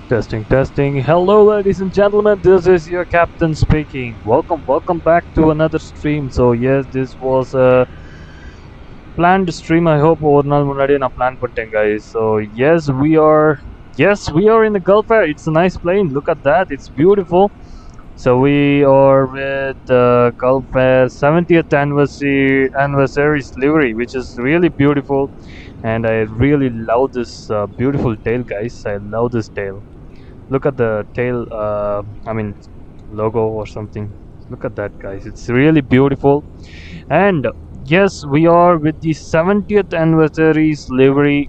Testing, testing. Hello, ladies and gentlemen. This is your captain speaking. Welcome back to another stream. So yes, this was a planned stream. I hope ஒரு நாள் முன்னாடி நான் plan பண்ணிட்டேன் guys. So yes, we are in the Gulf Air. It's a nice plane. Look at that. It's beautiful. So we are with Gulf Air 70th anniversary livery, which is really beautiful, and I really love this beautiful tail, guys. I love this tail. Look at the tail, I mean logo or something. Look at that, guys. It's really beautiful. And yes, we are with the 70th anniversary livery,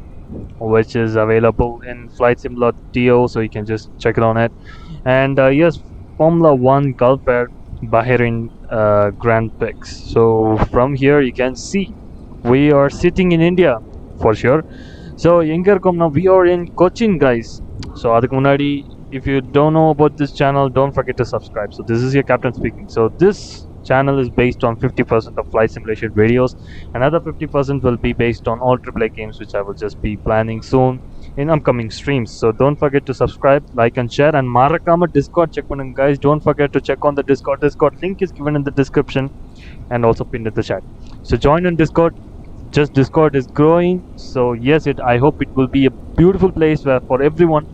which is available in Flight Simulator TO, so you can just check it on it. And yes, Formula 1 Gulf Air Bahrain Grand Prix. So from here you can see we are sitting in India for sure. So எங்க இருக்கோம்னா we are in Cochin, guys. So அதுக்கு முன்னாடி, if you don't know about this channel, don't forget to subscribe. So this is your captain speaking. So this channel is based on 50% of flight simulation videos. Another 50% will be based on all AAA games, which I will just be planning soon in upcoming streams. So don't forget to subscribe, like and share, and marakama Discord check பண்ணுங்க, guys. Don't forget to check on the Discord link is given in the description and also pinned in the chat. So join in Discord. Just Discord is growing, so yes, I hope it will be a beautiful place where for everyone.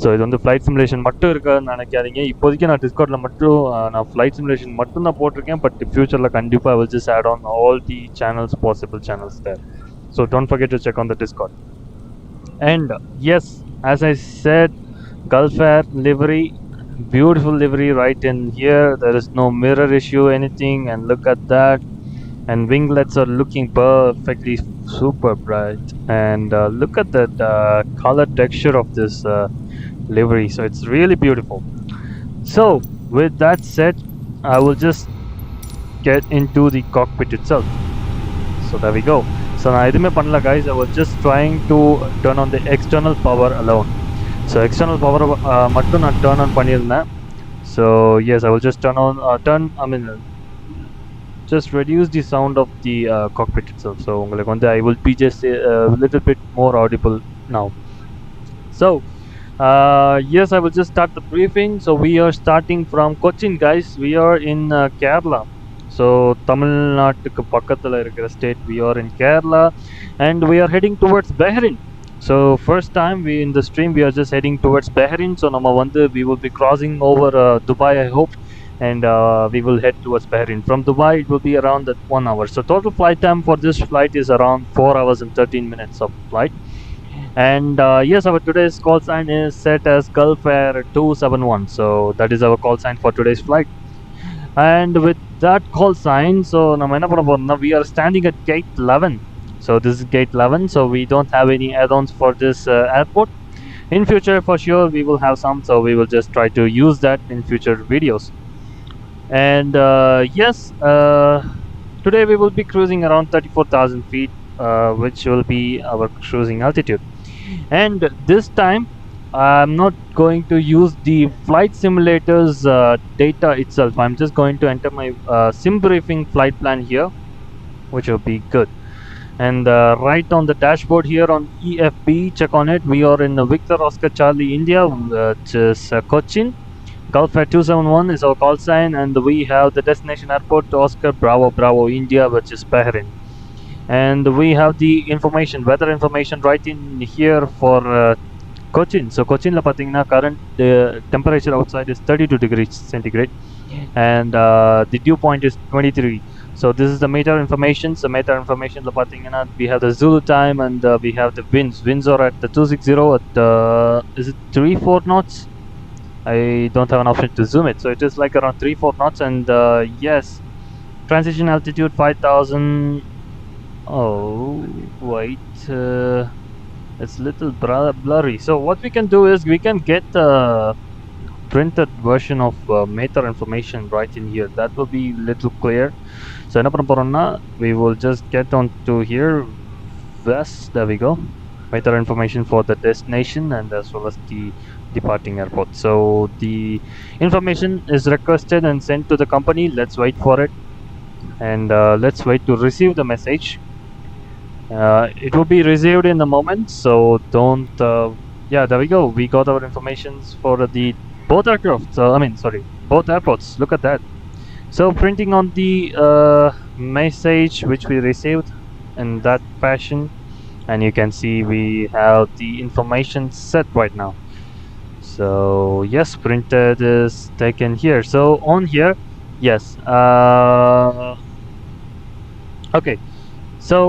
So இது வந்து flight simulation மட்டும் இருக்காதுன்னு நினைக்காதீங்க. இப்போதைக்கு நான் டிஸ்கார்டில் மட்டும் நான் flight simulation மட்டும் தான் போட்டிருக்கேன். பட் ஃபியூச்சரில் கண்டிப்பாக I will just add on all the possible channels there. So don't forget to check on the Discord. And yes, as I said, Gulf Air livery, beautiful livery right in here. There is no mirror issue, anything, and look at that. And winglets are looking perfectly super bright. And look at that color texture of this livery. So it's really beautiful. So with that said, I will just get into the cockpit itself. So there we go. So நான் எதுவுமே பண்ணல, guys. I was just trying to turn on the external power alone. So external power மட்டும் நான் turn on பண்ணியிருந்தேன். So yes, I will just just reduce the sound of the cockpit itself. So உங்களுக்கு வந்து I will be just a little bit more audible now. So yes, I will just start the briefing. So we are starting from Cochin, guys. We are in Kerala. So Tamil Nadu பக்கத்துல இருக்கிற state. We are in Kerala and we are heading towards Bahrain. So first time in the stream we are just heading towards Bahrain. So நம்ம வந்து we will be crossing over Dubai, I hope, and we will head towards Bahrain. From Dubai it will be around 1 hour. So total flight time for this flight is around 4 hours and 13 minutes of flight. And yes, our today's call sign is set as Gulf Air 271. So that is our call sign for today's flight. And with that call sign, so now we are standing at gate 11. So this is gate 11. So we don't have any add-ons for this airport. In future, for sure, we will have some. So we will just try to use that in future videos. And yes, today we will be cruising around 34,000 feet, which will be our cruising altitude. And this time I'm not going to use the flight simulator's data itself. I'm just going to enter my sim briefing flight plan here, which will be good. And right on the dashboard here on EFB, check on it. We are in Victor Oscar Charlie India, which is Cochin. Gulf Air 271 is our call sign, and we have the destination airport Oscar Bravo India, which is Bahrain. And we have the weather information right in here for Cochin. So Cochin la pathina current temperature outside is 32 degrees centigrade, and the dew point is 23. So this is the meter information. So meter information la pathina we have the Zulu time, and we have the winds are at the 260 at is it 3-4 knots? I don't have an option to zoom it, so it is like around 3-4 knots. And yes, transition altitude 5,000. Oh wait, it's little blurry. So what we can do is we can get the printed version of meter information right in here. That will be little clear. So என்ன பண்ண போறோம்னா we will just get on to here west. There we go. Meter information for the destination and as well as the departing airport. So the information is requested and sent to the company. Let's wait for it, and let's wait to receive the message. It will be received in a moment, so don't yeah, there we go. We got our informations for the both aircraft. I mean, sorry, both airports. Look at that. So printing on the message which we received in that fashion, and you can see we have the information set right now. So yes, printed is taken here. So on here, yes. Okay. So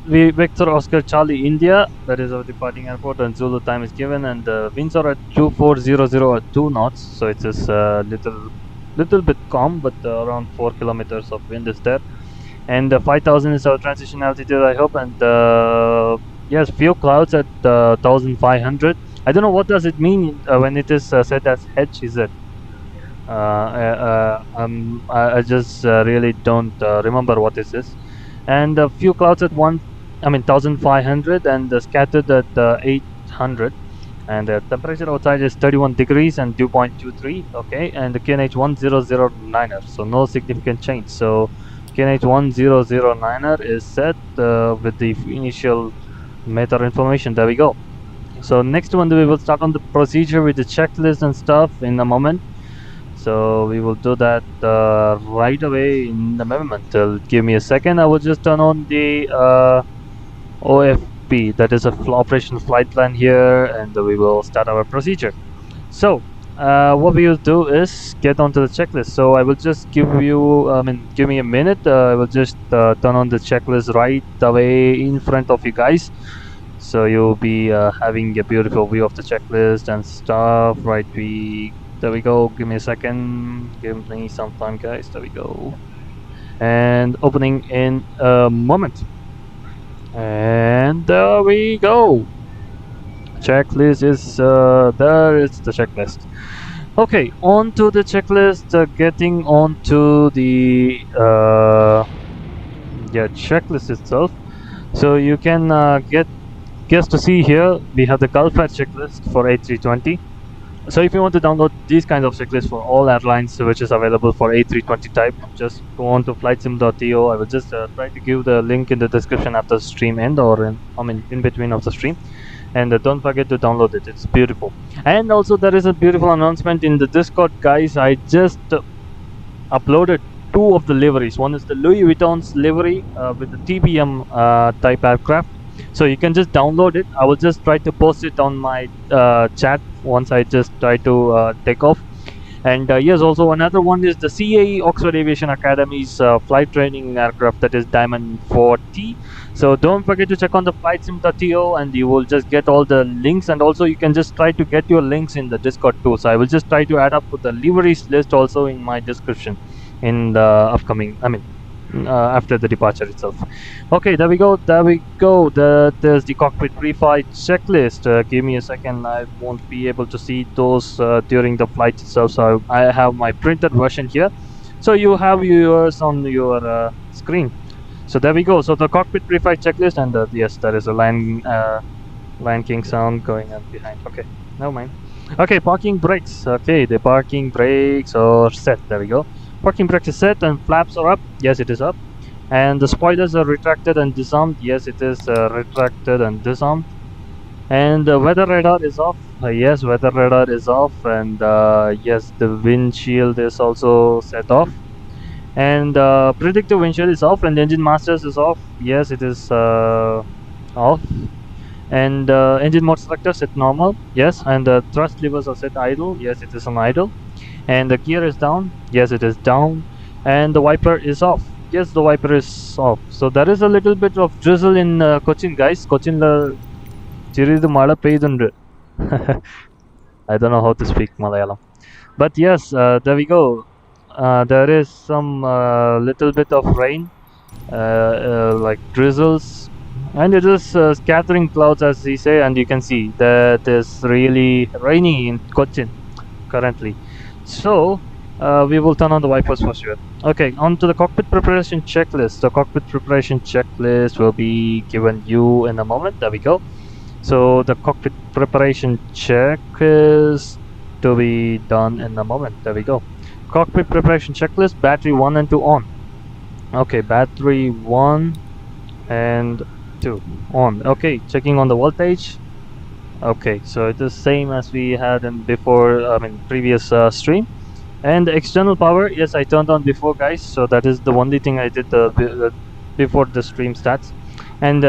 we Victor Oscar Charlie India, that is our departing airport, and Zulu time is given, and the winds are at 2400 or 2 knots. So it is little bit calm, but around 4 kilometers of wind is there. And 5000 is our transition altitude, I hope. And yes, few clouds at 1500. I don't know what does it mean when it is set as H. Is it? I just really don't remember what this is. And a few clouds at 1500, and scattered at 800. And the temperature outside is 31 degrees and dew point 23. Okay, and the QNH 1009er, so no significant change. So QNH 1009er is set with the initial meter information. There we go. So next one, we will start on the procedure with the checklist and stuff in a moment. So we will do that right away in the moment. Give me a second. I will just turn on the OFP, that is a operational flight plan here, and we will start our procedure. So what we will do is get onto the checklist. So I will just give me a minute. I will just turn on the checklist right away in front of you guys. So you'll be having a beautiful view of the checklist and stuff. Right, there we go. Give me a second. Give me some time, guys. There we go. And opening in a moment. And there we go. Checklist is there. It's the checklist. Okay, on to the checklist. Getting on to the checklist itself. So you can guess to see here we have the Gulf Air checklist for A320. So if you want to download these kinds of checklists for all airlines which is available for A320 type, just go on to flightsim.to. I will just try to give the link in the description after the stream end, or in between of the stream. And don't forget to download it. It's beautiful. And also there is a beautiful announcement in the Discord, guys. I just uploaded 2 of the liveries. One is the Louis Vuitton's livery with the TBM type aircraft. So you can just download it. I will just try to post it on my chat once I just try to take off. And yes, also another one is the CAE Oxford Aviation Academy's flight training aircraft, that is Diamond 4T. So don't forget to check on the flightsim.to, and you will just get all the links. And also you can just try to get your links in the Discord too. So I will just try to add up with the liveries list also in my description in the upcoming, after the departure itself. Okay, there we go. There's the cockpit pre-flight checklist. Give me a second. I won't be able to see those during the flight itself, so I have my printed version here. So you have yours on your screen. So there we go. So the cockpit pre-flight checklist, and yes, there is a Lion King sound going on behind. Okay, never mind. Okay, parking brakes. Okay, the parking brakes are set. There we go. Parking brakes is set, and flaps are up. Yes, it is up. And the spoilers are retracted and disarmed. Yes, it is retracted and disarmed. And the weather radar is off. Yes, weather radar is off. And yes, the windshield is also set off. And predictive windshield is off, and engine masters is off. Yes, it is off. And engine mode selector set normal. Yes, and the thrust levers are set idle. Yes, it is on idle. And the gear is down. Yes, it is down. And the wiper is off. Yes, the wiper is off. So there is a little bit of drizzle in Cochin, guys. Cochin chiridu mala peydundu. I don't know how to speak Malayalam, but yes, there we go. There is some little bit of rain, like drizzles, and it is scattering clouds, as we say, and you can see that is really rainy in Cochin currently. So we will turn on the wipers for sure. Okay, on to the cockpit preparation checklist. The cockpit preparation checklist will be given you in a moment. There we go. So the cockpit preparation check is to be done in a moment. There we go. Cockpit preparation checklist, battery 1 and 2 on. Okay, battery 1 and 2 on. Okay, checking on the voltage. Okay, so it is same as we had in before, I mean previous stream. And the external power, yes, I turned on before, guys. So that is the only thing I did before the stream starts. And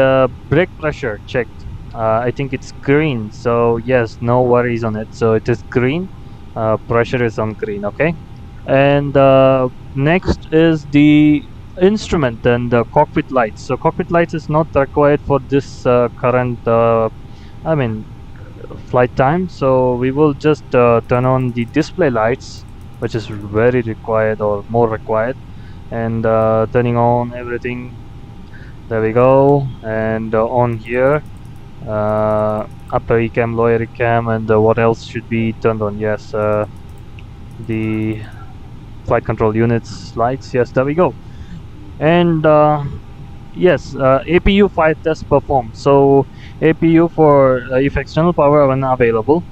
brake pressure checked. I think it's green. So yes, no worries on it. So it is green. Pressure is on green. Okay. And next is the instrument and the cockpit lights. So cockpit lights is not required for this current. I mean flight time, so we will just turn on the display lights, which is very required or more required, and turning on everything. There we go. And on here, upper ecam, lower ecam, and what else should be turned on? Yes, the flight control units lights. Yes, there we go. And yes, APU flight test performed. So APU for if external power when available.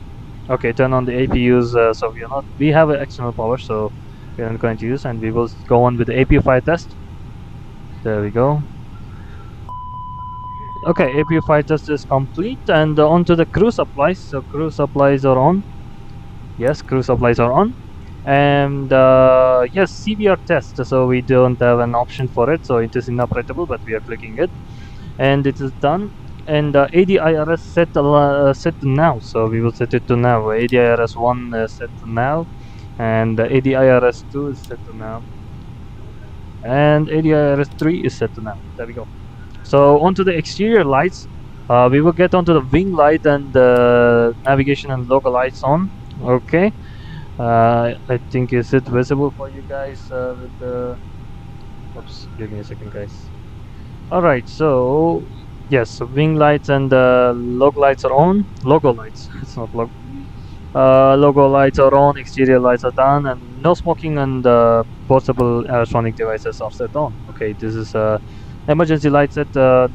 Okay, turn on the APUs. So we have external power, so we are not going to use, and we will go on with the APU flight test. There we go. Okay, APU flight test is complete, and on to the crew supplies. So crew supplies are on. Yes, crew supplies are on. And yes, CVR test. So we don't have an option for it, so it is inoperable, but we are clicking it, and it is done. And ADIRS set to now, so we will set it to now. ADIRS 1 is set to now, and ADIRS 2 is set to now, and ADIRS 3 is set to now. There we go. So onto the exterior lights, we will get onto the wing light and the navigation and logo lights on. Okay, I think is it visible for you guys with the. Oops, give me a second, guys. Alright, so yes, so wing lights and logo lights are on. Logo lights, it's not logo. Logo lights are on, exterior lights are done, and no smoking and portable electronic devices are set on. Okay, this is emergency light set to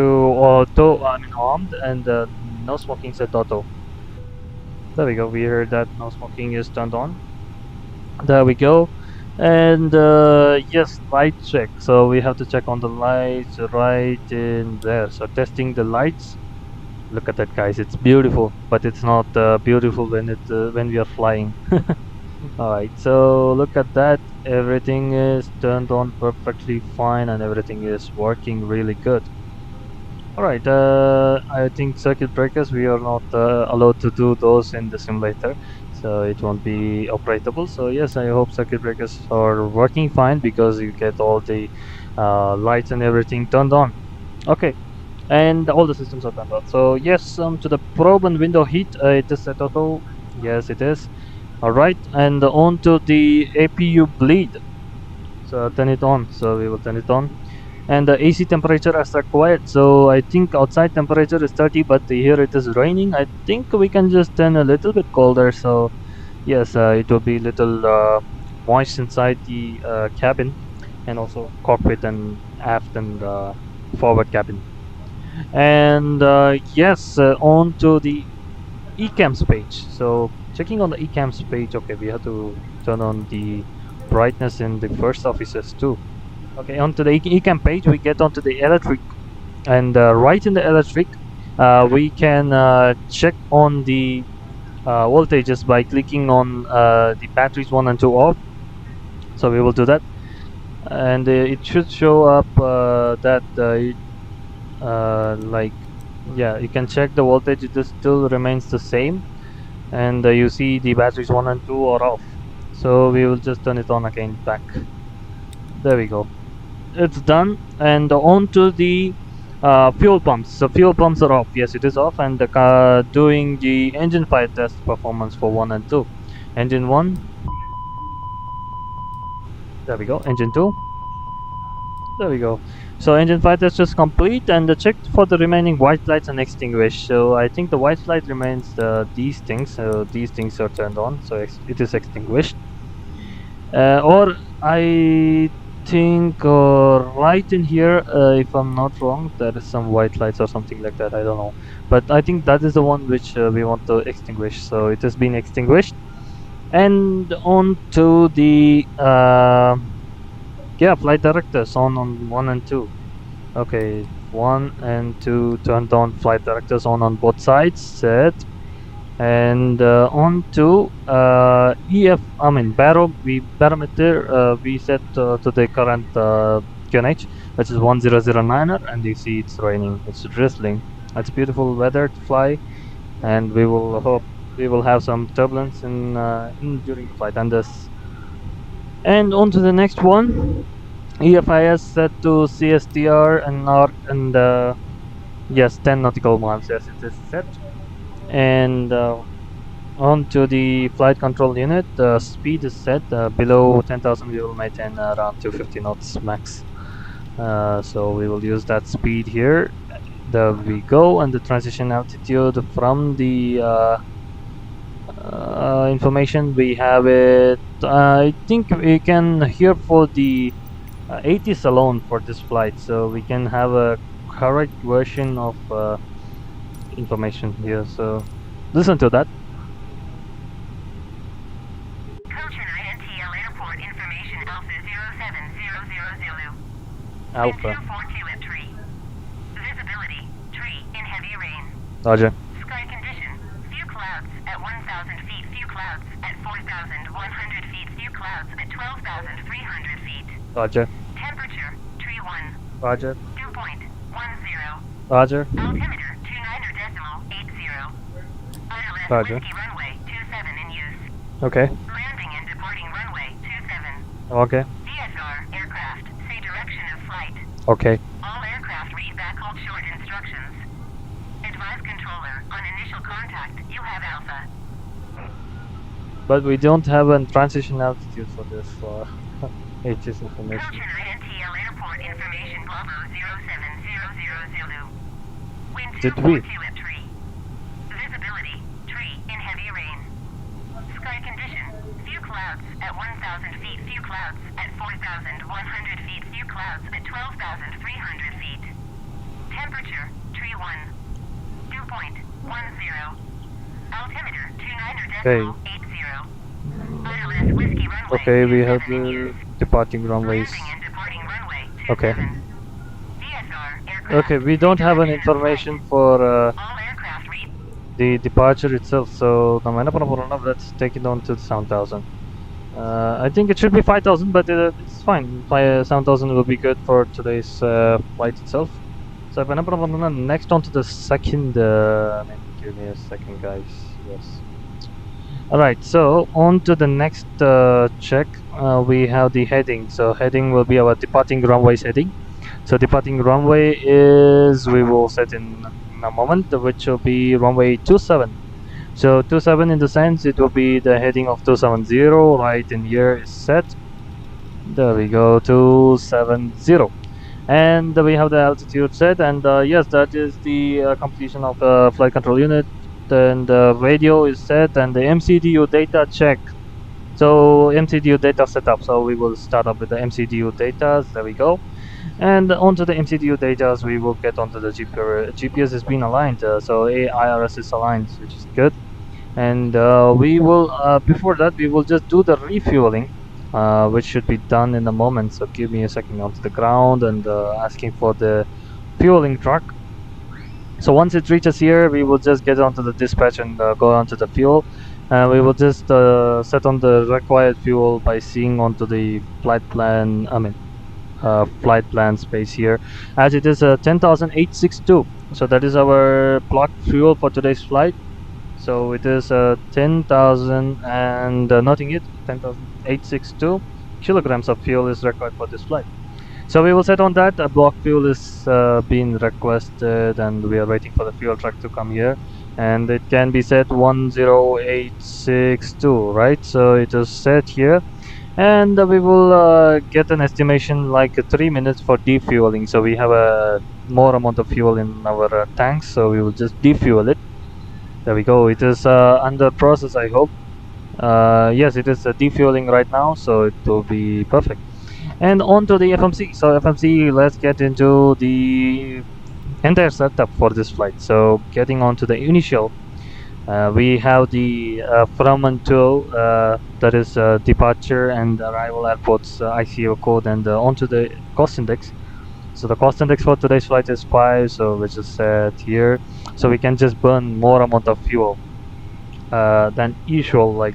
auto, I mean armed, and no smoking set auto. There we go, we heard that no smoking is turned on. There we go. And yes, light check. So we have to check on the lights right in there. So testing the lights. Look at that, guys. It's beautiful, but it's not beautiful when we are flying. All right. So look at that. Everything is turned on perfectly fine, and everything is working really good. Alright, I think circuit breakers, we are not allowed to do those in the simulator, so it won't be operable. So yes, I hope circuit breakers are working fine, because you get all the lights and everything turned on. Okay, and all the systems are turned on. So yes, to the probe and window heat, it is set auto. Yes, it is. Alright, and on to the APU bleed. So turn it on, so we will turn it on. And the AC temperature as required. So I think outside temperature is 30, but here it is raining. I think we can just turn a little bit colder. So yes, it will be little moist inside the cabin, and also cockpit and aft and forward cabin. And yes, on to the eCams page. So checking on the eCams page. Okay, we have to turn on the brightness in the first officers too. Okay, onto the eCam page, we get onto the electric, and right in the electric, we can check on the voltages by clicking on the batteries 1 and 2 off. So we will do that, and it should show up that like, yeah, you can check the voltage. It still remains the same, and you see the batteries 1 and 2 are off. So we will just turn it on again back. There we go. It's done. And on to the fuel pumps. So fuel pumps are off. Yes, it is off. And doing the engine fire test performance for 1 and 2. Engine 1. There we go. Engine 2. There we go. So engine fire test is complete, and checked for the remaining white lights and extinguished. So I think the white light remains these things. So these things are turned on. So it is extinguished. Or I think right in here, if I'm not wrong, there is some white lights or something like that. I don't know, but I think that is the one which we want to extinguish. So it has been extinguished. And on to the yeah, flight directors on 1 and 2. Okay, 1 and 2, turn down flight directors on both sides, set. And on to barometer, we set to the current QNH, which is 1009er, and you see it's raining, it's drizzling. It's beautiful weather to fly, and we will hope we will have some turbulence in during the flight. And on to the next one, EFIS set to CSTR and yes, 10 nautical miles. Yes, it is set. And on to the flight control unit, the speed is set below 10,000. We will maintain around 250 knots max. So we will use that speed here. There we go. And the transition altitude from the information we have it. I think we can here for the 80s alone for this flight, so we can have a correct version of information here. So listen to that. Kochi Bahrain TL Airport information Alpha 0700 Zulu. Alpha. 242 at tree. Visibility tree in heavy rain. Roger. Sky condition few clouds at 1,000 feet, few clouds at 4,100 feet, few clouds at 12,300 feet. Roger. Temperature tree 1. Roger. Dew point 10. Roger. Altimeter 29.80. ILS Roger. Whiskey runway 27 in use. Okay. Landing and departing runway 27. Okay. DSR aircraft say direction of flight. Okay. All aircraft read back hold short instructions. Advise controller on initial contact you have Alpha. But we don't have a transition altitude for this HS information. Kochi Bahrain TL Airport information Bravo 0700 Zulu. Wind Did we? 242 at tree. Visibility tree in heavy rain. Sky condition few clouds at 1,000 feet, few clouds at 4,100 feet, few clouds at 12,300 feet. Temperature tree 1. Dew point 10. Altimeter 29.80. ILS Whiskey runway. Okay, we have 27 in the use. departing runways. Landing and departing runway 27. Okay. DSR aircraft Okay, we don't have an direction of information for all aircraft read. the departure itself, so let's take it on to 7,000. I think it should be 5,000, but it's fine. 7,000 will be good for today's flight itself. So next on to the second. Give me a second, guys. Yes. Alright, so on to the next check. We have the heading. So heading will be our departing runway's heading. So departing runway is, we will set in a moment, which will be runway 27. So 27 in the sense it will be the heading of 270. Right in here is set. There we go, 270. And we have the altitude set, and yes, that is the completion of the flight control unit. Then the radio is set, and the MCDU data check. So MCDU data setup. So we will start up with the MCDU data. There we go. And onto the MCDU data, we will get onto the GPS. GPS has been aligned, so IRS is aligned, which is good. And we will, before that, we will just do the refueling, which should be done in a moment. So give me a second onto the ground and asking for the fueling truck. So once it reaches here, we will just get onto the dispatch and go onto the fuel. We will just set on the required fuel by seeing onto the flight plan. Flight plan space here, as it is 10,862. So that is our block fuel for today's flight. So it is 10,000 and nothing yet. 10,862 kilograms of fuel is required for this flight. So we will set on that. A block fuel is being requested, and we are waiting for the fuel truck to come here. And it can be set 10862, right? So it is set here. And we will get an estimation like 3 minutes for defueling. So we have a more amount of fuel in our tanks, so we will just defuel it. There we go. It is under process, I hope. Yes, it is defueling right now, so it will be perfect. And on to the FMC. So FMC, let's get into the entire setup for this flight. So getting on to the initial, we have the from and to, that is departure and arrival airports ICO code, and onto the cost index. So the cost index for today's flight is 5, so which is set here. So we can just burn more amount of fuel than usual, like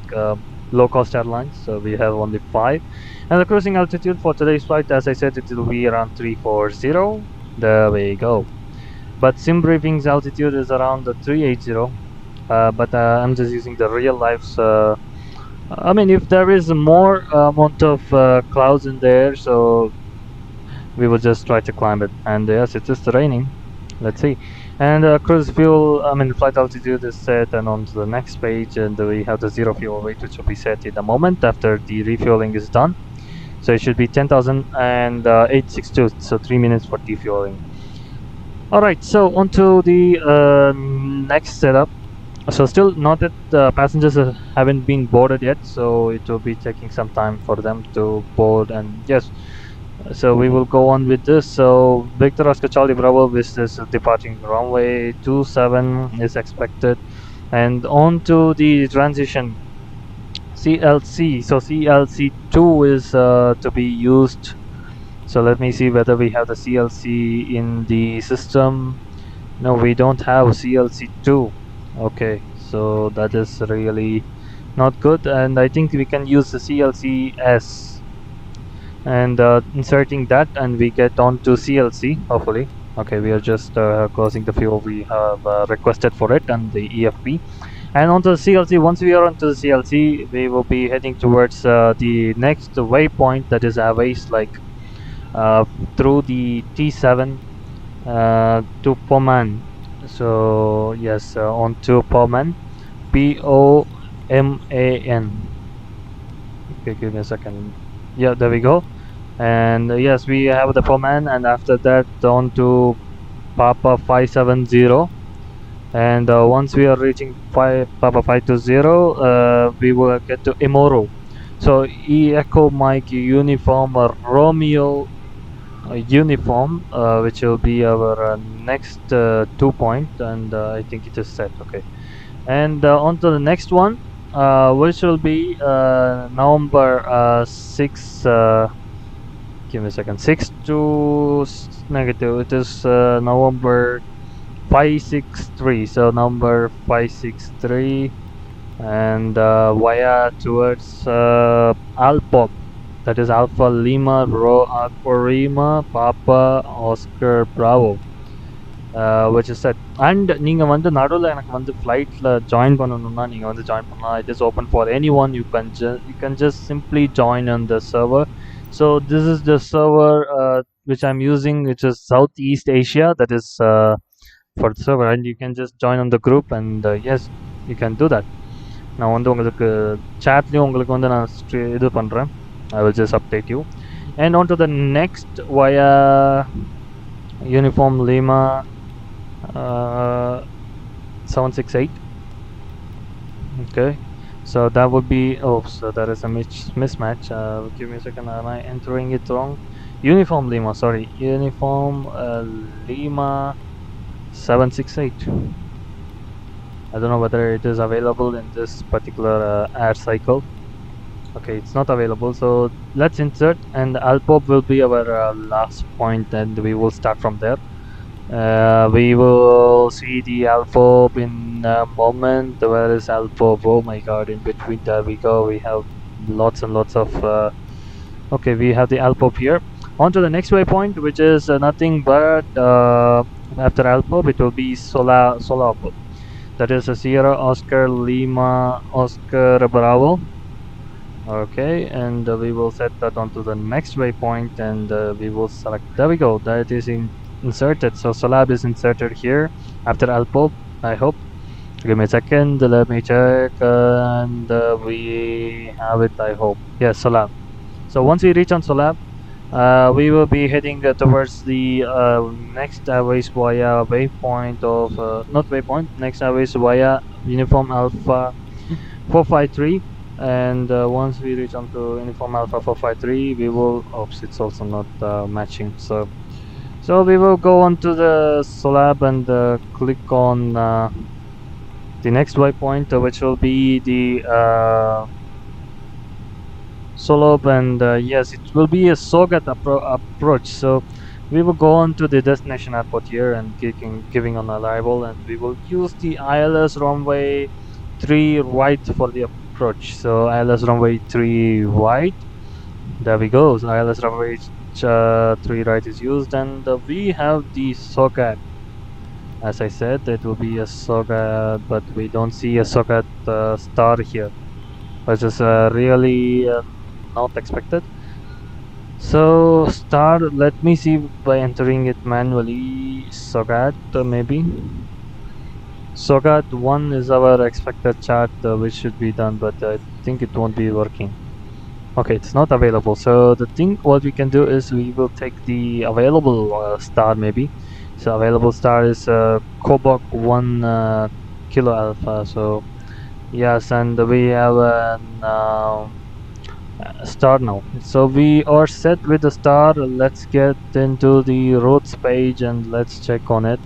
low cost airlines. So we have only 5. And the cruising altitude for today's flight, as I said, it will be around 340. There we go. But sim briefing's altitude is around the 380. But I'm just using the real life. I mean, if there is more amount of clouds in there, so we will just try to climb it. And yes, it is raining. Let's see. And cruise fuel, I mean, flight altitude is set, and on to the next page, and we have the zero fuel weight, which will be set in a moment after the refueling is done. So it should be 10,862, so 3 minutes for defueling. Alright, so on to the next setup. So still not that passengers haven't been boarded yet, so it will be taking some time for them to board. And yes, so we will go on with this. So Victor Oscar Charlie Bravo with this departing runway 27 is expected, and on to the transition CLC. So CLC2 is to be used. So let me see whether we have the CLC in the system. No, we don't have CLC2. Okay, so that is really not good, and I think we can use the CLCS and inserting that, and we get on to CLC hopefully. Okay, we are just closing the fuel we have requested for it and the EFP, and onto the CLC. Once we are onto the CLC, we will be heading towards the next waypoint, that is Airways, like through the T7 to Poman. So yes, on to Poman, Poman. Okay, give me a second. Yeah, there we go. And yes, we have the Poman, and after that on to Papa 570. And once we are reaching Papa 520, we will get to Imoro. So E Echo Mike Uniform Romeo Uniform, which will be our next 2 point, and I think it is set. Okay, and on to the next one, which will be November 6. Give me a second. 6 to negative. It is November 563. So number 563, and via towards Alpop. That is Alpha Lima Rho Aqua Lima Papa Oscar Bravo, which is set. And நீங்கள் வந்து நடுவில் எனக்கு வந்து ஃப்ளைட்டில் join பண்ணணும்னா நீங்கள் வந்து join பண்ணலாம். It is open for anyone. You can just simply join on the server. So this is the server which I'm using, which is Southeast Asia. That is for the server, and you can just join on the group, and yes, you can do that. நான் வந்து உங்களுக்கு chatலையும் உங்களுக்கு வந்து நான் இது பண்ணுறேன். I will just update you. And on to the next via Uniform Lima 768. Okay, so that would be, oh, so there is a mismatch. Give me a second, am I entering it wrong? Uniform Lima, sorry, Uniform Lima 768. I don't know whether it is available in this particular air cycle. Okay, it's not available, so let's insert, and Alpop will be our last point, and we will start from there. We will see the Alpop in a moment. Where is Alpop? Oh my god, in between there we go. We have lots and lots of okay, we have the Alpop here. On to the next waypoint, which is nothing but after Alpop it will be Solapop. That is a Sierra Oscar Lima Oscar Bravo. Okay, and we will set that onto the next waypoint, and we will select. There we go. That is inserted. So Solab is inserted here after Alpop, I hope. Give me a second. Let me check, and we have it, I hope. Yes, Solab. So once we reach on Solab, we will be heading towards the next airways via waypoint of not waypoint. Next airways via Uniform Alpha 453. And once we reach onto Uniform Alpha 453, we will, oops, it's also not matching, so we will go on to the Solab and click on the next waypoint, which will be the Solab, and yes, it will be a Sogat approach. So We will go on to the destination airport here and giving on arrival, and we will use the ILS runway 3 right for the approach. So ILS runway 3 right. There we go. So ILS runway 3 right is used, and we have the SOCAT. As I said, it will be a SOCAT, but we don't see a SOCAT star here, which is really not expected. So star, let me see by entering it manually. SOCAT maybe. SOCAT 1 is our expected chart which should be done, but I think it won't be working. Okay, it's not available. So the thing what we can do is we will take the available star maybe. So available star is Kobok 1 Kilo Alpha. So yes, and we have an star now. So we are set with the star. Let's get into the routes page and let's check on it.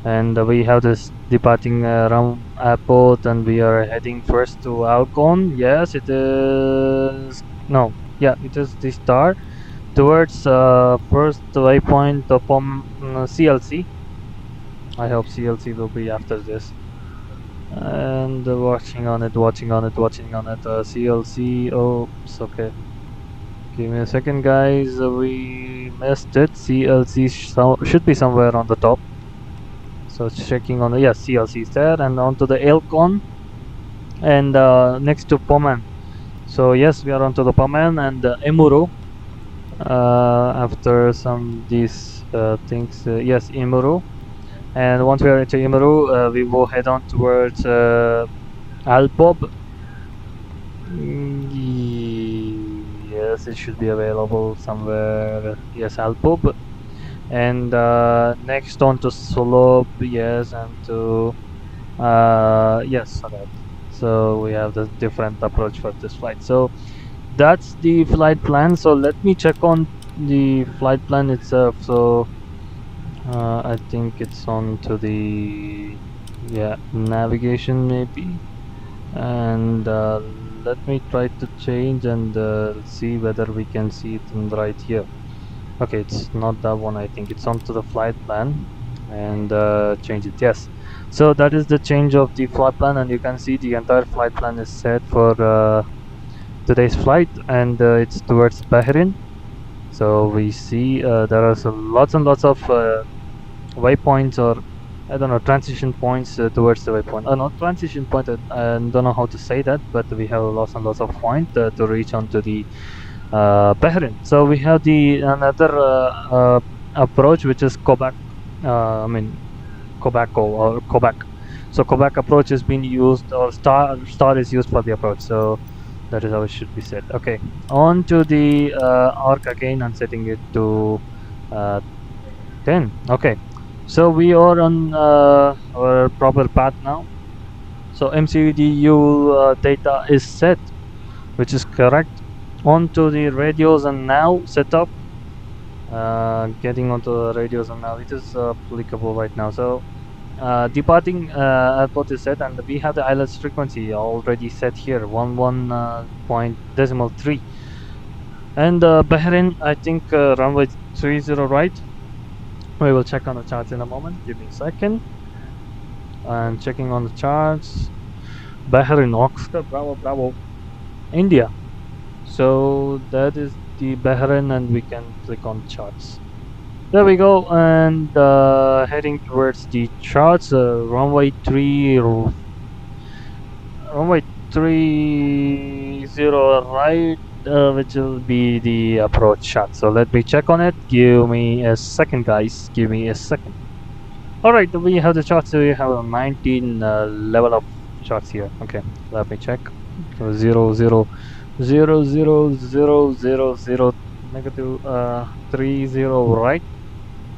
And we have this departing Ram airport, and we are heading first to Alcon. Yes, it is. No, yeah, it is the star towards first waypoint of CLC. I hope CLC will be after this. And watching on it. CLC. Oh, it's okay. Give me a second, guys. We missed it. CLC should be somewhere on the top. So checking on the, yes, CLC is there, and onto the Elcon, and next to Poman. So yes, we are onto the Poman and Emuru. After some these things, yes, Emuru. And once we are into Emuru, we will head on towards Alpob. Yes, it should be available somewhere. Yes, Alpob. And next on to Solob, yes, and to yes, alright. So we have the different approach for this flight. So that's the flight plan. So let me check on the flight plan itself. So I think it's on to the, yeah, navigation maybe, and let me try to change and see whether we can see it in right here. Okay, it's not that one. I think it's onto the flight plan, and change it. Yes, so that is the change of the flight plan, and you can see the entire flight plan is set for today's flight, and it's towards Bahrain. So we see there are lots and lots of waypoints, or I don't know, transition points towards the waypoint. Not transition point. I don't know how to say that, but we have lots and lots of points to reach onto the Bahrain. So we have the another approach, which is Kobak. I mean Kobako or Kobak. So Kobak approach is being used, or star is used for the approach. So that is how it should be set. Okay, on to the arc again and setting it to 10. Okay, so we are on our proper path now. So MCDU data is set, which is correct. Onto the radios and now setup. Getting onto the radios and now it is applicable right now. So departing airport is set, and we have the ILS frequency already set here, 11.3. And Bahrain, I think runway 30 right. We will check on the charts in a moment. Give me a second. And checking on the charts. Bahrain, Oscar, Bravo, India. So that is the Bahrain, and we can click on charts. There we go, and heading towards the charts. Runway 30 right, which will be the approach shot. So let me check on it. Give me a second, guys. Give me a second. Alright, we have the charts. So we have a 19 level of charts here. Okay, let me check. 0, negative 30 right,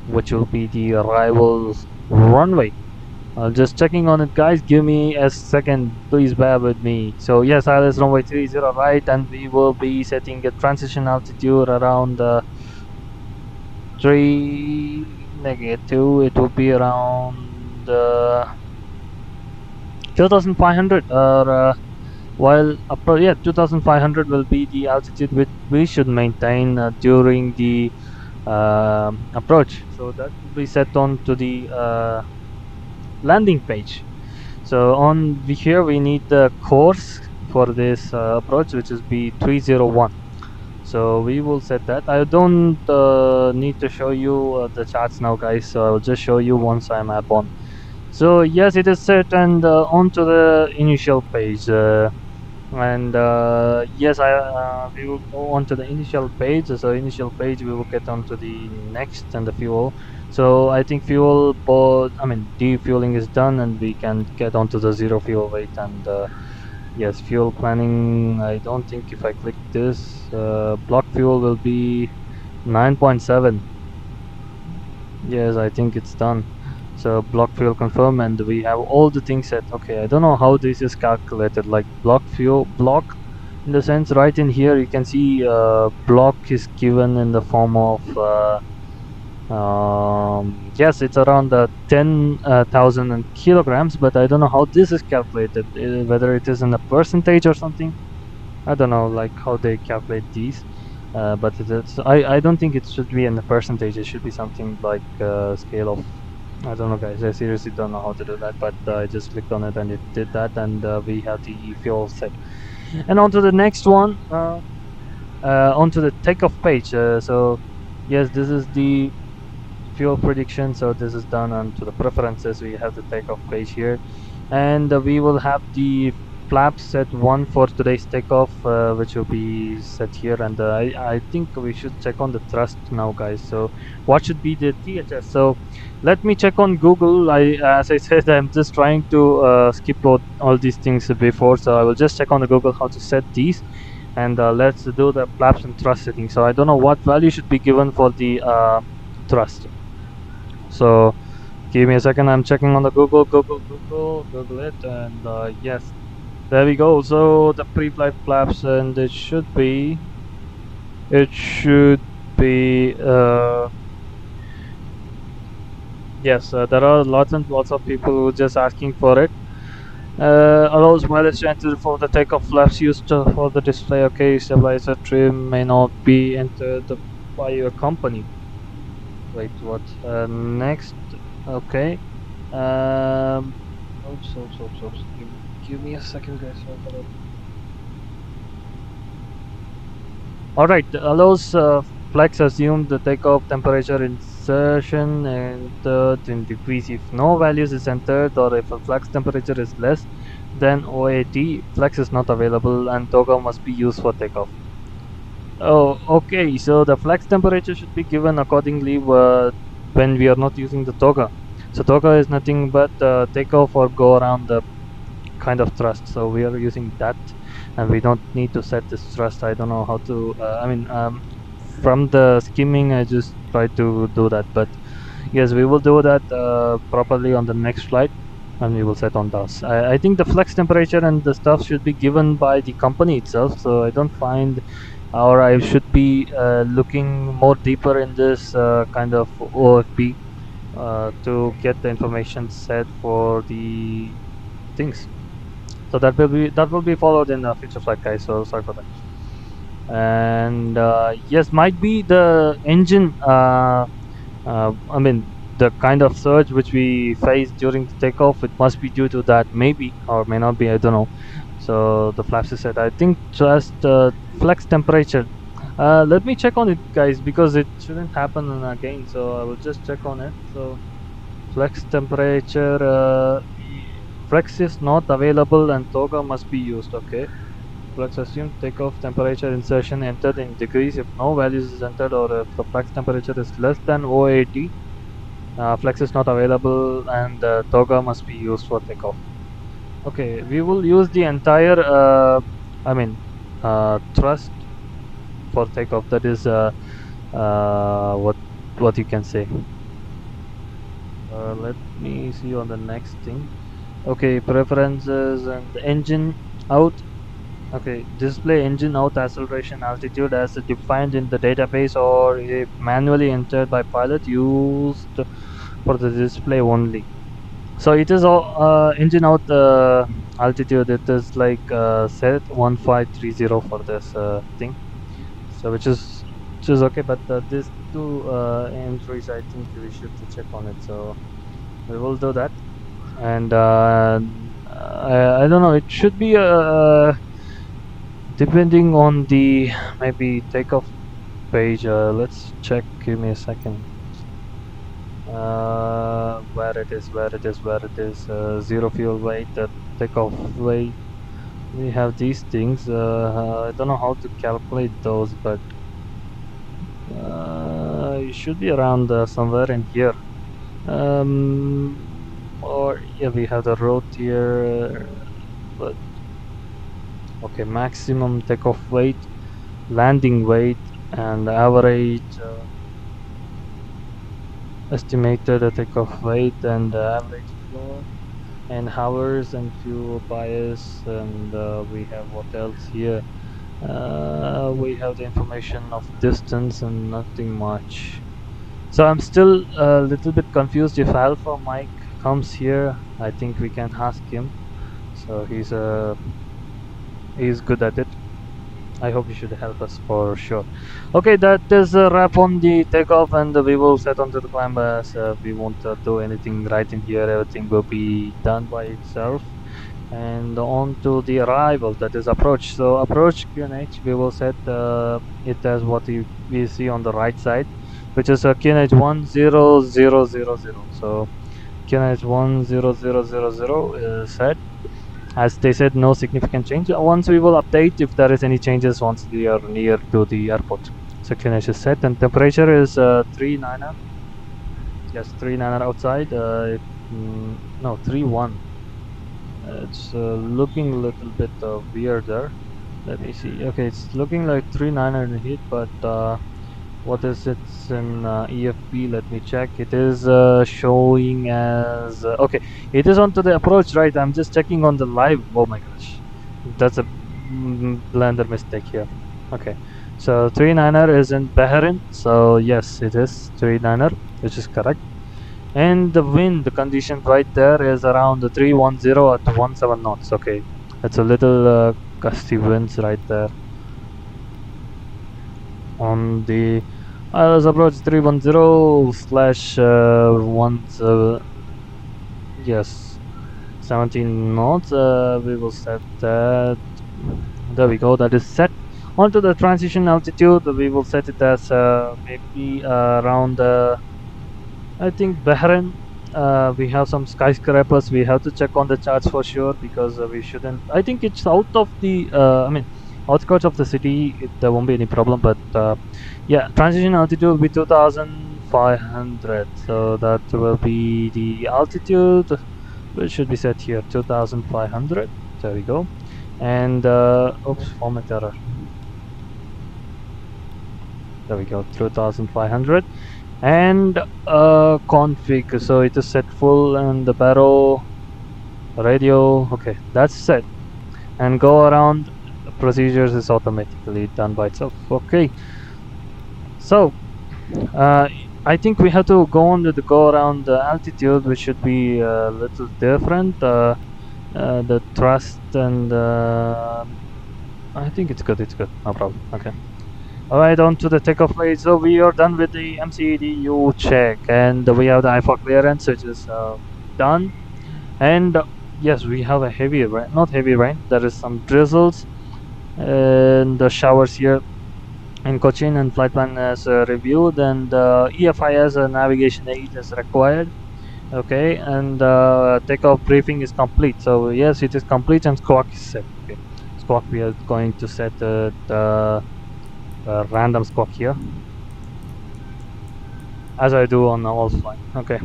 which will be the arrival runway. Just checking on it, guys. Give me a second, please bear with me. So yes, ILS runway 30 right, and we will be setting a transition altitude around 3 negative. It will be around 2500, or while 2500 will be the altitude which we should maintain during the approach. So that will be set on to the landing page. So on here we need the course for this approach, which is B301. So we will set that. I don't need to show you the charts now, guys, so I'll just show you once I'm up on. So yes, it is set, and onto the initial page, and yes, we will go on to the initial page. So initial page we will get onto the next and the fuel. So I think fuel, defueling is done, and we can get onto the zero fuel weight. And yes, fuel planning, I don't think if I click this, block fuel will be 9.7. Yes, I think it's done. So block fuel confirm, and we have all the things set. Okay, I don't know how this is calculated, like block fuel block, in the sense right in here you can see block is given in the form of yes, it's around 10,000 kilograms, but I don't know how this is calculated, whether it is in a percentage or something. I don't know like how they calculate these, but I don't think it should be in a percentage. It should be something like scale of, I don't know, guys. I seriously don't know how to do that, but I just clicked on it and it did that, and we have the fuel set. And on to the next one, onto the takeoff page. So yes, this is the fuel prediction. So this is done onto the preferences. We have the takeoff page here, and we will have the flaps set 1 for today's takeoff, which will be set here. And I think we should check on the thrust now, guys. So what should be the THS? So let me check on Google. As I said, I'm just trying to skip all these things before, so I will just check on the Google how to set these, and let's do the flaps and thrust setting. So I don't know what value should be given for the thrust. So give me a second. I'm checking on the Google it, and yes, there we go. So the pre-flight flaps, and it should be yes, there are lots and lots of people who are just asking for it. Allows mileage to enter for the takeoff flaps used for the display. Okay, stabilizer trim may not be entered by your company. Wait, what? Next. Okay. Oops. Give me a second, guys. Alright, allows flex assume the takeoff temperature insertion entered in degrees. If no values is entered, or if a flex temperature is less than OAT, flex is not available and toga must be used for takeoff. Oh, okay, so the flex temperature should be given accordingly when we are not using the toga. So toga is nothing but takeoff or go around the kind of thrust, so we are using that, and we don't need to set this thrust. I don't know how to from the skimming I just tried to do that, but yes, we will do that properly on the next flight, and we will set on those. I think the flex temperature and the stuff should be given by the company itself, so I don't find, or I should be looking more deeper in this kind of OFB to get the information set for the things. So that will be followed in a future flight, guys. So sorry for that. And yes, might be the engine. The kind of surge which we face during the takeoff. It must be due to that, maybe, or may not be. I don't know. So the flaps is set. I think just flex temperature. Let me check on it, guys, because it shouldn't happen again. So I will just check on it. So flex temperature. Flex is not available and toga must be used. Okay. Flex assume takeoff temperature insertion entered in degrees. If no values is entered, or if the flex temperature is less than 080, flex is not available and toga must be used for takeoff. Okay, we will use the entire thrust for takeoff. That is what you can say. Let me see on the next thing. Okay, preferences and engine out. Okay, display engine out acceleration altitude as defined in the database, or if manually entered by pilot, used for the display only. So it is all engine out altitude. It is like set 1530 for this thing. So which is which is okay. But this two entries, I think we should check on it. So we will do that. And I don't know. It should be depending on the maybe takeoff page. Let's check. Give me a second. Where it is, where it is, where it is. Zero fuel weight, takeoff weight. We have these things. I don't know how to calculate those, but it should be around somewhere in here. Or yeah, we have the road here, but okay, maximum takeoff weight, landing weight, and average estimated takeoff weight, and average floor, and hours, and fuel bias, and we have what else here. We have the information of distance and nothing much. So I'm still a little bit confused. If Alpha Mike comes here, I think we can ask him. So he's good at it. I hope he should help us for sure. Okay, that is a wrap on the takeoff, and we will set onto the climb as we won't do anything right in here. Everything will be done by itself. And on to the arrival, that is approach. So approach QNH, we will set it as what we see on the right side, which is QNH 10000. So QNH 10000 is set. As they said, no significant change. Once we will update if there is any changes once we are near to the airport. So QNH is set, and temperature is 39er. Yes, 39er outside. No, 31. It's looking a little bit weirder. Let me see. Okay, it's looking like 39er in the heat, but what is it in EFP? Let me check. It is showing as okay. It is onto the approach, right? I'm just checking on the live. Oh my gosh, that's a blunder mistake here. Okay, so 39er is in Bahrain. So yes, it is 39er, which is correct. And the wind condition right there is around 310 at 17 knots. Okay, that's a little gusty winds right there. On the ILS approach 310 slash 1, yes, 17 knots. We will set that. There we go. That is set. Onto the transition altitude, we will set it as maybe around. I think Bahrain. We have some skyscrapers. We have to check on the charts for sure because we shouldn't. I think it's out of the. I mean, outskirts of the city. There won't be any problem. But yeah, transition altitude will be 2,500. So that will be the altitude, which should be set here 2,500. There we go. And oops, format error. There we go, 2,500. And config, so it is set full, and the baro radio, okay, that's set. And go around procedures is automatically done by itself. Okay, so I think we have to go on to the go around altitude, which should be a little different. The thrust and I think it's good, no problem. Okay. Alright, on to the takeoff weight. So we are done with the MCDU check, and we have the IFA clearance, which is done. And yes, we have a heavy rain, not heavy rain, there is some drizzles and the showers here in Cochin, and flight plan is reviewed, and EFIS navigation aid is required. Okay, and takeoff briefing is complete. So yes, it is complete, and squawk is set. Okay, squawk, we are going to set the random squawk here, as I do on all flight. Okay,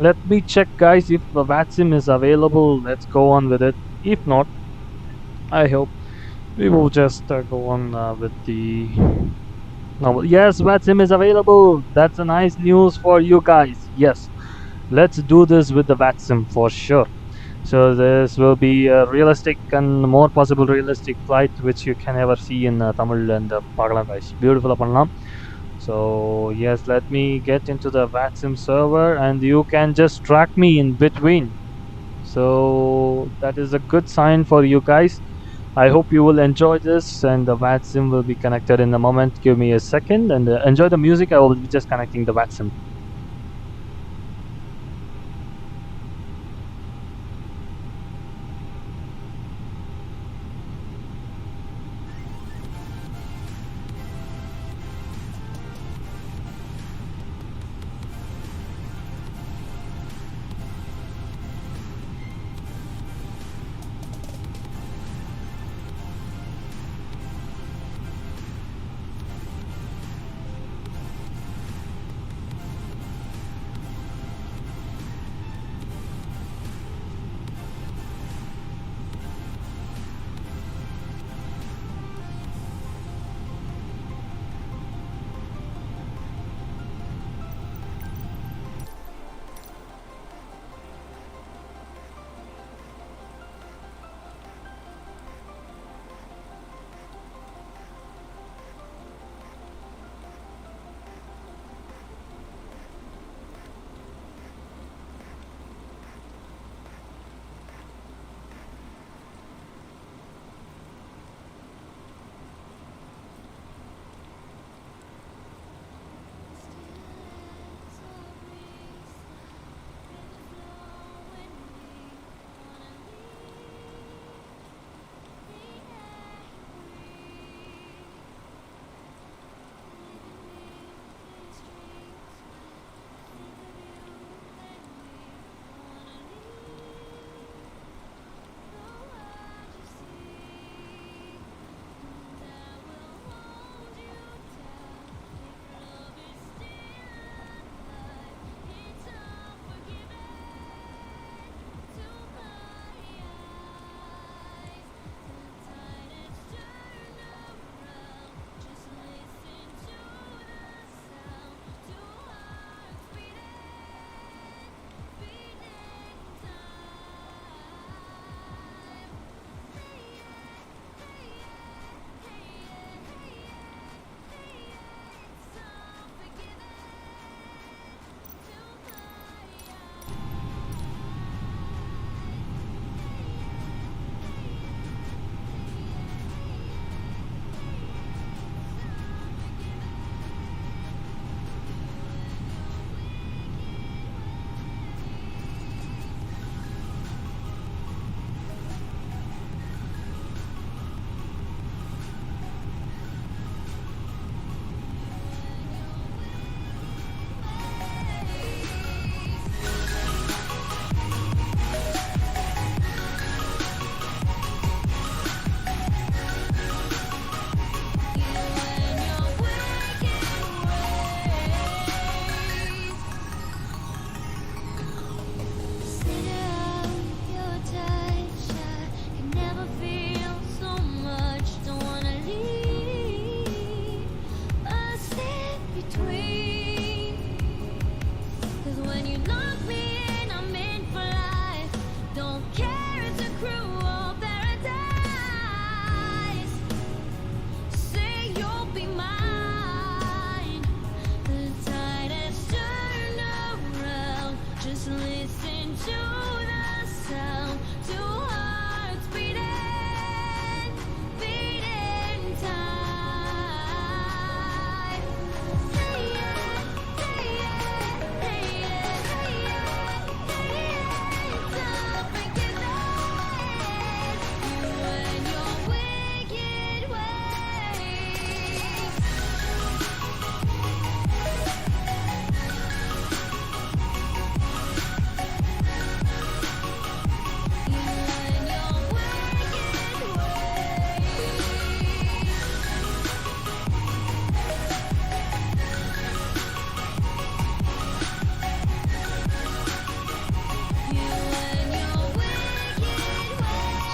let me check, guys, if the VATSIM is available. Let's go on with it. If not, I hope we will just go on with the normal. Yes, VATSIM is available. That's a nice news for you guys. Yes, let's do this with the VATSIM for sure. So this will be a realistic and more possible realistic flight which you can ever see in Tamil and Bangladesh. Beautiful pannalam. So yes, let me get into the VATSIM server, and you can just track me in between. So that is a good sign for you guys. I hope you will enjoy this, and the VAT sim will be connected in a moment. Give me a second and enjoy the music. I will be just connecting the VAT sim.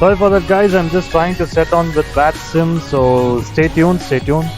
Sorry for that, guys. I'm just trying to set on with VAT sim, so stay tuned, stay tuned.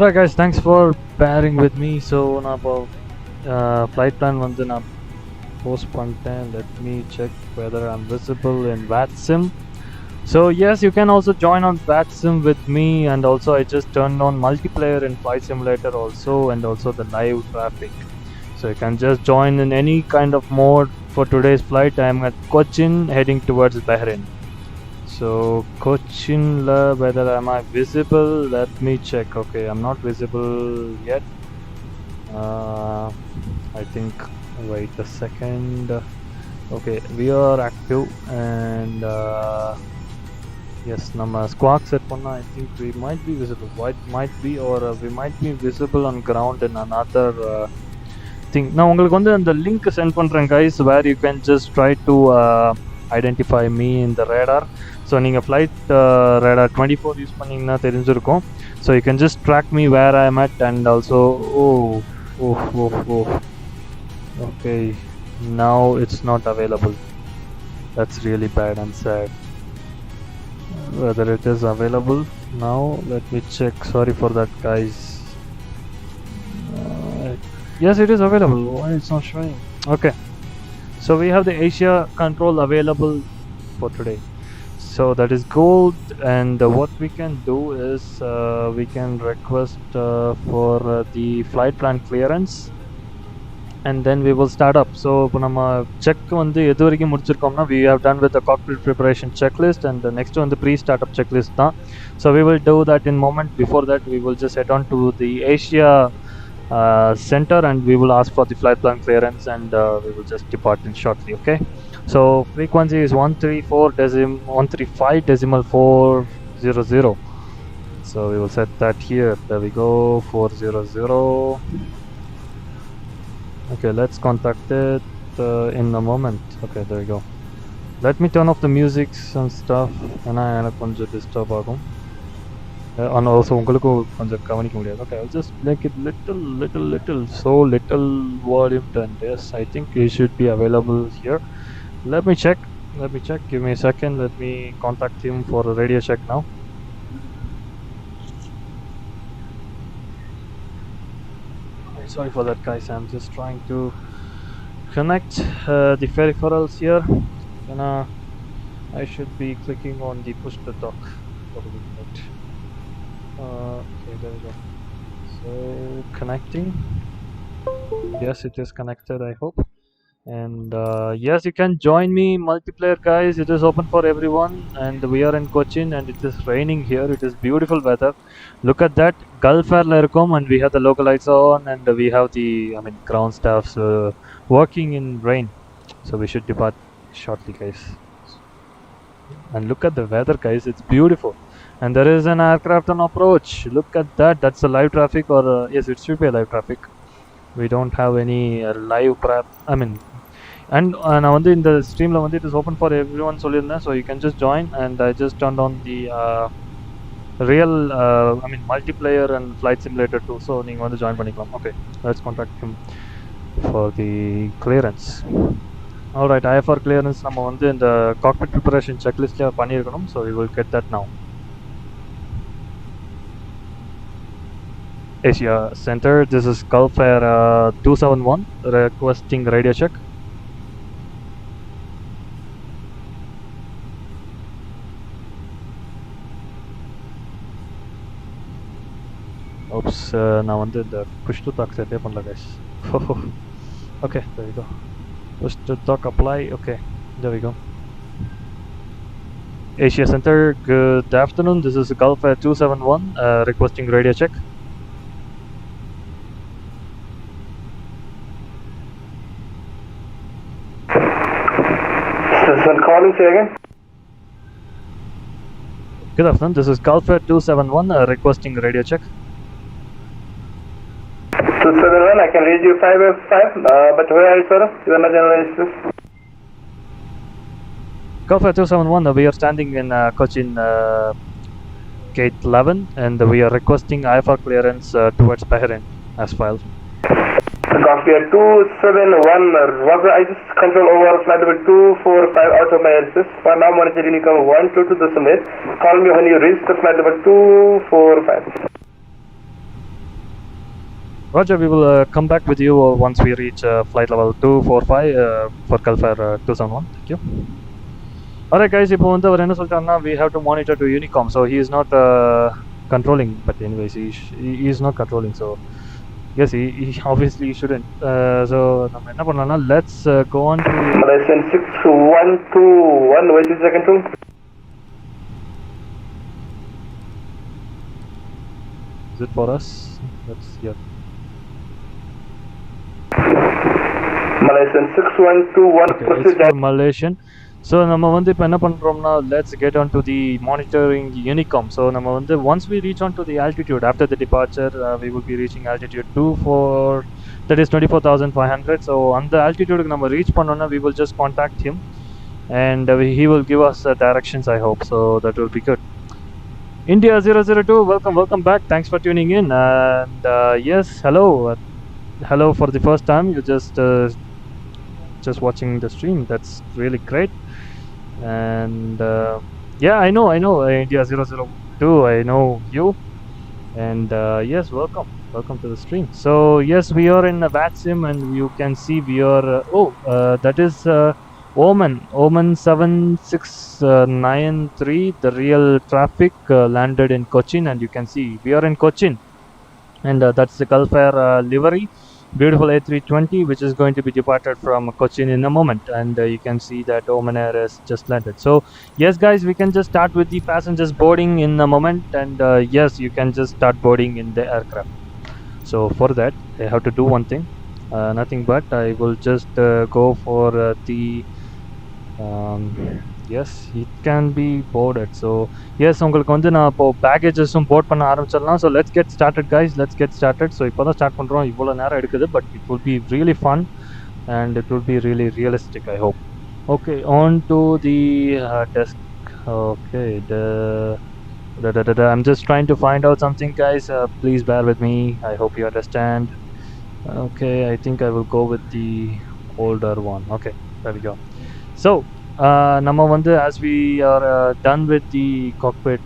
Alright guys, thanks for bearing with me. So now flight plan வந்து நான் post பண்ணிட்டேன். Let me check whether I'm visible in VATSIM. So yes, you can also join on VATSIM with me, and also I just turned on multiplayer in Flight Simulator also, and also the live traffic. So you can just join in any kind of mode. For today's flight, I am at Cochin heading towards Bahrain. So Cochin, whether am I visible? Let me check. Okay, I'm not visible yet. I think, wait a second. Okay, we are active, and yes, nama squawk set panna. I think we might be visible. Might be, or we might be visible on ground in another thing. Now உங்களுக்கு வந்து அந்த link send பண்றேன் guys, where you can just try to identify me in the radar. So நீங்கள் flight radar 24 use பண்ணீங்கன்னா தெரிஞ்சிருக்கும். So you can just track me where I am at, and also okay, now it's not available. That's really bad and sad. Whether it is available now, let me check. Sorry for that guys. Yes, it is available. Why it's not showing? Okay, so we have the Asia control available for today, so that is good. And what we can do is we can request for the flight plan clearance, and then we will start up. So இப்போ நம்ம check வந்து எது வரைக்கும் முடிச்சிருக்கோம்னா, we have done with the cockpit preparation checklist, and the next one the pre-startup checklist தான். So we will do that in moment. Before that, we will just head on to the Asia center, and we will ask for the flight plan clearance, and we will just depart in shortly. Okay, so frequency is 135.400. So we will set that here. There we go, 400. Okay, let's contact it in a moment. Okay, there we go. Let me turn off the music and stuff, and எனக்கு கொஞ்சம் disturb ஆகும். And also உங்களுக்கு கொஞ்சம் கவனிக்க முடியாது. Okay, I'll just make it little so little volume, and yes, I think it should be available here. Let me check. Give me a second. Let me contact him for a radio check now. Sorry for that guys, I'm just trying to connect the peripherals here, and I should be clicking on the push to talk. Okay, there we go. So connecting. Yes, it is connected, I hope. And yes, you can join me multiplayer guys. It is open for everyone, and we are in Cochin, and it is raining here. It is beautiful weather. Look at that, Gulf Air la irukom, and we have the local lights on, and we have the ground staffs working in rain. So we should depart shortly guys. And look at the weather guys, it's beautiful. And there is an aircraft on approach. Look at that. That's a live traffic, or yes, it should be a live traffic. We don't have any live prep. And நான் வந்து இந்த ஸ்ட்ரீமில் வந்து it is open for everyone சொல்லியிருந்தேன். So you can just join, and I just turned on the real multiplayer and flight simulator too. So நீங்கள் வந்து join பண்ணிக்கலாம். Okay, let's contact him for the clearance. Alright, IFR clearance நம்ம வந்து இந்த cockpit preparation checklistல பண்ணியிருக்கணும். So we will get that now. Asia Center, this is Gulf Air 271 requesting radio check. Oops, நான் வந்து இந்த push to talk setே பண்ணல guys. Okay, there we go. Push to talk apply. Okay, there we go. Asia Center, good afternoon. This is Gulf Air 271 requesting radio check. Calling, say again. Good afternoon, this is Gulf Air 271 requesting radio check. 271, I can read you 5F5, but where are you, sir? You are not journalist. Gulf Air 271, we are standing in Cochin Gate 11, and we are requesting IFR clearance towards Bahrain as filed. Gulf Air 271, I just control over flight number 245 out of my airspace. For now, monitoring Unicorn 122.8. Call me when you reach the flight number 245. Roger, we will come back with you once we reach flight level 245 for Gulfair 271. Thank you. Alright guys, இப்போ வந்து அவர் என்ன சொல்லிட்டாருன்னா we have to monitor to Unicom, so he is not controlling, but anyways he is not controlling, so yes, he obviously shouldn't. So நம்ம என்ன பண்ணலாம்னா let's go on to Malaysian 6121, wait a second too. is it for us? Let's yeah. Malaysian 6121, Okay, proceed. it's for Malaysian. So நம்ம வந்து இப்போ என்ன பண்ணுறோம்னா let's get on to the monitoring Unicom. So நம்ம வந்து once we reach on to the altitude after the departure, we will be reaching altitude 24, that is 24,500. So அந்த altitude நம்ம reach பண்ணோம்னா we will just contact him and he will give us directions, I hope. So that will be good. India 002, welcome back. Thanks for tuning in. And yes, hello for the first time. You just watching the stream. That's really great. And yeah, I know India 002, I know you. And yes, welcome to the stream. So yes, we are in VATSIM and you can see we are that is Oman 7693, the real traffic landed in Cochin, and you can see we are in Cochin, and that's the Gulfair livery, beautiful A320, which is going to be departed from Cochin in a moment, and you can see that Oman Air has just landed. So yes guys, we can just start with the passengers boarding in a moment, and yes, you can just start boarding in the aircraft. So for that I have to do one thing, nothing but I will just go for the yes, it can be boarded. So yes, உங்களுக்கு வந்து நான் இப்போ பேக்கேஜஸும் board பண்ண ஆரம்பிச்சிடலாம். So let's get started guys, let's get started. So இப்போ தான் start பண்ணுறோம், இவ்வளோ நேரம் எடுக்குது, but it will be really fun and it will be really realistic, I hope. Okay, on to the desk. Okay, I'm just trying to find out something guys, please bear with me, I hope you understand. Okay, I think I will go with the older one. Okay, there we go. So நம்ம வந்து as we are done with the cockpit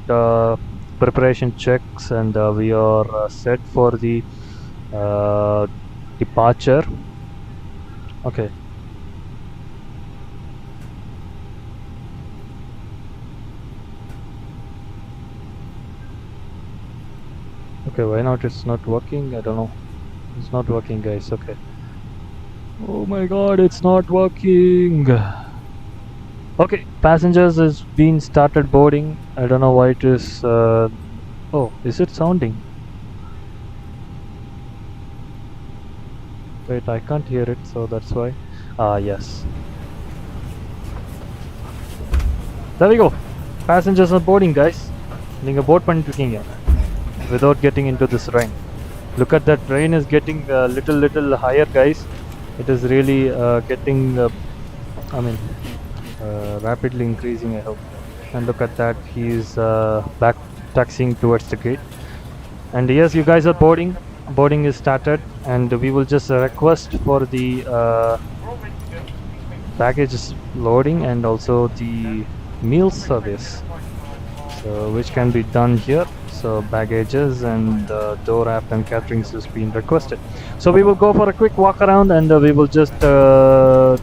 preparation checks, and we are set for the departure. Okay, why not it's not working? I don't know, it's not working guys. Okay, oh my god, it's not working. Okay, passengers has been started boarding. I don't know why it is oh, is it sounding? Wait, I can't hear it, so that's why. Yes, there we go, passengers are boarding guys. நீங்க board பண்ணிட்டு இருக்கீங்க without getting into this rain. Look at that, rain is getting little higher guys. It is really getting I mean rapidly increasing, I hope. And look at that, he is back taxiing towards the gate. And yes, you guys are boarding is started, and we will just request for the baggage loading and also the meal service, so which can be done here. So baggages and door app and caterings has been requested. So we will go for a quick walk around, and we will just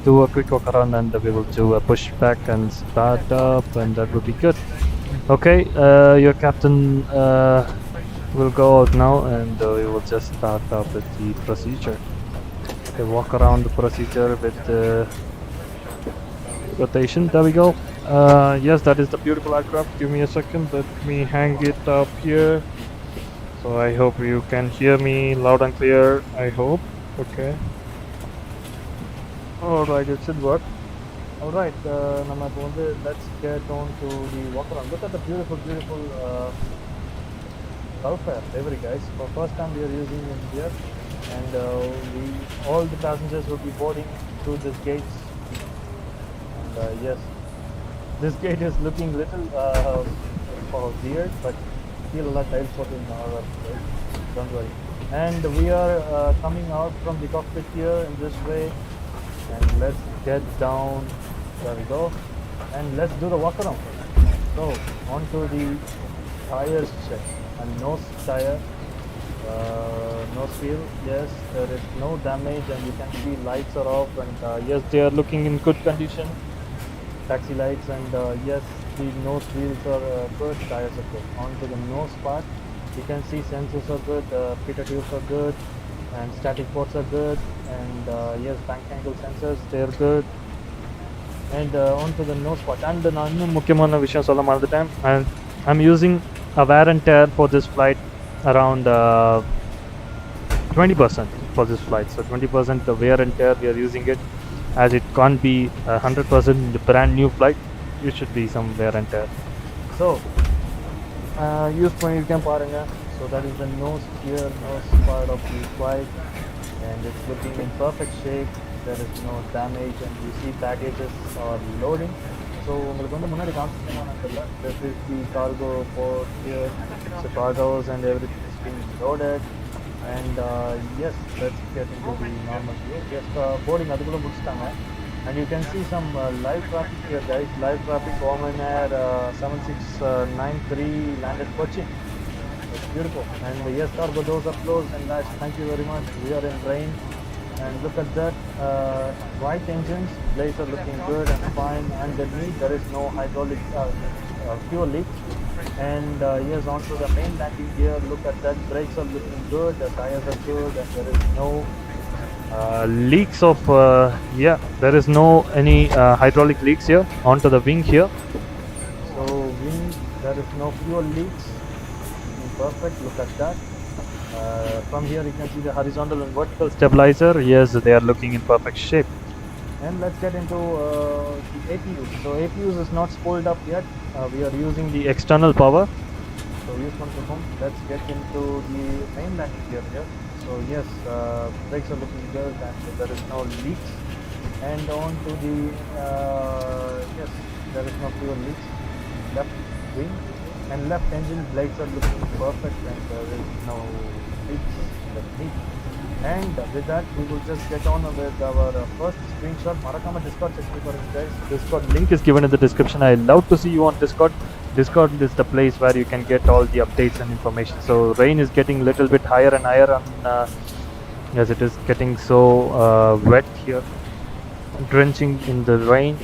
do a quick walk around, and we will do a push back and start up, and that will be good. Okay, your captain will go out now, and we will just start up with the procedure. Okay, walk around the procedure with rotation. There we go. Yes, that is the beautiful aircraft. Give me a second, let me hang it up here, so I hope you can hear me loud and clear, I hope. Okay, alright, it should work. Alright, nama ipo vandu let's get on to the walk around. Look at the beautiful Gulfair livery guys. For first time we are using it here, and all the passengers will be boarding through this gate. And yes, this gate is looking little weird, but still a lot of tiles in our place. Don't worry. And we are coming out from the cockpit here in this way, and let's get down. There we go, and let's do the walk around. So on to the tires check, and nose tire, No spill. Yes, there is no damage, and you can see lights are off, and yes, they are looking in good condition. Taxi lights, and yes, the nose wheels are good, tires are good. On to the nose part, you can see sensors are good, pita tubes are good, and static ports are good, and yes, bank angle sensors, they're good. And on to the nose part, and ನಾನು ಮುಖ್ಯமான ವಿಷಯ சொல்ல மறந்துட்டேன், and I'm using a wear and tear for this flight around 20% for this flight. So 20% the wear and tear we are using it, as it can't be 100% brand new flight. It should be some wear and tear. So use பண்ணிருக்கேன் பாருங்க. So that is the nose here, nose part of the flight, and it's looking in perfect shape. There is no damage, and you see baggages are loading. So உங்களுக்கு வந்து முன்னாடி காமிச்சிட்டேன்னா தெரியல, this is the cargo port here. So cargoes and everything is being loaded. And yes, let's get into the normal view. Yes, boarding அதுக்குள்ள முடிச்சிட்டாங்க, and you can see some live traffic here, guys. Live traffic, Oman Air 7693 landed Kochi. It's beautiful. And yes, cargo doors are closed, and guys, thank you very much. We are in rain, and look at that, white engines, blades are looking good and fine. Underneath there is no hydraulic fuel leak. And yes, onto the main landing gear, look at that, brakes are looking good, the tires are good, and there is no leaks of yeah, there is no any hydraulic leaks here. Onto the wing here, so wing, there is no fuel leaks. Perfect, look at that. From here you can see the horizontal and vertical stabilizer. Yes, they are looking in perfect shape. And let's get into the APUs. So APUs is not spooled up yet. We are using the external power. So use one to home. Let's get into the main landing gear here. So yes, brakes are looking good, and there is no leaks. And on to the yes, there is no fuel leaks. Left wing and left engine, blades are looking perfect, and there is no leaks underneath. And with that, we will just get on with our first screenshot. Marakama Discord check for guys. Discord link is given in the description. I love to see you on Discord. Discord is the place where you can get all the updates and information. So rain is getting a little bit higher and higher on yes, it is getting so wet here, drenching in the rain.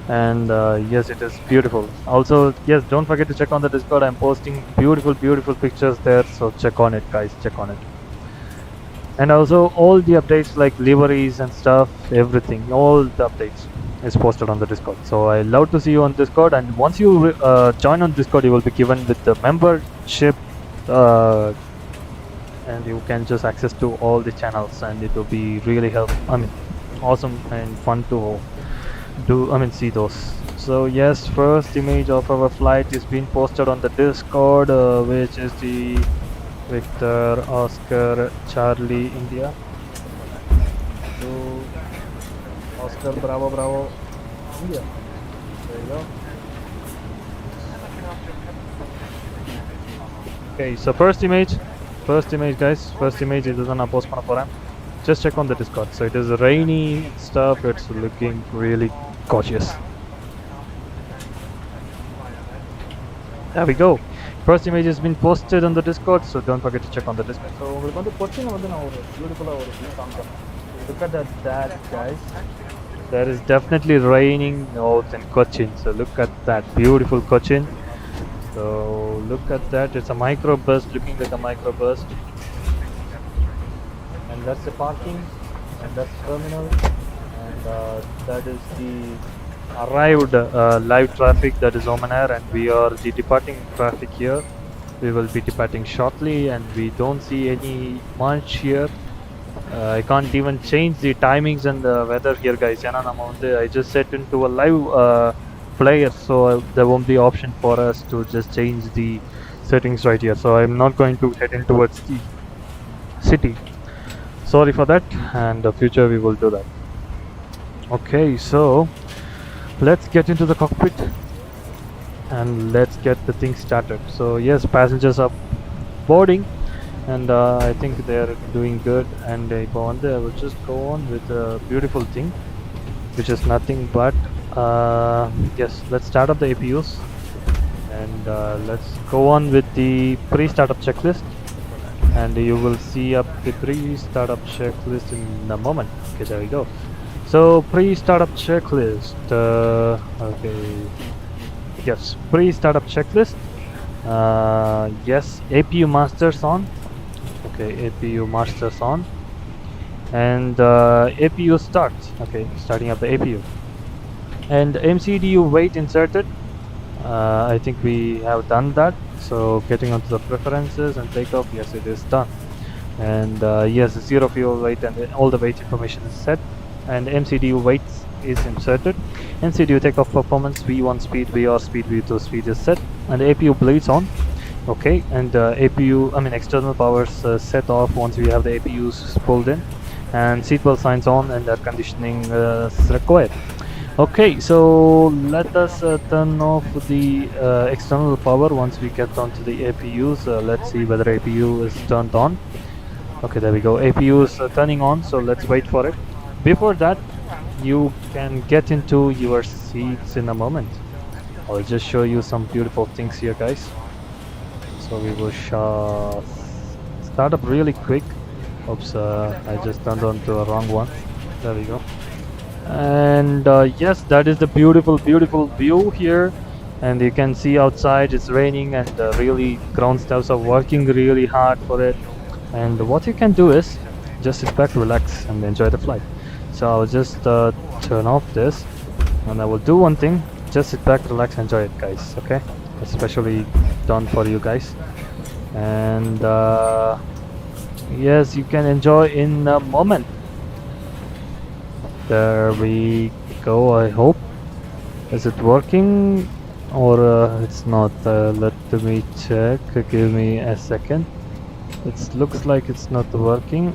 And yes, it is beautiful. Also, yes, don't forget to check on the Discord. I'm posting beautiful pictures there, so check on it, guys, check on it. And also all the updates like liveries and stuff, everything, all the updates is posted on the Discord. So I love to see you on Discord, and once you join on Discord, you will be given with the membership, and you can just access to all the channels, and it will be really awesome and fun to see those. So yes, first image of our flight is being posted on the Discord, which is the Victor Oscar Charlie India. So Oscar Bravo India. There you go. Okay, so first image guys, first image is on post panna poren. Just check on the Discord. So it is rainy stuff, it's looking really gorgeous. There we go. First image has been posted on the Discord, so don't forget to check on the Discord. So உங்களுக்கு வந்து கொச்சின் வந்து நான் ஒரு பியூட்டிஃபுல்லா ஒரு view காமிக்கிறேன். Look at that guys. There is definitely raining out in Cochin. So look at that beautiful Cochin. So look at that. It's a microburst, looking like a microburst. And that's the parking, and that's terminal, and that is the arrived live traffic, that is Oman Air, and we are the departing traffic here. We will be departing shortly, and we don't see any munch here. I can't even change the timings and the weather here, guys. I just set into a live player, so there won't be option for us to just change the settings right here. So I'm not going to head in towards the city. Sorry for that, and in the future we will do that. Okay, so let's get into the cockpit and let's get the thing started. So yes, passengers are boarding, and I think they are doing good. And I will just go on with a beautiful thing, which is nothing but yes, let's start up the APUs, and let's go on with the pre-startup checklist. and you will see up the pre-startup checklist in a moment. Okay, there we go. So pre-startup checklist. Okay. Yes, pre-startup checklist. Yes, APU masters on. Okay, APU masters on, and APU start. Okay, starting up the APU, and MCDU weight inserted. I think we have done that. So getting onto the preferences and takeoff. Yes, it is done. And yes, zero fuel weight and all the weight information is set, and MCDU weight is inserted. MCDU takeoff performance, V1 speed, VR speed, V2 speed is set, and APU blades on. Okay, and APU, I mean external powers set off once we have the APUs pulled in, and seatbelt signs on, and air conditioning is required. Okay, so let us turn off the external power once we get onto the APUs. Let's see whether APU is turned on. Okay, there we go. APU is turning on, so let's wait for it. Before that, you can get into your seats in a moment. I'll just show you some beautiful things here, guys. So we will start up really quick. Oops, I just turned on to a wrong one. There we go. And yes, that is the beautiful view here, and you can see outside it's raining, and really ground staffs are working really hard for it. And what you can do is just sit back, relax, and enjoy the flight. So I'll just turn off this, and I will do one thing: just sit back, relax, enjoy it, guys. Okay, especially done for you guys. And yes, you can enjoy in a moment. There we go. I hope. Is it working or it's not? Let me check. Give me a second. It looks like it's not working.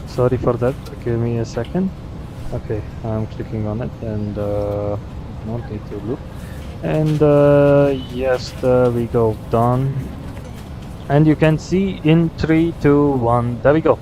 Sorry for that. Give me a second. Okay, I'm clicking on it, and no need to look. And yes, there we go. Done. And you can see in 3, 2, 1. There we go.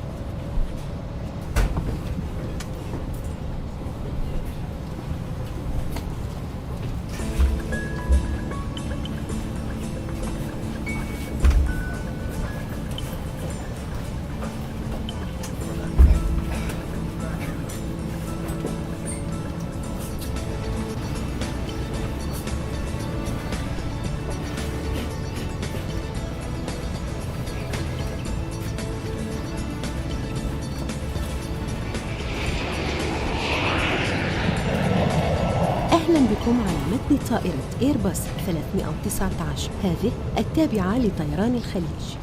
أهلا بكم على متن طائرة إيرباص 319 هذه التابعة لطيران الخليج.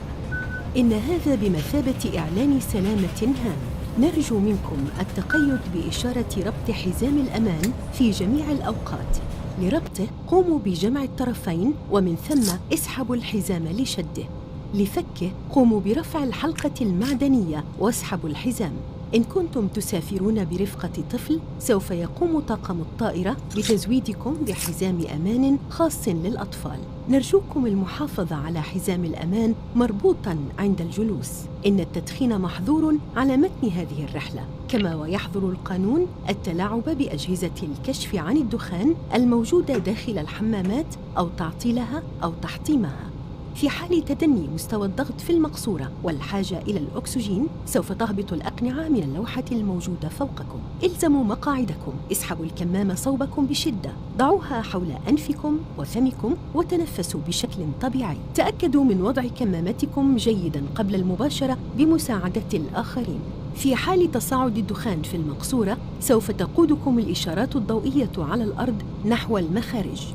إن هذا بمثابة إعلان سلامة هام. نرجو منكم التقيد بإشارة ربط حزام الأمان في جميع الأوقات. لربطه قوموا بجمع الطرفين، ومن ثم اسحبوا الحزام لشده. لفكه قوموا برفع الحلقة المعدنية واسحبوا الحزام. إن كنتم تسافرون برفقة طفل، سوف يقوم طاقم الطائرة بتزويدكم بحزام أمان خاص للأطفال. نرجوكم المحافظة على حزام الأمان مربوطاً عند الجلوس. إن التدخين محظور على متن هذه الرحلة، كما ويحظر القانون التلاعب بأجهزة الكشف عن الدخان الموجودة داخل الحمامات أو تعطيلها أو تحطيمها. في حال تدني مستوى الضغط في المقصورة والحاجة إلى الأكسجين، سوف تهبط الأقنعة من اللوحة الموجودة فوقكم. الزموا مقاعدكم، اسحبوا الكمامة صوبكم بشدة، ضعوها حول أنفكم وفمكم وتنفسوا بشكل طبيعي. تأكدوا من وضع كمامتكم جيداً قبل المباشرة بمساعدة الآخرين. في حال تصاعد الدخان في المقصورة، سوف تقودكم الإشارات الضوئية على الأرض نحو المخارج.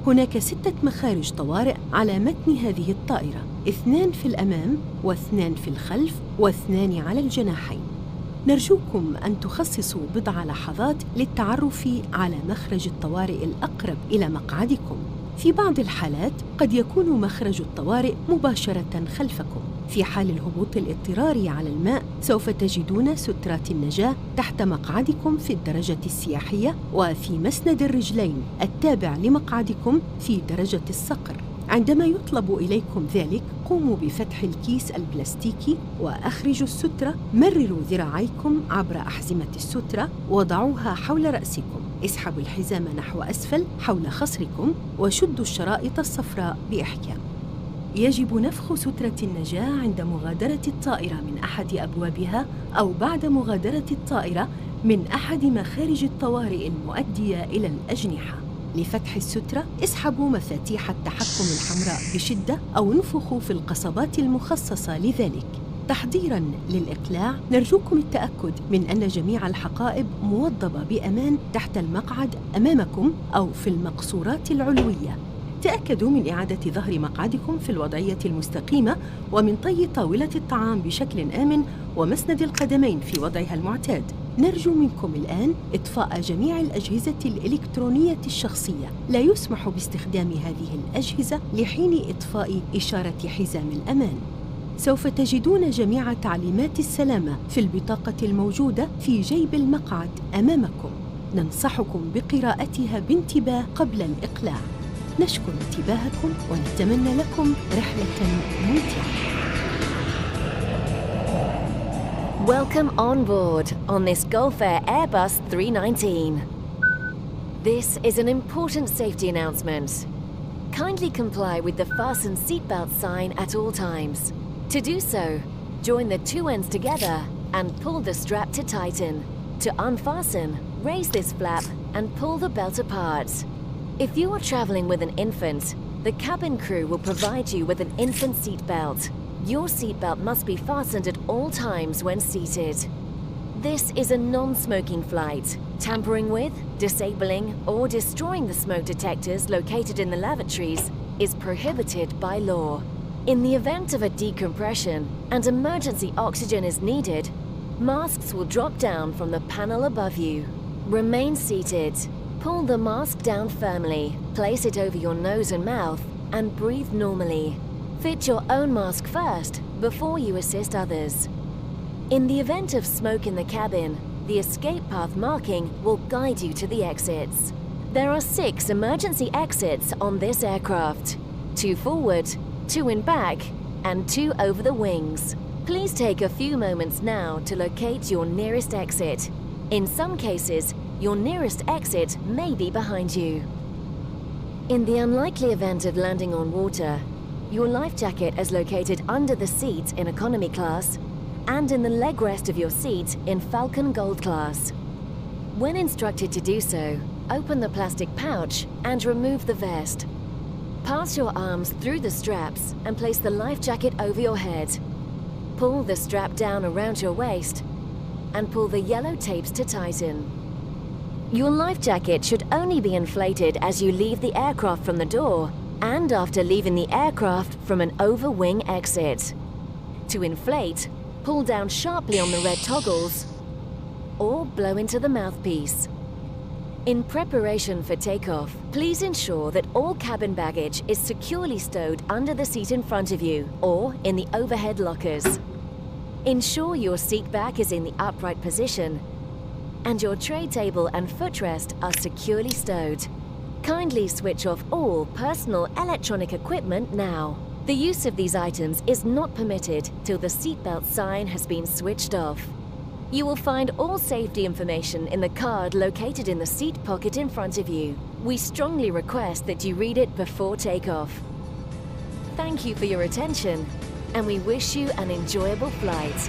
هناك 6 مخارج طوارئ على متن هذه الطائرة، 2 في الأمام و2 في الخلف و2 على الجناحين. نرجوكم أن تخصصوا بضع لحظات للتعرف على مخرج الطوارئ الأقرب إلى مقعدكم. في بعض الحالات قد يكون مخرج الطوارئ مباشرة خلفكم. في حال الهبوط الاضطراري على الماء، سوف تجدون سترات النجاة تحت مقعدكم في الدرجة السياحية وفي مسند الرجلين التابع لمقعدكم في درجة الصقر. عندما يطلب إليكم ذلك، قوموا بفتح الكيس البلاستيكي وأخرجوا السترة. مرروا ذراعيكم عبر أحزمة السترة وضعوها حول رأسكم. اسحبوا الحزام نحو أسفل حول خصركم وشدوا الشرائط الصفراء بإحكام. يجب نفخ سترة النجاة عند مغادرة الطائرة من أحد أبوابها أو بعد مغادرة الطائرة من أحد مخارج الطوارئ المؤدية إلى الأجنحة. لفتح السترة اسحبوا مفاتيح التحكم الحمراء بشدة أو انفخوا في القصبات المخصصة لذلك. تحضيراً للإقلاع، نرجوكم التأكد من أن جميع الحقائب موضبة بأمان تحت المقعد أمامكم أو في المقصورات العلوية. تأكدوا من إعادة ظهر مقعدكم في الوضعية المستقيمة ومن طي طاولة الطعام بشكل آمن ومسند القدمين في وضعها المعتاد. نرجو منكم الآن إطفاء جميع الأجهزة الإلكترونية الشخصية. لا يسمح باستخدام هذه الأجهزة لحين إطفاء إشارة حزام الأمان. سوف تجدون جميع تعليمات السلامة في البطاقة الموجودة في جيب المقعد أمامكم. ننصحكم بقراءتها بانتباه قبل الإقلاع. نشكر انتباهكم ونتمنى لكم رحلة ممتعة. Welcome on board on this Gulf Air Airbus 319. This is an important safety announcement. Kindly comply with the fasten seatbelt sign at all times. To do so, join the two ends together and pull the strap to tighten. To unfasten, raise this flap and pull the belt apart. If you are traveling with an infant, the cabin crew will provide you with an infant seatbelt. Your seatbelt must be fastened at all times when seated. This is a non-smoking flight. Tampering with, disabling, or destroying the smoke detectors located in the lavatories is prohibited by law. In the event of a decompression and emergency oxygen is needed, masks will drop down from the panel above you. Remain seated. Pull the mask down firmly, place it over your nose and mouth, and breathe normally. Fit your own mask first before you assist others. In the event of smoke in the cabin, the escape path marking will guide you to the exits. There are 6 emergency exits on this aircraft: 2 forward, 2 in back, and 2 over the wings. Please take a few moments now to locate your nearest exit. In some cases, your nearest exit may be behind you. In the unlikely event of landing on water, your life jacket is located under the seat in economy class and in the leg rest of your seat in Falcon Gold class. When instructed to do so, open the plastic pouch and remove the vest. Pass your arms through the straps and place the life jacket over your head. Pull the strap down around your waist and pull the yellow tapes to tighten. Your life jacket should only be inflated as you leave the aircraft from the door and after leaving the aircraft from an over-wing exit. To inflate, pull down sharply on the red toggles or blow into the mouthpiece. In preparation for takeoff, please ensure that all cabin baggage is securely stowed under the seat in front of you or in the overhead lockers. Ensure your seat back is in the upright position and your tray table and footrest are securely stowed. Kindly switch off all personal electronic equipment now. The use of these items is not permitted till the seatbelt sign has been switched off. You will find all safety information in the card located in the seat pocket in front of you. We strongly request that you read it before takeoff. Thank you for your attention, and we wish you an enjoyable flight.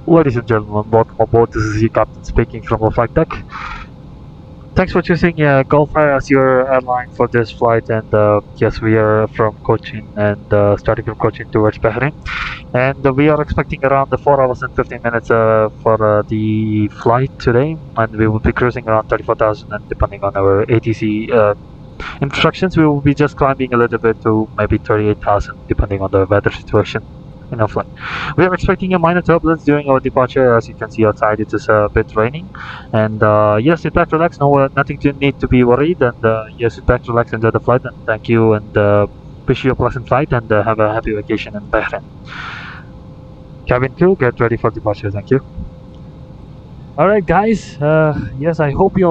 Ladies and gentlemen, welcome aboard. This is your captain speaking from the flight deck. Thanks for choosing Gulf Air as your airline for this flight, and yes, we are from Kochi and starting from Kochi towards Bahrain, and we are expecting around 4 hours and 15 minutes for the flight today, and we will be cruising around 34,000, and depending on our ATC instructions, we will be just climbing a little bit to maybe 38,000 depending on the weather situation. in our flight. We are expecting a minor turbulence during our departure. As you can see outside, it is a bit raining. And yes, sit back, relax. No, nothing to need to be worried. And yes, sit back, relax, enjoy the flight. And thank you. And wish you a pleasant flight. And have a happy vacation in Bahrain. Cabin crew, get ready for departure. Thank you. Alright guys, yes, I hope you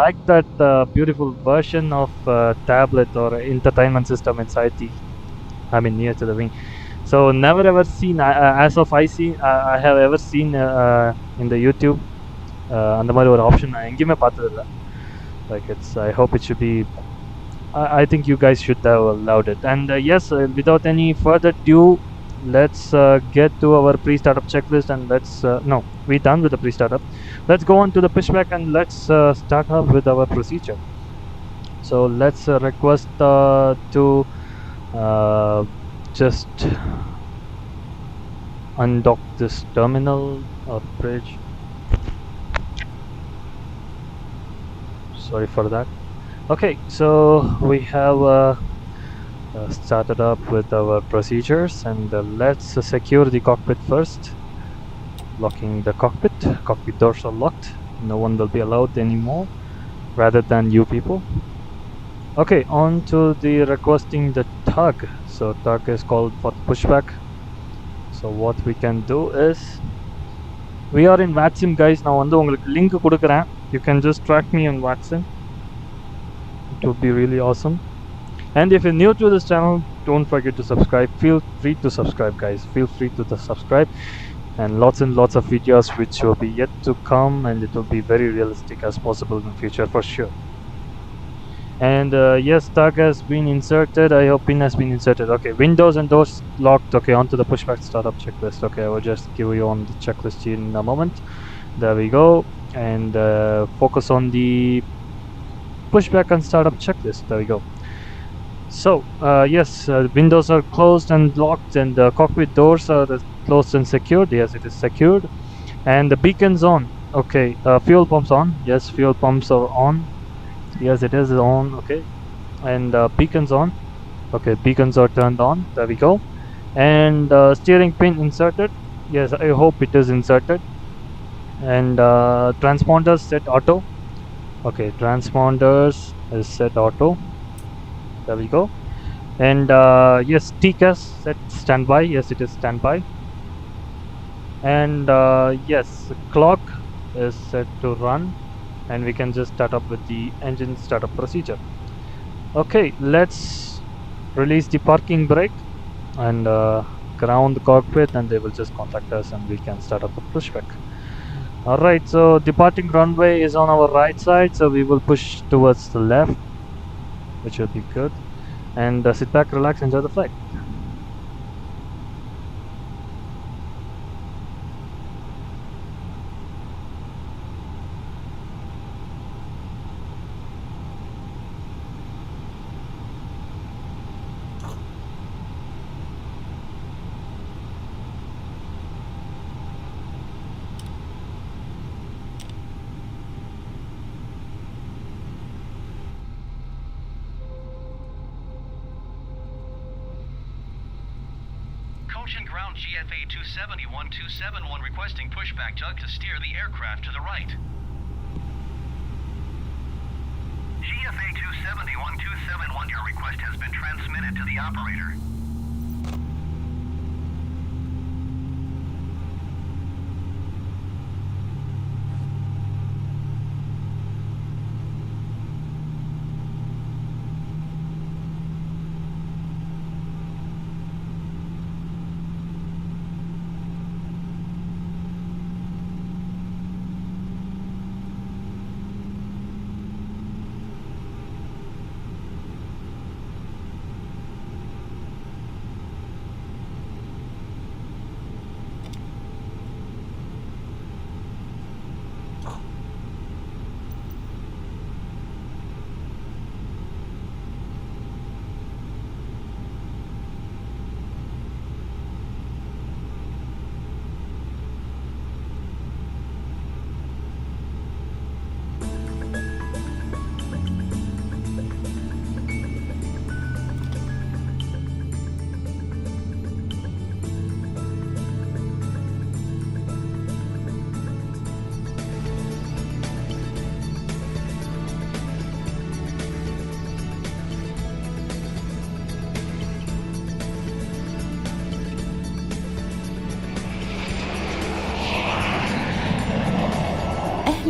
like that beautiful version of tablet or entertainment system inside near to the wing. So never ever seen, as of I have ever seen in the YouTube அந்த மாதிரி ஒரு option நான் எங்கேயுமே பார்த்ததில்ல. Like I hope it should be, I think you guys should have allowed it. And yes, without any further ado, let's get to our pre-startup checklist. And no, we're done with the pre-startup. Let's go on to the pushback and let's start up with our procedure. So let's request to just undock this terminal or bridge. Sorry for that. Okay, so we have started up with our procedures, and let's secure the cockpit first. Locking the cockpit doors are locked. No one will be allowed anymore rather than you people. Okay, on to the requesting the tug. So tug is called for pushback. So what we can do is, we are in VATSIM guys. Now வந்து உங்களுக்கு link கொடுக்கிறேன். You can just track me on VATSIM. It would be really awesome. And if you're new to this channel, don't forget to subscribe. Feel free to subscribe guys. Feel free to subscribe. And lots of videos which will be yet to come, and it will be very realistic as possible in the future for sure. And yes, tag has been inserted. I hope pin has been inserted. Okay, windows and doors locked. Okay, onto the pushback startup checklist. Okay, I will just give you on the checklist in a moment. There we go. And focus on the pushback and startup checklist. There we go. So yes, windows are closed and locked, and the cockpit doors are closed and secured. Yes, it is secured. And the beacons on. Okay, fuel pumps on. Yes, fuel pumps are on. Yes, it is on. Okay, and beacons on. Okay, beacons are turned on. There we go. And steering pin inserted. Yes, I hope it is inserted. And transponders set auto. Okay, transponders is set auto. There we go. And yes, TCAS set standby. Yes, it is standby. And yes, clock is set to run, and we can just start up with the engine startup procedure. Okay, let's release the parking brake and ground the cockpit, and they will just contact us, and we can start up the pushback. Alright, so departing runway is on our right side, so we will push towards the left, which will be good. And sit back, relax, enjoy the flight. Cochin Ground GFA 271-271 requesting pushback tug to steer the aircraft to the right. GFA 271-271, your request has been transmitted to the operator.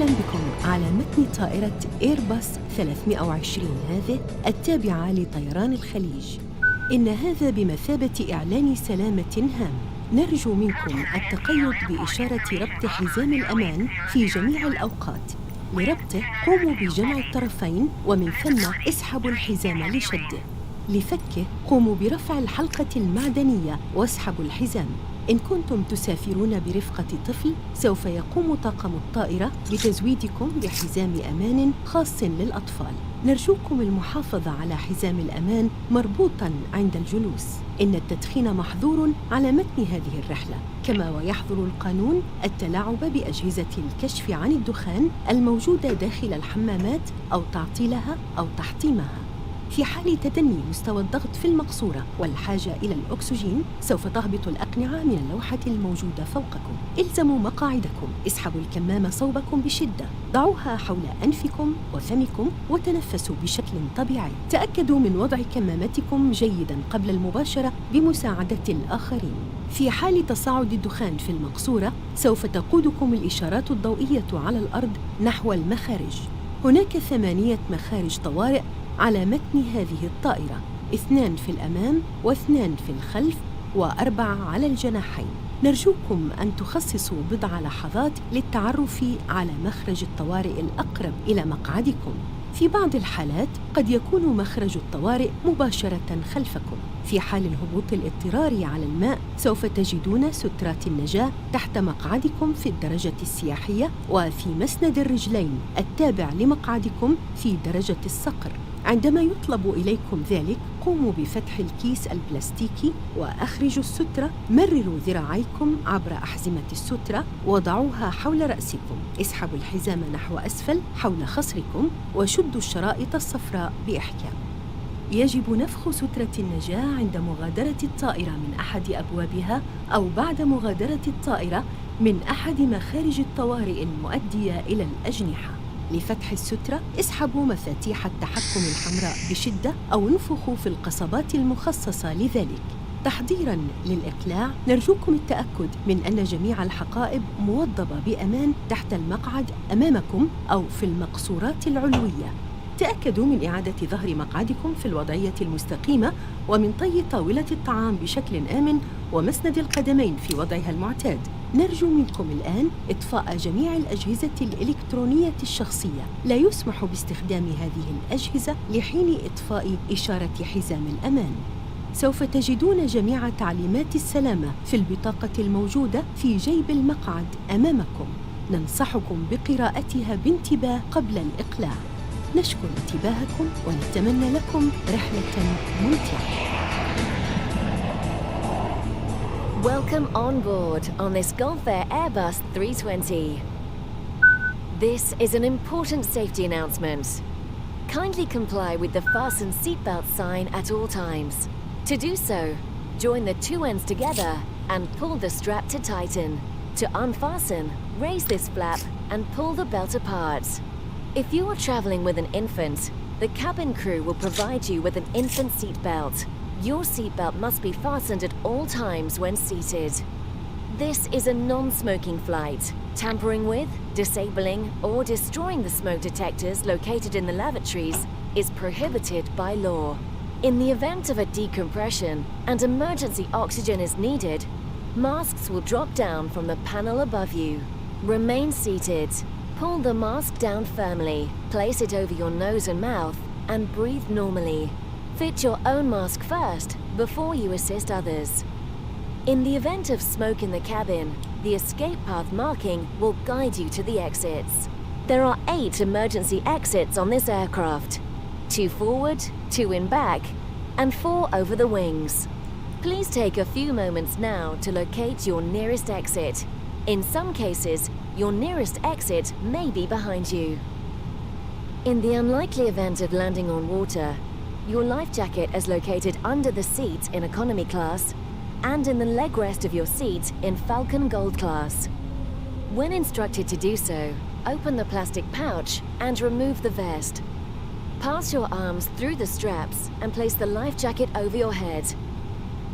أهلاً بكم على متن طائرة إيرباص 320 هذه التابعة لطيران الخليج. إن هذا بمثابة إعلان سلامة هام. نرجو منكم التقيد بإشارة ربط حزام الأمان في جميع الأوقات. لربطه قوموا بجمع الطرفين ومن ثم اسحبوا الحزام لشده. لفكه قوموا برفع الحلقة المعدنية واسحبوا الحزام. إن كنتم تسافرون برفقة طفل سوف يقوم طاقم الطائرة بتزويدكم بحزام أمان خاص للأطفال. نرجوكم المحافظة على حزام الأمان مربوطاً عند الجلوس. إن التدخين محظور على متن هذه الرحلة، كما ويحظر القانون التلاعب بأجهزة الكشف عن الدخان الموجودة داخل الحمامات أو تعطيلها أو تحطيمها. في حال تدني مستوى الضغط في المقصورة والحاجة إلى الأكسجين سوف تهبط الأقنعة من اللوحة الموجودة فوقكم. الزموا مقاعدكم، اسحبوا الكمامة صوبكم بشدة، ضعوها حول أنفكم وفمكم وتنفسوا بشكل طبيعي. تأكدوا من وضع كمامتكم جيداً قبل المباشرة بمساعدة الآخرين. في حال تصاعد الدخان في المقصورة سوف تقودكم الإشارات الضوئية على الأرض نحو المخارج. هناك 8 مخارج طوارئ على متن هذه الطائرة، 2 في الأمام و2 في الخلف و4 على الجناحين. نرجوكم أن تخصصوا بضع لحظات للتعرف على مخرج الطوارئ الأقرب إلى مقعدكم. في بعض الحالات قد يكون مخرج الطوارئ مباشرة خلفكم. في حال الهبوط الاضطراري على الماء سوف تجدون سترات النجاة تحت مقعدكم في الدرجة السياحية وفي مسند الرجلين التابع لمقعدكم في درجة الصقر. عندما يطلب إليكم ذلك قوموا بفتح الكيس البلاستيكي وأخرجوا السترة. مرروا ذراعيكم عبر أحزمة السترة وضعوها حول رأسكم. اسحبوا الحزام نحو أسفل حول خصركم وشدوا الشرائط الصفراء بإحكام. يجب نفخ سترة النجاة عند مغادرة الطائرة من أحد أبوابها أو بعد مغادرة الطائرة من أحد مخارج الطوارئ المؤدية إلى الأجنحة. لفتح السترة اسحبوا مفاتيح التحكم الحمراء بشدة أو انفخوا في القصبات المخصصة لذلك. تحضيراً للإقلاع نرجوكم التأكد من أن جميع الحقائب موضبة بأمان تحت المقعد أمامكم أو في المقصورات العلوية. تأكدوا من إعادة ظهر مقعدكم في الوضعية المستقيمة ومن طي طاولة الطعام بشكل آمن ومسند القدمين في وضعها المعتاد. نرجو منكم الآن إطفاء جميع الأجهزة الإلكترونية الشخصية. لا يسمح باستخدام هذه الأجهزة لحين إطفاء إشارة حزام الأمان. سوف تجدون جميع تعليمات السلامة في البطاقة الموجودة في جيب المقعد أمامكم. ننصحكم بقراءتها بانتباه قبل الإقلاع. نشكر انتباهكم ونتمنى لكم رحلة ممتعة. Welcome on board on this Gulfair Airbus 320. This is an important safety announcement. Kindly comply with the fasten seatbelt sign at all times. To do so, join the two ends together and pull the strap to tighten. To unfasten, raise this flap and pull the belt apart. If you are traveling with an infant, the cabin crew will provide you with an infant seat belt. Your seatbelt must be fastened at all times when seated. This is a non-smoking flight. Tampering with, disabling, or destroying the smoke detectors located in the lavatories is prohibited by law. In the event of a decompression and emergency oxygen is needed, masks will drop down from the panel above you. Remain seated. Pull the mask down firmly, place it over your nose and mouth, and breathe normally. Fit your own mask first before you assist others. In the event of smoke in the cabin, the escape path marking will guide you to the exits. There are 8 emergency exits on this aircraft. 2 forward, 2 in back, and 4 over the wings. Please take a few moments now to locate your nearest exit. In some cases, your nearest exit may be behind you. In the unlikely event of landing on water, your life jacket is located under the seat in economy class and in the leg rest of your seat in Falcon Gold class. When instructed to do so, open the plastic pouch and remove the vest. Pass your arms through the straps and place the life jacket over your head.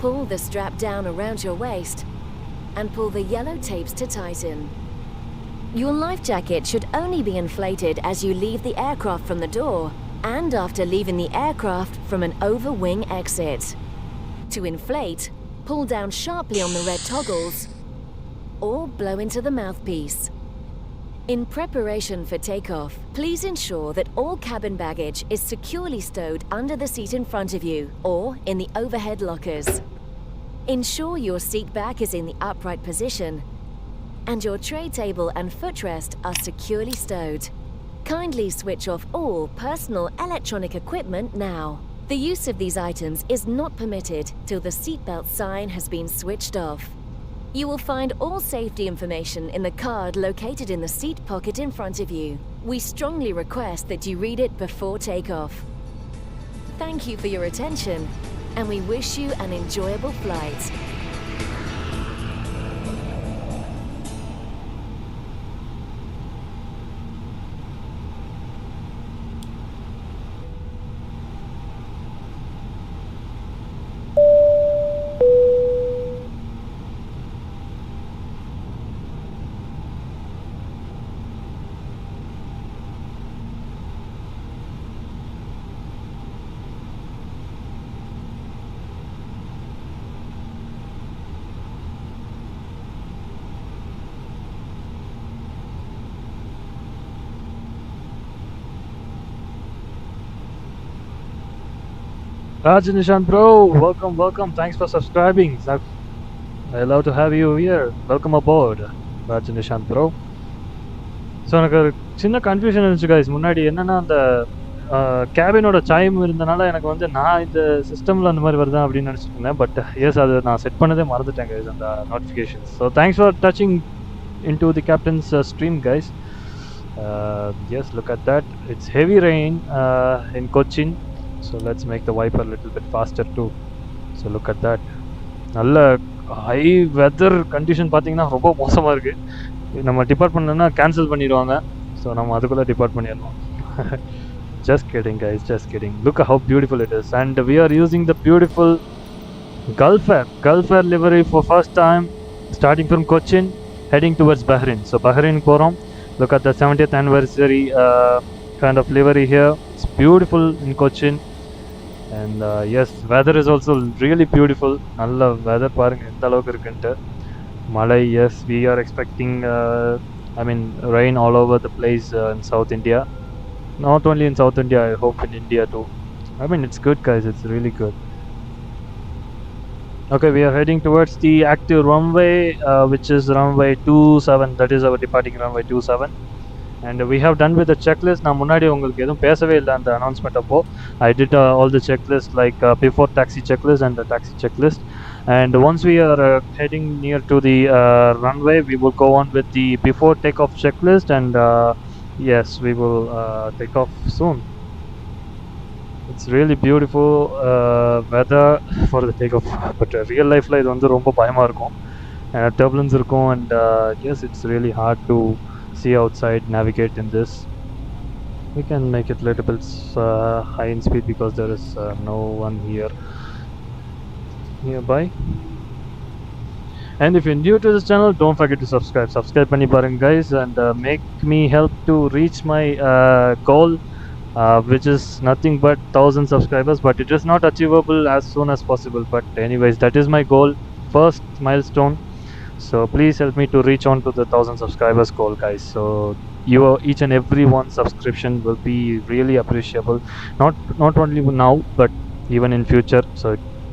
Pull the strap down around your waist and pull the yellow tapes to tighten. Your life jacket should only be inflated as you leave the aircraft from the door and after leaving the aircraft from an over-wing exit. To inflate, pull down sharply on the red toggles or blow into the mouthpiece. In preparation for takeoff, please ensure that all cabin baggage is securely stowed under the seat in front of you or in the overhead lockers. Ensure your seat back is in the upright position and your tray table and footrest are securely stowed. Kindly switch off all personal electronic equipment now. The use of these items is not permitted till the seatbelt sign has been switched off. You will find all safety information in the card located in the seat pocket in front of you. We strongly request that you read it before takeoff. Thank you for your attention, and we wish you an enjoyable flight. Raj and Nishant bro, welcome. Thanks for subscribing. I love to have you here. Welcome aboard, Raj and Nishant bro. So எனக்கு ஒரு சின்ன confusion இருந்துச்சு guys. முன்னாடி என்னென்னா அந்த கேபினோட சைம் இருந்தனால எனக்கு வந்து நான் இந்த சிஸ்டமில் அந்த மாதிரி வருதா அப்படின்னு நினச்சிட்டு இருந்தேன். பட் எஸ், அது நான் செட் பண்ணதே மறந்துட்டேன் கைஸ், அந்த notifications. So thanks for touching in to the captains stream guys. Yes, look at that. It's heavy rain in Cochin. So let's make the wiper a little bit faster too. So look at that. நல்ல high weather condition பார்த்தீங்கன்னா ரொம்ப மோசமாக இருக்குது. நம்ம depart பண்ணோன்னா cancel பண்ணிடுவாங்க. So நம்ம அதுக்குள்ளே டிபார்ட் பண்ணிடணும். Just kidding guys, just kidding. Look how beautiful it is. And we are using the beautiful Gulf Air livery for first time, starting from Cochin, heading towards Bahrain. So Bahrain போகிறோம். Look at the 70th anniversary kind of livery here. It's beautiful in Cochin. And yes, weather is also really beautiful. Nalla weather பாருங்க எந்த அளவுக்கு இருக்குன்ட்டு. மழை, yes, we are expecting rain all over the place in South India. Not only in South India, I hope in India too. It's good guys, it's really good. Okay, we are heading towards the active runway, which is runway 27. That is our departing runway 27. And we have done with the checklist. நான் முன்னாடி உங்களுக்கு எதுவும் பேசவே இல்லை அந்த announcement அப்போ. I did all the checklist like before taxi checklist and the taxi checklist. And once we are heading near to the runway, we will go on with the before takeoff checklist. And yes, we will take off soon. It's really beautiful weather for the takeoff. But real life la idu vandu romba bayama irukum. Turbulence irukum. And yes, it's really hard to see outside, navigate in this. We can make it a little bit high in speed because there is no one here nearby. And if you're new to this channel, don't forget to subscribe panni parunga guys, and make me help to reach my goal, which is nothing but 1000 subscribers. But it is not achievable as soon as possible, but anyways, that is my goal, first milestone. So please help me to reach on to the 1000 subscribers goal guys. So each and every one subscription will be really appreciable, not only now but even in future. So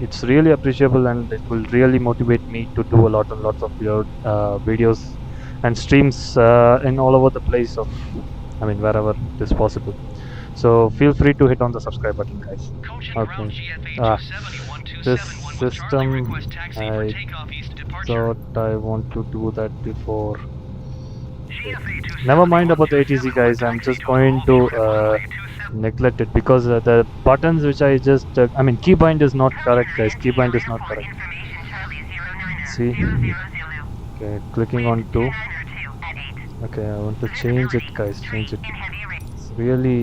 it's really appreciable, and it will really motivate me to do a lot and lots of your videos and streams in all over the place of wherever it is possible. So feel free to hit on the subscribe button guys. Okay. This system, I thought I want to do that before. Never mind about the ATC guys, I'm just going to neglect it because the buttons which I just keybind is not correct guys. Keybind is not correct. See, okay, clicking on 2. Okay, I want to change it guys, change it. It's really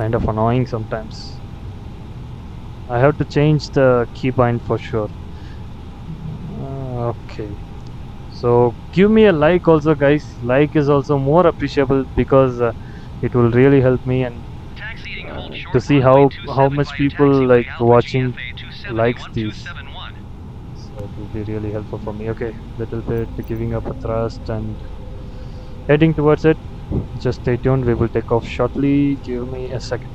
kind of annoying sometimes. I have to change the keybind for sure. Okay, so So give me a like also, guys. Like is also more appreciable because it will really help me and Taxiing hold short to see runway how 27 much via people taxiway like Alpha watching GFA likes these. 271-271. So it will be really helpful for me. Okay, little bit giving up a thrust and heading towards it. Just stay tuned. We will take off shortly. Give me a second.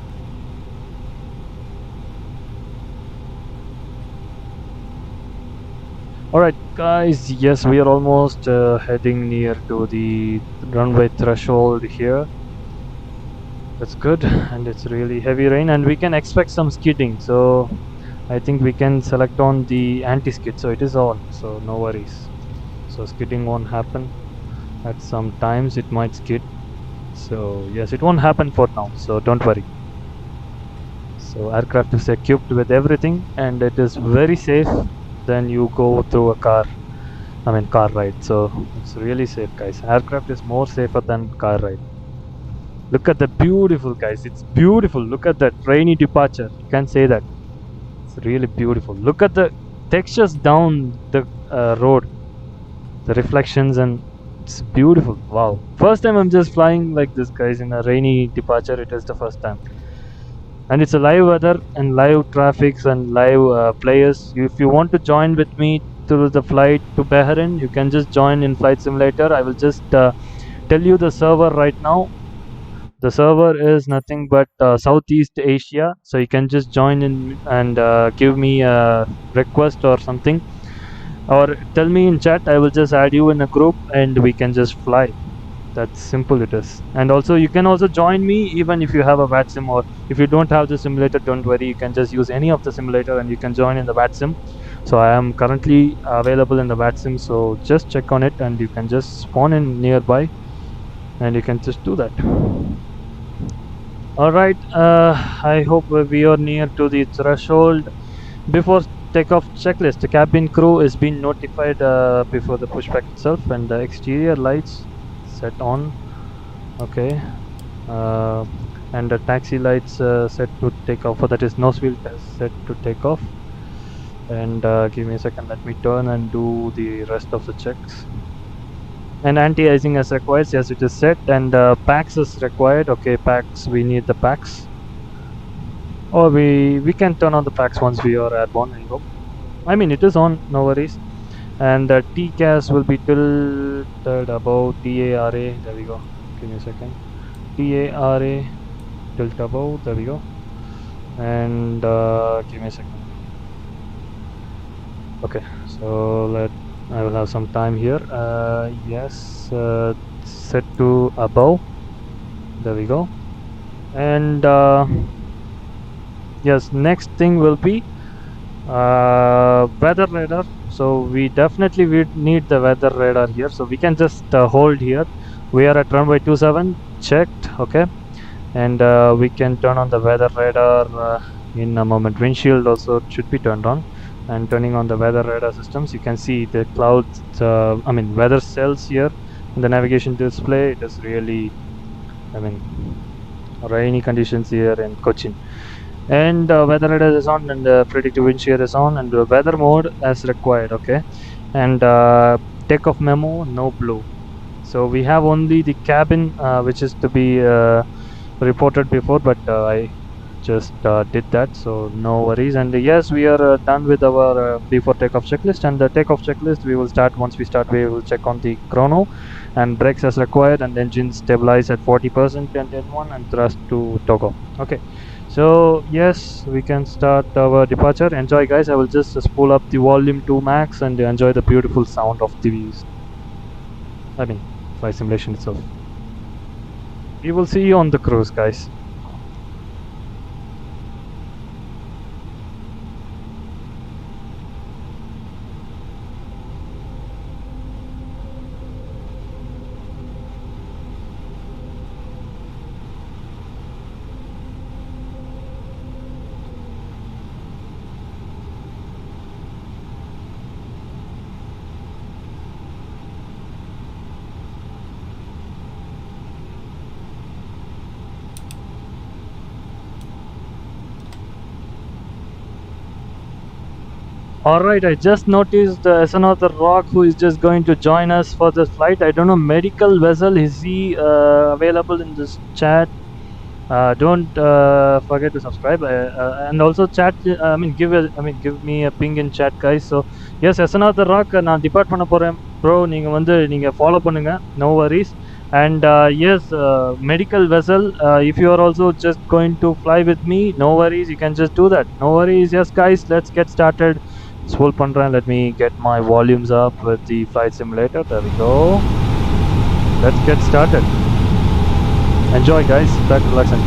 Alright guys, yes, we are almost heading near to the runway threshold here. That's good, and it's really heavy rain and we can expect some skidding, so I think we can select on the anti-skid, so it is on, so no worries. So skidding won't happen. At some times it might skid, so yes, it won't happen for now, so don't worry. So aircraft is equipped with everything and it is very safe than you go through a car. I mean car ride, so it's really safe, guys. Aircraft is more safer than car ride. Look at the beautiful, guys. It's beautiful. Look at that rainy departure. You can say that. It's really beautiful. Look at the textures down the road, the reflections, and it's beautiful. Wow. First time I'm just flying like this, guys, in a rainy departure. It is the first time. And it's a live weather and live traffics and live players. If you want to join with me to the flight to Bahrain, you can just join in Flight Simulator. I will just tell you the server right now. The server is nothing but Southeast Asia, so you can just join in and give me a request or something, or tell me in chat. I will just add you in a group and we can just fly. That's simple it is. And also you can also join me even if you have a VATSIM, or if you don't have the simulator, don't worry, you can just use any of the simulator and you can join in the VATSIM. So I am currently available in the VATSIM, so just check on it and you can just spawn in nearby and you can just do that. Alright, I hope we are near to the threshold. Before takeoff checklist, the cabin crew is being notified before the pushback itself, and the exterior lights set on. Okay, uh, and the taxi lights set to take off, that is nose wheel test set to take off. And give me a second, let me turn and do the rest of the checks. And anti-icing as required, yes, it is set. And packs is required. Okay, packs, we need the packs, or we can turn on the packs once we are airborne, I hope. I mean it is on, no worries. And the TCAS will be tilted above TARA. There we go. Give me a second. TARA tilt above. There we go. And give me a second. Okay, so I will have some time here. Yes, set to above. There we go. And yes, next thing will be weather radar. So we definitely would need the weather radar here, so we can just hold here. We are at runway 27 checked. Okay, and we can turn on the weather radar in a moment. Windshield also should be turned on, and turning on the weather radar systems, you can see the clouds, I mean weather cells here in the navigation display. It is really, I mean, rainy conditions here in Cochin. And weather radar is on, and predictive wind shear is on, and weather mode as required. Okay, and takeoff memo, no blue. So we have only the cabin which is to be reported before, but I just did that, so no worries. And yes, we are done with our before takeoff checklist. And the takeoff checklist, we will start once we start. We will check on the chrono and brakes as required, and engine stabilize at 40% and N1, and thrust to toggle. Okay, so yes, we can start our departure. Enjoy, guys. I will just spool up the volume to max and enjoy the beautiful sound of the views, I mean flight simulation itself. We will see you on the cruise, guys. Alright, I just noticed Sanatha Rock who is just going to join us for this flight. I don't know, medical vessel, is he available in this chat? Don't forget to subscribe and also chat. Give me a ping in chat, guys. So yes, Sanatha Rock, நான் depart பண்ண போறேன் bro. நீங்க follow பண்ணுங்க, no worries. And yes, medical vessel, if you are also just going to fly with me, no worries, you can just do that, no worries. Yes guys, let's get started. Swole pandren. Let me get my volumes up with the flight simulator. There we go. Let's get started. Enjoy guys, back to relaxing.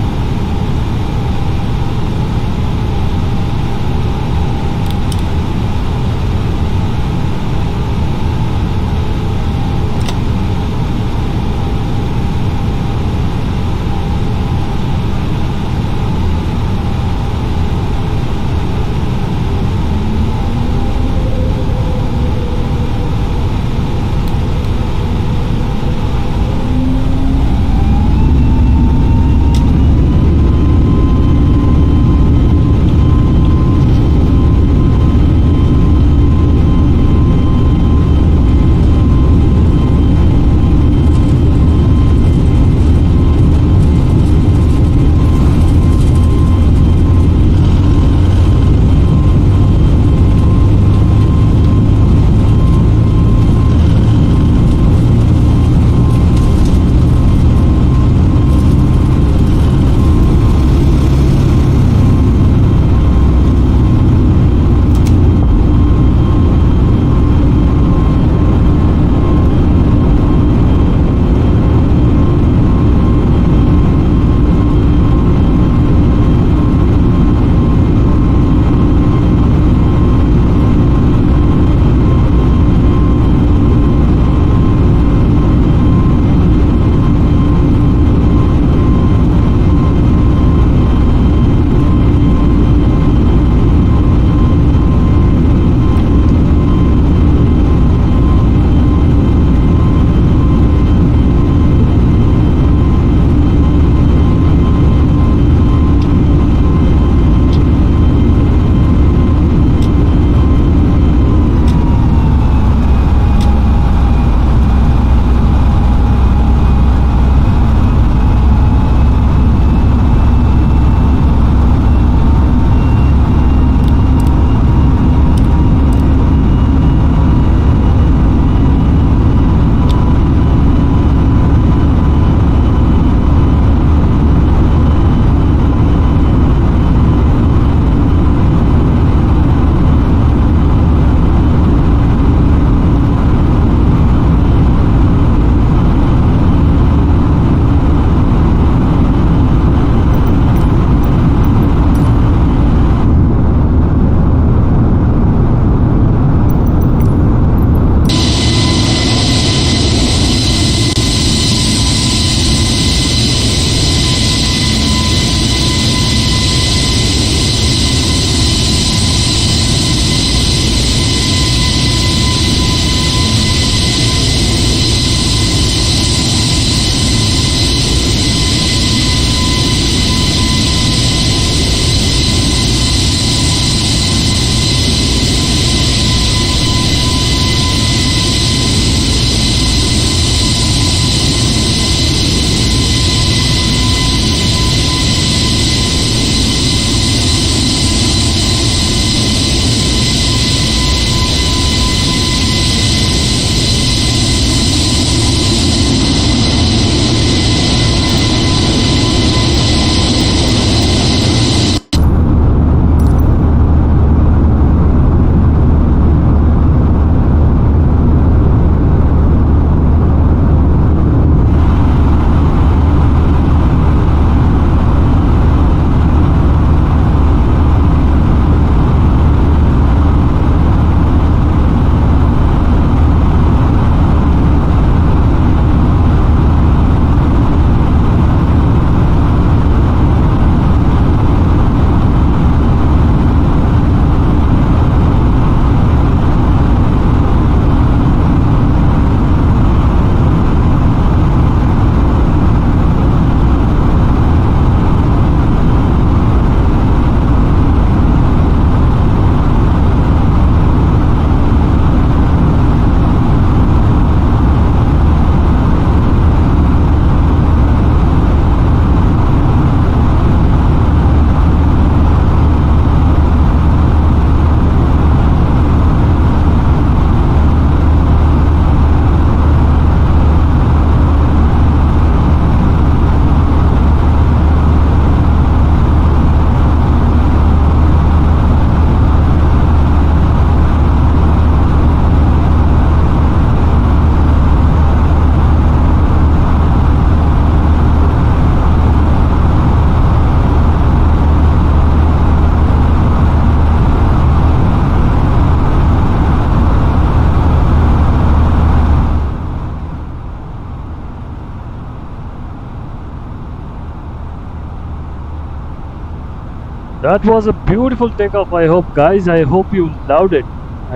That was a beautiful takeoff. I hope, guys. I hope you loved it.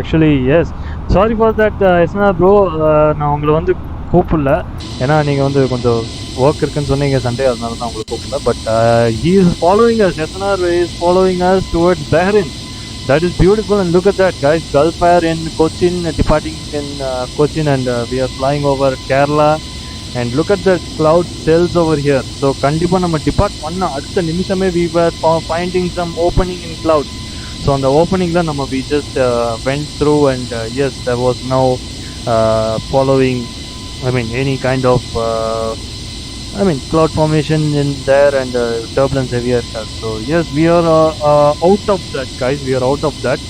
Actually, yes. Sorry for that, Esna bro. நான் உங்களை வந்து கூப்பிடல ஏன்னா நீங்கள் வந்து கொஞ்சம் work இருக்குன்னு சொன்னீங்க சண்டே, அதனால தான் உங்களுக்கு கூப்பிடல. But he is following us. Esnar is following us towards Bahrain. That is beautiful, and look at that, guys. Gulf Air in Cochin, departing in Cochin, and we are flying over Kerala. And look at the cloud cells over here. So kandipa nama depart panna adutha nimishame we were finding some opening in clouds. So on the opening la nama we just went through, and yes, there was no following, I mean any kind of cloud formation in there, and turbulence heavier. So yes, we are out of that, guys. We are out of that.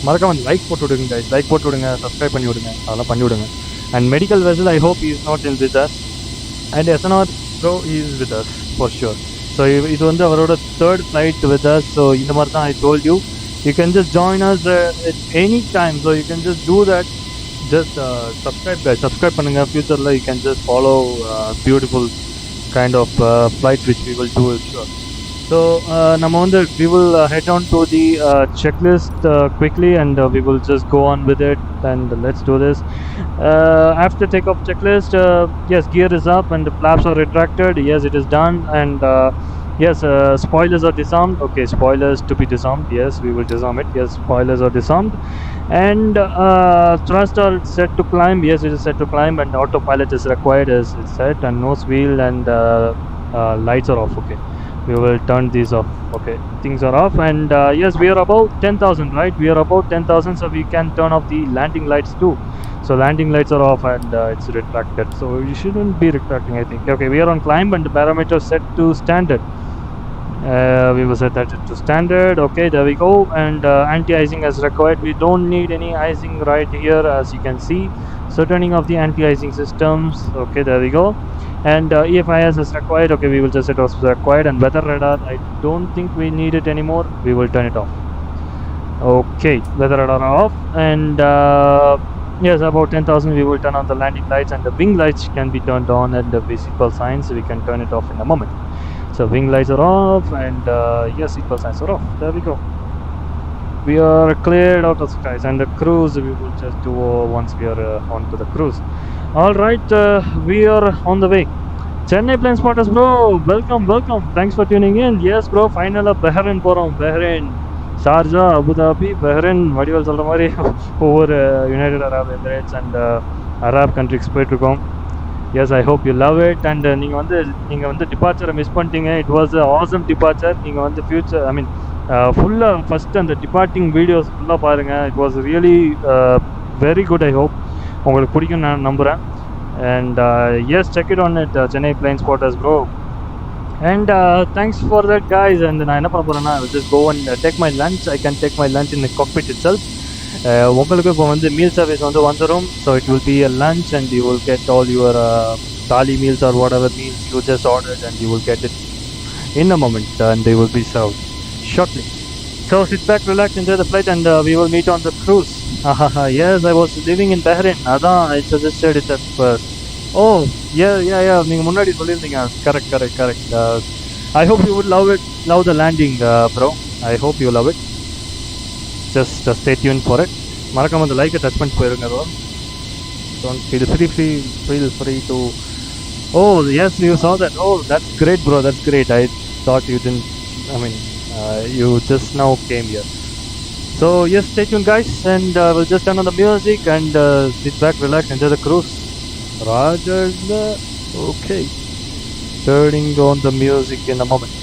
மறக்காம like போட்டு விடுங்க guys, like போட்டு விடுங்க, subscribe பண்ணி விடுங்க, அதெல்லாம் பண்ணி விடுங்க. And medical vessel, I hope he is not in with us. And SNR bro, he is with us for sure. So இது வந்து அவரோட third flight with us. So இந்த மாதிரி தான் I told you, you can just join us at any time. So you can just do that. Just subscribe guys, subscribe பண்ணுங்க. Future you can just follow beautiful kind of flights which we will do sure. So நம்ம வந்து we will head on to the checklist quickly, and we will just go on with it, and let's do this. After takeoff checklist, yes, gear is up and the flaps are retracted. Yes, it is done. And yes, spoilers are disarmed. Okay, spoilers to be disarmed. Yes, we will disarm it. Yes, spoilers are disarmed. And thrust are set to climb. Yes, it is set to climb, and autopilot is required as it's set, and nose wheel and lights are off. Okay, we will turn these off. Okay, things are off. And yes, we are about 10,000, right? We are about 10,000, so we can turn off the landing lights too. So landing lights are off, and it's retracted, so you shouldn't be retracting, I think. Okay, we are on climb, and the parameter set to standard. We will set that to standard. Okay, there we go. And anti-icing as required. We don't need any icing right here, as you can see. So turning off the anti-icing systems. Okay, there we go. And EFIS is required. Okay, we will just set off required. And weather radar, I don't think we need it anymore. We will turn it off. Okay, weather radar off. And yes, about 10,000 we will turn on the landing lights, and the wing lights can be turned on, and the seatbelt signs we can turn it off in a moment. So wing lights are off, and yes, seatbelt signs are off. There we go. We are cleared out of skies, and the cruise we will just do once we are on to the cruise. All right, we are on the way. Chennai Plane Spotters bro, welcome. Thanks for tuning in. Yes bro, final Bahrain போறோம். Bahrain, Sharjah, Abu Dhabi, Bahrain, Vadivel சொல்கிற மாதிரி ஒவ்வொரு United Arab Emirates and Arab countries போயிட்டுருக்கோம். Yes, I hope you love it. And நீங்கள் வந்து டிபார்ச்சரை miss பண்ணிட்டீங்க. It was awesome departure. நீங்கள் வந்து ஃபியூச்சர் ஃபுல்லாக ஃபஸ்ட்டு அந்த டிபார்ட்டிங் வீடியோஸ் ஃபுல்லாக பாருங்கள். It was really very good. I hope உங்களுக்கு பிடிக்கும் நான் நம்புகிறேன். And yes, check it on it, Chennai plane spotters bro. And thanks for that guys. And நான் என்ன பண்ண போகிறேன்னா, I will just go and take my lunch. I can take my lunch in the cockpit itself. உங்களுக்கு இப்போ வந்து meal service வந்து வந்துடும். So it will be a lunch, and you will get all your thali meals or whatever meals you just ordered, and you will get it in a moment, and they will be served shortly. So sit back, relax, enjoy the flight, and we will meet on the cruise. Yes, I was living in Bahrain. அதான் I suggested it at first. Oh, yeah, நீங்கள் முன்னாடி சொல்லியிருந்தீங்க. Correct. I hope you would love the landing, bro. I hope you love it. Just stay tuned for it. மறக்காம அந்த லைக்கை touch பண்ணிட்டு போயிருங்க bro. Don't feel free to... Oh, yes, you saw that. Oh, that's great bro, that's great. I thought you didn't, you just now came here. So yes, stay tuned guys, and we'll just turn on the music and sit back, relax, enjoy the cruise. Roger. Okay, turning on the music in a moment.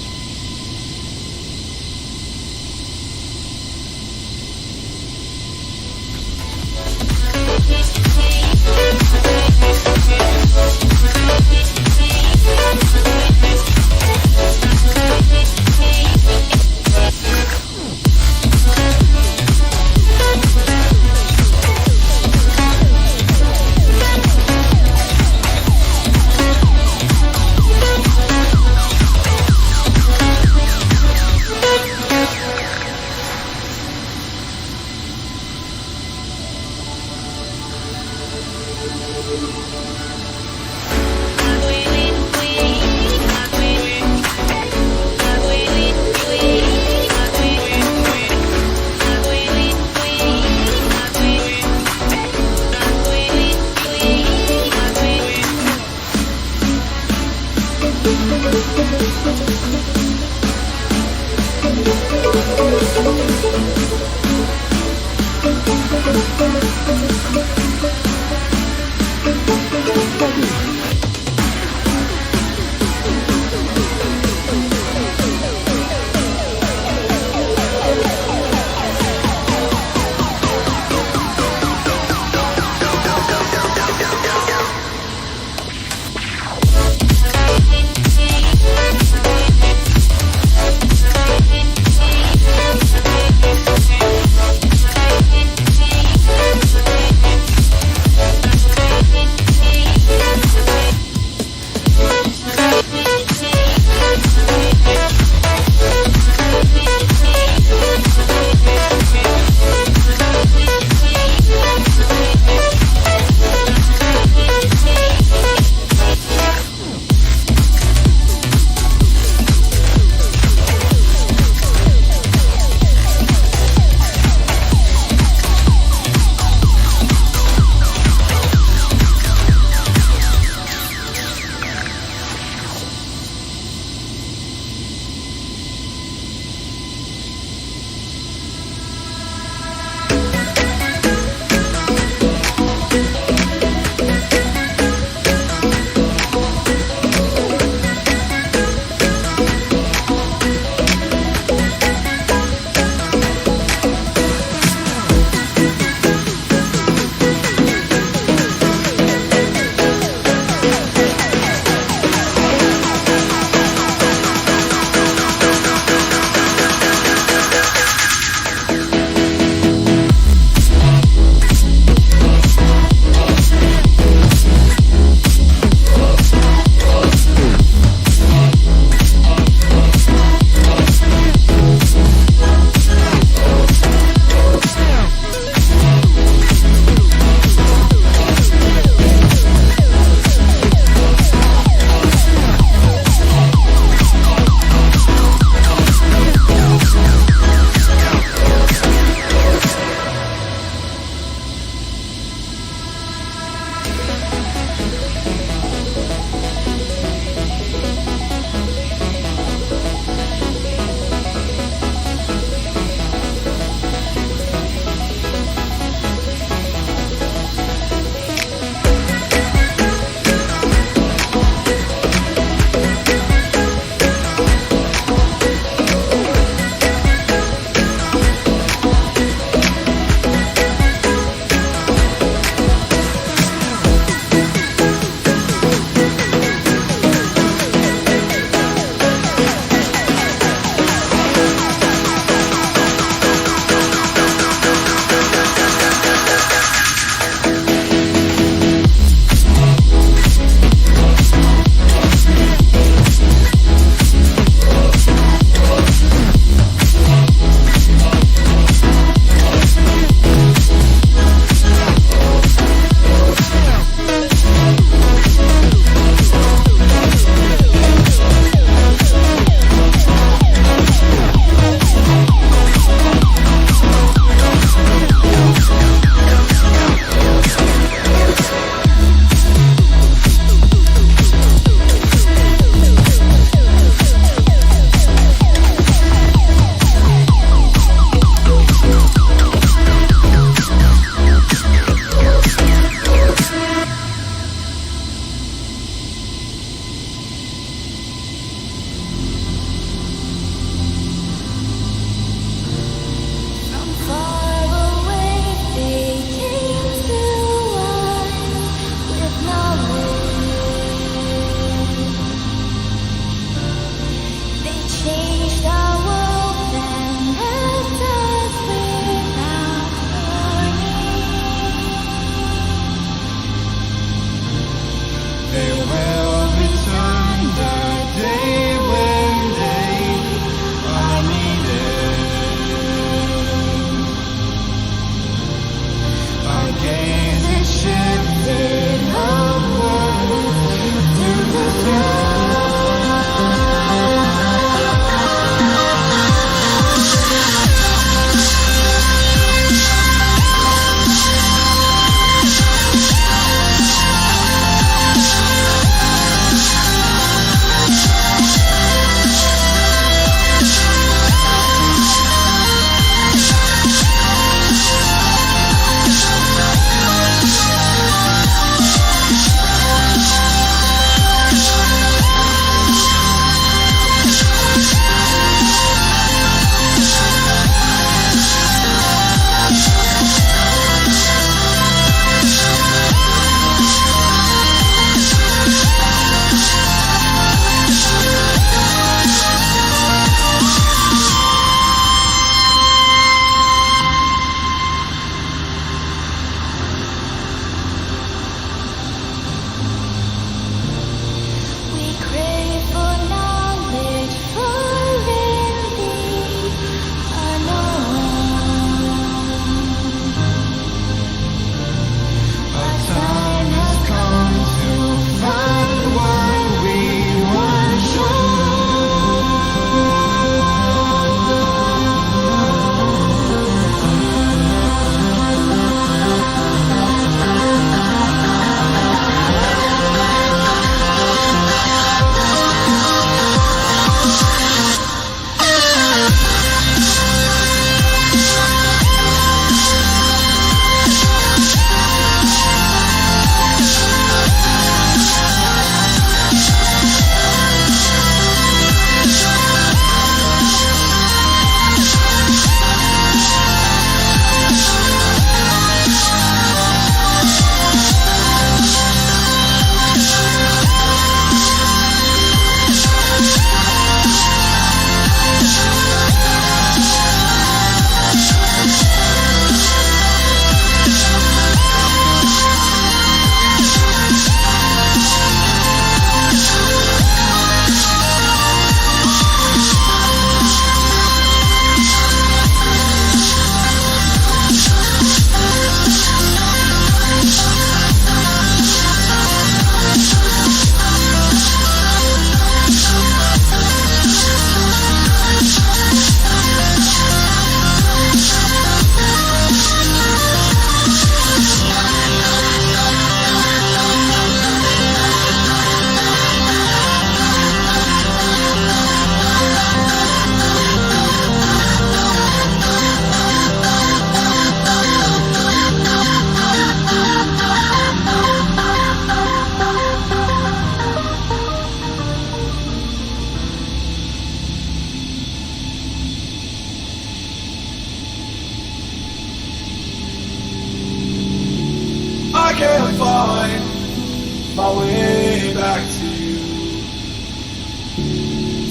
my way back to you,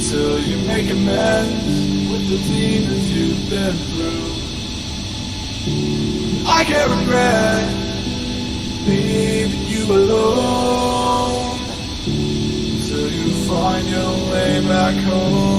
till you make amends with the demons you've been through. I can't regret leaving you alone, till you find your way back home.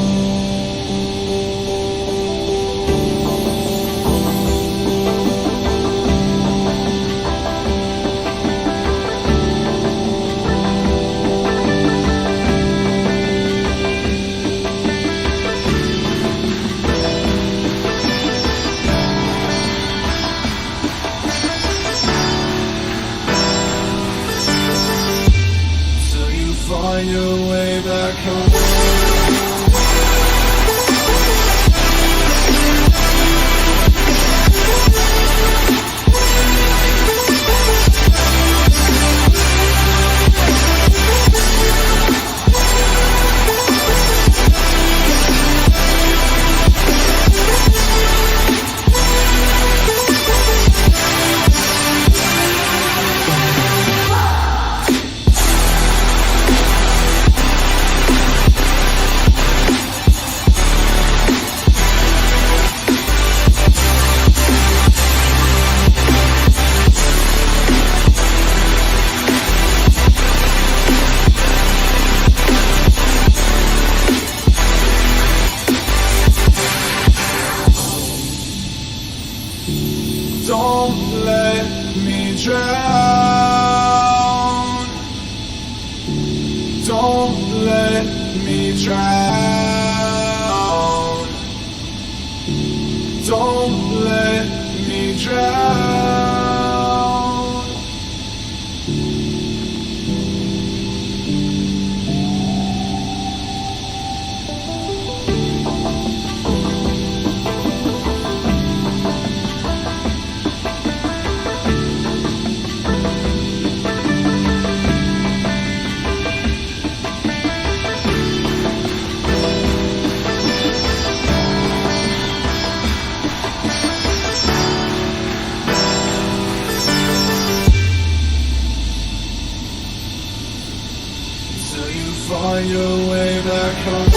Find your way back home. Don't let me drown. Don't let me drown. Don't let me drown. Till you find your way back home.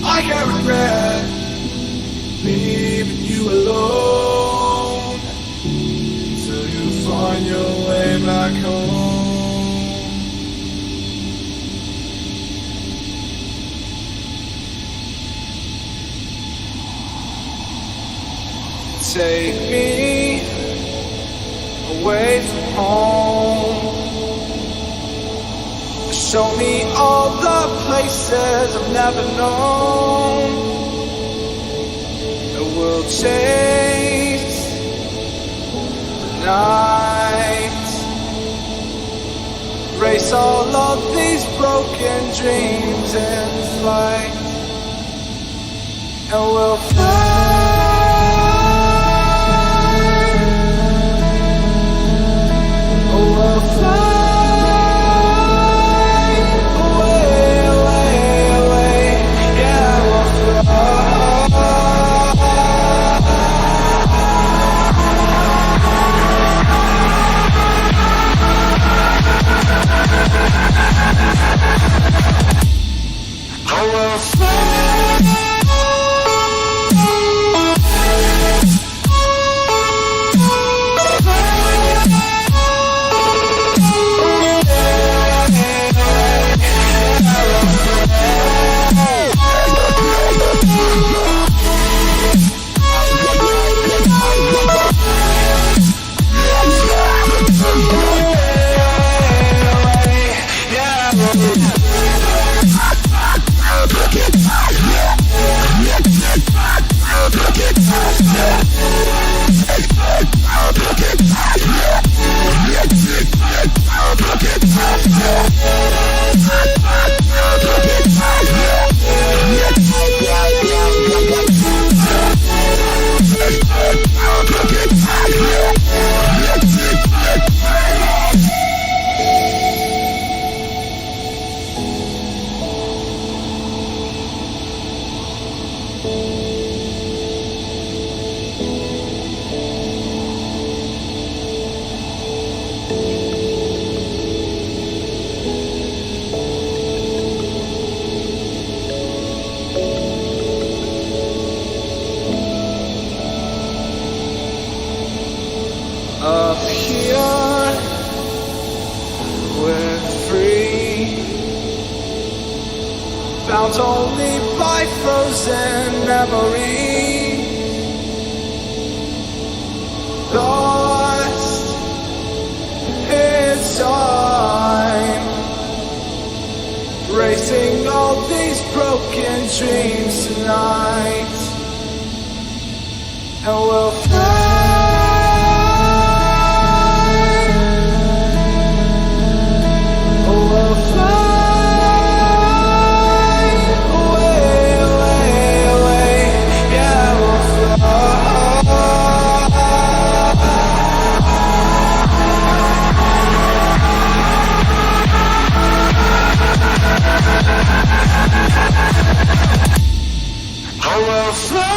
I can't regret leaving you alone, till you find your way back home. Take me away from home. Show me all the places I've never known. And we'll chase the night, race all of these broken dreams in flight, and we'll fly. Oh, we'll fly. Oh, well, Up here, we're free, bound only by frozen memories. Lost in time, racing all these broken dreams tonight, and we'll fly. We'll fly away, away, away. Yeah, we'll fly. Oh, we'll fly.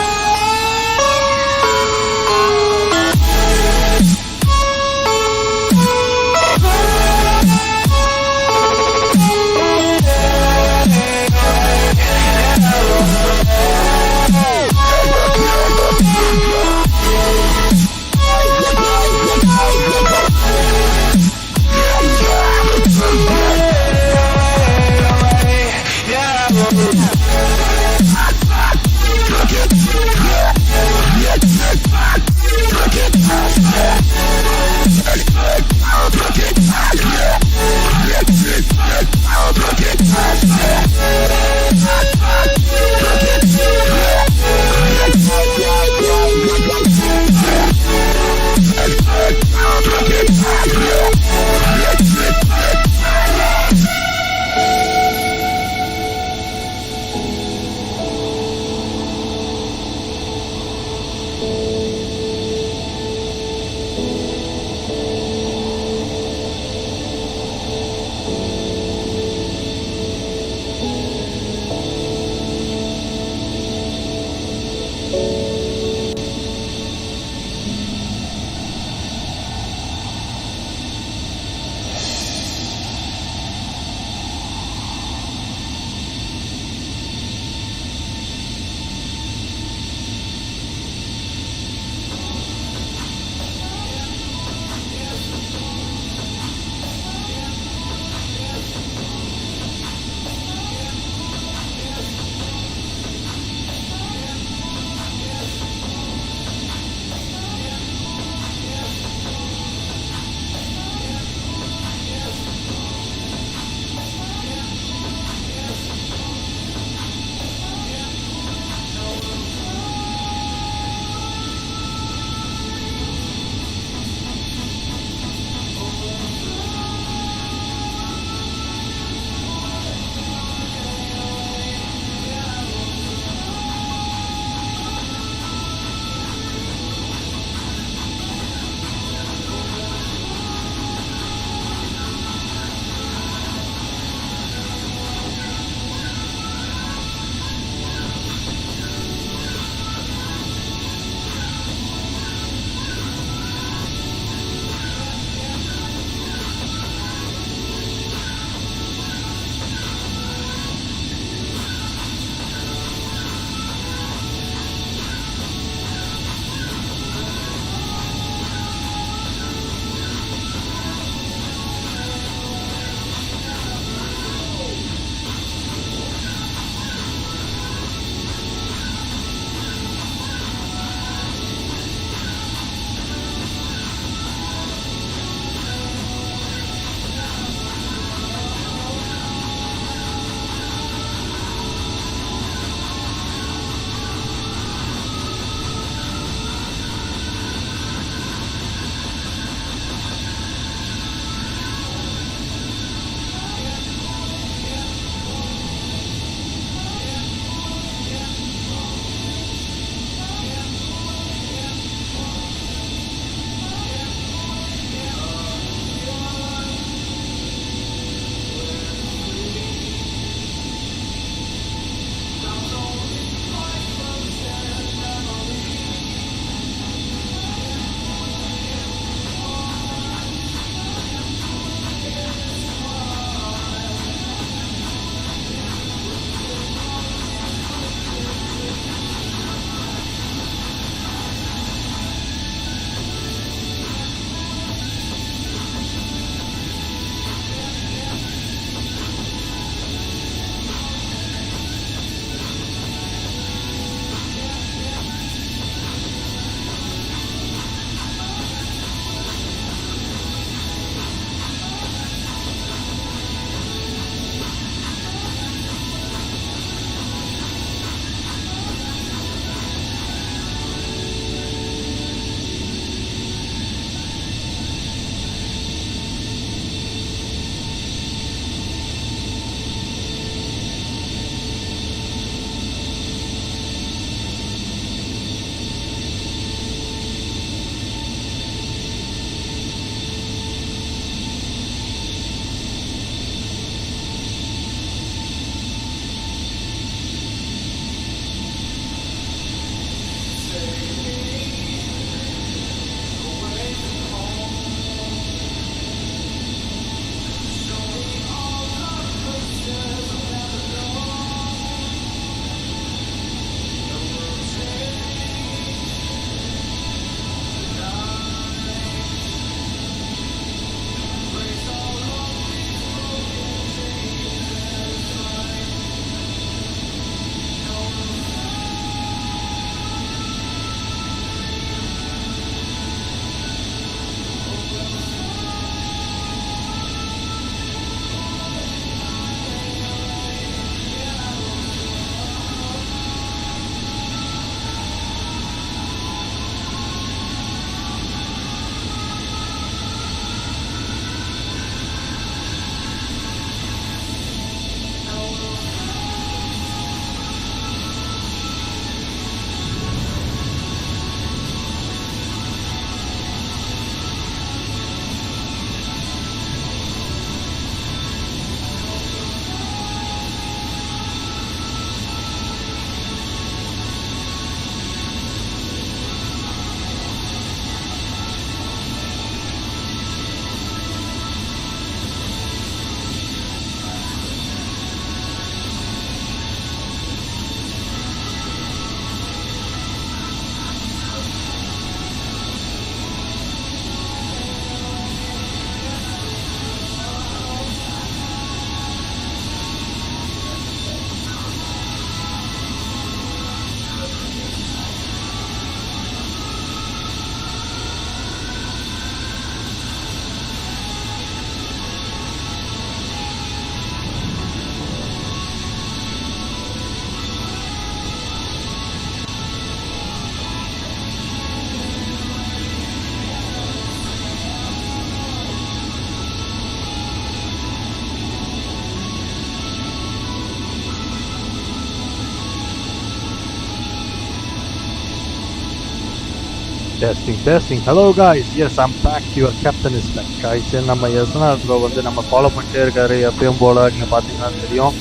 Testing. Hello guys. Yes, I'm back. Your captain is back. Guys, நம்ம எஸ்னா bro வந்து நம்ம follow பண்ணிட்டே இருக்காரு எப்பயும் போல. நீங்கள் பார்த்தீங்கன்னா தெரியும்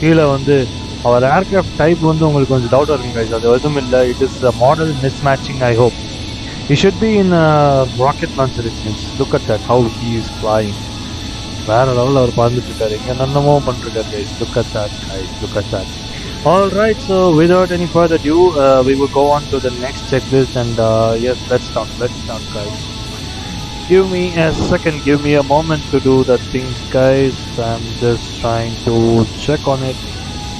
கீழே வந்து அவர் ஏர்க்ராஃப்ட் டைப் வந்து உங்களுக்கு கொஞ்சம் டவுட்டாக இருக்குங்க guys. அது எதுவும் இல்லை. It is model miss matching. I hope he should be in a rocket launcher. It seems. Look at that, how he is flying. வேற லெவலில் அவர் பறந்துட்டு இருக்காரு. இங்கே என்னென்னமோ பண்ணிருக்காரு guys. Look at that guys. Look at that. Alright, so without any further ado, we will go on to the next checklist and yes, let's start guys. Give me a second, give me a moment to do the things guys. I'm just trying to check on it.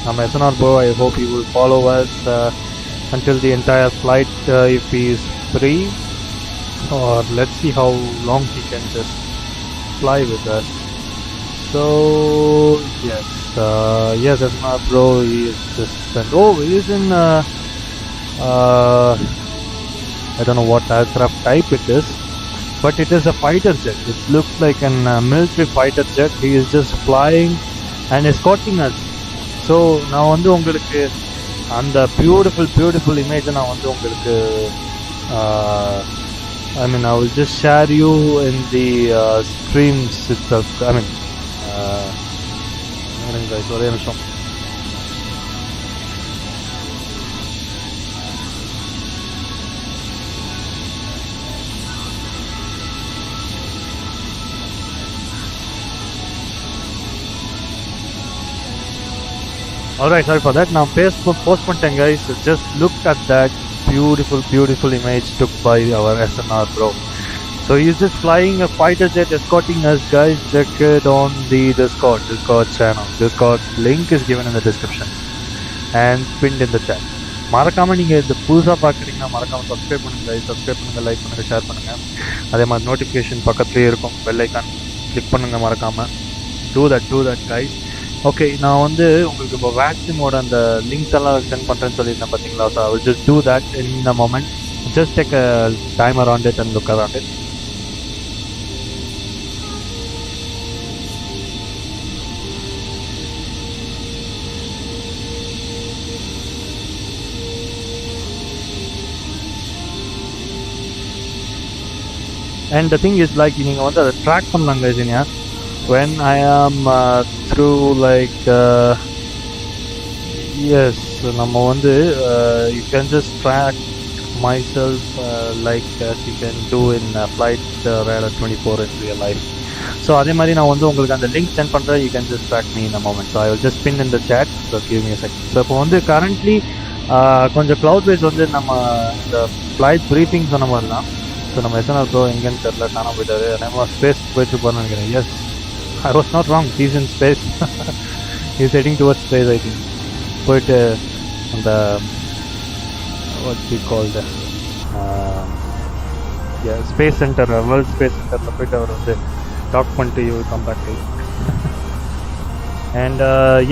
I'm SNR bro, I hope he will follow us until the entire flight if he is free, or let's see how long he can just fly with us. So yes, SNR bro, he is just he is in I don't know what aircraft type it is, but it is a fighter jet. It looks like an military fighter jet. He is just flying and escorting us. So நான் வந்து உங்களுக்கு அந்த beautiful image நான் வந்து உங்களுக்கு I mean I will just share you in the streams itself. I mean guys, ஒரே நிமிஷம். Alright, sorry for that. Now Facebook post பண்ணிட்டேன் guys. Just look at that beautiful image took by our SNR bro. So he's just flying a fighter jet escorting us guys. Check it on the Discord channel. Discord link is given in the description and pinned in the chat. மறக்காம நீங்கள் இது புதுசாக பார்க்குறீங்கன்னா மறக்காமல் subscribe பண்ணுங்கள் guys. Subscribe பண்ணுங்கள், like பண்ணுங்கள், share பண்ணுங்கள். அதே மாதிரி நோட்டிஃபிகேஷன் பக்கத்துலேயே இருக்கும், பெல் ஐக்கான் கிளிக் பண்ணுங்கள் மறக்காமல். do that guys. ஓகே, நான் வந்து உங்களுக்கு இப்போ வேக்சினோட அந்த லிங்க்ஸ் எல்லாம் சென்ட் பண்ணுறேன்னு சொல்லியிருந்தேன் பார்த்தீங்களா. So I will just do that in a moment. Just take a time around it and look around it. And the thing is like நீங்கள் வந்து அதை ட்ராக் பண்ணலாங்க இதுங்க. When I am through like yes, நம்ம வந்து you can just track myself like as you can do in flight radar 24 in real life. So அதே மாதிரி நான் வந்து உங்களுக்கு அந்த லிங்க் சென்ட் பண்ணுறேன். You can just track me in a moment. So I will just pin in the chat. So give me a second. So இப்போ வந்து currently கொஞ்சம் cloud base வந்து நம்ம இந்த flight briefing சொன்ன மாதிரி தான். ஸோ நம்ம SNR ப்ரோ எங்கேன்னு தெரில, காணாம போயிட்டாரு. நம்ம ஸ்பேஸ் போயிட்டு போகிறேன்னு நினைக்கிறேன். Yes, I was not wrong. He's in space. He's heading towards space, I think. போயிட்டு அந்த what we call the space centre, world space சென்டரில் போயிட்டு அவர் வந்து டாக் பண்ணிட்டு you come back. And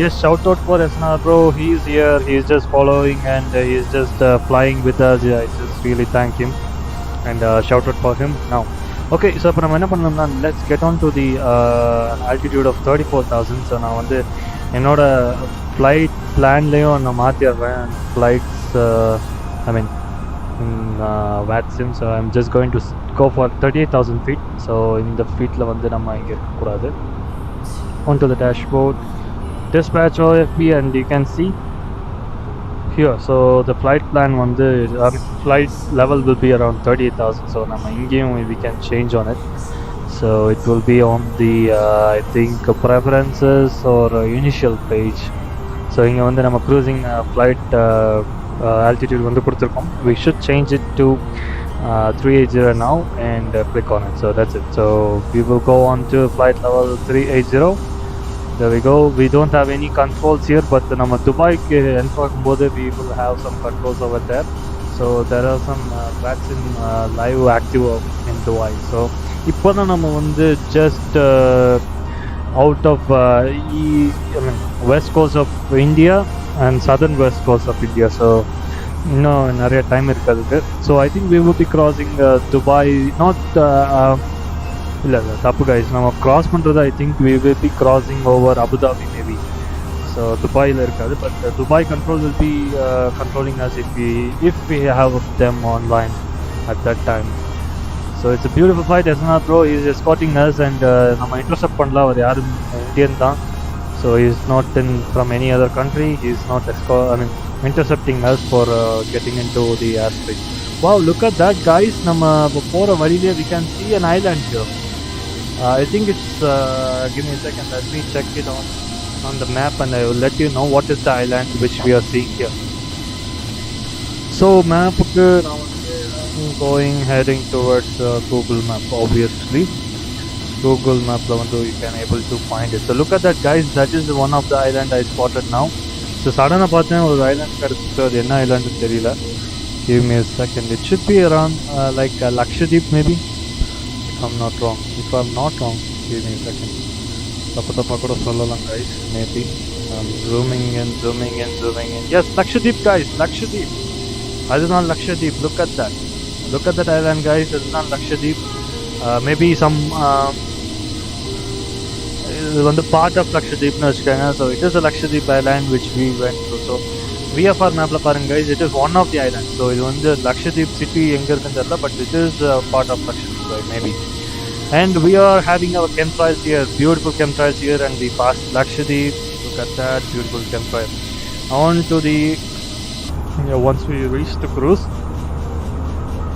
yes, shout out for SNR bro. He is here. He is just following and he is just flying with us. I just really thank him and shout out for him now. Okay, so இப்போ நம்ம என்ன பண்ணோம்னா let's get on to the altitude of 34,000. So நான் வந்து என்னோட flight பிளான்லேயும் நான் மாற்றிடுறேன் ஃப்ளைட்ஸ் ஐ மீன் வேட்ஸின். So I'm just going to go for 38,000 feet. So இந்த ஃபீட்டில் வந்து நம்ம இங்கே இருக்கக்கூடாது. onto the dashboard, dispatch OFB, and you can see here. So the flight plan வந்து flight level will be around 38,000. So நம்ம இங்கேயும் we can change on it. So it will be on the I think preferences or initial page. So இங்கே வந்து நம்ம cruising flight altitude வந்து கொடுத்துருக்கோம். We should change it to 380 now and click on it. So that's it. So we will go on to flight level 380. There we go. We don't have any controls here, but நம்ம துபாய்க்கு enter ஆகும்போது we will have some controls over there. So there are some vaccine live active in Dubai. So இப்போ தான் நம்ம வந்து just out of west coast of India and southern west coast of India. So இன்னும் நிறைய time இருக்காது. So I think we will be crossing Dubai. Not இல்லை தப்பு guys, நம்ம க்ராஸ் பண்ணுறது I think we will be crossing over Abu Dhabi maybe. So துபாயில் இருக்காது, but Dubai control will be controlling as if we have them online. at that time. So it's a beautiful flight. SNR bro is escorting us, and நம்ம intercept பண்ணல, அவர் யாரும் Indian தான். So he's not from any other country. He's not intercepting us for getting into the airspace. Wow, look at that, guys. நம்ம போற வழியிலே we can see an island here. I think it's give me a second, let me check it on the map, and I will let you know what is the island which we are seeing here. So map heading towards Google Map. Obviously Google Map you can able to find it. So look at that, guys. That is one of the island I spotted now. So suddenly பார்த்தேன் ஒரு island கிடைச்சிட்டு, அது என்ன island தெரியல. Give me a second. It should be around like Lakshadweep maybe, if I'm not wrong. Give me a second. தப்பு கூட சொல்லலாம், guys. Maybe I'm zooming in. Yes, Lakshadweep, guys. Lakshadweep. That is not Lakshadweep. Look at that island, guys. It is not Lakshadweep. Maybe some on the part of Lakshadweep na vechukanga. So it is a Lakshadweep island which we went to. So VFR map la parunga, guys, it is one of the islands. So idu vandu Lakshadweep city enga irukku therilla, but it is part of Lakshadweep, right? Maybe. And we are having our chemtrails here, beautiful chemtrails here, and we passed Lakshadweep. Look at that beautiful chemtrail. On to the once we reach the cruise,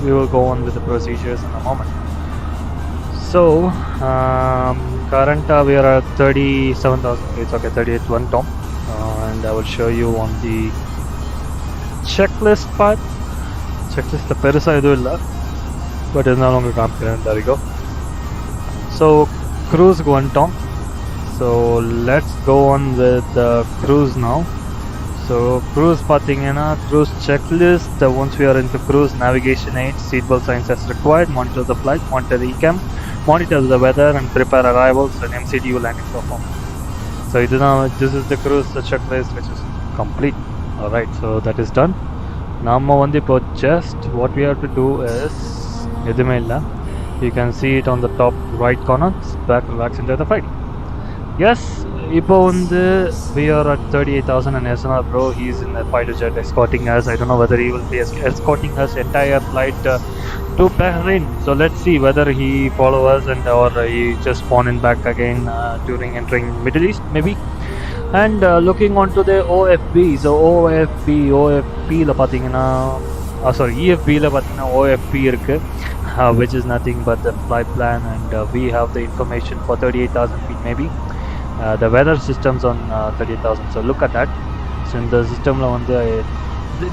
we will go on with the procedures in a moment. So current we are at 37,000 feet. Okay, 38 top, and I will show you on the checklist part. Checklist the perusa idu illa, but is no longer complicated. There we go. So cruise went on. So let's go on with the cruise now. So cruise pathina, cruise checklist. Once we are into cruise, navigation aids, seatbelt signs as required, monitor the flight, monitor the ECAM, monitor the weather, and prepare arrivals and MCDU landing performance. So this is the cruise checklist, which is complete. Alright, so that is done. Now just what we have to do is you can see it on the top right corner. Back, relax, enjoy the flight. Yes, இப்போ we are at 38,000, and SNR bro, he's in the fighter jet escorting us. I don't know whether he will be escorting us entire flight to Bahrain. So let's see whether he follow us or he just spawn in back again during entering Middle East maybe. And looking onto the OFB. So OFB la pathina, EFB la pathina OFB irukku, which is nothing but the flight plan, and we have the information for 38,000 feet maybe. The weather systems on 38,000. So look at that. So in the system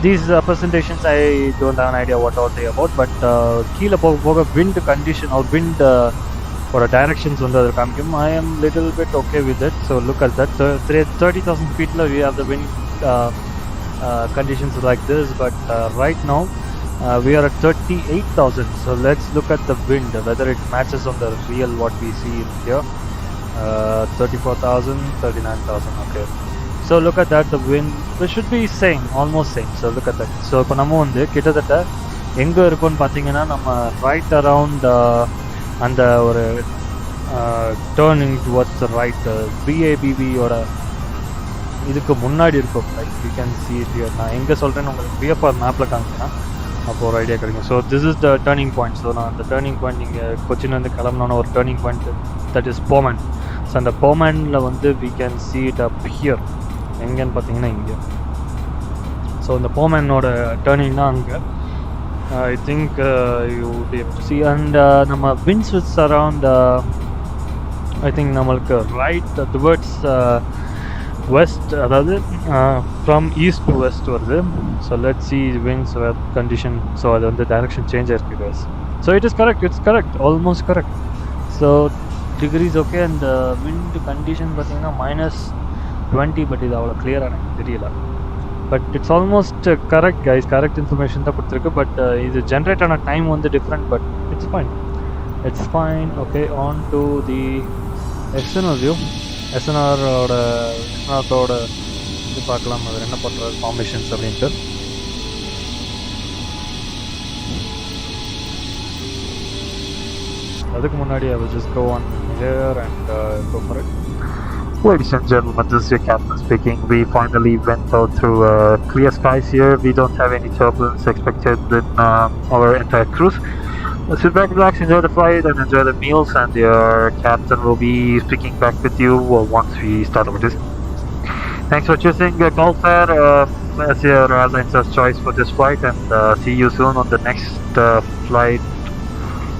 these presentations I don't have an idea what are they about, but keela poga wind condition or wind or directions on the kamkim, I am little bit okay with it. So look at that. So 30,000 feet we have the wind conditions like this, but right now we are at 38,000. So let's look at the wind, whether it matches on the real what we see here. 34,000, 39,000. Okay, so look at that. The wind, it should be same, almost same. So look at that. So இப்போ நம்ம கிட்டத்தட்ட எங்க இருக்கோம்னு பாத்தீங்கன்னா, நம்ம right around அந்த ஒரு turning towards the right BABB ஓட இதுக்கு முன்னாடி இருக்கும். Like you can see it here. நான் எங்க சொல்றேன்னு உங்களுக்கு VFR மேப்ல காமிச்சேன்னா அப்போ ஒரு ஐடியா கிடைக்கும். So this is the turning point. So நான் அந்த டர்னிங் பாயிண்ட் நீங்கள் கொச்சின்லேருந்து கிளம்புனோன்னு ஒரு டர்னிங் பாயிண்ட், தட் இஸ் போமன். ஸோ அந்த போமனில் we can see it up here. எங்கேன்னு பார்த்தீங்கன்னா இங்கே. ஸோ இந்த போமனோட டர்னிங் தான் அங்கே. I think you would be able to see. And நம்ம winds is around I think நம்மளுக்கு ரைட் டுவர்ட்ஸ் west, அதாவது from east to west வருது. So let's see winds condition. So அது வந்து direction change ஆயிருக்கு guys. So it is correct, it's correct, almost correct. So degrees okay, and wind condition பார்த்தீங்கன்னா -20, but இது அவ்வளோ கிளியராக எனக்கு தெரியல. But it's almost correct guys, correct information தான் கொடுத்துருக்கு. But இது generate ஆன time வந்து different, but it's fine, it's fine. Okay, on to the external view. எஸ்என்ஆரோட இது பார்க்கலாம், அது என்ன பண்ணுறது ஃபார்மேஷன்ஸ் அப்படின்ட்டு. அதுக்கு முன்னாடி I will just go on here and go for it. Ladies and gentlemen, this is your captain speaking. We finally went out through clear skies here. We don't have any turbulence expected in our entire cruise. Sit back, relax, enjoy the flight, and enjoy the meals. And your captain will be speaking back with you once we start over this. Thanks for choosing Gulf Air as your airline's choice for this flight, and see you soon on the next flight.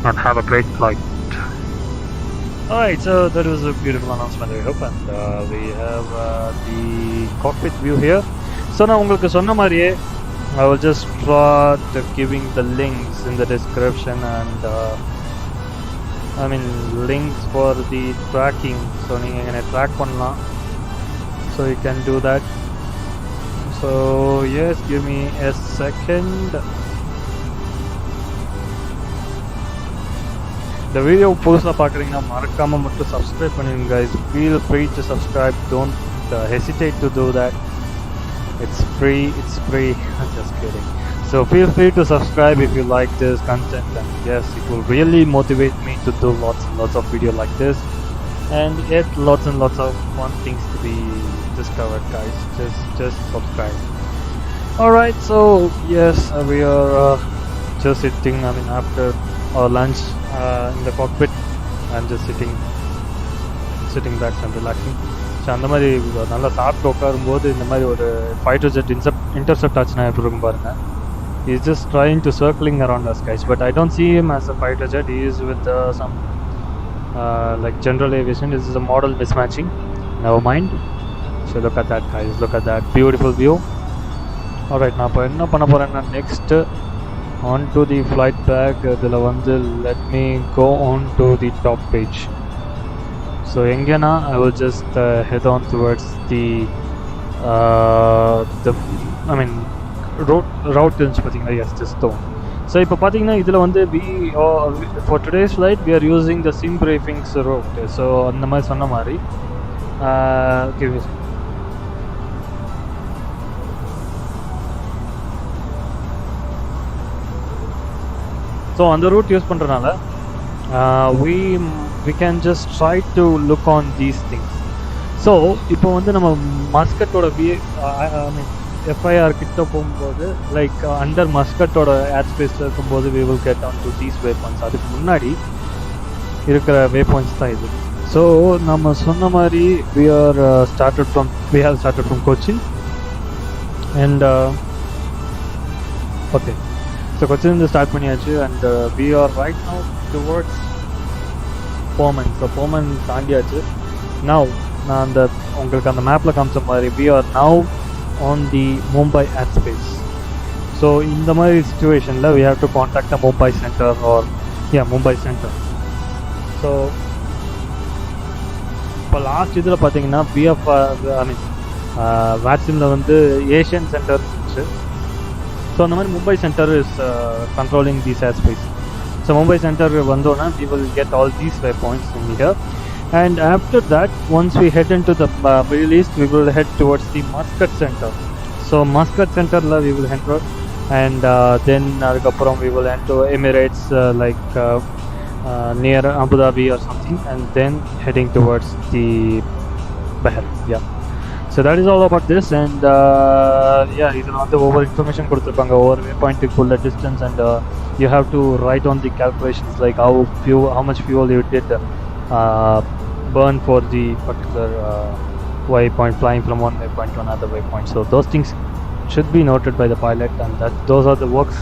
And have a great flight. Alright, so that was a beautiful announcement, I hope, and we have the cockpit view here. So now உங்களுக்கு சொன்ன மாதிரியே I will just start giving the links in the description, and I mean links for the tracking, so நீங்க எங்களை track பண்ணலாம், so you can do that. So yes, give me a second. The video புதுசாக பார்க்குறீங்கன்னா மறக்காமல் மட்டும் subscribe பண்ணிடுங்க guys. Feel free to subscribe. Don't hesitate to do that. It's free. Just kidding. So feel free to subscribe if you like this content, and yes, it will really motivate me to do lots and lots of video like this, and yet lots and lots of fun things to be discovered, guys. Just subscribe. Alright, so yes, we are just sitting, I mean after our lunch in the cockpit. I'm just sitting back and relaxing. So அந்த மாதிரி நல்லா சாப்பிட்டு உட்காரும்போது இந்த மாதிரி ஒரு fighter jet intercept ஆச்சுன்னா எப்படி இருக்கும் பாருங்கள். He is just trying to circling around us, guys, but I don't see him as a fighter jet. He is with some like general aviation. This is a model mismatching. Never mind. So look at that, guys. Look at that beautiful view. Alright, நான் இப்போ என்ன பண்ண போகிறேன்னா next on to the flight bag. Let me go on to the top page. So engana I will just head on towards the I mean route pathina. Yes, just the one. So ipo pathina idhula vandu we for today's flight we are using the sim briefings route. So andha mari sonna mari give me. So on the route use பண்றனால we can just try to look on these things. So இப்போ வந்து நம்ம மஸ்கட்டோட I mean FIR கிட்ட போகும்போது like under மஸ்கட்டோட ஏர் ஸ்பேஸில் இருக்கும்போது we will get on to these waypoints. அதுக்கு முன்னாடி இருக்கிற waypoints தான் இது. So நம்ம சொன்ன மாதிரி we have started from Kochi, and okay, so Kochi start பண்ணியாச்சு, and we are right now towards Poman. So Poman தாண்டியாச்சு. Now நான் அந்த உங்களுக்கு அந்த மேப்பில் காமிச்ச மாதிரி we are now on the Mumbai airspace. So இந்த மாதிரி situationல we have to contact the Mumbai center or Mumbai center. So இப்போ லாஸ்ட் இதில் பார்த்தீங்கன்னா I mean வேக்சினில் வந்து ஏஷியன் சென்டர் இருந்துச்சு. ஸோ அந்த மாதிரி Mumbai center is controlling these airspace. So Mumbai center vandona we will get all these waypoints in here, and after that once we head into the Middle East we will head towards the Muscat center. So Muscat center la we will enter, and then adukaprom we will enter Emirates like near Abu Dhabi or something, and then heading towards the Bahrain. So that is all about this, and idhula vandu over information koduthirupanga over waypoint kulla distance, and you have to write on the calculations like how much fuel you did burn for the particular waypoint, flying from one waypoint to another waypoint. So those things should be noted by the pilot, and those are the works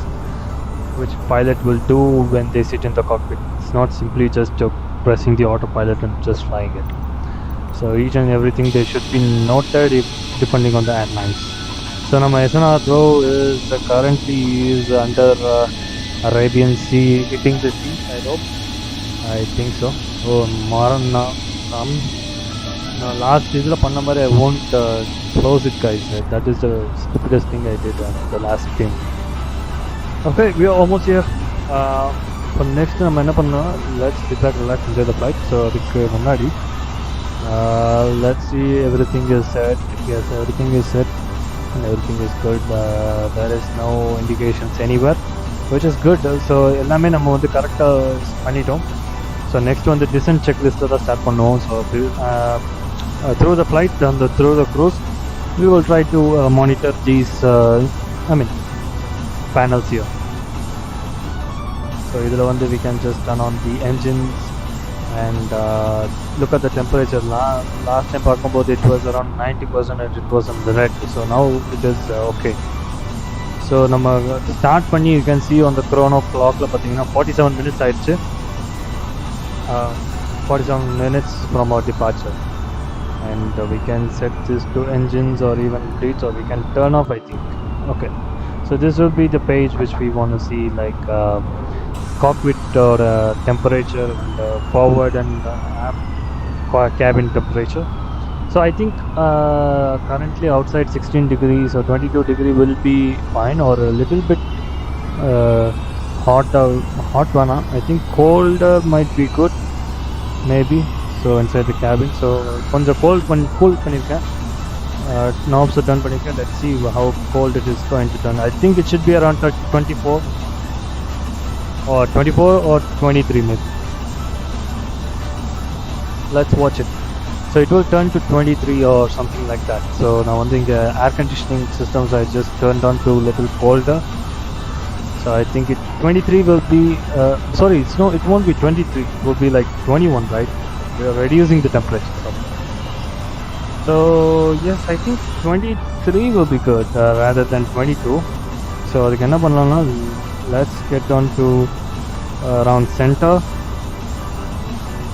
which pilot will do when they sit in the cockpit. It's not simply just pressing the autopilot and just flying it. So each and everything they should be noted depending on the airlines. So now my SNR is currently under Arabian Sea, hitting the sea, I think so. Oh Maran last idhula panna mari I won't close it, guys. That is the stupidest thing I did on the last thing. Okay, we are almost here. For next நம்ம என்ன பண்ணோம், let's sit back, relax, enjoy the flight. So அதுக்கு முன்னாடி let's see, everything is set. Yes, everything is set and everything is good. There is no indications anywhere, which is good. So எல்லாமே நம்ம வந்து கரெக்டாக பண்ணிட்டோம். ஸோ நெக்ஸ்ட் வந்து descent செக்லிஸ்ட்டில் தான் start பண்ணுவோம். So through the flight and through the cruise, we will try to monitor these panels here. So we can just turn on the engines and look at the temperature. Last time it was around 90% and it was on the red, so now it is okay. So start panni, you can see on the chrono clock 47 minutes ஆயிடுச்சு. 47 minutes from our departure, and we can set this to engines or even bleeds, or we can turn off, I think. Okay, so this will be the page which we want to see, like cockpit or temperature and forward and cabin temperature. So I think currently outside 16 degrees or 22 degree will be fine, or a little bit hot one. I think colder might be good, maybe. So inside the cabin, so கொஞ்சம் cool பண்ணிருக்கேன். Knobs are done பண்ணிருக்கேன். Let's see how cold it is going to turn. I think it should be around 24 or 23 maybe. Let's watch it. So it will turn to 23 or something like that. So now one thing, air conditioning systems I just turned on to a little colder. So I think 23 will be it won't be 23, it will be like 21, right? We are reducing the temperature. So yes, I think 23 will be good rather than 22. So let's get on to around center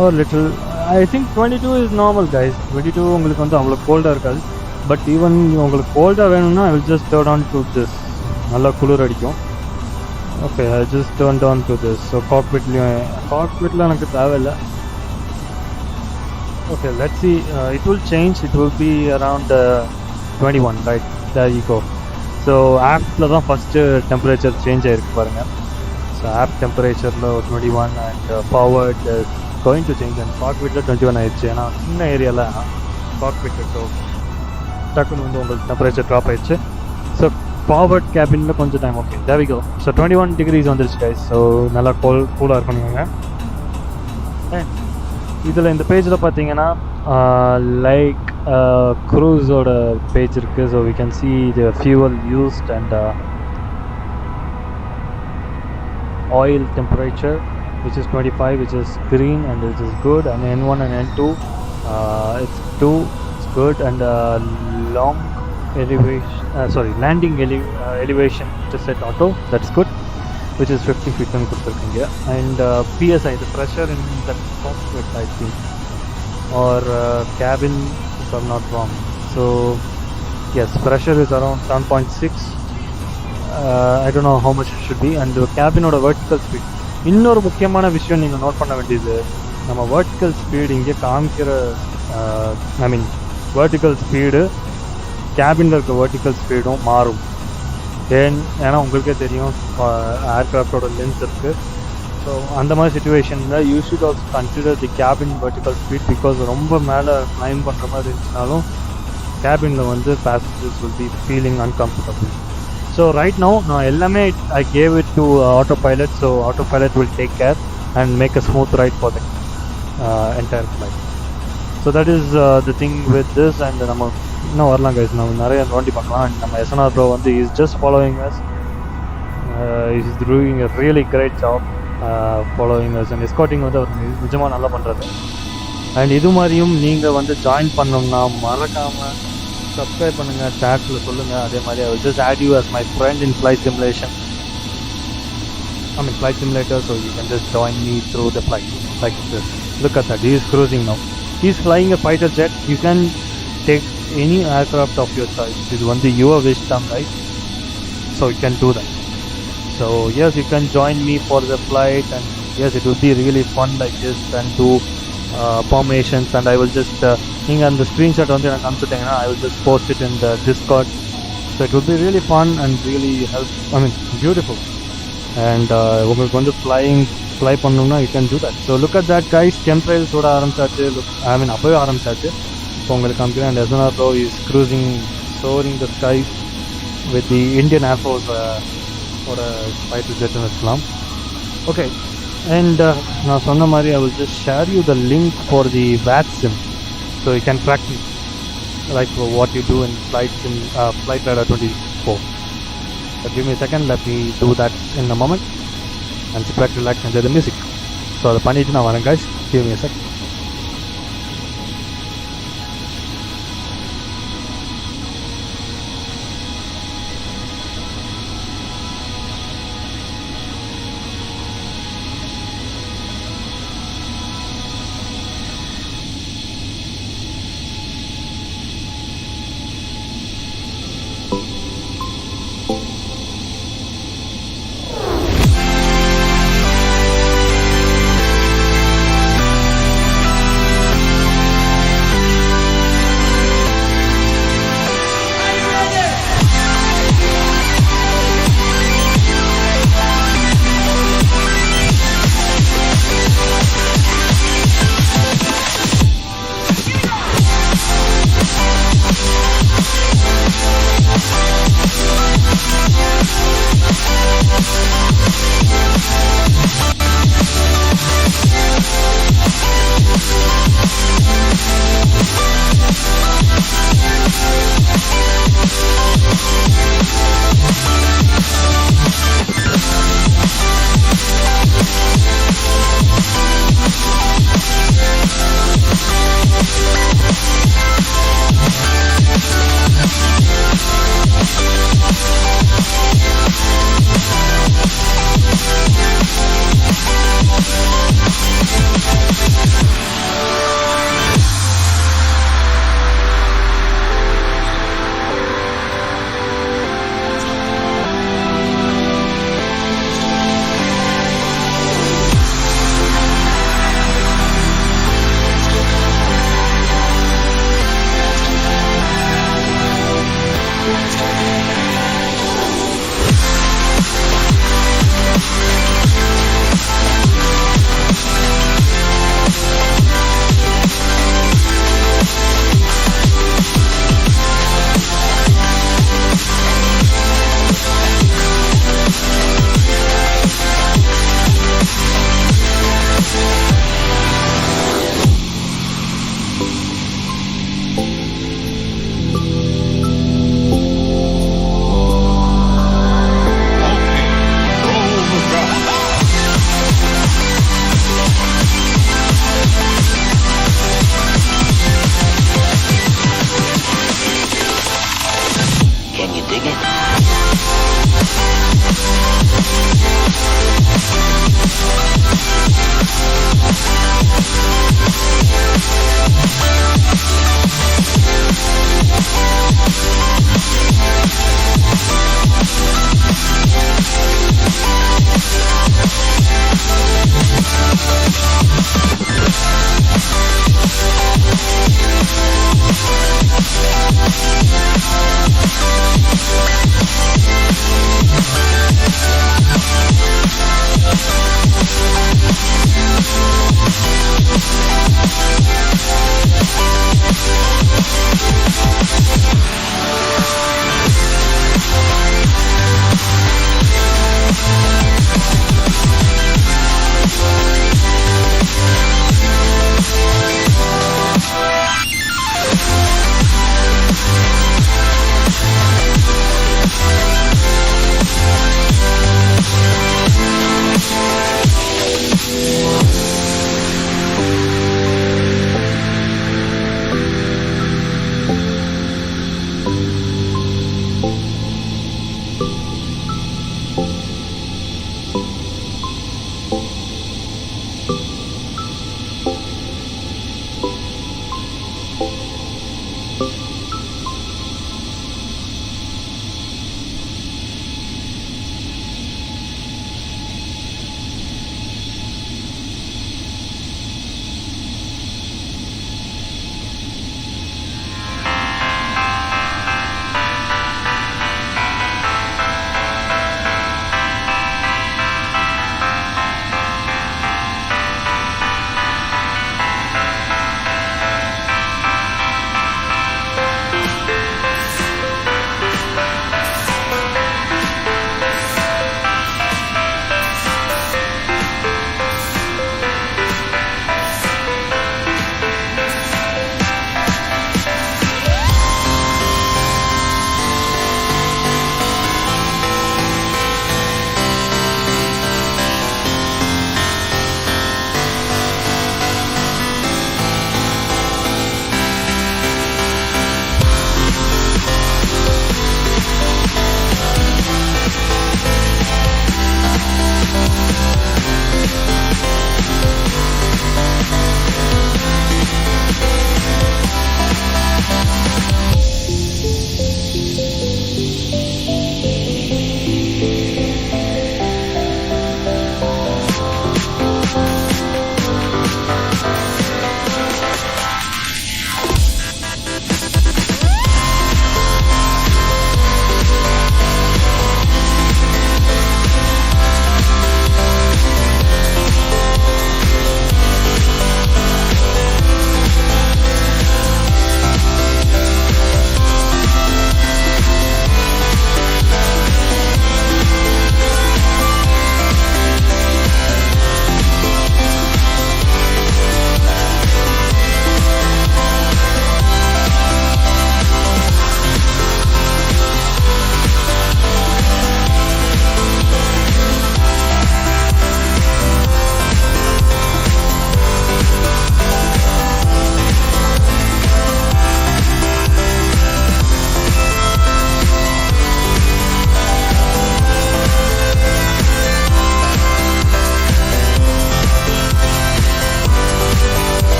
or little. I think 22 is normal, guys. 22 உங்களுக்கு வந்து அவ்வளோ கோல்டாக இருக்காது. But even உங்களுக்கு கோல்டாக வேணும்னா I will just turn on to this. நல்லா குளிர் அடிக்கும். Okay, I just turned on to this. So cockpitல எனக்கு தேவையில்லை. Okay, let's see. It will change. It will be around 21, right? There you go. So aftல தான் first temperature change ஆயிருக்கு பாருங்க. So aft temperatureல 21 and forward is going to change, and cockpitல 21 ஆயிடுச்சு. ஏன்னா சின்ன ஏரியால cockpit டக்குன்னு வந்து உங்களுக்கு temperature drop ஆயிடுச்சு. So forward cabinல கொஞ்சம் time. Okay, there we go. So 21 degrees வந்துருச்சு guys. So நல்லா கூலாக இருக்கணுங்க. இதில் இந்த பேஜில் பார்த்தீங்கன்னா லைக் க்ரூஸோட பேஜ் இருக்குது. So we can see the fuel used and oil temperature, which is 25, which is green and which is good, and N1 and N2 it's 2, it's good, and long elevation landing elevation to set auto, that's good, which is 50 feet and கொடுத்துருக்கீங்க. And PSI, the pressure in the cockpit, I think, or cabin, if I'm not wrong. So yes, pressure is around 7.6. I don't know how much it should be. And the cabin or vertical speed, இன்னொரு முக்கியமான விஷயம் நீங்கள் note பண்ண வேண்டியது, நம்ம vertical speed இங்கே காமிக்கிற vertical speed கேபினில் இருக்க வெர்டிக்கல் ஸ்பீடும் மாறும். ஏன்னா உங்களுக்கே தெரியும் ஏர்க்ராஃப்டோட லென்ஸ் இருக்குது. ஸோ அந்த மாதிரி சுச்சுவேஷனில் you should also consider the cabin vertical speed, because ரொம்ப மேலே கிளைம் பண்ணுற மாதிரி இருந்துச்சுனாலும் கேபினில் வந்து passengers will be feeling uncomfortable. So right now நான் எல்லாமே I gave it to autopilot. So autopilot will take care and make a smooth ride for the entire flight. So that is the thing with this. And நம்ம இன்னும் வரலாம் guys, நம்ம நிறைய நோண்டி பார்க்கலாம். And நம்ம SNR bro வந்து is just following us, is doing a really great job following us and escorting வந்து அவர் நிஜமாக நல்லா பண்ணுறது. அண்ட் இது மாதிரியும் நீங்கள் வந்து ஜாயின் பண்ணோம்னா மறக்காமல் சப்ஸ்கிரைப் பண்ணுங்கள், சேட்டில் சொல்லுங்கள். அதே மாதிரி I will just add you as my friend in flight simulation. Flight simulator, so you can just join me through the flight like this. Look at that, he is cruising now. He is flying a fighter jet. You can take any aircraft of your choice. This is only your wish term, right? So you can do that. So yes, you can join me for the flight, and yes, it will be really fun like this, and do formations. And I will just நீங்க அந்த screenshot வந்து எனக்கு அனுப்பிச்சிட்டிங்கன்னா I will just post it in the Discord. So it will be really fun and really beautiful. And உங்களுக்கு வந்து fly பண்ணணும்னா you can do that. So look at that guys, chemtrails ஓட ஆரம்பிச்சாச்சு. அப்போவே ஆரம்பிச்சாச்சு. இப்போ உங்களுக்கு காமிக்கிறேன். And SNR Pro is cruising, soaring the skies with the Indian Air Force ஓட fighter jet ன்னு வச்சுக்கலாம். Okay, and நான் சொன்ன மாதிரி I will just share you the link for the VATSIM. so you can practice like what you do in flights in Flight Radar 24. So give me a second, let me do that in a moment, and sit back, relax, enjoy the music. So அதை பண்ணிட்டு நான் வரேன் guys, give me a second.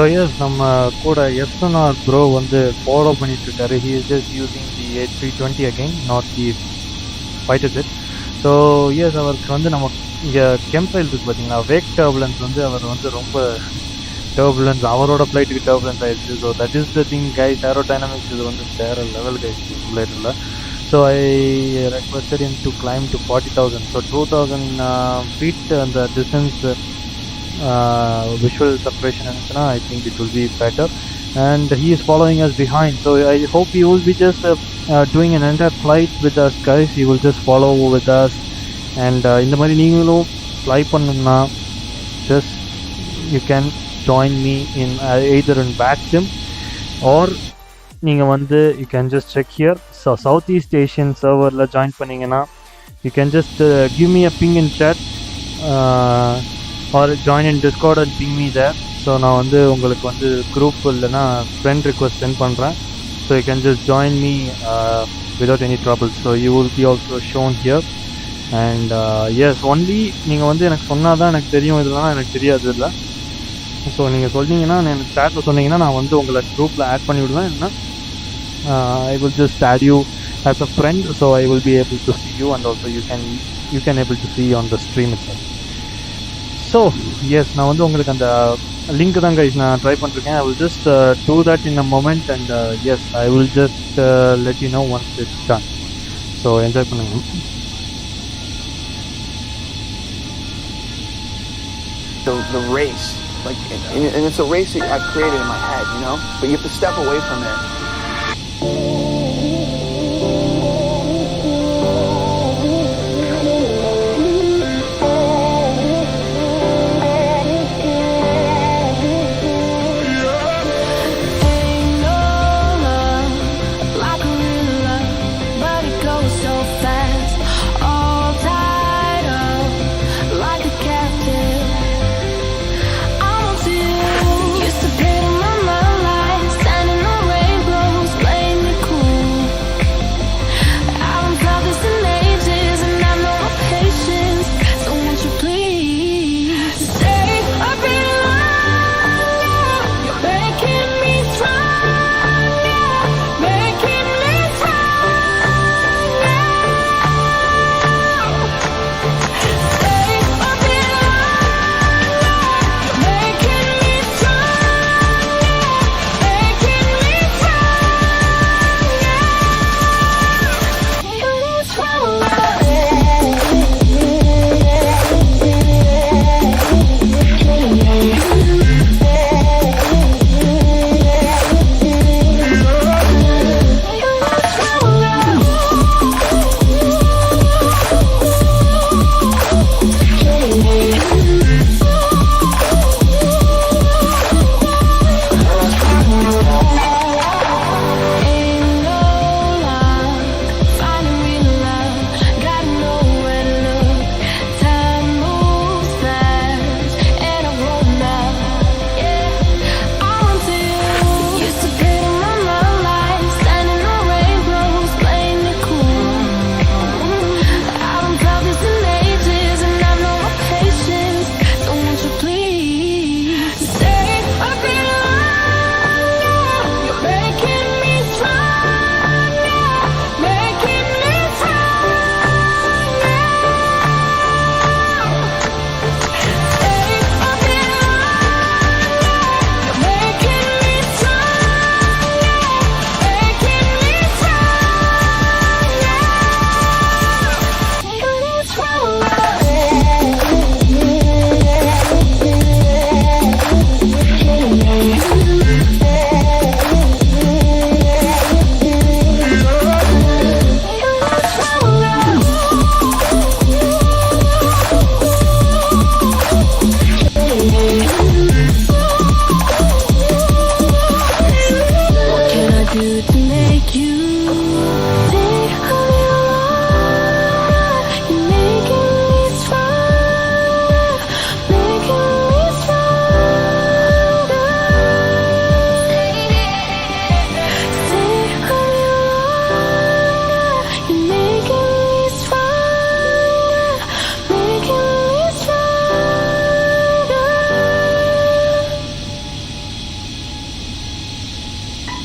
So yes நம்ம கூட SNR bro வந்து follow பண்ணிட்டுருக்காரு. He is just using the A320 again, not the fighter jet. So yes அவருக்கு வந்து நம்ம இங்கே கெம்பைல் இருக்குது பார்த்தீங்களா, வேக் டர்புலன்ஸ் வந்து அவர் வந்து ரொம்ப டர்புலன்ஸ், அவரோட ஃப்ளைட்டுக்கு டர்புலன்ஸ் ஆயிடுச்சு. So that is the thing guys, aerodynamics இது வந்து வேறு லெவல் கைஸ் சிமுலேட்டரில். So I requested him to climb to 40,000. So 2,000 feet அந்த டிஸ்டன்ஸ் visual separation இருந்துச்சுன்னா I think it will be better. And he is following us behind. So I hope he will be just doing an entire flight with us guys. He will just follow with us. And இந்த மாதிரி நீங்களும் fly பண்ணணும்னா just you can join me in either in VATSIM or நீங்கள் வந்து you can just check here. So Southeast Asian serverல join பண்ணிங்கன்னா you can just give me a ping in chat or join in Discord and ping me there. So நான் வந்து உங்களுக்கு வந்து group இல்லைன்னா friend request send பண்ணுறேன். So you can just join me without any trouble. So you will be also shown here. And yes, only நீங்கள் வந்து எனக்கு சொன்னால் தான் எனக்கு தெரியும், இதெல்லாம் எனக்கு தெரியாது இல்லை. ஸோ நீங்கள் சொன்னீங்கன்னா எனக்கு சேட்டில் சொன்னீங்கன்னா நான் வந்து உங்களை குரூப்பில் ஆட் பண்ணி விடுவேன். இல்லைன்னா I will just add you as a friend, so I will be able to see you, and also you can able to see on the stream itself. So yes, நான் வந்து உங்களுக்கு அந்த லிங்க் தான் guys நான் try பண்ணிருக்கேன். I will just do that in a moment, and yes, I will just let you know once it's done. So enjoy பண்ணுங்க. The race, like, and it's a race that I've created in my head, you know, but you have to step away from it. Used to pay my life, standing on rainbows, playing it cool.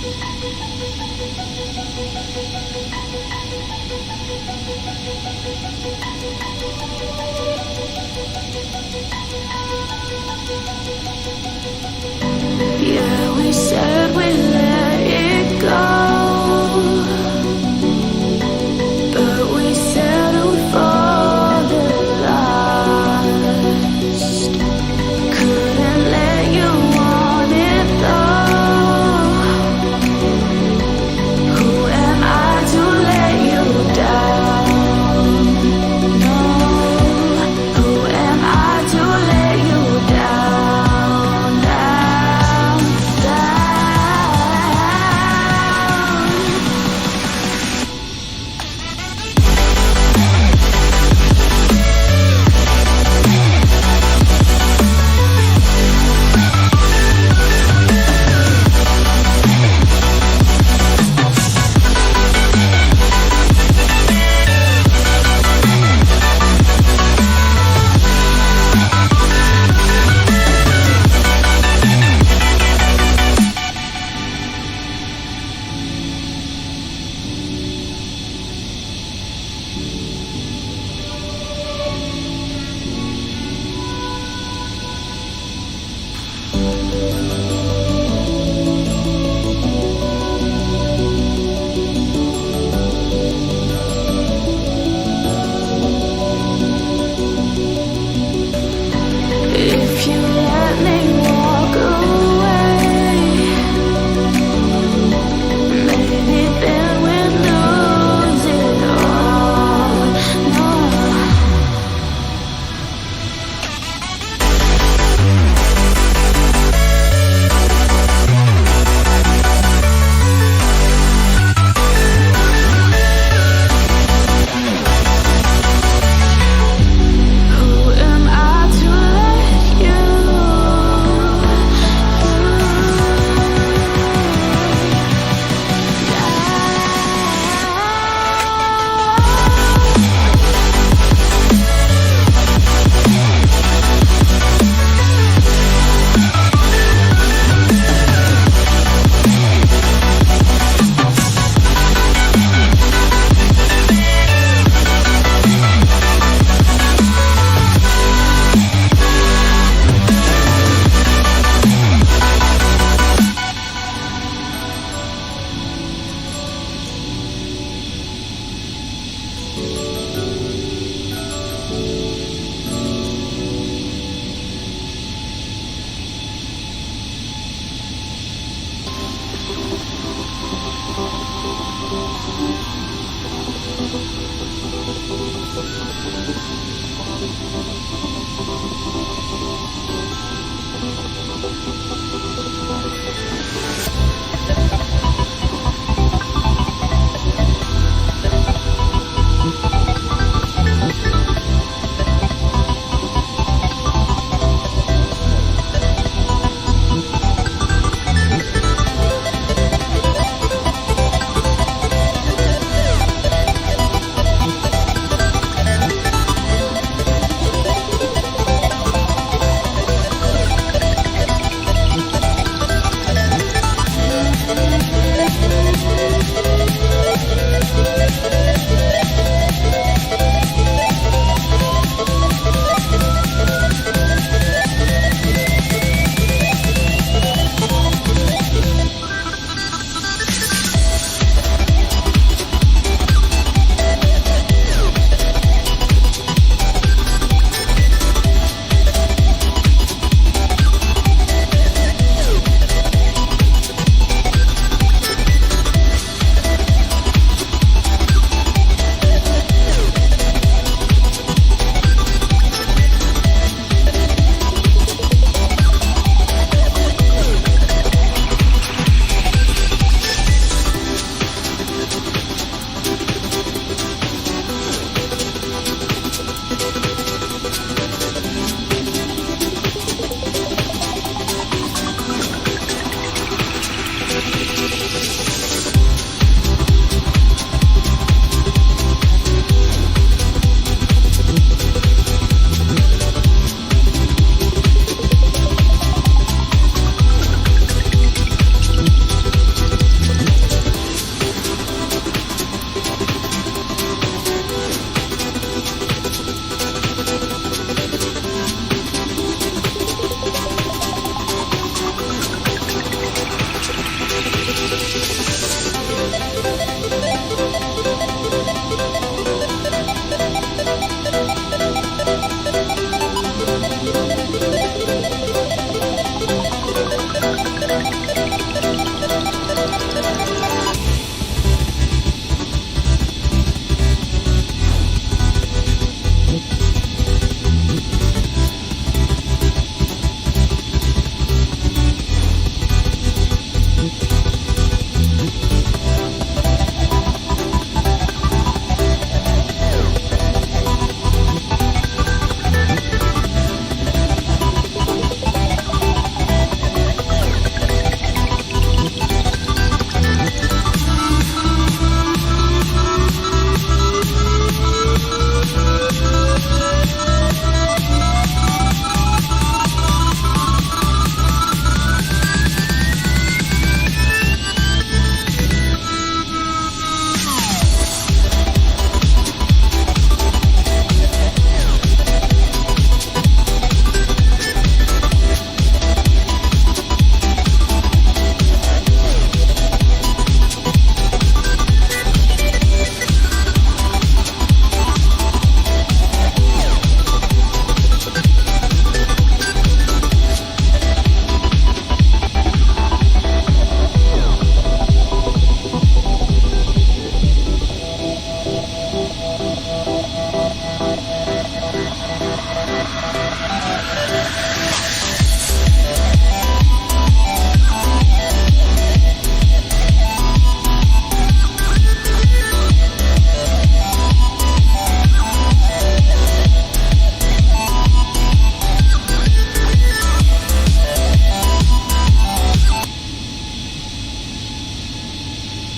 Yeah, we said we let it go, but we settled for the last. Couldn't let you want it though. Who am I to let you down? No, who am I to let you down? Down, if you let me walk away, maybe then we'd lose it all. No. Who am I to let you?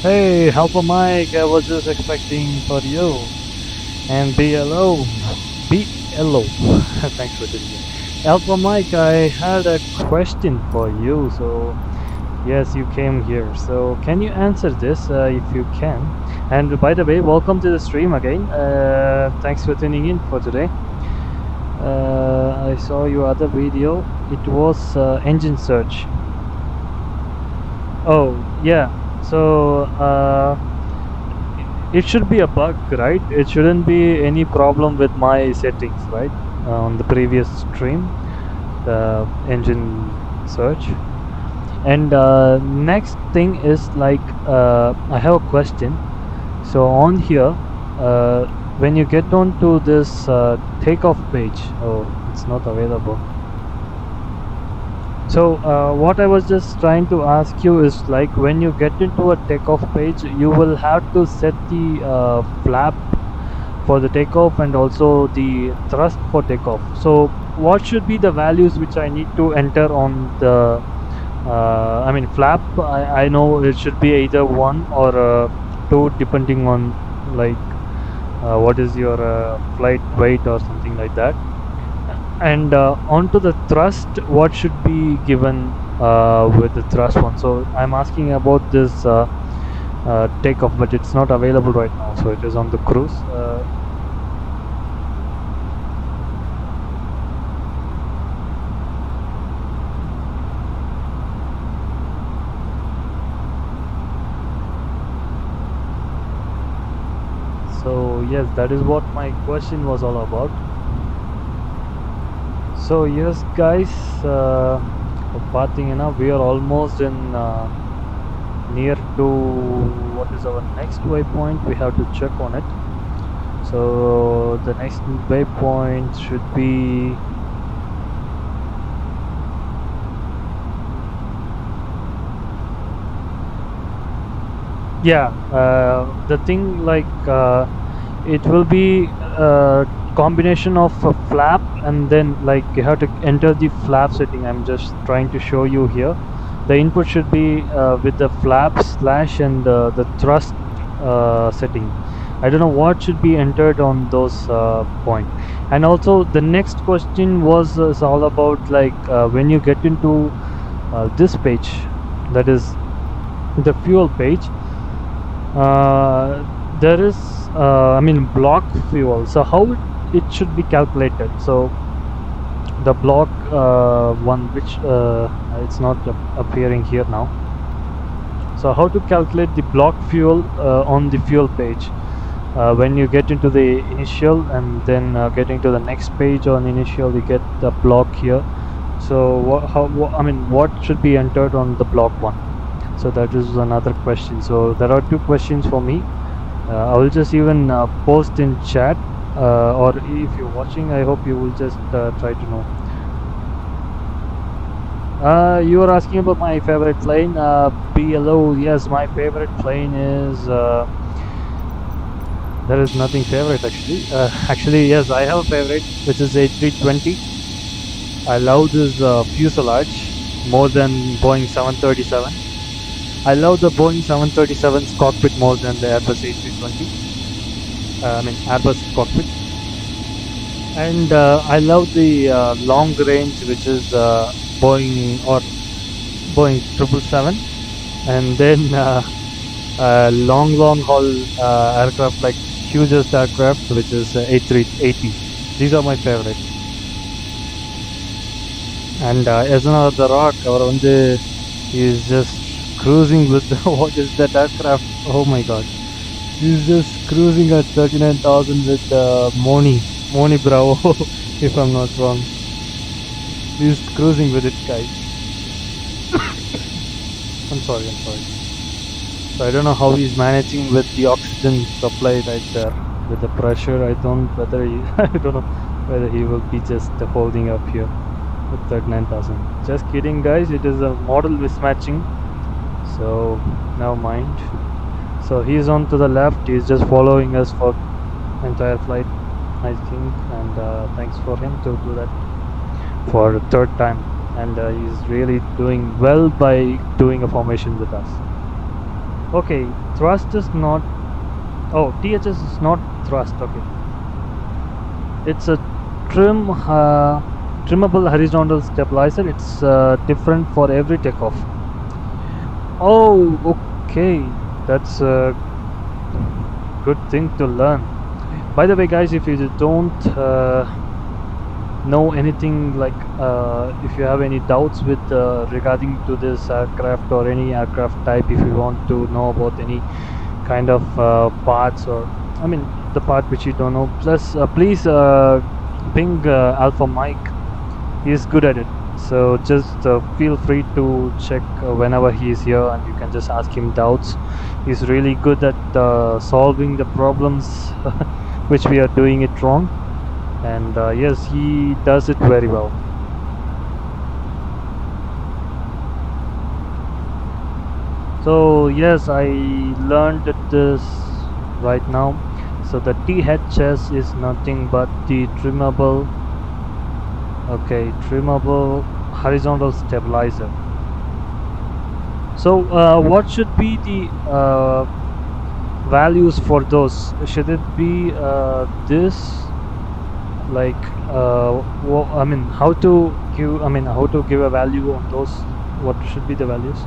Hey, Helper Mike, I was just expecting for you. And BLO. BLO. Thanks for doing it. Helper Mike, I had a question for you. So, yes, you came here. So, can you answer this if you can? And by the way, welcome to the stream again. Thanks for tuning in for today. I saw your other video. It was engine search. Oh, yeah. So, it should be a bug, right? It shouldn't be any problem with my settings, right? On the previous stream, the engine search. And next thing is like, I have a question. So on here, when you get onto this takeoff page, oh, it's not available. So what I was just trying to ask you is like, when you get into a takeoff page, you will have to set the flap for the takeoff and also the thrust for takeoff. So what should be the values which I need to enter on the I mean flap? I know it should be either 1 or 2 depending on like what is your flight weight or something like that. And onto the thrust, what should be given with the thrust one? So I'm asking about this takeoff, but it's not available right now, so it is on the cruise. So yes, that is what my question was all about. So yes guys, we are almost in near to what is our next waypoint. We have to check on it. So the next waypoint should be the thing like it will be combination of a flap, and then like you have to enter the flap setting. I'm just trying to show you here. The input should be with the flap slash and the thrust setting. I don't know what should be entered on those point. And also the next question was is all about like when you get into this page, that is the fuel page, there is I mean block fuel. So how it should be calculated? So the block one, which it's not appearing here now. So how to calculate the block fuel on the fuel page when you get into the initial and then getting to the next page on initial, you get the block here. So what should be entered on the block one? So that is another question. So there are 2 questions for me. I will just even post in chat, or if you're watching, I hope you will just try to know. You are asking about my favorite plane. BLO, yes, my favorite plane is there is nothing favorite actually. Actually yes, I have a favorite, which is A320. I love this fuselage more than Boeing 737. I love the Boeing 737's cockpit more than the Airbus A320. I mean Airbus cockpit. And I love the long range, which is Boeing 777, and then long haul aircraft like hugest aircraft, which is A380. These are my favorite. And as the Rock, he is just cruising with what is that aircraft? Oh my god, he's just cruising at 39,000 with Moni Bravo, if I'm not wrong. He's cruising with it, guys. I'm sorry. So I don't know how he's managing with the oxygen supply right there with the pressure. I don't know whether he will be just holding up here with 39,000. Just kidding, guys. It is a model mismatching. So never mind. So he's on to the left. He's just following us for entire flight, I think. And thanks for him to do that for the 3rd time. And he's really doing well by doing a formation with us. Okay, thrust is not. Oh, THS is not thrust. Okay, it's a trimmable horizontal stabilizer. It's different for every takeoff. Oh, okay, that's a good thing to learn. By the way, guys, if you don't know anything, like if you have any doubts with regarding to this aircraft or any aircraft type, if you want to know about any kind of parts, or I mean the part which you don't know, please ping Alpha Mike. He is good at it, so just feel free to check whenever he is here, and you can just ask him doubts. He's really good at solving the problems which we are doing it wrong, and yes, he does it very well. So yes, I learned this right now. So the THS is nothing but the trimmable horizontal stabilizer. So what should be the values for those? Should it be this, like I mean how to give a value on those? What should be the values?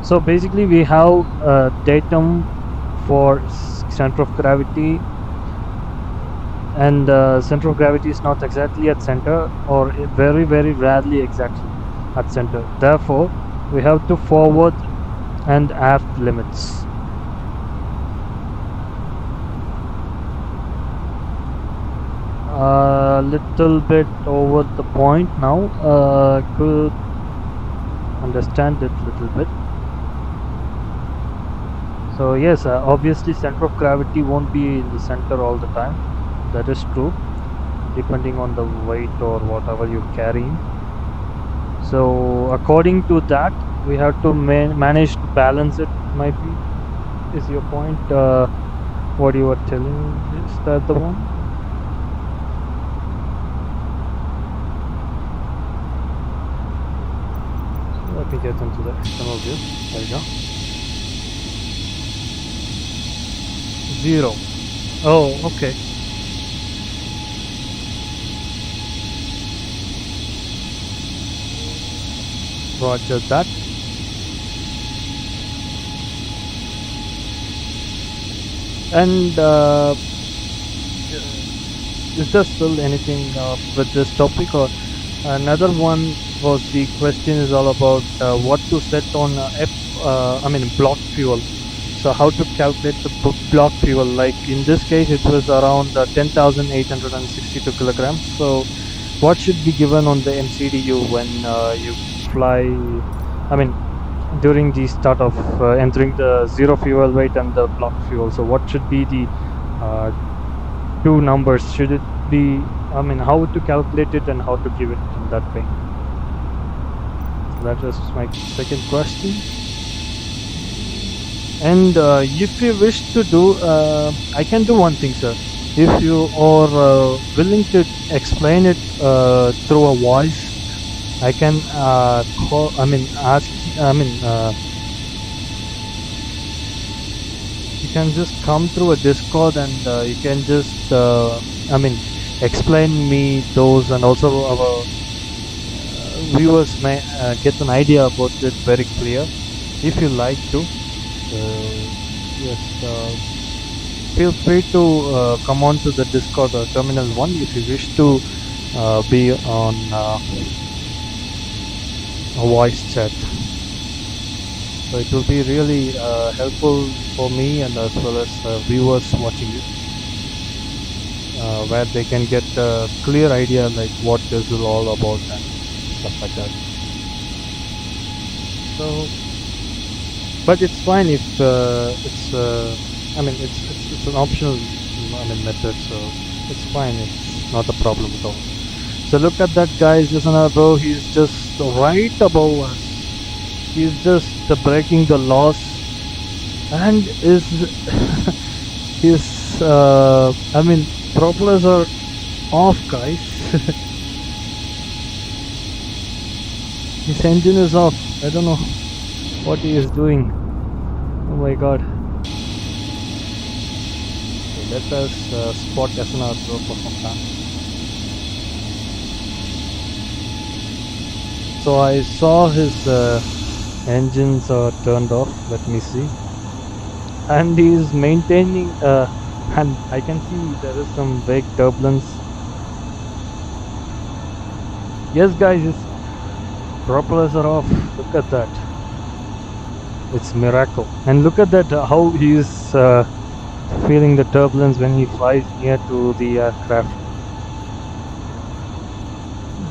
So basically we have datum for center of gravity, and center of gravity is not exactly at center, or very rarely exactly at center. Therefore we have to forward and aft limits. A little bit over the point now. Could understand it little bit. So yes, obviously center of gravity won't be in the center all the time. That is true, depending on the weight or whatever you're carrying. So according to that, we have to manage to balance it. Might be is your point. What you were telling, is that the one? So let me get into the external view. There you go. 0. Oh, okay. Roger that. And is there still anything with this topic, or another one was the question is all about what to set on block fuel. So how to calculate the block fuel? Like in this case, it was around 10,862 kilograms. So what should be given on the MCDU when you fly? I mean, during the start of entering the zero fuel weight and the block fuel. So what should be the two numbers? Should it be? I mean, how to calculate it and how to give it in that way? So that was my second question. And if you wish to do, I can do one thing, sir. If you are willing to explain it through a voice, I can you can just come through a Discord, and you can just explain me those, and also our viewers may get an idea about it very clear, if you like to. Yes, feel free to come on to the Discord or Terminal 1 if you wish to be on a voice chat. So it will be really helpful for me, and as well as viewers watching it, where they can get a clear idea like what this is all about and stuff like that. So, but it's fine if it's an optional method, so it's fine. It's not a problem at all. So look at that, guys. Listen up, bro. He's just right above us. He's just breaking the laws, and his propellers are off, guys. His engine is off. I don't know. what he is doing. Oh my god. Okay, let us spot SNR Pro for some time. So I saw his engines are turned off. Let me see. And he is maintaining and I can see there is some vague turbulence. Yes guys, his propellers are off. Look at that. It's miracle. And look at that, how he is feeling the turbulence when he flies near to the aircraft.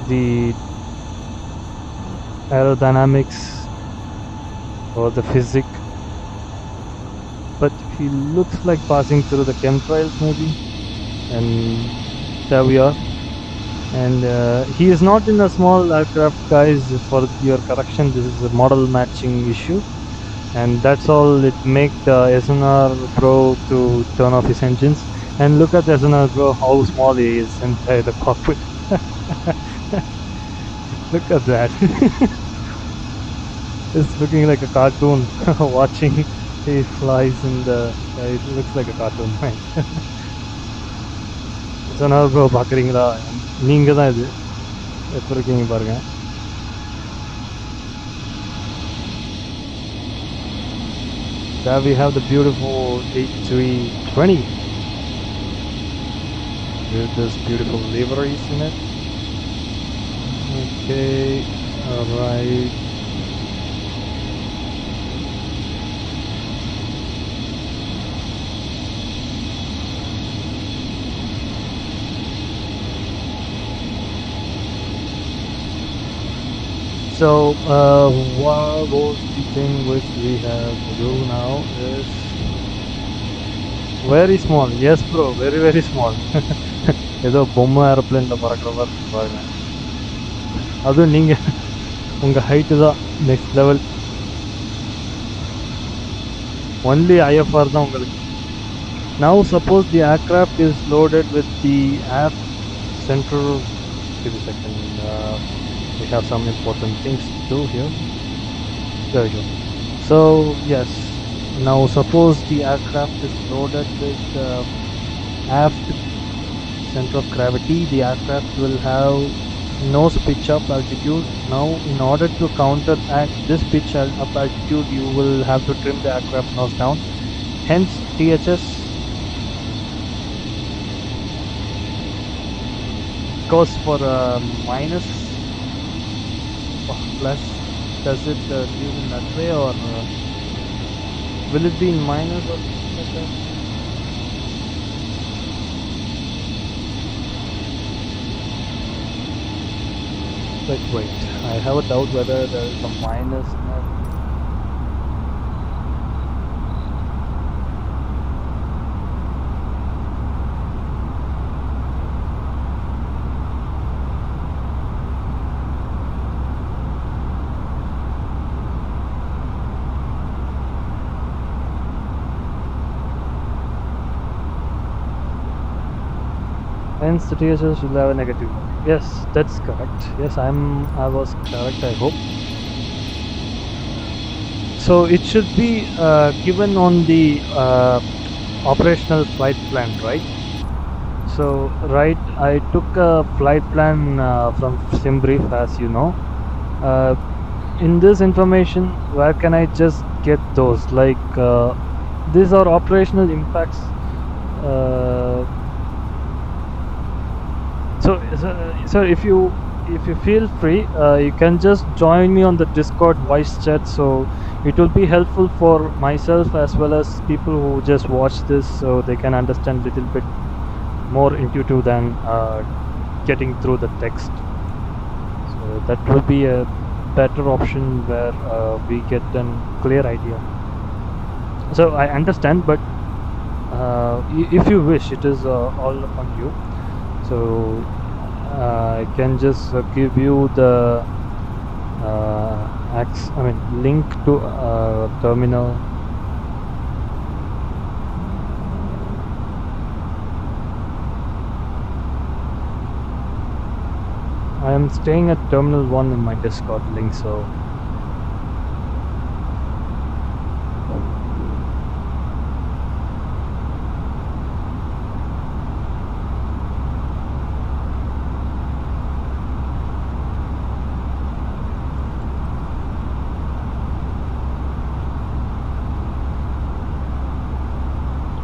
The aerodynamics or the physics. But he looks like passing through the chemtrails maybe. And there we are. And he is not in a small aircraft, guys. For your correction, this is a model matching issue, and that's all it make the SNR Pro to turn off his engines. And look at the SNR Pro, how small he is inside the cockpit. Look at that. It's looking like a cartoon. Watching he flies in the sky, it looks like a cartoon, right? SNR Pro பார்க்குறீங்களா? நீங்க தான் இது எப்படி இருக்கீங்க பாருங்க. There we have the beautiful A320 with this beautiful liveries in it. Okay, alright. So what was the thing which we have to do now is very small. Yes bro, very very small. ஏதோ பொம்மை ஏரோப்ளேனில் பறக்கிற மாதிரி பாருங்க. அதுவும் நீங்கள் உங்கள் height தான் next level. Only IFR தான் உங்களுக்கு. Now suppose the aircraft is loaded with the aft central. Give me a second. We have some important things to do here. There we go. So yes, now suppose the aircraft is loaded with aft center of gravity. The aircraft will have nose pitch up altitude. Now in order to counteract this pitch up altitude, you will have to trim the aircraft nose down. Hence THS goes for minus plus. Does it leave in that way, or will it be in minus or something like that? But wait, I have a doubt whether there is a minus in it. Hence the THS will have a negative. Yes, that's correct. Yes, I was correct, I hope. So it should be given on the operational flight plan, right? So right, I took a flight plan from SimBrief, as you know. In this information, where can I just get those? Like these are operational impacts. So if you feel free, you can just join me on the Discord voice chat. So it will be helpful for myself as well as people who just watch this, so they can understand a little bit more intuitive than getting through the text. So that will be a better option where we get a clear idea. So I understand, but if you wish, it is all upon you. So I can just give you the link to terminal. I am staying at terminal 1 in my Discord link, so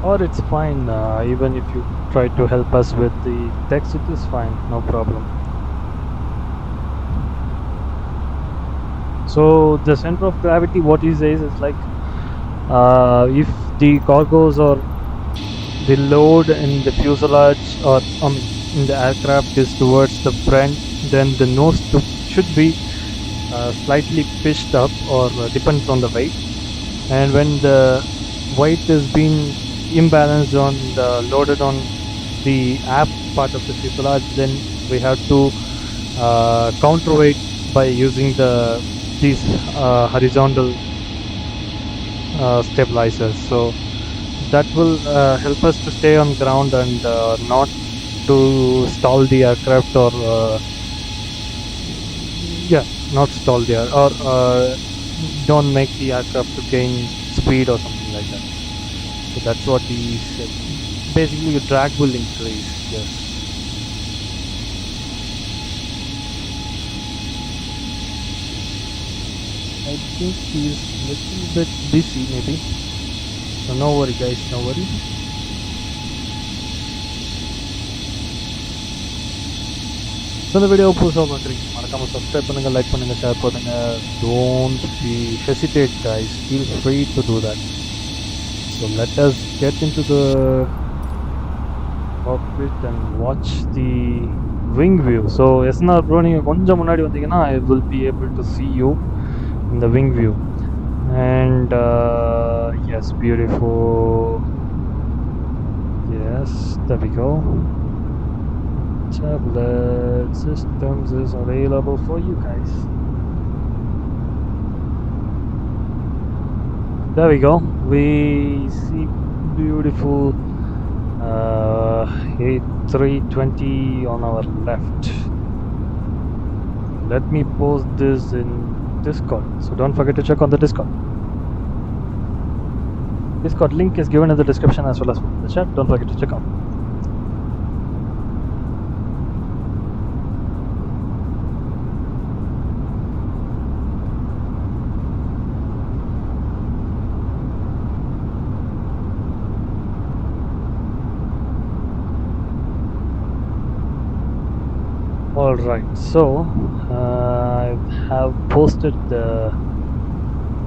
or it's fine. Even if you try to help us with the text, it is fine, no problem. So the center of gravity, what he says is like, if the cargoes or the load in the fuselage or in the aircraft is towards the front, then the nose should be slightly pitched up, or depends on the weight. And when the weight is being imbalanced on loaded on the aft part of the fuselage, then we have to counterweight by using these horizontal stabilizers. So that will help us to stay on ground and not to stall the aircraft, or not stall the or don't make the aircraft to gain speed or something like that. So that's what he said. Basically, your drag will increase. Yes. I think he's a little bit busy, maybe. So no worry, guys. No worry. So the video புதுசாக பார்க்குறீங்க, மறக்காம subscribe பண்ணுங்க, like பண்ணுங்க, share பண்ணுங்க. Don't be hesitate, guys. Feel free to do that. So let us get into the cockpit and watch the wing view. So SNR bro, நீங்கள் கொஞ்சம் முன்னாடி வந்தீங்கன்னா I will be able to see you in the wing view. And yes, beautiful. Yes, there we go. Tablet systems is available for you guys. There we go. We see beautiful A320 on our left. Let me post this in Discord, so don't forget to check on the Discord. Discord link is given in the description as well as in the chat. Don't forget to check out. Alright, so I have posted the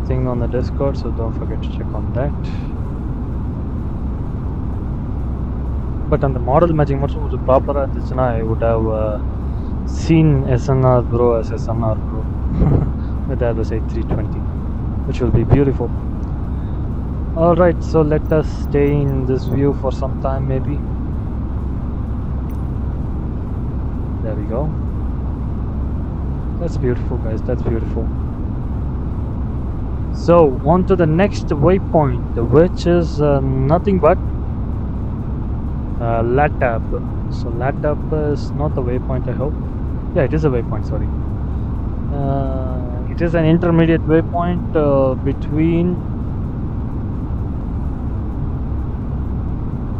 thing on the Discord, so don't forget to check on that. But on the model matching much proper, I would have seen SNR Bro as SNR Bro with the Airbus A320, which will be beautiful. Alright, so let us stay in this view for some time, maybe. There we go. That's beautiful, guys. That's beautiful. So on to the next waypoint, which is nothing but LATAB. So LATAB is not the waypoint, I hope. Yeah, it is a waypoint, sorry. It is an intermediate waypoint between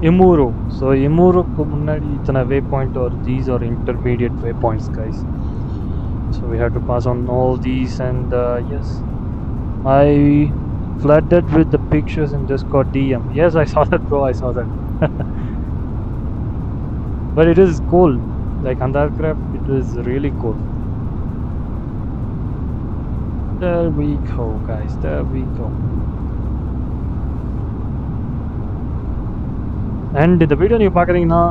Imuru. So Imuru ku munnadi itana waypoint, or these are intermediate waypoints, guys. So we have to pass on all these, and yes, I flooded with the pictures in Discord DM. Yes, I saw that, bro. I saw that. But it is cool. Like on the aircraft, it is really cool. There we go, guys. There we go. And in the video you பார்க்குறீங்கன்னா,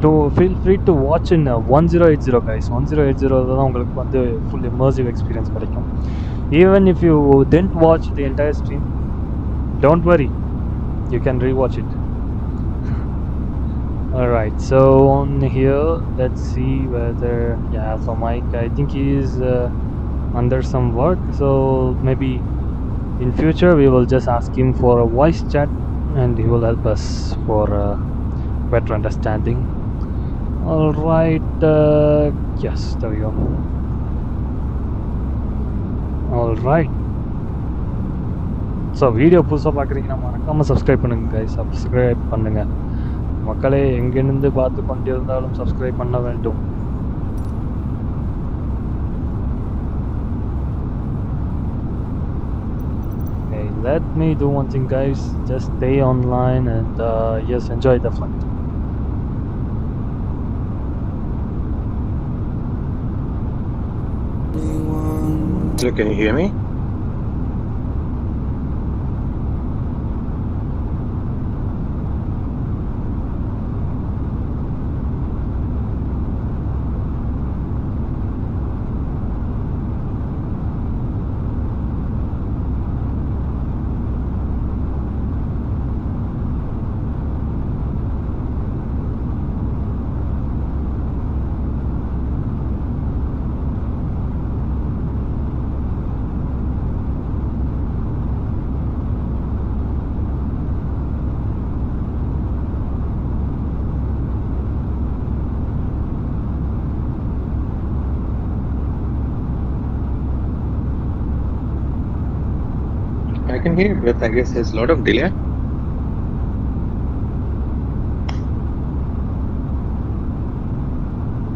to feel free to watch in 1080, guys. 1080 தான் உங்களுக்கு வந்து full immersive experience கிடைக்கும். Even if you didn't watch the entire stream, don't worry, you can rewatch it. Alright, so on here, let's see whether, yeah, so Mike, I think he is under some work, so maybe in future we will just ask him for a voice chat and he will help us for better understanding. Alright, yes, there we go. Alright, so video புதுசாக பார்க்குறீங்கன்னா மறக்காமல் subscribe பண்ணுங்கள், guys. Subscribe பண்ணுங்கள் மக்களே, எங்கிருந்து பார்த்து கொண்டிருந்தாலும் subscribe பண்ண வேண்டும். let me do one thing, guys. Just stay online and yes, enjoy the flight. So can you hear me? I can hear it, but I guess there's a lot of delay.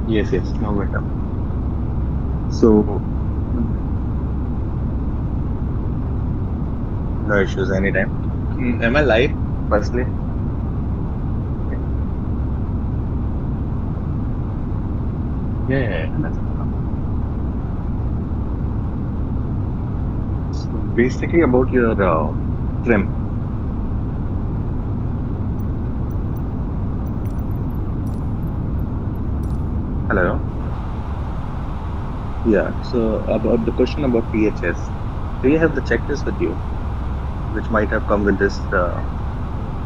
Yes, now better. So, no issues anytime. Am I live, firstly? Yeah, that's so basically about your trim. Hello? Yeah, so about the question about PHS, do you have the checklist with you, which might have come with this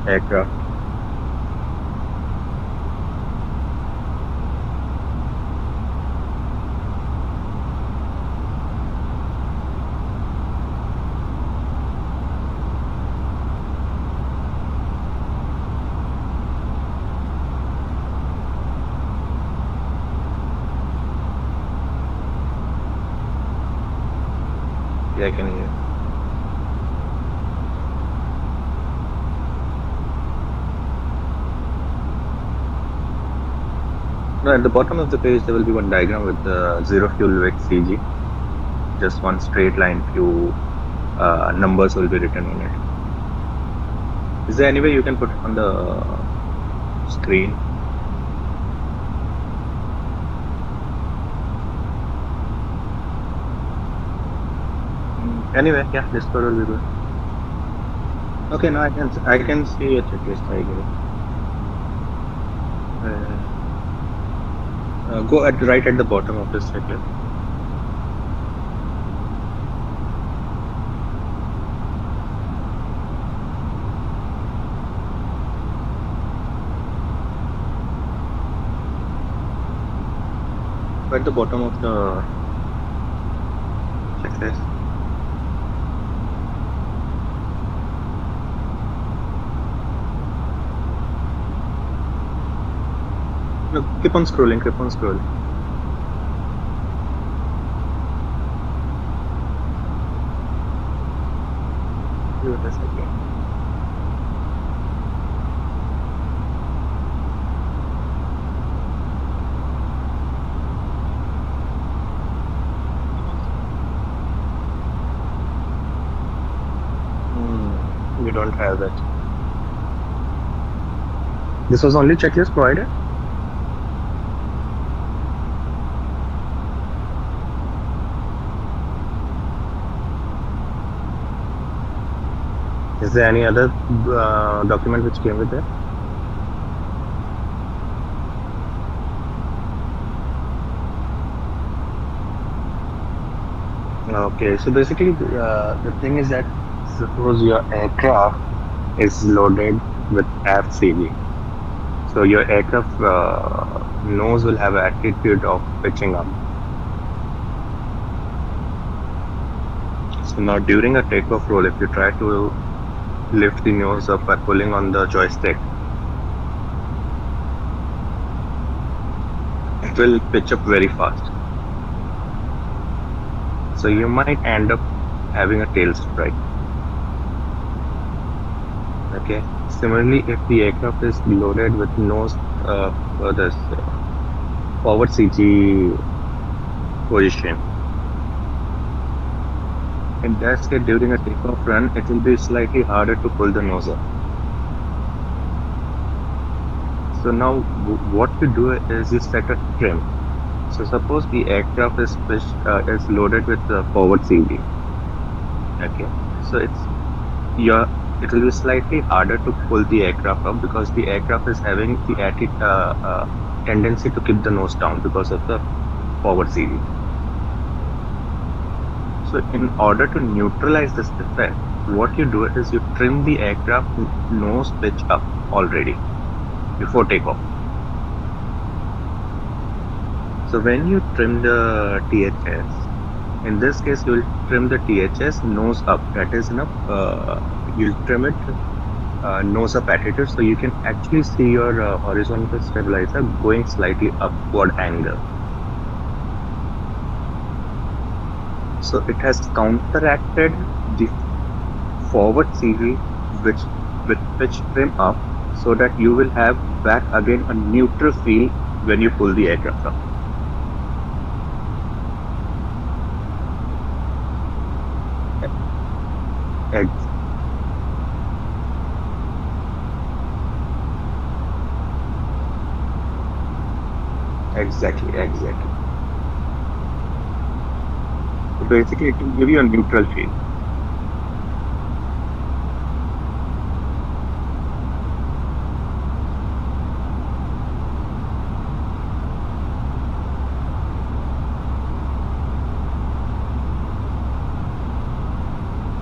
aircraft? Yeah, I can hear. No, at the bottom of the page there will be one diagram with the zero fuel weight CG. Just one straight line, few numbers will be written on it. Is there any way you can put it on the screen? Anyway, yeah, Discord will be good. Okay, now I can see your checklist. I get it. Go right at the bottom of this checklist. At the bottom of the checklist. No, keep on scrolling. Give it a second. You don't have that. This was only checklist provided? Is there any other document which came with it? Okay, so basically the thing is that suppose your aircraft is loaded with FCG. So your aircraft nose will have an attitude of pitching up. So now during a takeoff roll, if you try to lift the nose up by pulling on the joystick, it will pitch up very fast. So you might end up having a tail strike. Okay. Similarly, if the aircraft is loaded with nose for this forward CG position, in that case, during a takeoff run, it will be slightly harder to pull the nose up. So now what you do is you set a trim. So suppose the aircraft is loaded with forward CG. Okay, so it will be slightly harder to pull the aircraft up because the aircraft is having the tendency to keep the nose down because of the forward CG. So in order to neutralize this effect, what you do is you trim the aircraft nose pitch up already before takeoff. So when you trim the THS, in this case you will trim the THS nose up. That is enough. You'll trim it nose up attitude, so you can actually see your horizontal stabilizer going slightly upward angle. So it has counteracted the forward CG with pitch trim up, so that you will have back again a neutral feel when you pull the aircraft up. Exactly. So basically, it will give you a neutral feel.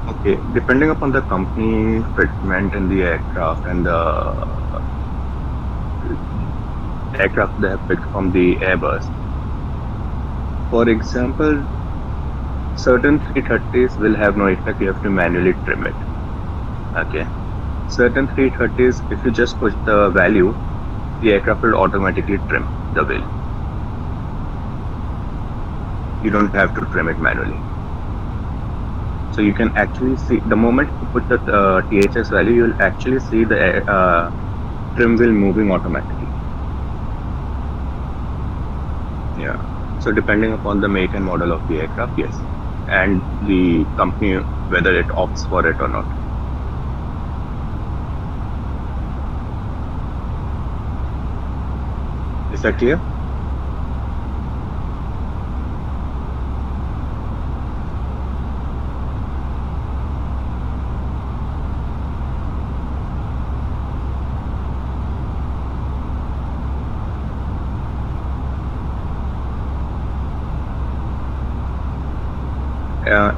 Okay, depending upon the company fitment in the aircraft and the aircraft they have picked from the Airbus. For example, certain 330s will have no effect, you have to manually trim it. Okay. Certain 330s, if you just push the value, the aircraft will automatically trim the wheel. You don't have to trim it manually. So you can actually see, the moment you put the THS value, you will actually see the trim wheel moving automatically. Yeah. So depending upon the make and model of the aircraft, yes. And the company, whether it opts for it or not. Is that clear?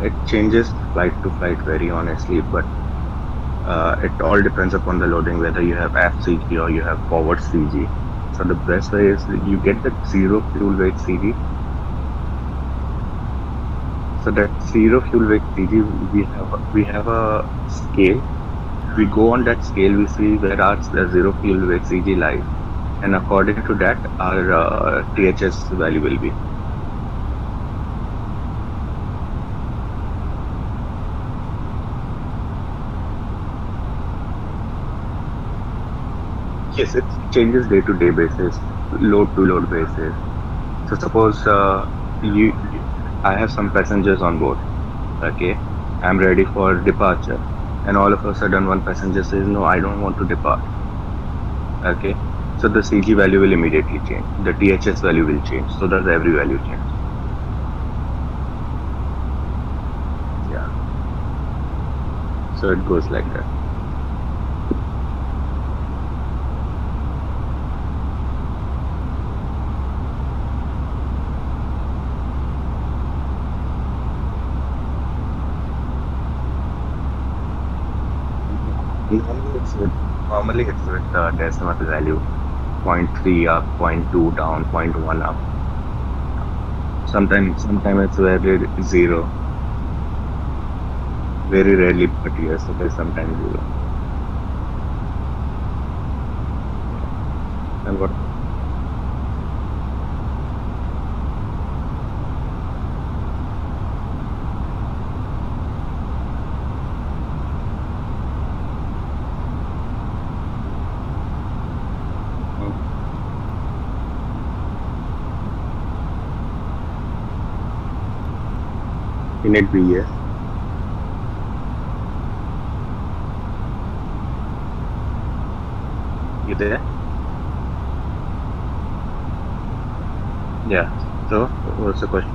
It changes flight to flight very honestly, but it all depends upon the loading, whether you have aft CG or you have forward CG. So the best way is you get the zero fuel weight CG. So that zero fuel weight CG, we have a scale. We go on that scale, we see where our zero fuel weight CG lies, and according to that, our THS value will be. Yes, it changes day to day basis, load to load basis. So suppose I have some passengers on board. Okay, I'm ready for departure, and all of a sudden one passenger says, "No, I don't want to depart." Okay, so the CG value will immediately change. The THS value will change. So does every value change. Yeah. So it goes like that. Normally it's with decimal value, 0.3 up, 0.2 down, 0.1 up. Sometimes it's very zero. Very rarely, but yes, it is sometimes zero. And what? In it be yes. You there? Yeah. So, what's the question?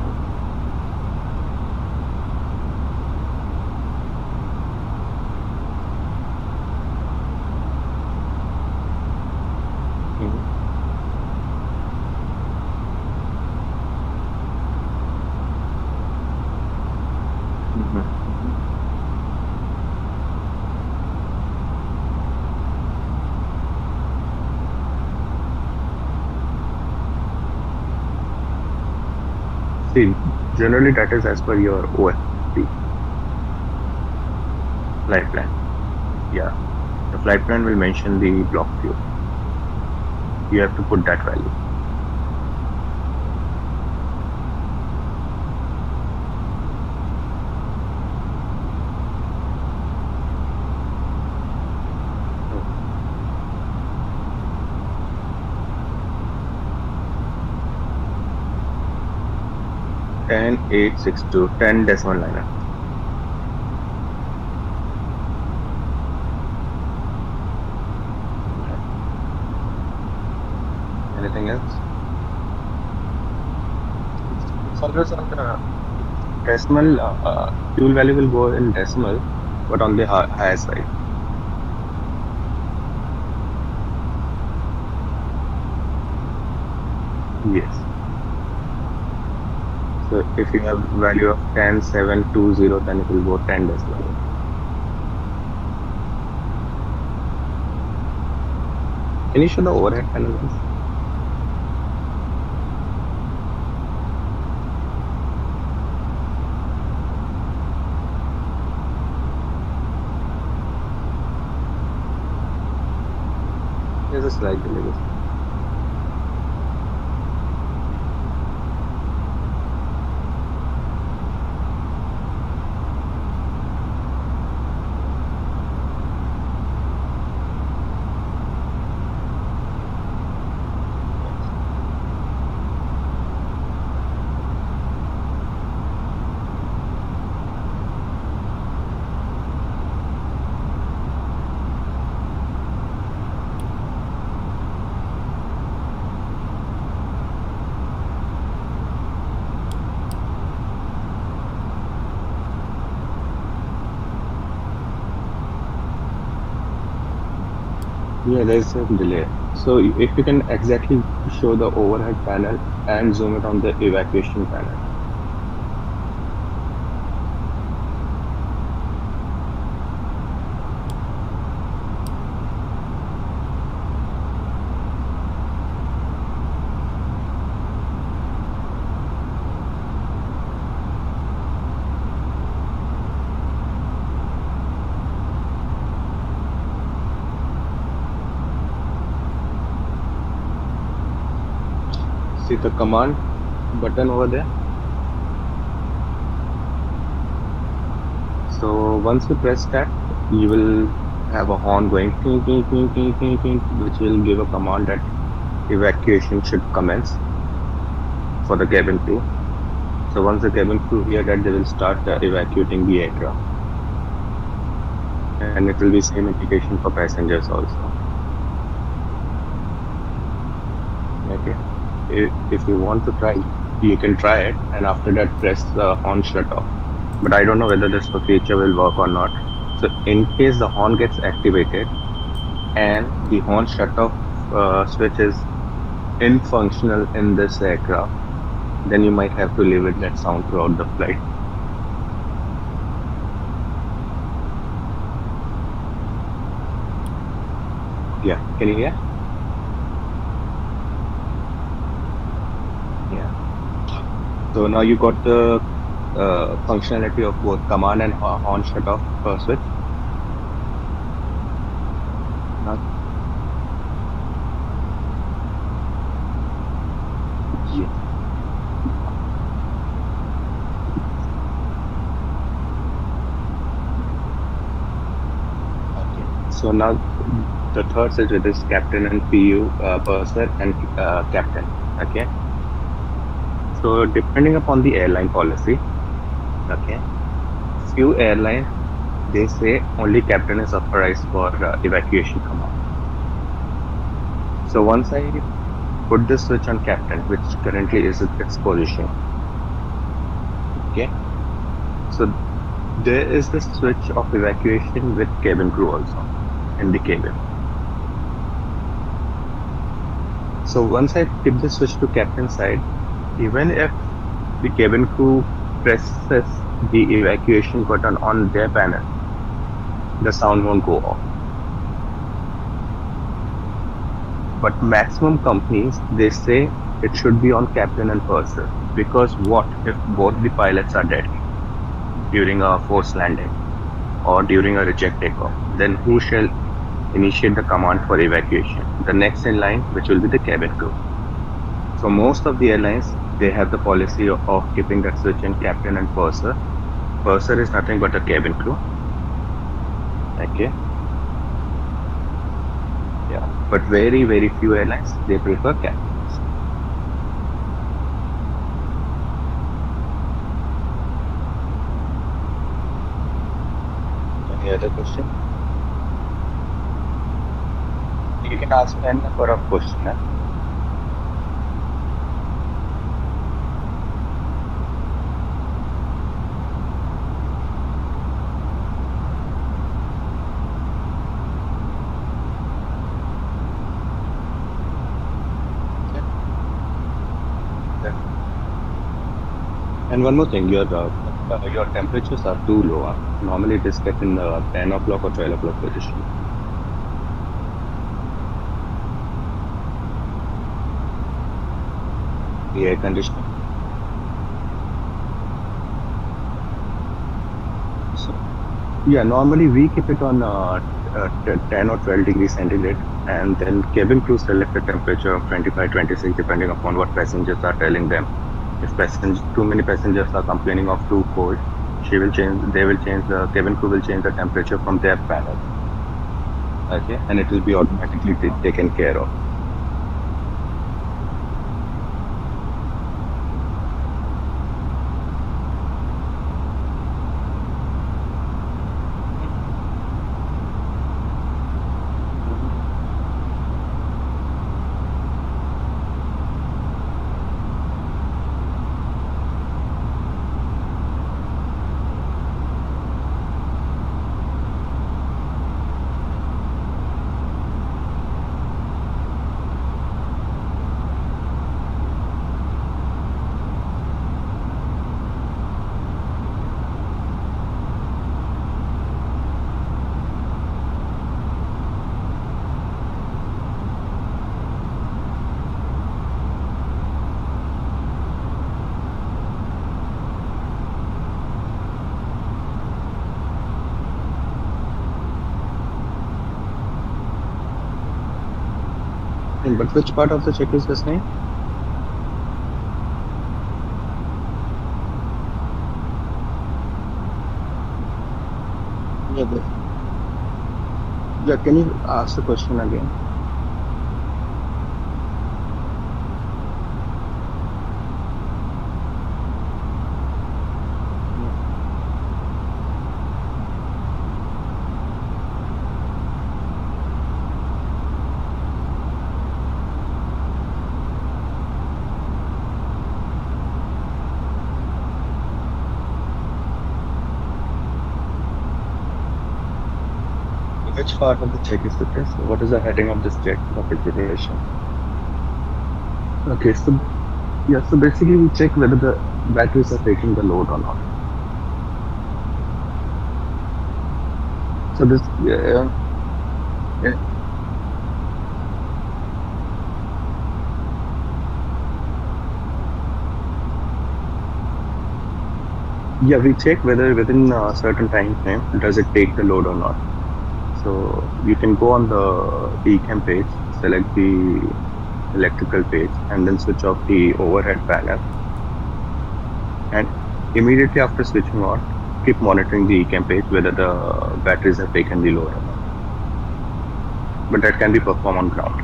See, generally that is as per your OFP flight plan. Yeah, the flight plan will mention the block fuel. You have to put that value. Ten 862 10 decimal liner. Anything else? It's always on the decimal. Fuel value will go in decimal, but on the higher side. Yes. So if you have value of 10720, then it will go 10 decimal. Can you show the overhead panel? There's a slide delay. Yeah, there's a delay. So if you can exactly show the overhead panel and zoom it on the evacuation panel. See the command button over there. So once you press that, you will have a horn going ting, ting, ting, ting, ting, ting, which will give a command that evacuation should commence for the cabin crew. So once the cabin crew hear that, they will start evacuating the aircraft, and it will be same indication for passengers also. Okay. If you want to try, you can try it, and after that press the horn shut off. But I don't know whether this feature will work or not. So in case the horn gets activated and the horn shut off switch is unfunctional in this aircraft, then you might have to leave it that sound throughout the flight. Yeah, can you hear? So now you got the functionality of both command and horn shut off switch. Yeah. Okay. So now the third switch is captain and PU purser and captain. Okay. So depending upon the airline policy, okay, few airlines, they say only captain is authorized for evacuation command. So once I put the switch on captain, which currently is at its position, okay, so there is the switch of evacuation with cabin crew also in the cabin. So once I tip the switch to captain side, even if the cabin crew presses the evacuation button on their panel, the sound won't go off. But maximum companies, they say it should be on captain and purser, because what if both the pilots are dead during a forced landing or during a reject takeoff? Then who shall initiate the command for evacuation? The next in line, which will be the cabin crew. So most of the airlines, they have the policy of keeping that switch in captain and purser. Purser is nothing but a cabin crew. Okay. Yeah, but very, very few airlines, they prefer captains. Any other question? You can ask me any number of questions. And one more thing, your temperatures are too low. Normally it is kept in the 10 o'clock or 12 o'clock position. The air conditioning. So, yeah, normally we keep it on 10 or 12 degrees centigrade, and then cabin crew select a temperature of 25, 26, depending upon what passengers are telling them. If too many passengers are complaining of too cold, the cabin crew will change the temperature from their panel. Okay, and it will be automatically taken care of. But which part of the check is this name? Yeah, can you ask the question again? Which part of the check is this? What is the heading of this check of preparation? Okay, so yeah, so basically we check whether the batteries are taking the load or not. So this yeah. Yeah, we check whether within a certain time frame does it take the load or not. So you can go on the ECAM page, select the electrical page, and then switch off the overhead panel. And immediately after switching on, keep monitoring the ECAM page whether the batteries have taken the load or not. But that can be performed on ground.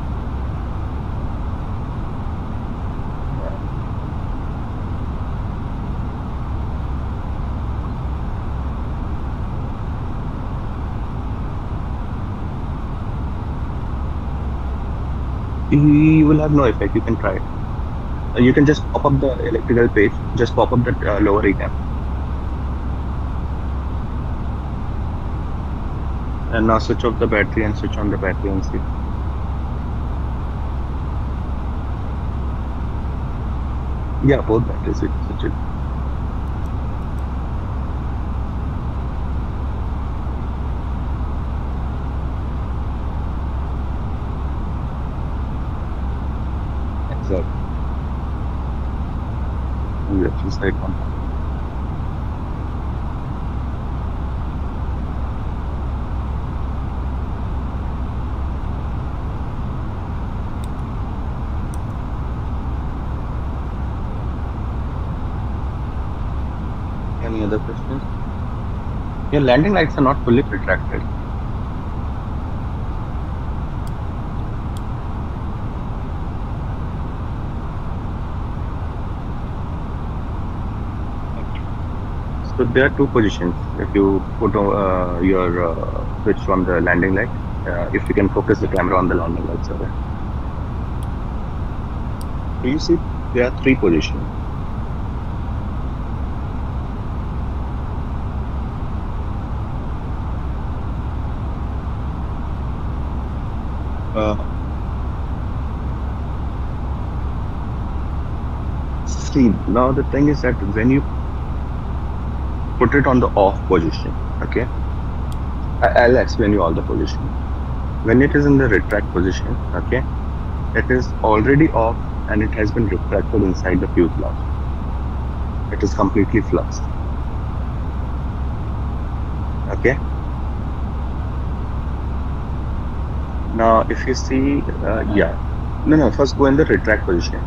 You will have no effect. You can try it. You can just pop up the electrical page. Just pop up the lower recam. And now switch off the battery and switch on the battery and see. Yeah, both batteries. Switch it. Exactly. Yeah, just like one. Any other questions? Your landing lights are not fully retracted. So there are two positions. If you put your switch on the landing light, if you can focus the camera on the landing lights, okay. So you see there are three positions. See, now the thing is that when you put it on the off position, okay, I'll explain you all the position. When it is in the retract position, okay, it is already off and it has been retracted inside the fuselage. It is completely fluxed. Okay. Now, if you see, no, first go in the retract position.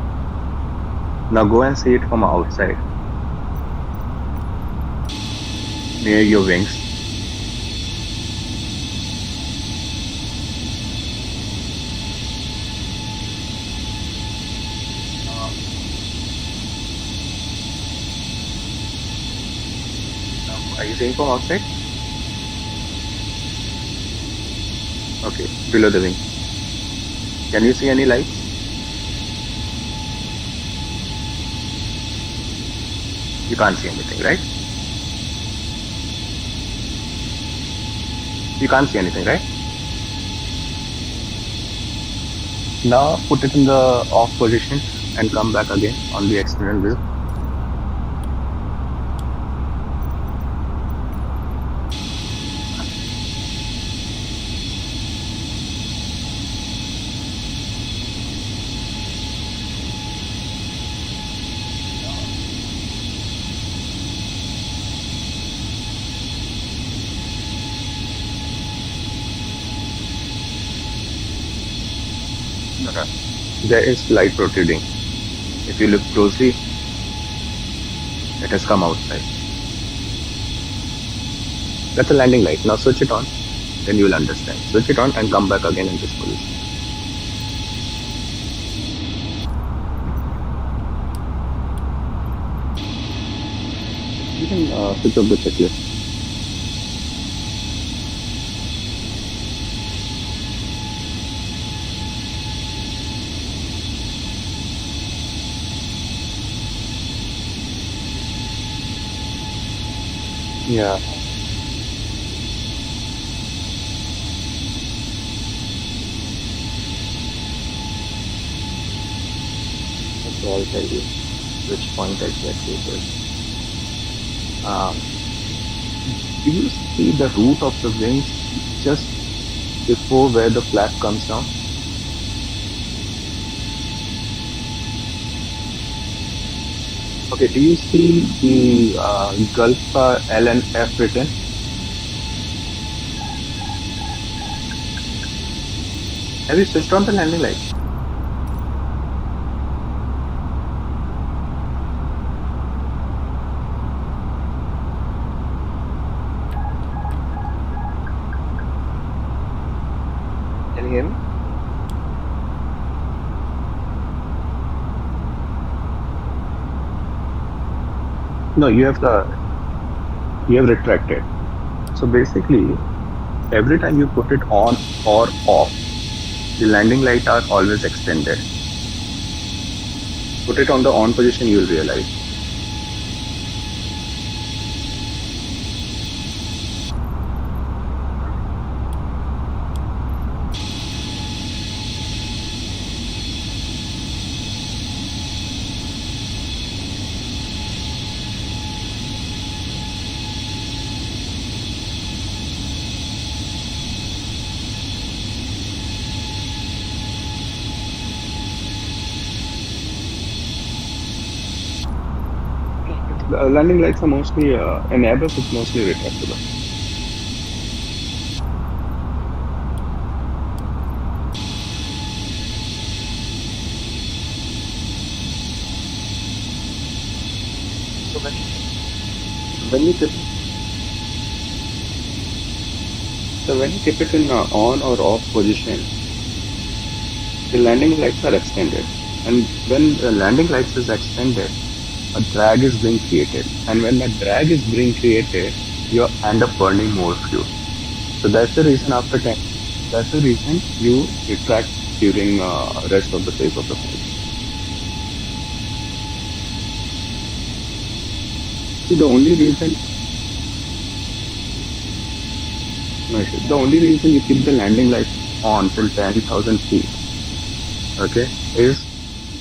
Now go and see it from outside, near your wings. Are you seeing from outside? Okay, below the wing. Can you see any lights? You can't see anything, right? You can't see anything, right? Now put it in the off position and come back again on the external view. There is light protruding. If you look closely, it has come outside. That's a landing light. Now switch it on, then you will understand. Switch it on and come back again in this position. You can switch off the checklist. Yeah. So I'll tell you which point exactly it is. Do you see the root of the wings just before where the flap comes down? Okay, do you see the Gulf L and F written? Have you switched on the landing light? Can you hear me? No, you have retracted. So basically, every time you put it on or off, the landing light are always extended. Put it on the on position, you'll realize. The landing lights are mostly, in Airbus, it's mostly retractable. So when you keep, so when you keep it in on or off position, the landing lights are extended. And when the landing lights is extended, a drag is being created. And when that drag is being created, you end up burning more fuel. So that's the reason after 10, that's the reason you retract during rest of the phase of the flight. See, the only reason you keep the landing lights on till 10,000 feet, okay, is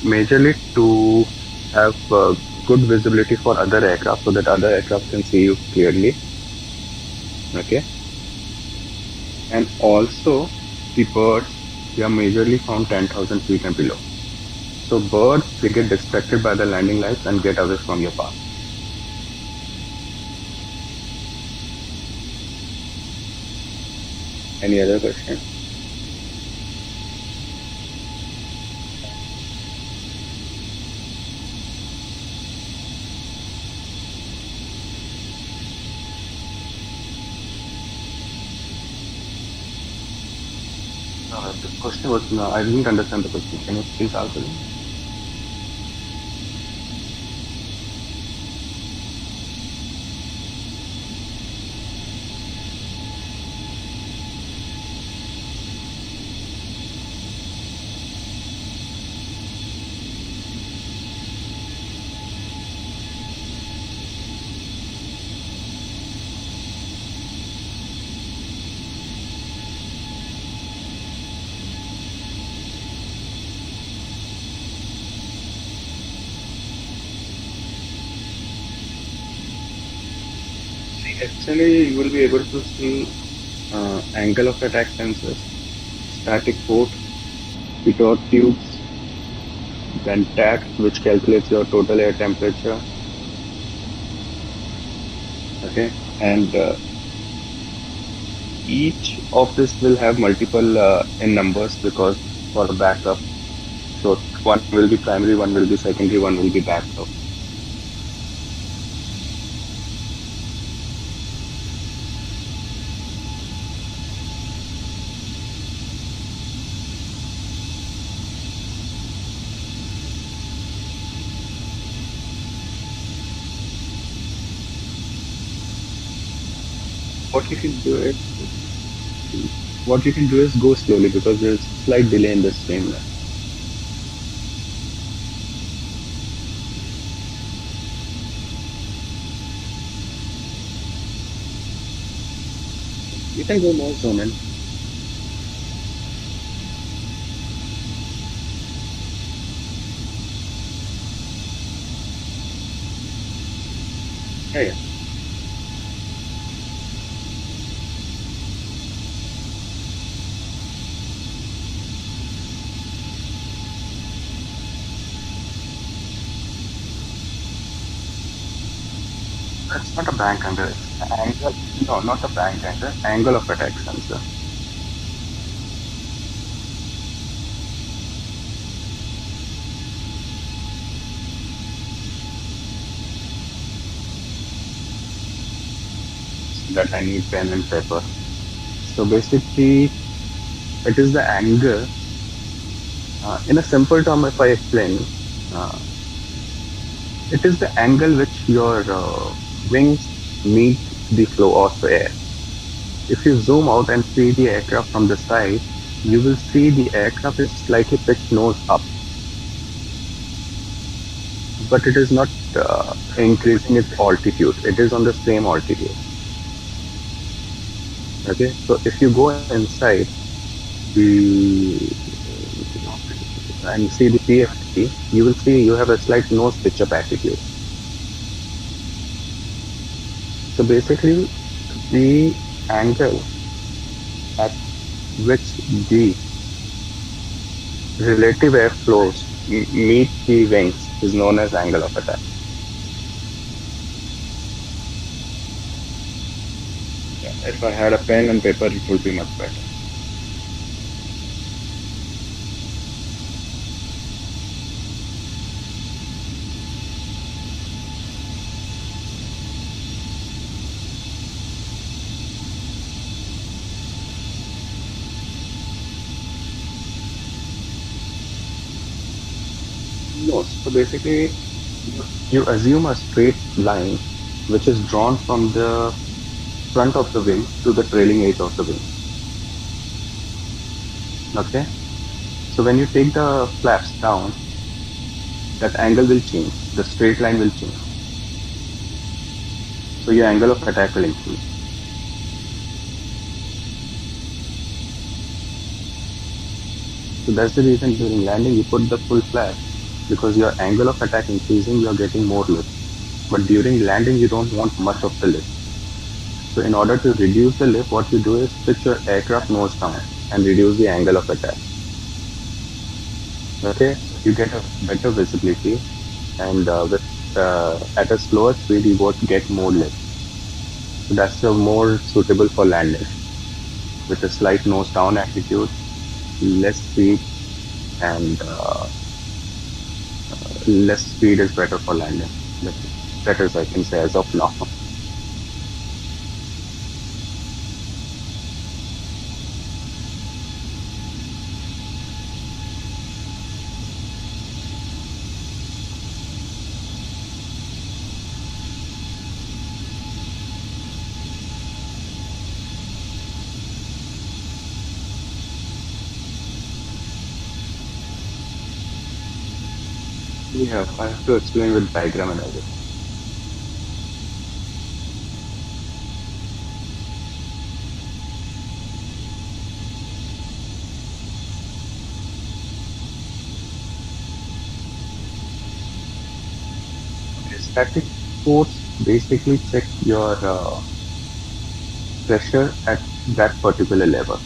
majorly to have good visibility for other aircraft so that other aircraft can see you clearly, okay. And also the birds, they are majorly found 10,000 feet and below. So birds, they get distracted by the landing lights and get away from your path. Any other question? The question was, no, I didn't understand the question. Can you please answer it? Actually, you will be able to see angle of attack sensors, static port, pitot tubes, then TAC, which calculates your total air temperature. Okay, and each of this will have multiple in numbers because for backup. So one will be primary, one will be secondary, one will be backup. What you can do is go slowly because there's slight delay in the stream. You can go more zoom in. Yeah. It's not a bank angle, it's the angle, no, not a bank angle, angle of attack sensor. That I need pen and paper. So basically, it is the angle, in a simple term if I explain, it is the angle which your wings meet the flow of air. If you zoom out and see the aircraft from the side, you will see the aircraft is slightly pitched nose up, but it is not increasing its altitude. It is on the same altitude. Okay, so if you go inside the and see the PFT, you will see you have a slight nose pitch up attitude. So basically, the angle at which the relative airflows meet the wings is known as angle of attack. Yeah, if I had a pen and paper, it would be much better. No, so basically, you assume a straight line which is drawn from the front of the wing to the trailing edge of the wing. Okay, so when you take the flaps down, that angle will change, the straight line will change. So your angle of attack will increase. So that's the reason during landing you put the full flap, because your angle of attack increasing, you are getting more lift. But during landing, you don't want much of the lift. So in order to reduce the lift, what you do is pitch your aircraft nose down and reduce the angle of attack. Okay, you get a better visibility, and at a slower speed, you won't get more lift. So that's more suitable for landing with a slight nose down attitude, less speed, and less speed is better for landing. That is, I can say, as of now. Yeah, I have to explain with diagram and everything. Static force basically check your pressure at that particular level,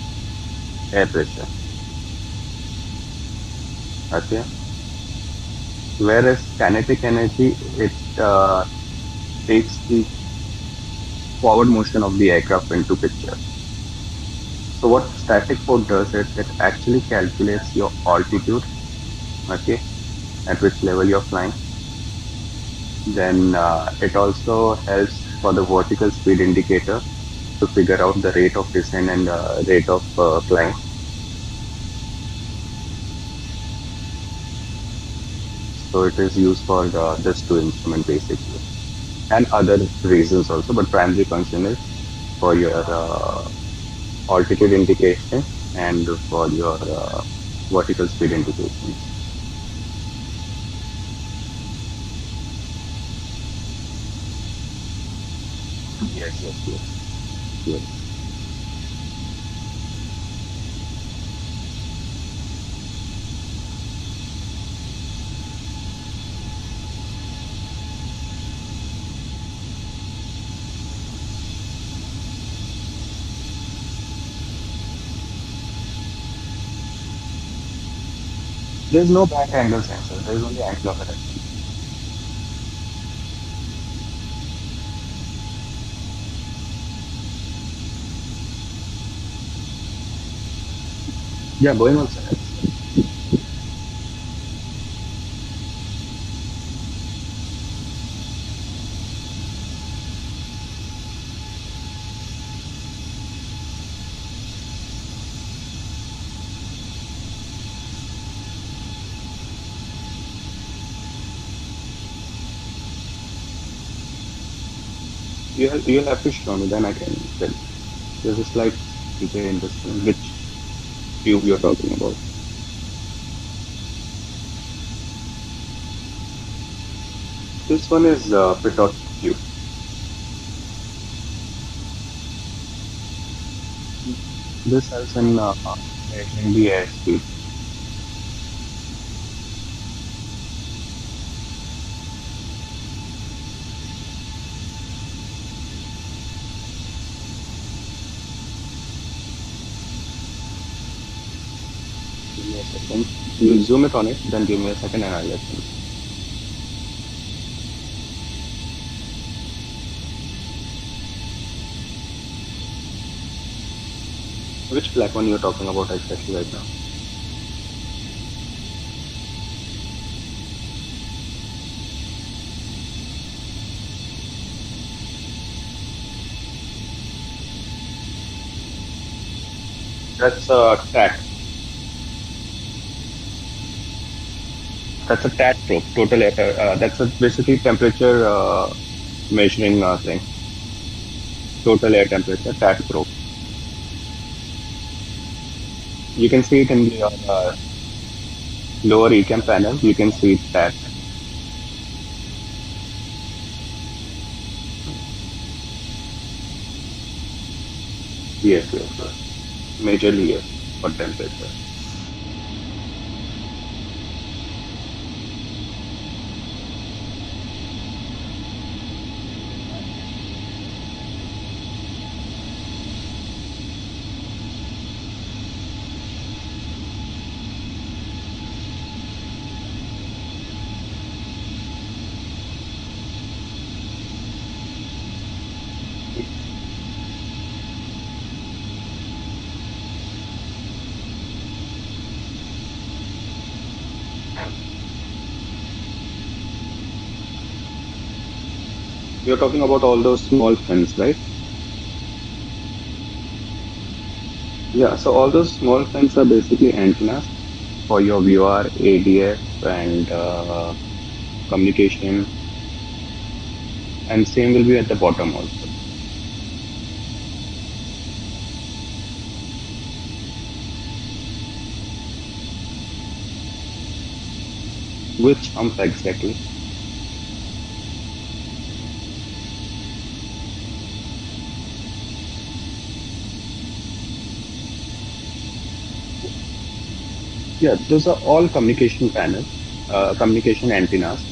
air pressure. Okay. Whereas kinetic energy, it takes the forward motion of the aircraft into picture. So what static force does is it actually calculates your altitude, okay, at which level you're flying. Then it also helps for the vertical speed indicator to figure out the rate of descent and rate of climb. So it is used for this two instrument basically, and other reasons also, but primary function is for your altitude indication and for your vertical speed indication. Yes. There's no back angle sensor. There's only angle of attack. Yeah, going on, sir. You'll have to show me, then I can tell. There's a slight delay in this one, which tube you're talking about? This one is pitot tube. This helps in measuring the airspeed. Give me a second. You zoom it on it, then give me a second and I'll let you know. Which black one you're talking about exactly right now? That's a TAT. That's a TAT probe. Total air. That's a basically temperature measuring thing. Total air temperature TAT probe. You can see it in your lower ECAM panel. You can see it TAT. Yes, yes. Majorly yes for temperature. You're talking about all those small fins, right? Yeah, so all those small fins are basically antennas for your VR, ADF, and communication, and same will be at the bottom also. Which pump exactly? Yeah, those are all communication panels, communication antennas,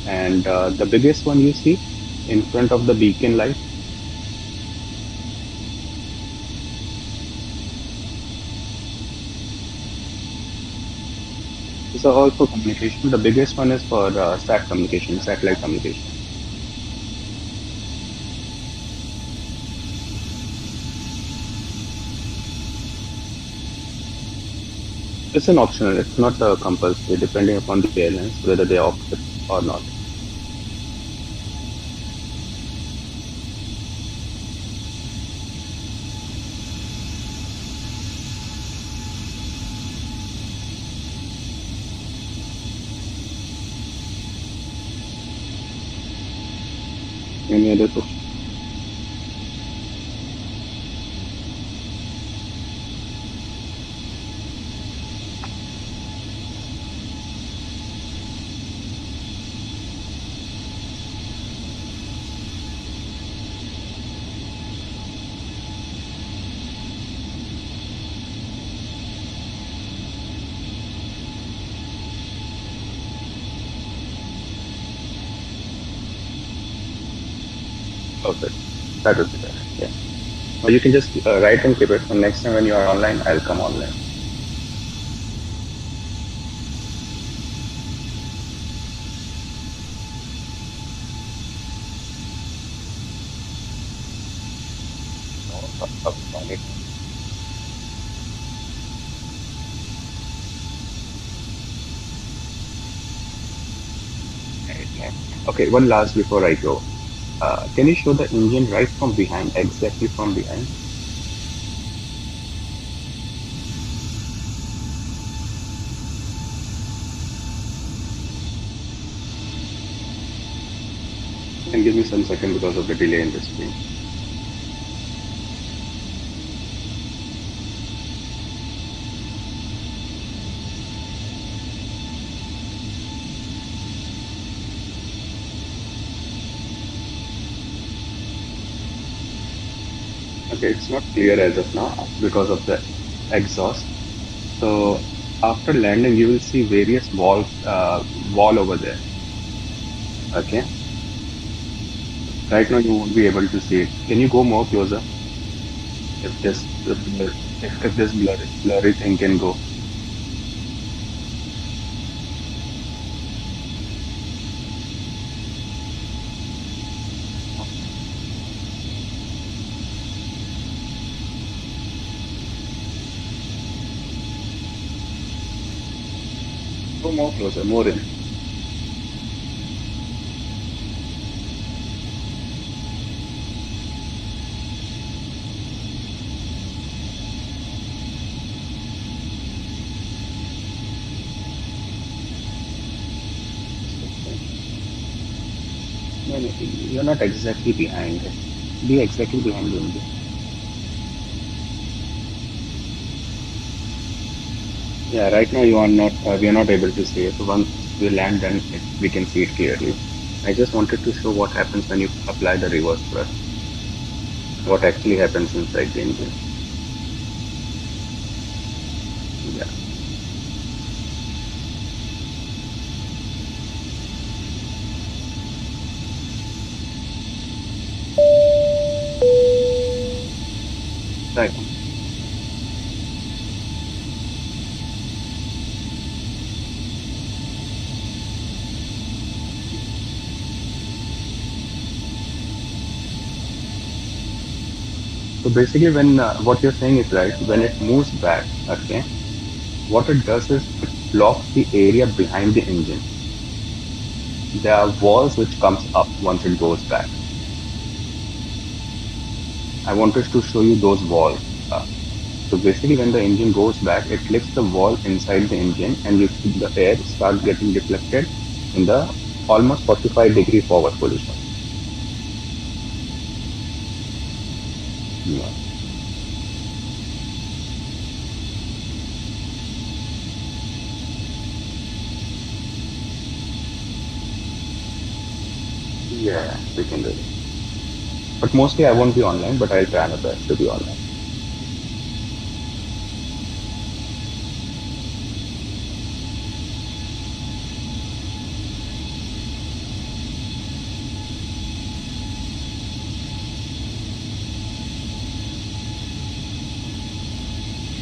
and the biggest one you see in front of the beacon light. These are all for communication. The biggest one is for SAT communication, satellite communication. It's an optional. It's not compulsory, depending upon the airlines whether they opt it or not. Any other question? Perfect. That would be better. Yeah. Or you can just write and keep it. So next time when you are online, I'll come online. Okay, one last before I go. Can you show the engine right from behind, exactly from behind? And give me some second because of the delay in the screen. Okay, it's not clear as of now because of the exhaust. So after landing, you will see various wall over there. Okay. Right now, you won't be able to see it. Can you go more closer? If this blurry thing can go. Go more closer, more in. No, no, you're not exactly behind it. Be exactly behind the engine. Yeah, right now you are not. We are not able to see it. So once we land, then we can see it clearly. I just wanted to show what happens when you apply the reverse thrust. What actually happens inside the engine. Yeah. Right. So basically, when what you're saying is right, when it moves back, okay, what it does is it blocks the area behind the engine. There are walls which comes up once it goes back. I wanted to show you those walls. So basically, when the engine goes back, it lifts the wall inside the engine, and you see the air start getting deflected in the almost 45-degree forward position. Yeah. Yeah, we can do it. But mostly I won't be online, but I'll try my best to be online.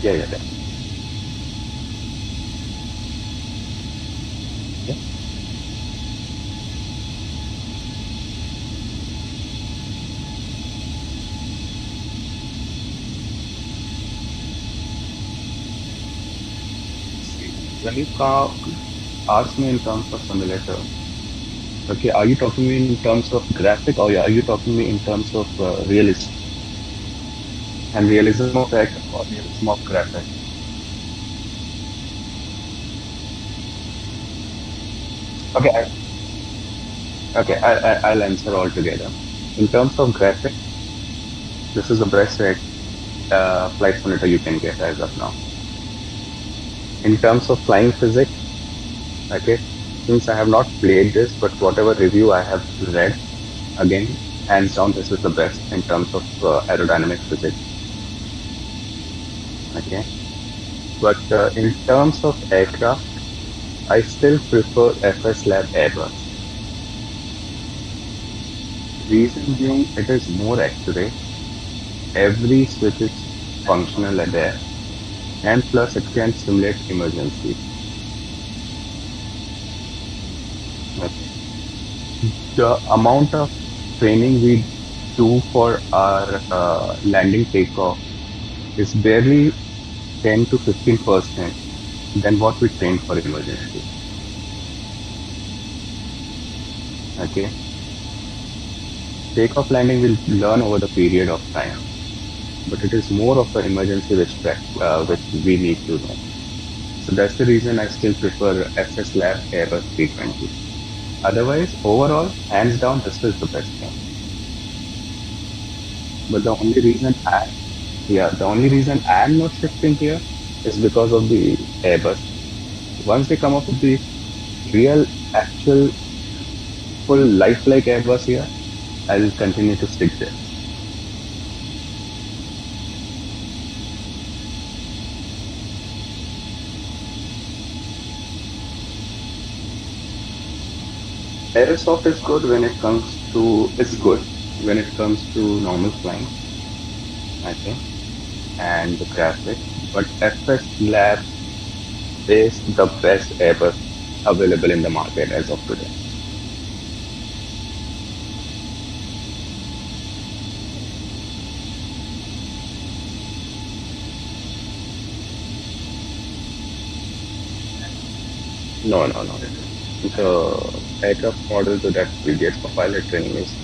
Yeah, yeah, yeah. Yeah. When you ask me in terms of simulator, okay, are you talking me in terms of graphic or are you talking me in terms of realism and realism of act or realism of graphic? Okay, I'll answer all together. In terms of graphic, this is the best flight simulator you can get as of now. In terms of flying physics, okay, since I have not played this, but whatever review I have read, again, hands down, this is the best in terms of aerodynamic physics. Okay, but in terms of aircraft, I still prefer FS Lab Airbus. Reason being, it is more accurate. Every switch is functional there, and plus it can simulate emergency. The amount of training we do for our landing takeoff is barely 10 to 15% than what we train for emergency. Okay. Takeoff landing will learn over the period of time, but it is more of an emergency which we need to know. So that's the reason I still prefer FS Lab Airbus 320. Otherwise, overall, hands down, this is the best thing. But the only reason I'm not shifting here is because of the Airbus. Once they come up with the real, actual, full lifelike Airbus here, I'll continue to stick there. Aerosoft is good when it comes to it's good when it comes to normal flying, I think, and the graphic. But FS Lab is the best Airbus available in the market as of today. No, no, no. The aircraft model to that PDX for pilot training is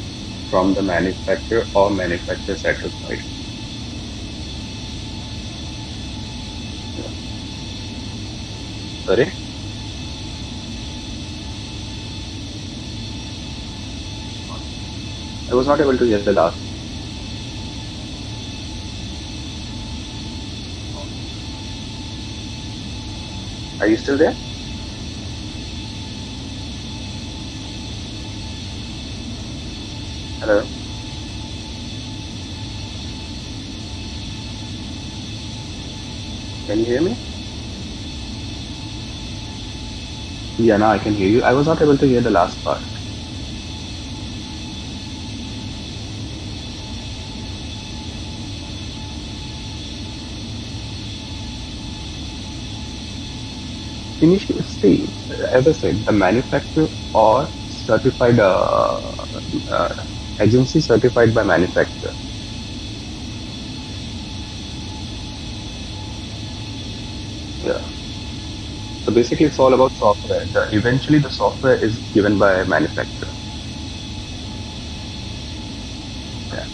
from the manufacturer or manufacturer certified. Sorry? I was not able to hear the last. Are you still there? Hello? Can you hear me? Yeah, now I can hear you. I was not able to hear the last part. Initially, see, as I said, the manufacturer or certified agency certified by manufacturer. Yeah. So basically, it's all about software. Eventually, the software is given by manufacturer. Yeah.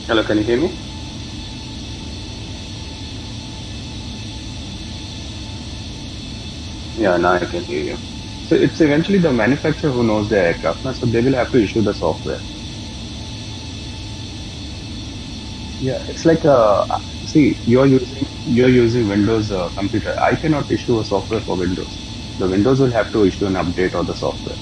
Hello, can you hear me? Yeah, now I can hear you. So it's eventually the manufacturer who knows the aircraft, so they will have to issue the software. Yeah, it's like see, you're using Windows computer. I cannot issue a software for Windows. The Windows will have to issue an update of the software.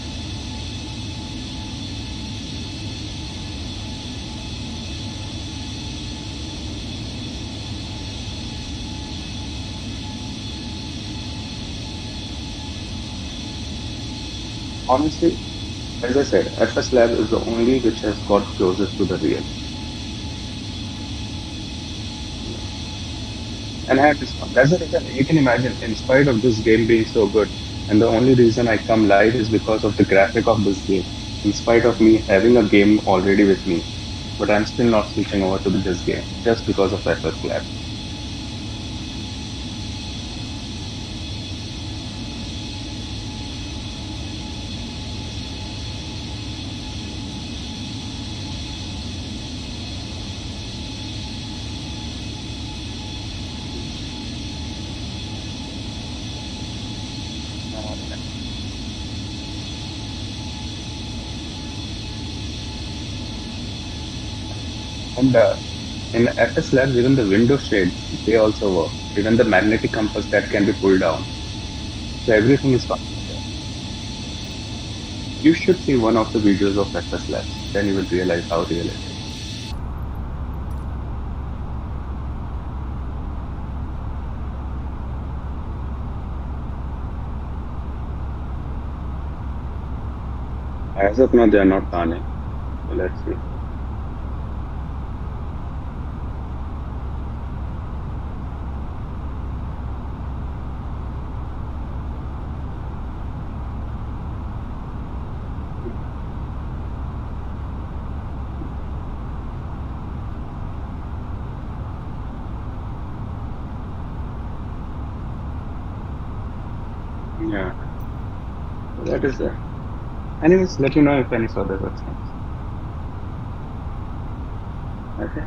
Honestly, as I said, FS Lab is the only which has got closest to the real. And I have this one. That's the reason you can imagine, in spite of this game being so good, and the only reason I come live is because of the graphic of this game. In spite of me having a game already with me, but I'm still not switching over to this game just because of FS Lab. And in FS Labs, even the window shades, they also work. Even the magnetic compass that can be pulled down. So everything is fine. You should see one of the videos of FS Labs. Then you will realize how real it is. As of now, they are not planning. So let's see. Yeah, so that is there. Anyways, let me know if any further questions. Okay.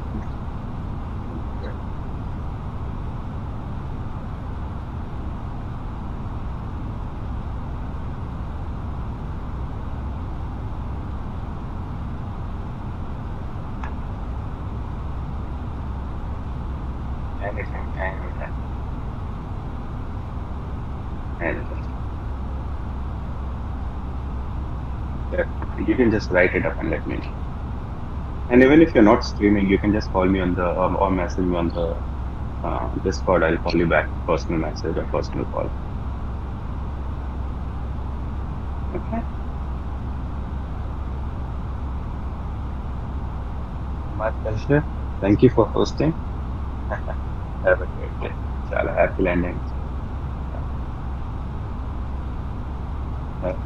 Anything, anything, anything. Yeah, you can just write it up and let me know. And even if you're not streaming, you can just call me on the or message me on the Discord. I'll call you back, personal message or personal call. Okay. My pleasure. Thank you for hosting. Have a great day. Chala, happy landing. Bye.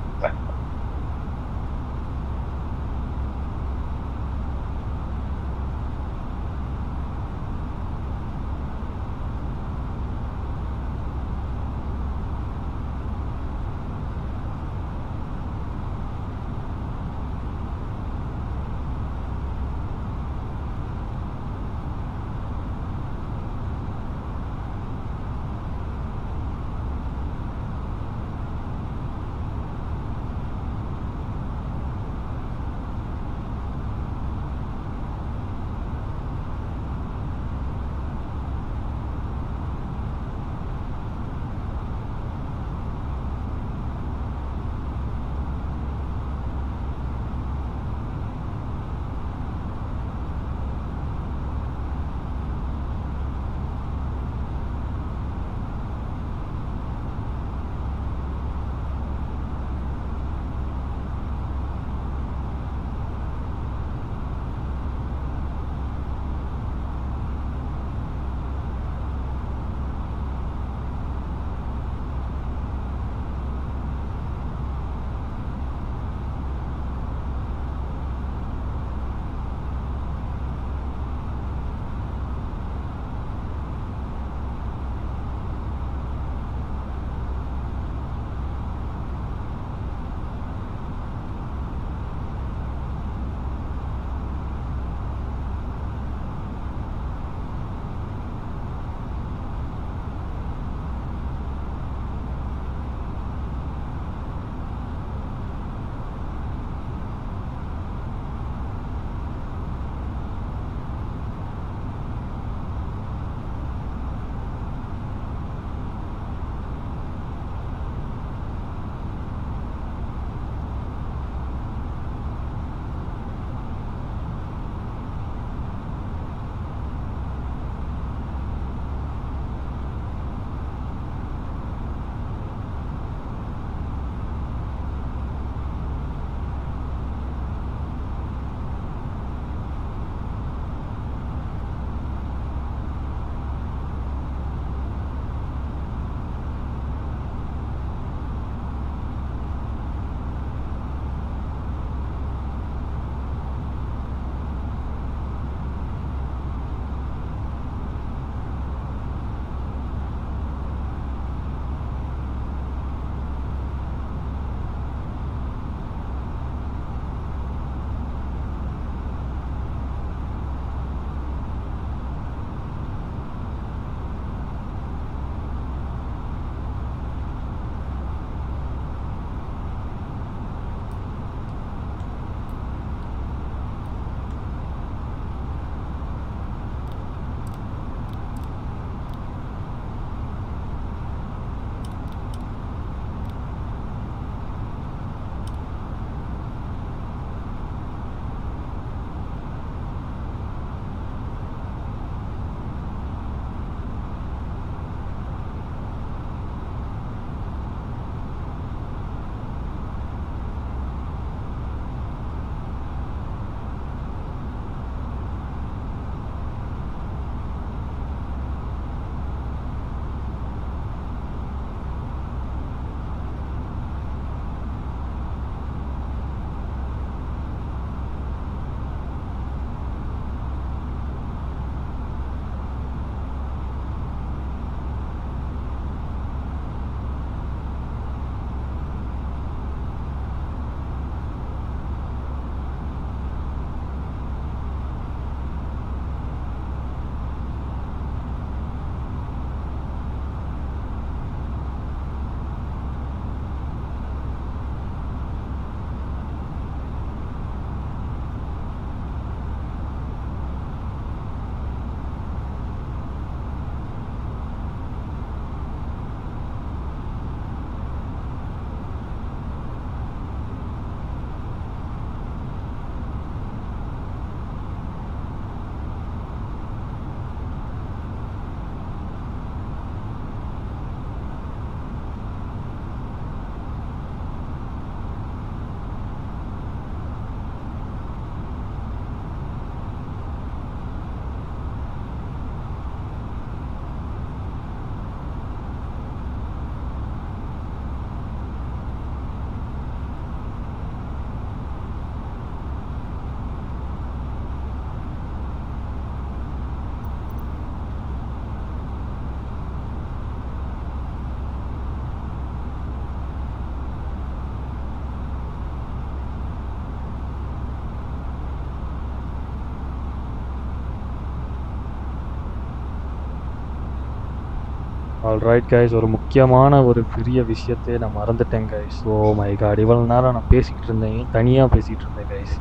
Alright guys, ஒரு முக்கியமான ஒரு பெரிய விஷயத்தை நான் மறந்துட்டேன் guys. Oh my God, இவ்வளோ நேரம் நான் பேசிக்கிட்டு இருந்தேன், தனியாக பேசிகிட்டு இருந்தேன் guys.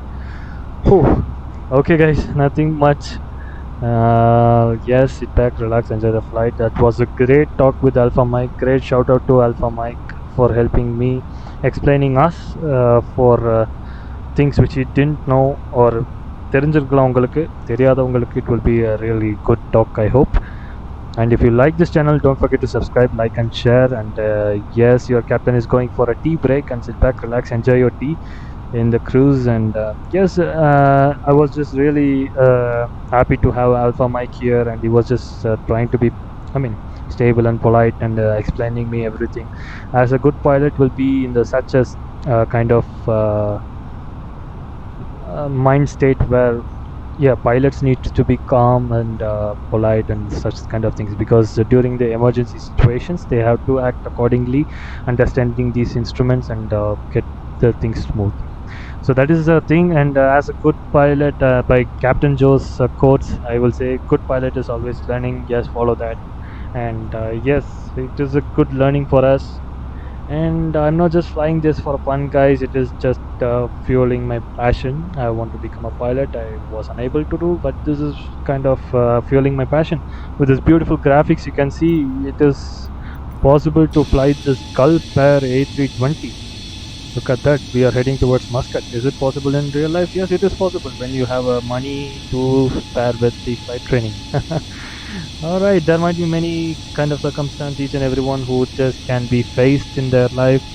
Oh okay guys, nothing much. Yes, sit back, relax, enjoy the flight. That was a great talk with Alpha Mike. Great shout out to Alpha Mike for helping me, explaining us for things which he didn't know or தெரிஞ்சிருக்கலாம் உங்களுக்கு, தெரியாதவங்களுக்கு. It will be a really good talk, I hope. And if you like this channel, don't forget to subscribe, like and share. And yes, your captain is going for a tea break, and sit back, relax, enjoy your tea in the cruise. And yes, I was just really happy to have Alpha Mike here, and he was just trying to be, stable and polite, and explaining me everything. As a good pilot will be in the such as kind of mind state where pilots need to be calm and polite and such kind of things, because during the emergency situations they have to act accordingly, understanding these instruments, and get the things smooth. So that is the thing. And as a good pilot, by Captain Joe's quotes, I will say good pilot is always learning. Yes, follow that. And yes, it is a good learning for us. And I'm not just flying this for fun, guys. It is just fueling my passion. I want to become a pilot. I was unable to do, but this is kind of fueling my passion. With this beautiful graphics, you can see it is possible to fly this Gulf Air A320. Look at that. We are heading towards Muscat. Is it possible in real life? Yes, it is possible when you have money to spare with the flight training. Alright, there might be many kind of circumstances, each and everyone who just can be faced in their life.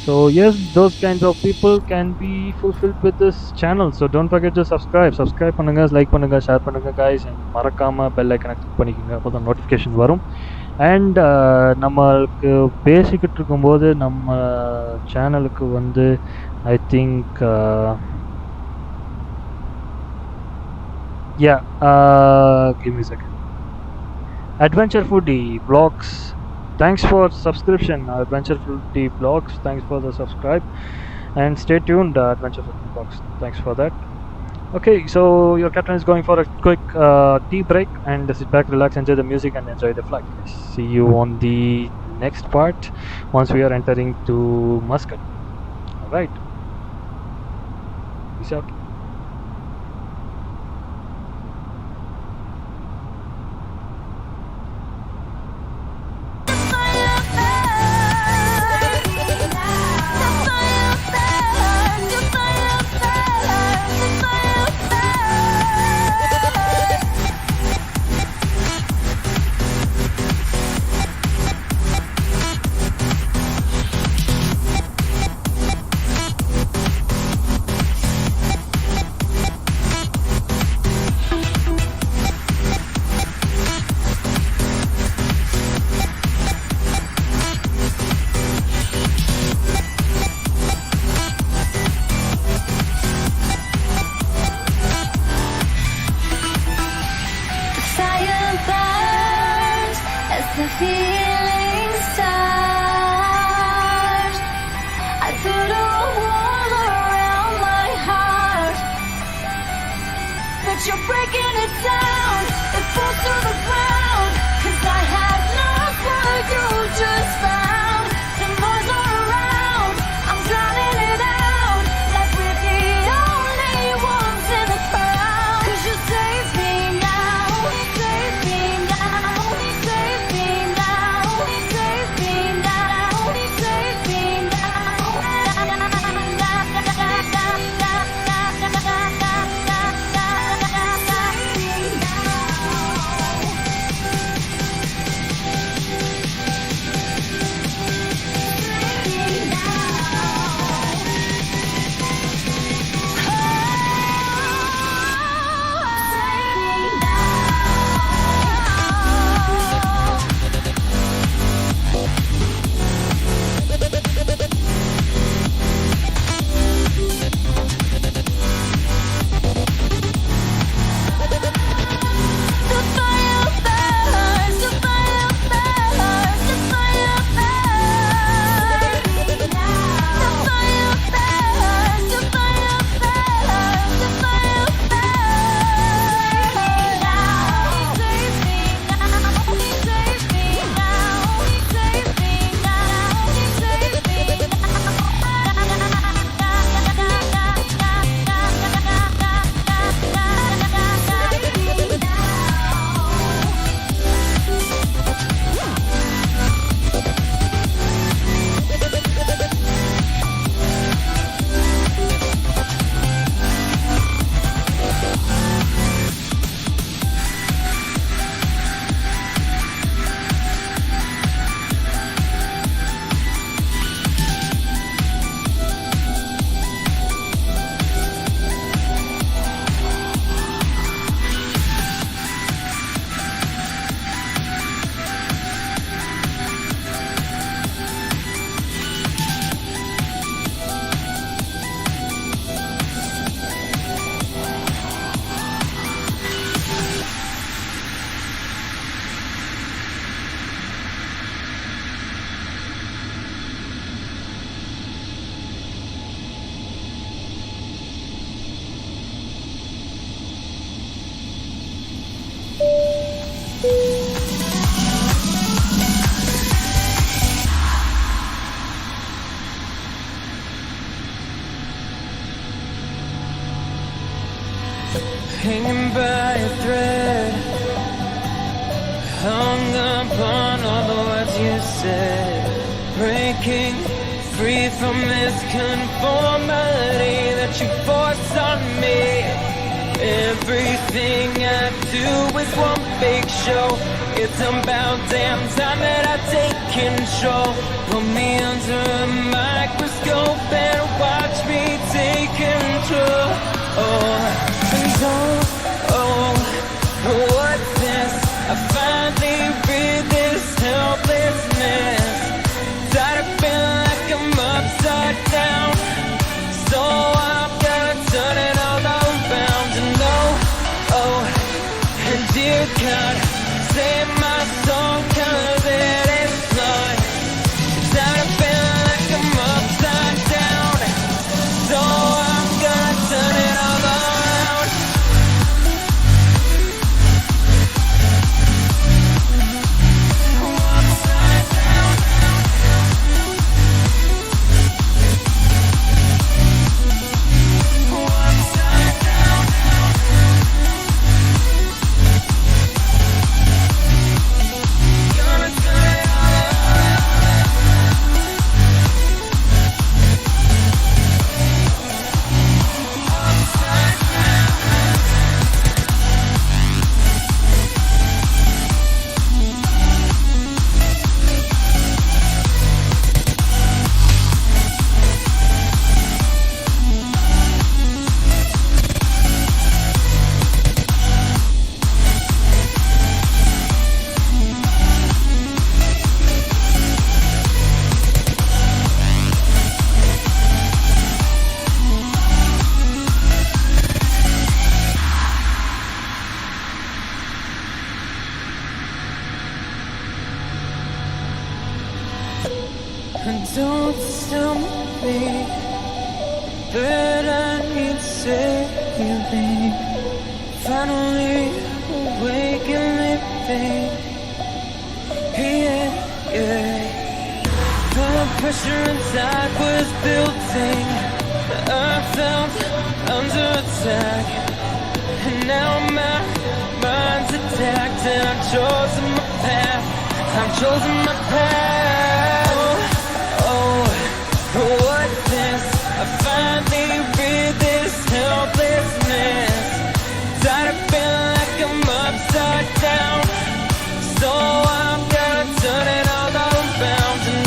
So yes, those kinds of people can be fulfilled with this channel. So don't forget to subscribe பண்ணுங்க, like பண்ணுங்க, share பண்ணுங்க guys, and மறக்காம bell icon click பண்ணிக்கங்க, அப்போதான் notification வரும். And நம்மளுக்கு பேசிக்கிட்டு இருக்கும்போது நம்ம சேனலுக்கு வந்து I think give me a second. Adventure Foodie Vlogs, thanks for subscription. Adventure Foodie Vlogs, thanks for the subscribe, and stay tuned. Adventure Foodie Vlogs, thanks for that. Okay, so your captain is going for a quick tea break, and sit back, relax, enjoy the music, and enjoy the flight. See you on the next part once we are entering to Muscat. Alright, peace out. hanging by a thread, hung upon all the words you said, breaking free from this conformity that you force on me. Everything I do is one big show. It's about damn time that I take control. Put me under a microscope and watch me take control. What's this? I finally read this helplessness. Tired of feeling like I'm upside down, so I'm gonna turn it all around. And and dear God, save my soul, 'cause it is flawed. Tired of feeling like I'm upside down, so I'm gonna turn it all around. Upside down. Upside down. Gonna turn it all around. Upside down. Don't tell me that I need saving. Finally awake and living. Yeah. The pressure inside was building. I felt under attack, and now my mind's attacked, and I've chosen my path. What's this? I finally read this helplessness. Tired of feeling like I'm upside down, so I'm gonna turn it all around. And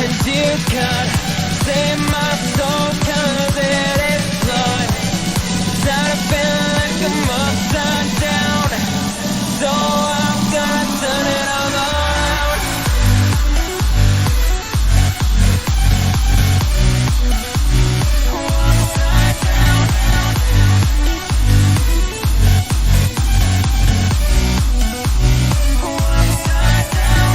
and dear God, save my soul, 'cause it is flawed. Tired of feeling like I'm upside down, so I'm gonna turn it all around. Upside down. Upside down.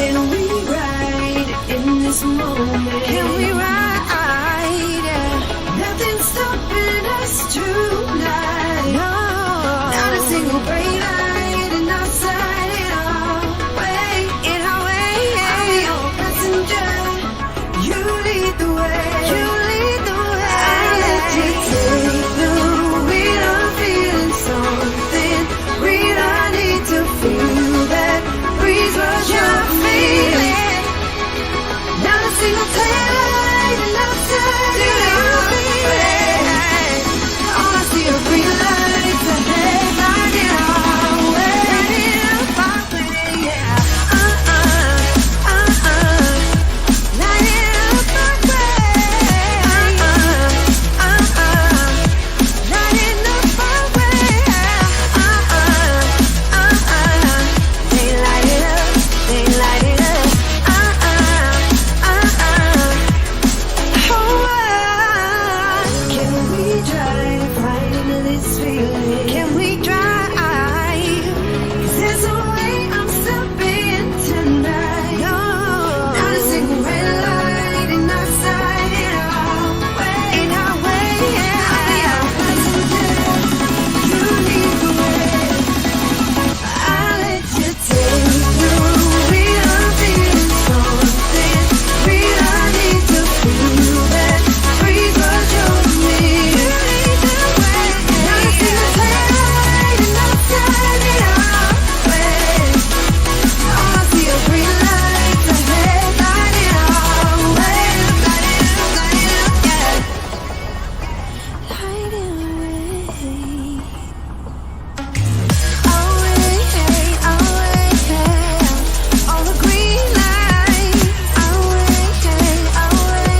Can we ride in this moment? Can we ride? Nothing's stopping us tonight. No, not a single brake light in our sight in our way. In our way, I'll be your passenger. You lead the way. You lead the way. I'll let you take the wheel. I'm feeling something real. I need to feel that breeze rush your feeling. Not a single taillight in our sight in our way. All I see are green lights ahead, lighting our way. Lighting up our way, yeah. Lighting up our way. Lighting up our way. They light it up, they light it up. Can we drive right into this feeling? Can we drive? 'Cause there's no way I'm stopping tonight. No, not a single red light in our sight, in our way. In our way, yeah. I'll be our passenger. You lead the way. I'll let you take the wheel. I'm feeling something real. I need to feel that breeze rush over me. You lead the way. Not a single taillight in our sight, in our way. All I see are green lights ahead, lighting our way. Lighting up, yeah. Lighting away. Away, away, all the green lights. Away, away,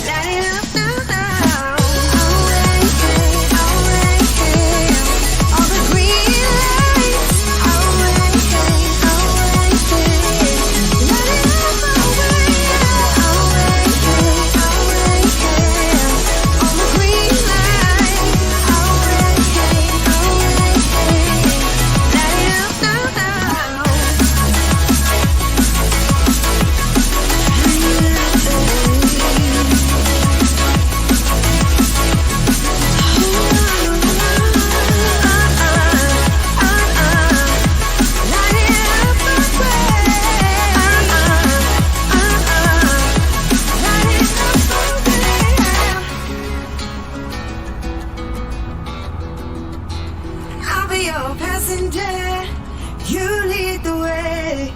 lighting up now. Away, away, all the green lights. Away, away, lighting up our way. Away, all the green lights. Away, lighting up now. I'll be your passenger. You lead the way.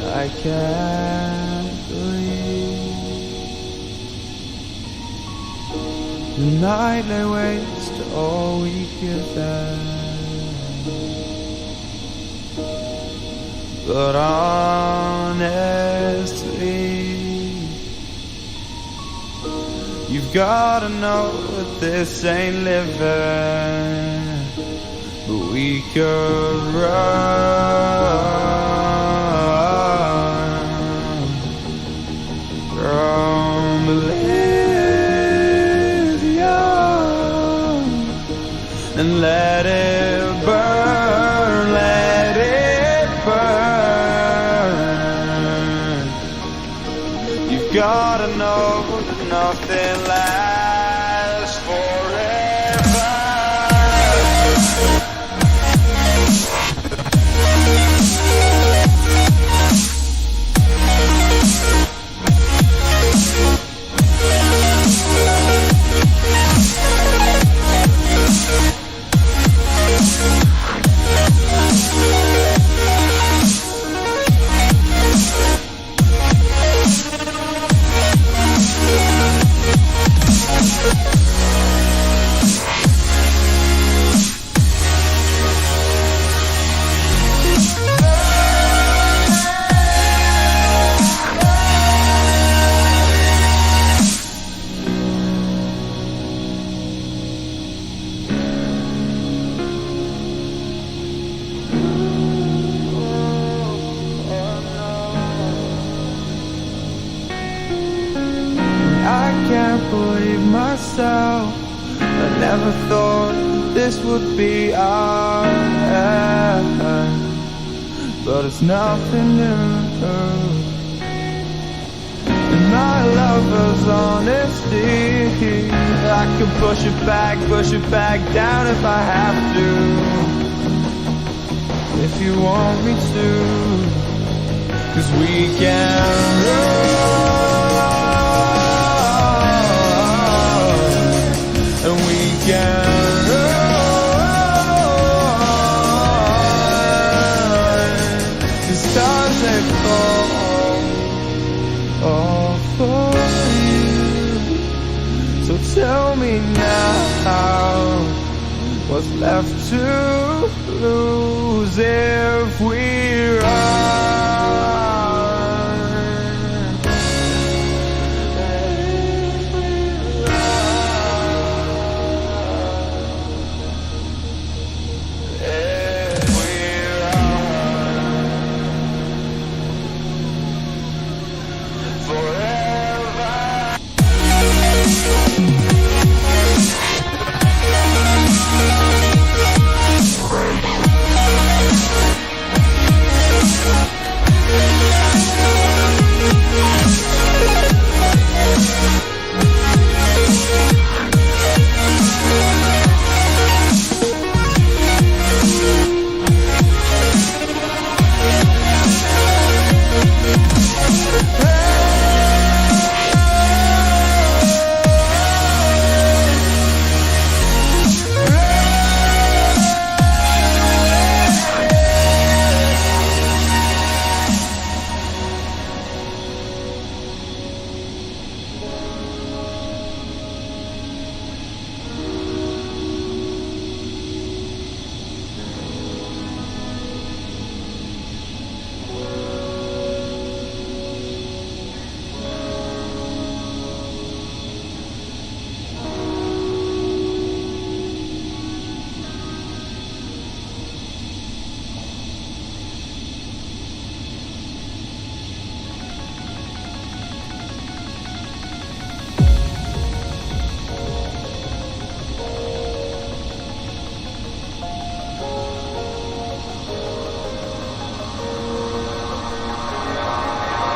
I can't believe the night lay waste to all we could have. But honestly, you've gotta know that this ain't living, but we could run from Elysium and let it burn, let it burn. You've gotta know that nothing lasts forever. never thought this would be our end, but it's nothing new. And my lover's honesty, I can push it back down if I have to. If you want me to, 'cause we can run, and we can run. The stars they fall all for you. So tell me now, what's left to lose if we run?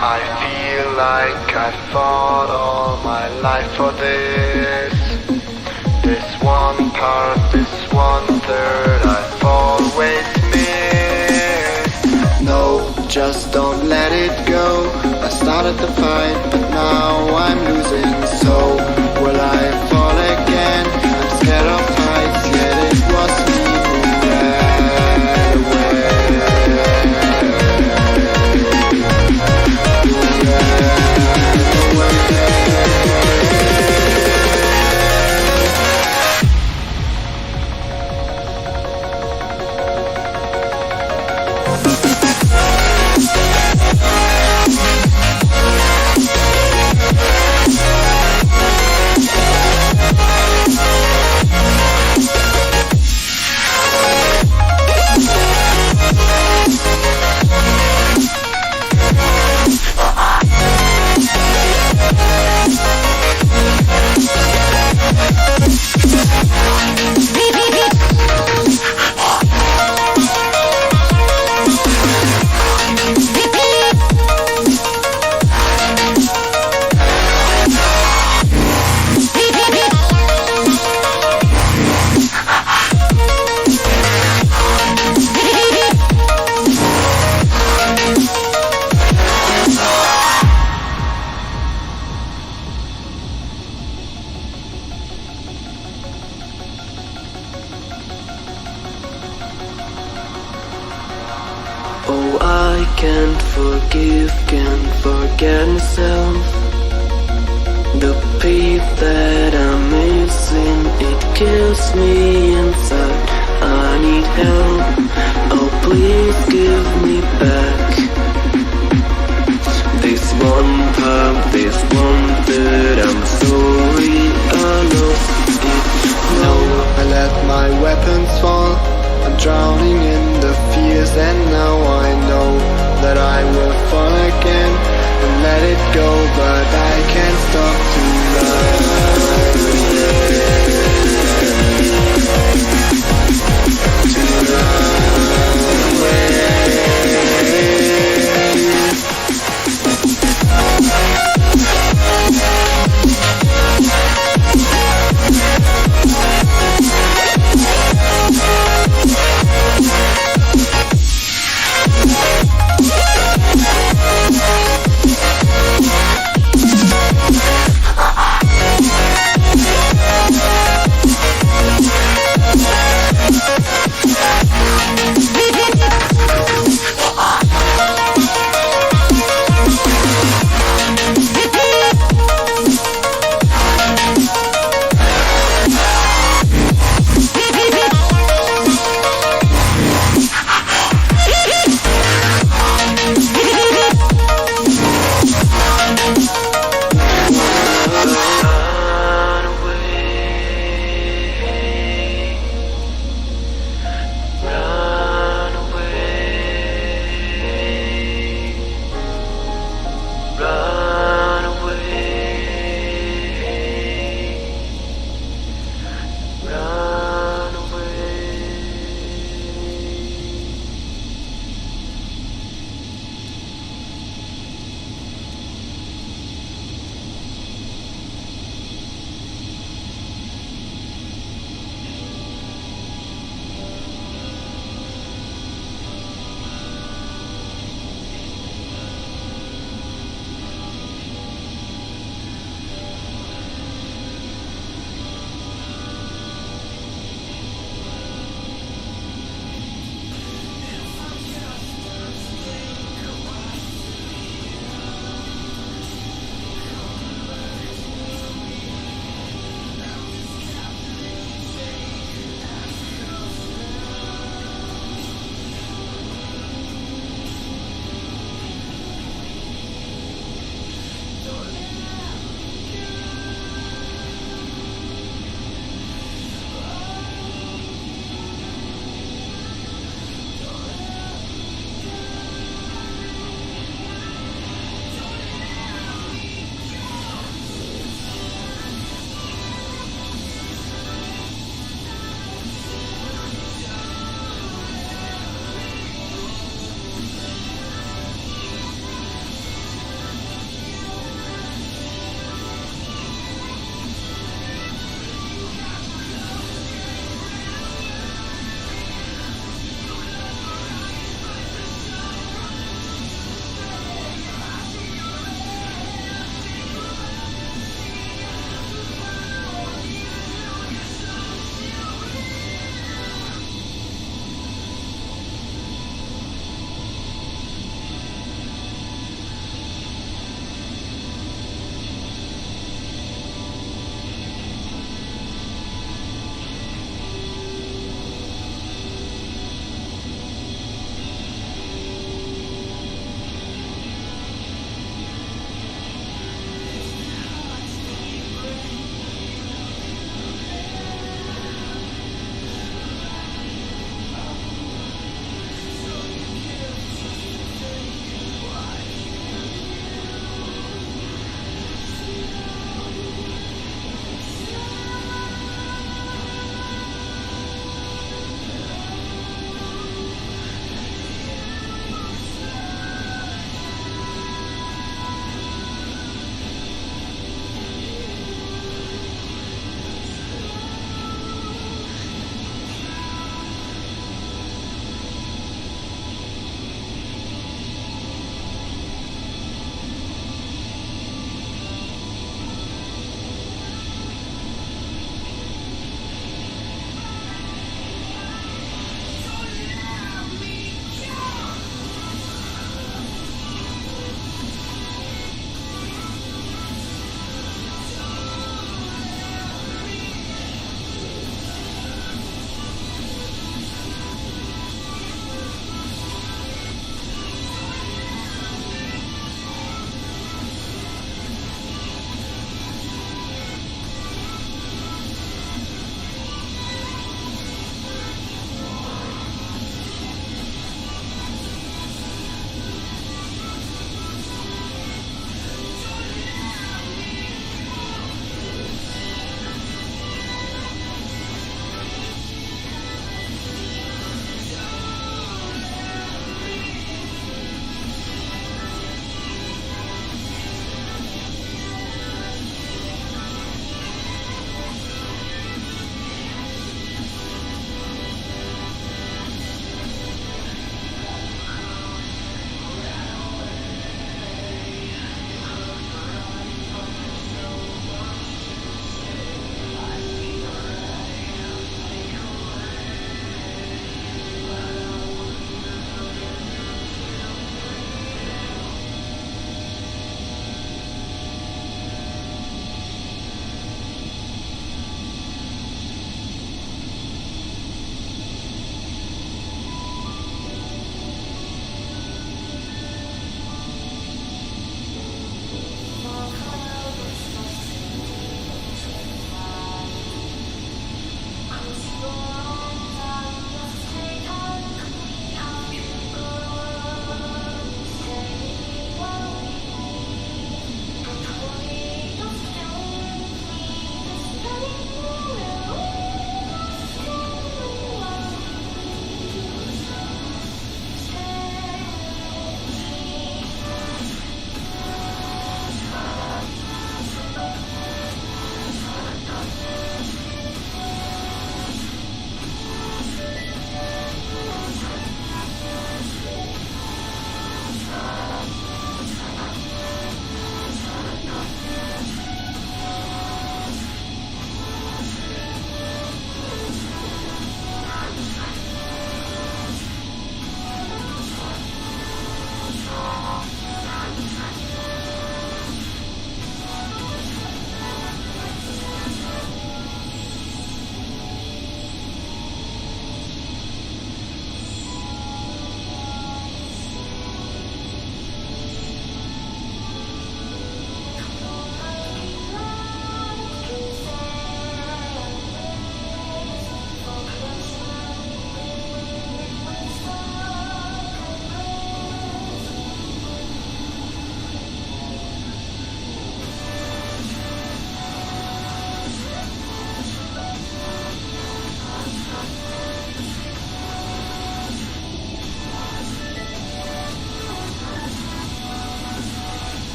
I feel like I fought all my life for this. This one part, this 1/3 I've always missed. No, just don't let it go. I started the fight, but now I'm losing. So will I fall again? I'm scared of heights, yet it was me who ran away. Oh, I can't forget myself. The piece that I'm missing, it kills me inside. I need help, oh please give me back this one part, this 1/3. I'm sorry I lost it. No, I let my weapons fall. I'm drowning in the fears, and now I know that I will fall again and let it go, but I can't stop to love.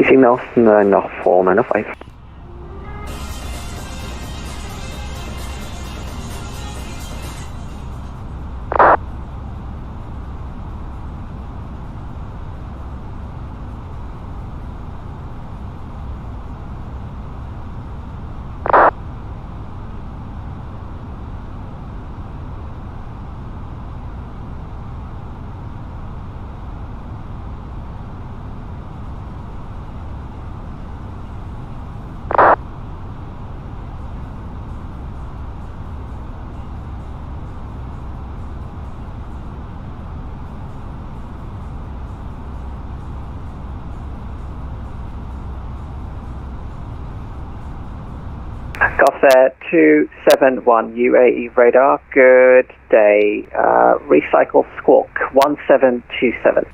signals nog vol 905. Golf 271 UAE radar, good day. Recycle squawk 1727.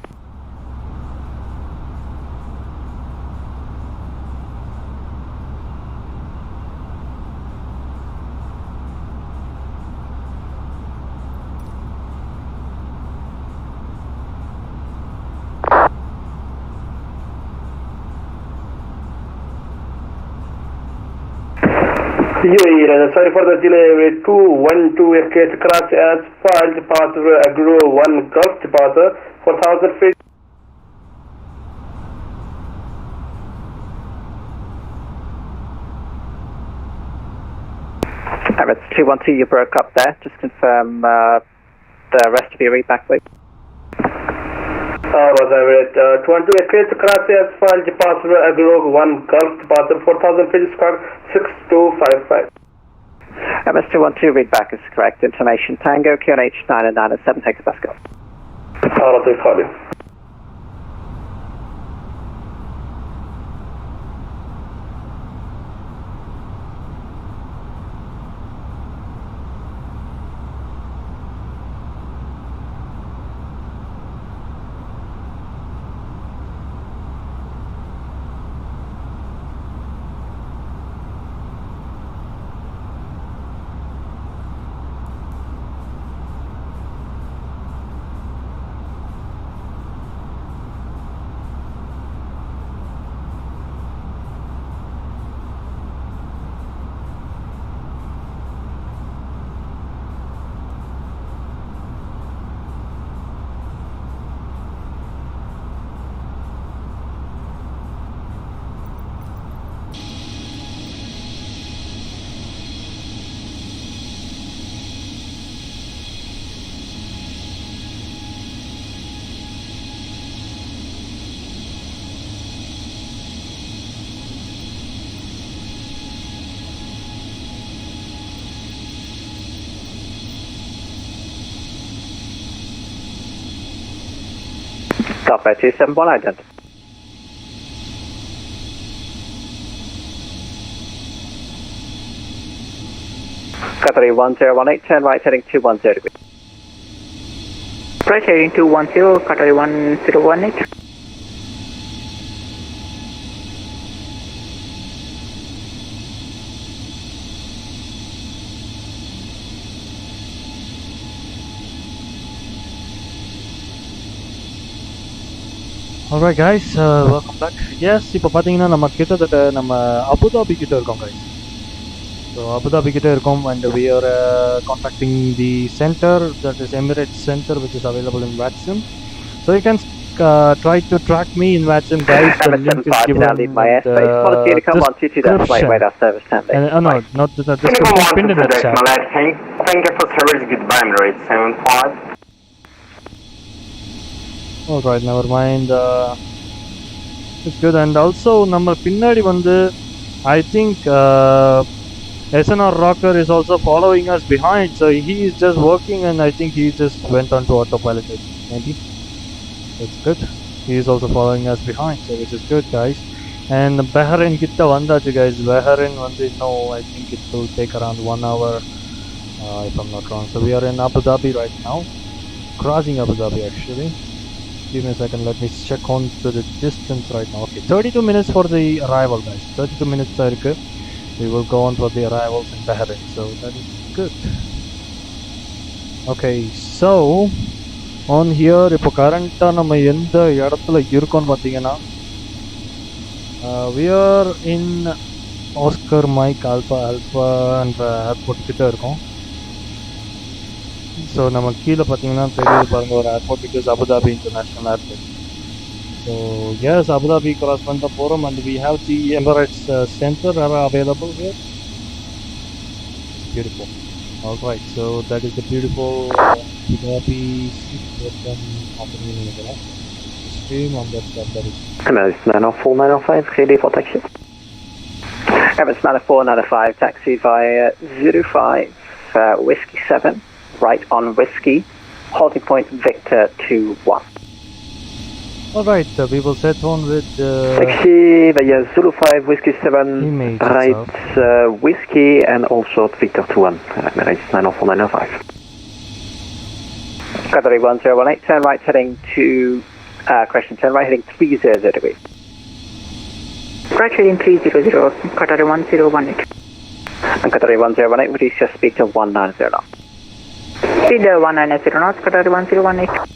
UAE, sorry for the delay. 212 aircraft crash asphalt departure agro 1 Gulf departure 4,000 feet. Emirates 212, you broke up there. Just confirm the rest of your readback, please. Was Emirates 22 aircraft crash asphalt departure agro 1 Gulf departure 4,000 feet square 6255. MS 212 readback is correct. Information Tango, QNH 997 hectopascal. Alright, call you. Golf 271 identity. Qatar 1018, turn right heading 210 degrees. Approach heading 210, Qatar 1018. Alright guys, welcome back. Yes, இப்போ பார்த்தீங்கன்னா நம்ம கிட்டத்தட்ட நம்ம Abu Dhabi கிட்ட இருக்கோம் guys. So Abu Dhabi கிட்ட இருக்கோம் and we are contacting the center, that is Emirates Center, which is available in VATSIM. So you can try to track me in VATSIM guys. The link is given in the description. No, not the description, pinned in the chat. Thank you for service, goodbye Emirates 75. Alright, never mind. It's good. And also நம்ம பின்னாடி வந்து I think SNR Rocker is also following us behind, so he is just working and I think he just went on to autopilot maybe. That's good. He is also following us behind, so which is good guys. And Bahrain கிட்ட வந்தாச்சு guys. Bahrain வந்து இன்னும் I think it will take around 1 hour if I'm not wrong. So we are in Abu Dhabi right now, crossing Abu Dhabi actually. Give me a second, let me check on to the distance right now. Okay, 32 minutes for the arrival guys. 32 minutes இருக்கு. We will go on for the arrivals in Bahrain, so that is good. Okay, so on here இப்போ கரண்டா நம்ம எந்த இடத்துல இருக்கோம்னு பார்த்தீங்கன்னா We are in Oscar Mike Alpha Alpha and airport கிட்ட இருக்கோம். So நம்ம கீழே பார்த்தீங்கன்னா தெரியுது பாருங்க ஒரு airport it is Abu Dhabi international airport. So yes Abu Dhabi cross பண்ணிட்டு போகிறோம் and we have the Emirates center available here. Beautiful. All right, so that is the beautiful Abu Dhabi happening in the stream on that is Emirates 904, 905, ready for taxi. Emirates 904, 905, taxi via 05, Whiskey 7, right on Whiskey, halting point Victor 21. Alright, we will set on with taxi via Zulu 5, Whiskey 7, right Whiskey and also Victor 21, Emirates 904, 905. Qatar 1018, turn right heading to, correction, turn right heading 300 degrees. Right heading 300, Qatar 1018. And Qatar 1018, reduce your speed to 190 knots. Speed 190 knots, Qatar 1018.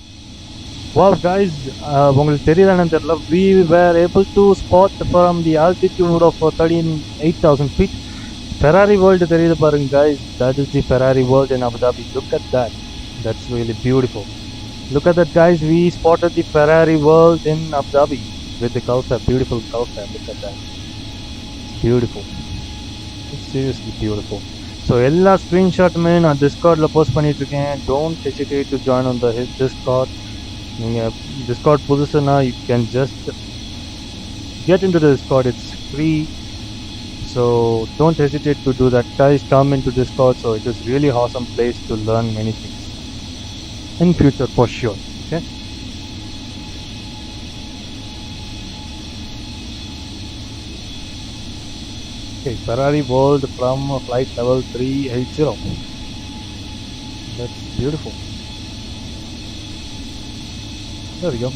Wow guys, உங்களுக்கு தெரியலன்னு தெரியல, we were able to spot from the altitude of 38,000 feet Ferrari World தெரியுது பாருங்க guys. That is the Ferrari World in Abu Dhabi. Look at that, that's really beautiful. Look at that guys, we spotted the Ferrari World in Abu Dhabi with the Gulf, beautiful Gulf. Look at that, beautiful, it's seriously beautiful. So எல்லா ஸ்க்ரீன்ஷாட்டுமே நான் டிஸ்கார்டில் post பண்ணிட்டுருக்கேன். Don't hesitate to join on the Discord. நீங்கள் Discord புதுசுன்னா you can just get into the Discord, it's free. So don't hesitate to do that guys, come into discord. So it is really awesome place to learn many things in future for sure. Okay, Ferrari World from flight level 380. That's beautiful. There we go.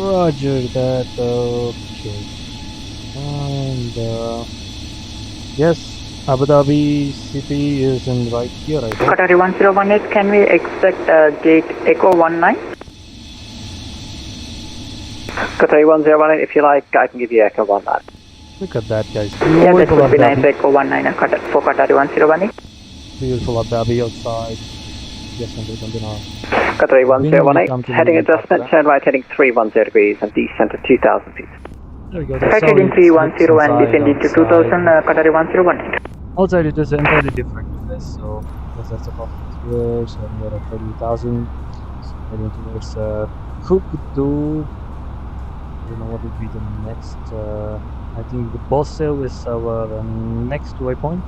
Roger that. Okay. And yes, Abu Dhabi city is in right here, I think. Qatar 1018, can we expect gate Echo 19? Qatar 1018, if you like, I can give you Echo 19. Look at that guys. Yeah, that would be nice, Echo 19 and for Qatar 1018. Beautiful Abu Dhabi outside. Yes, I'm Qatar 1018, heading adjustment, turn right heading 310 degrees and descent to 2,000 feet. There we go. Right heading 310 and descending to 2,000, Qatar 1018. Outside it is entirely different guys. So yes, that's a problem here. So we are at 30,000. So heading towards Kukutu. I don't know what would be the next. I think the Bosev is our next waypoint.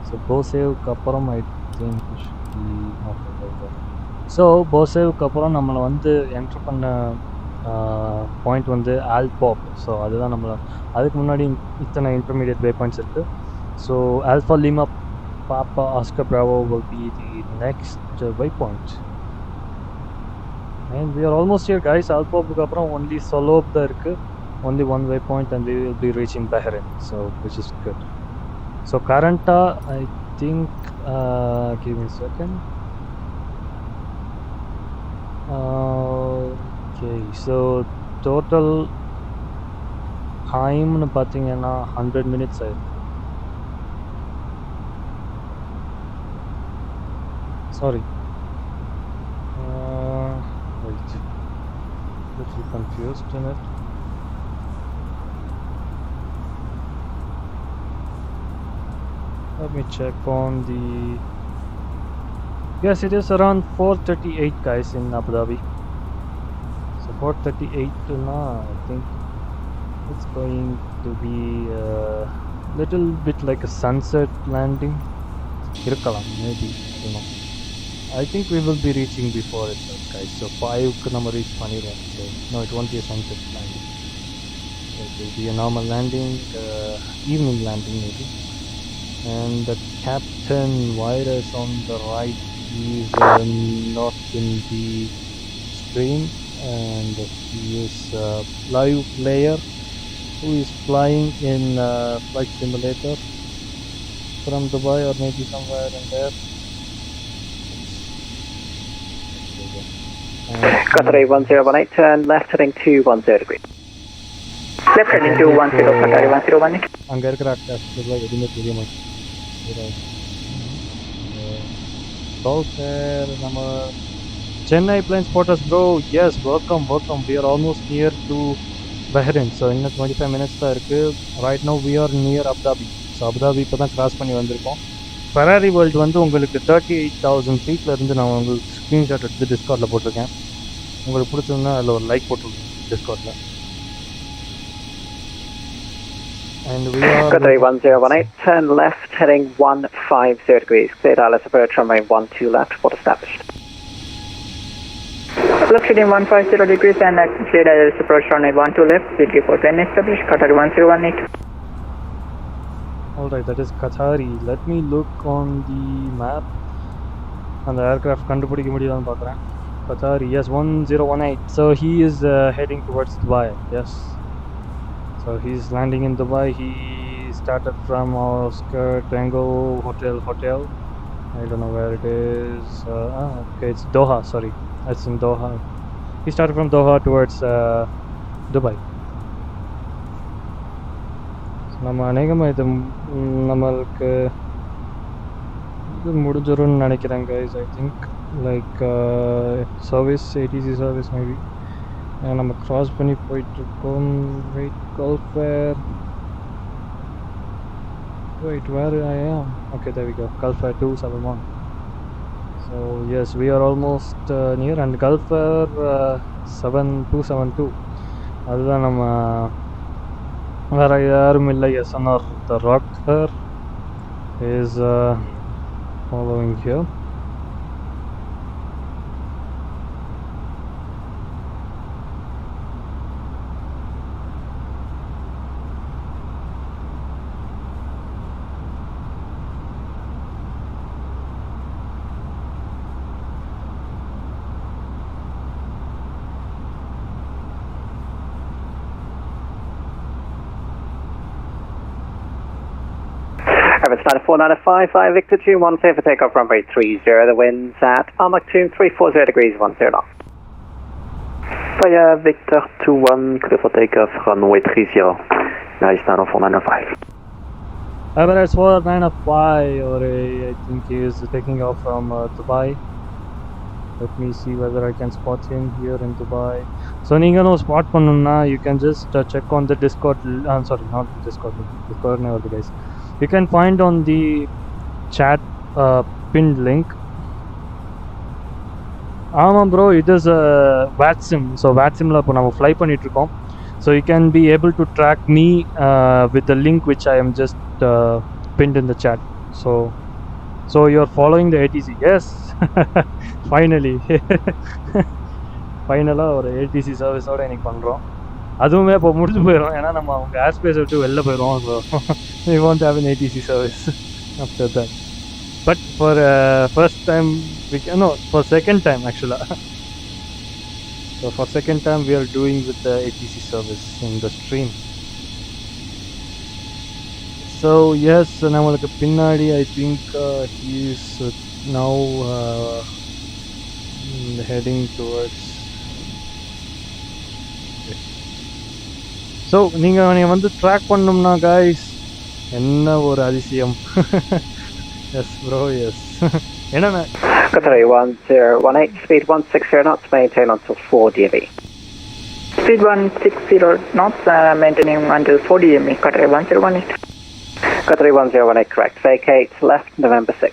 So Bosev Kaparam, I think we should be over. So Bosev Kaparam நம்மளை வந்து enter பண்ண point வந்து ஆல்பாப். So அதுதான் நம்மளை அதுக்கு முன்னாடி இத்தனை intermediate வே points இருக்குது. ஸோ ஆல்ஃபா லிமா பாப்பா Oscar Bravo will be the next way point. And we are almost here guys. ஆல்பாப்புக்கு அப்புறம் only Solob தான் இருக்குது, only one way point, and we will be reaching Bahrain, so which is good. So currently I think give me a second. Okay, so total time nu pathina 100 minutes ஆயிருக்கு. Sorry, wait, little confused in it. Let me check on the. Yes, it is around 4:38 guys in Abu Dhabi. So 4:38 now, I think it's going to be a little bit like a sunset landing. Irkalam, maybe, you know. I think we will be reaching before itself guys. So 5 ku nama reach panirom. So no, it won't be a sunset landing. It will be a normal landing, evening landing maybe. And the captain virus on the right is not in the stream, and he is a live player who is flying in flight simulator from Dubai or maybe somewhere in there. Qatar 1018, turn left heading 210 degrees. Left heading to 10 Qatari 1018. அங்க இருக்கிற actors எதுவுமே தெரிய மாட்டேங்குது. நம்ம Chennai planes spotters, bro. Yes, welcome. We are almost near to Bahrain. So in 25 minutes தான் இருக்கு. Right now we are near Abu Dhabi. So Abu Dhabi இப்போ தான் கிராஸ் பண்ணி வந்திருக்கோம். Ferrari World வந்து உங்களுக்கு 38,000 feetல இருந்து நான் உங்களுக்கு ஸ்க்ரீன்ஷாட் எடுத்து டிஸ்கார்டில் போட்டிருக்கேன். உங்களுக்கு பிடிச்சதுன்னா அதில் ஒரு லைக் போட்டுருக்கேன் டிஸ்கார்டில். And we are Qatari 1018, turn left heading 150 degrees. Clear Dallas approach runway 12 left, port established. Left heading 150 degrees and clear Dallas approach runway 12 left, CG for 10 established, Qatari 1018. Alright, that is Qatari. Let me look on the map. And the aircraft கண்டுபிடிக்க முடியுதான்னு பார்க்குறேன். Qatari, yes, 1018. So he is heading towards Dubai, yes. So he's landing in Dubai. He started from Oscar Tango Hotel. I don't know where it is. Okay, it's Doha, sorry. It's in Doha. He started from Doha towards Dubai. So நம்ம அநேகமாக இது நம்மளுக்கு இது முடிஞ்சிரும்னு நினைக்கிறேன் guys. I think like service, ATC service maybe. நம்ம கிராஸ் பண்ணி போயிட்டுருக்கோம். Wait Gulf Air. Wait, where I am? Okay, there we go. Gulf Air 271. So yes, we are almost near. And Gulf Air 7272. அதுதான் நம்ம வேறு யாரும் இல்லை. SNR the Rocker is following here. Emirates 9495, fly Victor 21, clear for takeoff runway 30, the winds at Almach 340 degrees 10 knots. Fire Victor 21, clear for takeoff runway 30, Emirates 9495. Emirates 4905, or I think he is taking off from Dubai. Let me see whether I can spot him here in Dubai. So நீங்களும் spot பண்ணணும்னா you can just check on the Discord. Sorry, not Discord. Discord never the guys. You can find on the chat pinned link. ஆமாம் bro, it is a VATSIM. So VATSIMல இப்போ நம்ம fly பண்ணிட்டு இருக்கோம். So you can be able to track me with the link which I am just pinned in the chat. So you're following the ATC. Yes. Finally. ஃபைனலாக ஒரு ATC சர்வீஸோடு இன்னைக்கு பண்ணுறோம். அதுவுமே இப்போ முடிஞ்சு போயிடும், ஏன்னா நம்ம அவங்க ஏர் ஸ்பேஸ் விட்டு வெளில போயிடுவோம். So we won't have an ATC service after that. But for first time, for second time actually. So for second time we are doing with the ATC service in the stream. So yes, நம்மளுக்கு பின்னாடி I think he is now heading towards. So நீங்கள் வந்து track பண்ணணும்னா guys, என்ன ஒரு அதிசயம். Yes bro, yes. என்னென்ன Qatari 1018, speed 160 knots, maintain until 4 dB. Speed 160 knots, maintaining until 4 dB, Qatari 1018. Qatari 1018, correct. Vacate left November 6.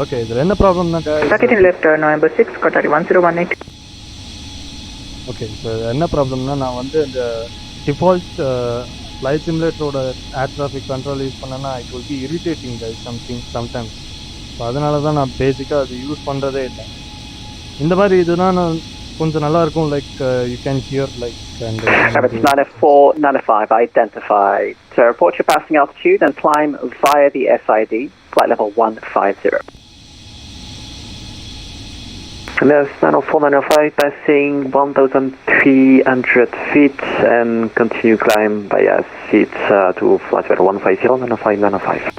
Okay, இதில் என்ன ப்ராப்ளம்னா guys, Targeting left November 6, Qatari 1018. Okay, so என்ன ப்ராப்ளம்னா நான் வந்து இந்த டிஃபால்ட் ஃப்ளைட் சிமுலேட்டரோட ஏர் டிராஃபிக் கண்ட்ரோல் யூஸ் பண்ணேன்னா it will be irritating guys sometimes. So அதனால தான் நான் பேசிக்காக அது யூஸ் பண்ணுறதே இல்லை. இந்த மாதிரி இதுனா நான் கொஞ்சம் நல்லாயிருக்கும். Like you can hear like. Emirates 9495, identified. To report your passing altitude and climb via the SID, flight level 150. Emirates 9495, passing 1,300 feet and continue climb via seat to flight level 150, 9595.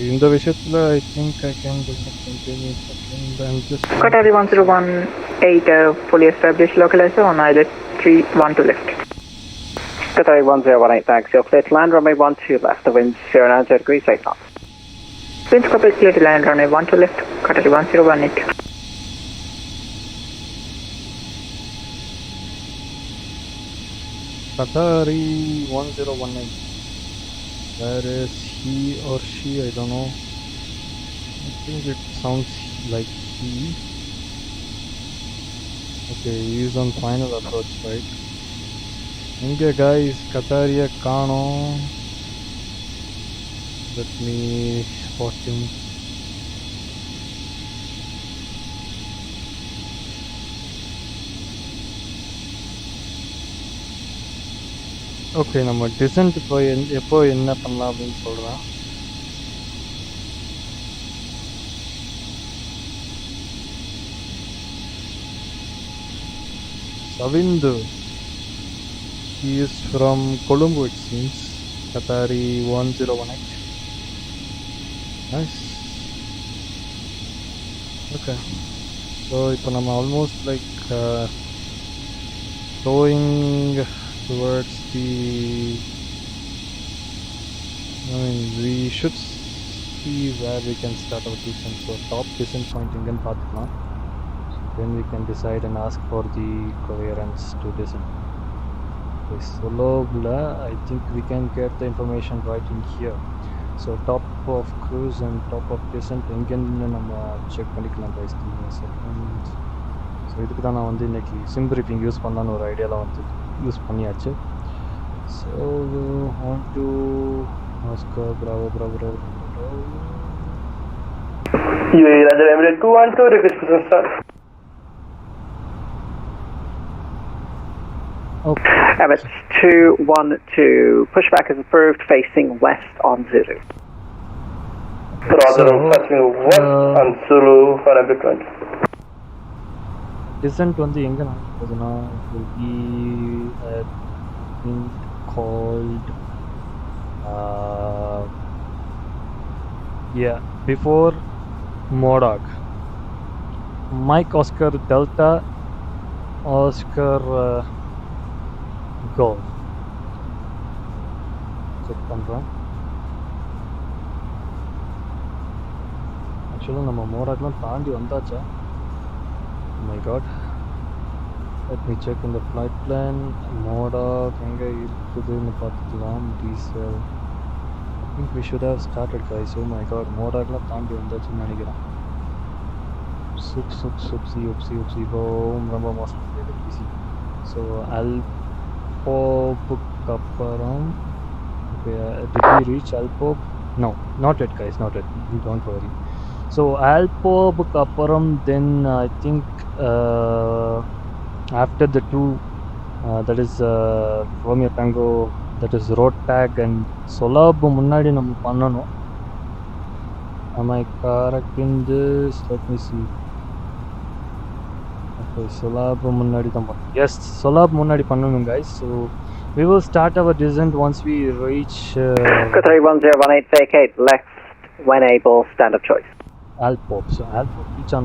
இந்த விஷயத்துல I think I can just continue and just Qatar 1018 fully established localizer on islet 312 left. Qatar 1018, thanks. You're clear to land, runway 12 left. The wind's 090 degrees, 8 knots. Winds couple clear to land, runway 12 left. Qatar 1018. Qatari 1019. Where is he or she? I don't know. I think it sounds like he. Okay, he is on final approach, right? Okay, guys, Qatariya Kano. Let me spot him. Okay, நம்ம descent இப்போ எப்போ என்ன பண்ணலாம் அப்படின்னு சொல்கிறேன். Savindu, he is from Colombo it seems. Qatari 1018. Nice. Okay, so இப்போ நம்ம almost like going towards the, I mean, we should see where we can start our descent. So top descent point again paathukalam, then we can decide and ask for the clearance to descend. Okay, solo bla, I think we can get the information right in here. So top of cruise and top of descent again நம்ம check பண்ணிக்கலாம் guys. Give me a second. So இதுக்கு தான் நான் வந்து இன்னைக்கு sim briefing use பண்ணலான்னு ஒரு ஐடியாவில் வந்து யூஸ் பண்ணியாச்சு. So on to Oscar Bravo Bravo. UAE Roger Emirates 212 request for start. Okay. Emirates 212, pushback is approved, facing west on Zulu. Roger, facing west on Zulu for Emirates 20. Descent வந்து எங்கே நடக்குதுன்னா, it will be a thing called before Modoc. Mike Oscar Delta Oscar Golf. Check பண்ணுறோம். ஆக்சுவலாக நம்ம மோடாக்லாம் தாண்டி வந்தாச்சா? My god, let me check in the flight plan. Modoc எங்கே இருக்குதுன்னு பார்த்துக்கலாம். Diesel, I think we should have started guys. Oh my god, மோடாக்லாம் தாண்டி வந்தாச்சுன்னு நினைக்கிறேன். Oopsie home, ரொம்ப மோசம் ஈஸி. ஸோ அல்போபுக்கு அப்புறம் did we reach Alpob? No, not yet guys, not yet, don't worry. So Alpob Kaparam, then I think after the two, that is Romeo Tango, that is road tag and Solab munnadi nam pannanum. Am I correct in this? Let me see. Okay, Solab munnadi tham. Yes, Solab munnadi pannanum guys. So we will start our descent once we reach Qatar 1018, vacate left when able, standard choice. Alpop. So Alpop each on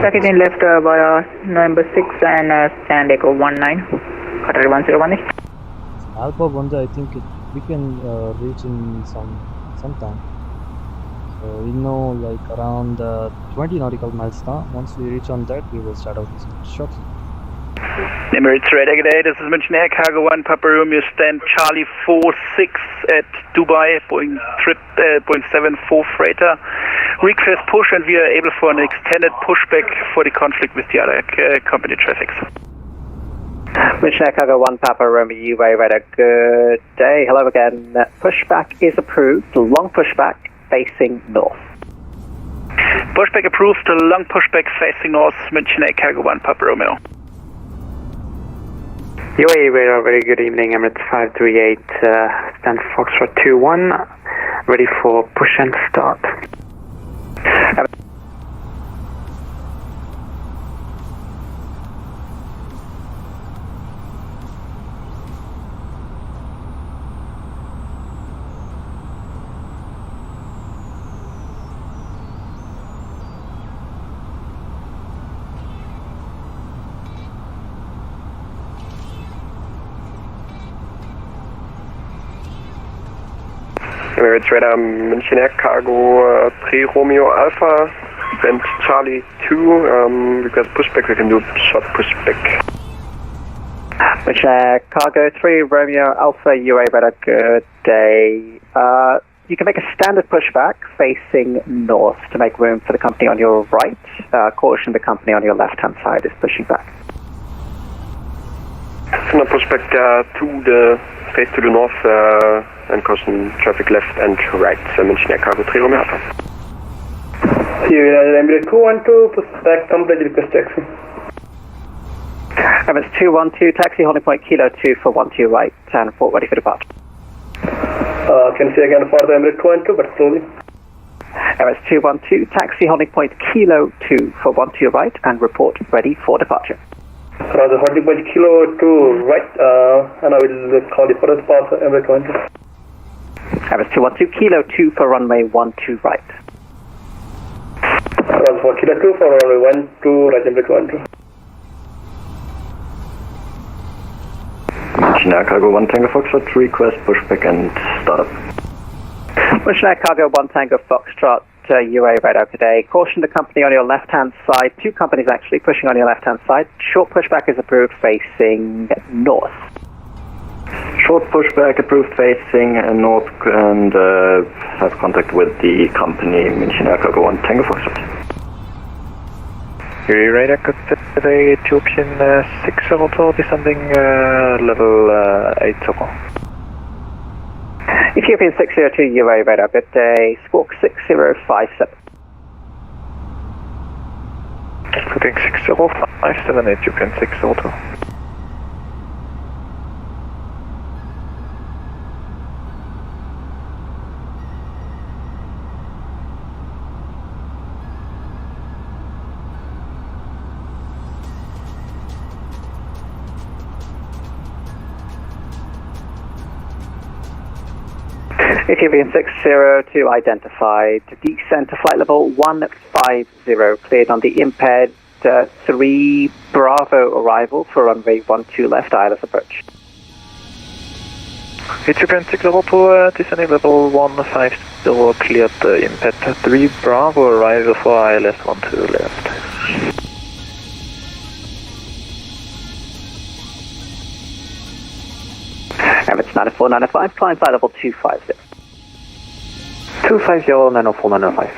Second in left via November 6 and stand echo 19. Qatar 1018. Alpop one, I think we can reach in some time. So we know like around 20 nautical miles now. Once we reach on that, we will start our descent shortly. Emirates Red Egg Day, this is München Air Cargo 1 Papa Romeo, stand Charlie 46 at Dubai, Boeing 747 freighter. Request push and we are able for an extended pushback for the conflict with the other company traffics. München Air Cargo 1 Papa Romeo, UA Radar, good day. Hello again. Pushback is approved, long pushback facing north. Pushback approved, long pushback facing north, München Air Cargo 1 Papa Romeo. UAE radar, very good evening. Emirates 538, stand Foxtrot 21, ready for push and start. Emirates Radar München Air Cargo 3 Romeo Alpha, send Charlie 2, request pushback, we can do short pushback. München Air Cargo 3 Romeo Alpha, UA Radar, good day. You can make a standard pushback facing north to make room for the company on your right. Caution, the company on your left-hand side is pushing back. Standard pushback to the face to the north and caution traffic left and right. München Air Cargo 3 Romeo Alpha. Emirates 212, pushback complete, request taxi. Emirates 212, taxi holding point Kilo 2 for 12 right and report ready for departure. Can you say again for the Emirates 212, but slowly? Emirates 212, taxi holding point Kilo 2 for 12 right and report ready for departure. Roger, holding point Kilo 2 right, and I will call you for the departure, Emirates 212. Emirates 212, Kilo 2 for runway 12 right. Roger, for Kilo 2 for runway 12 right, Emirates 212. München Air Cargo 1 Tango Foxtrot, request pushback and startup. München Air Cargo 1 Tango Foxtrot, UA radar today. Caution the company on your left-hand side. Two companies actually pushing on your left-hand side. Short pushback is approved facing north. Short pushback approved facing north and have contact with the company München Air Cargo 1 Tango Foxtrot. UA radar today, Ethiopian 602, descending level 80. Ethiopian 602, UA radar, good day, Squawk 6057. Footing 6057, Ethiopian 602. Ethiopian 602 identified, descent to flight level 150, cleared on the impaired 3 Bravo arrival for runway 12 left, ILS approach. Ethiopian 602, descending level 150, cleared the impaired 3 Bravo arrival for ILS 12 left. Emirates 94905, climb flight level 250. 250, 94905.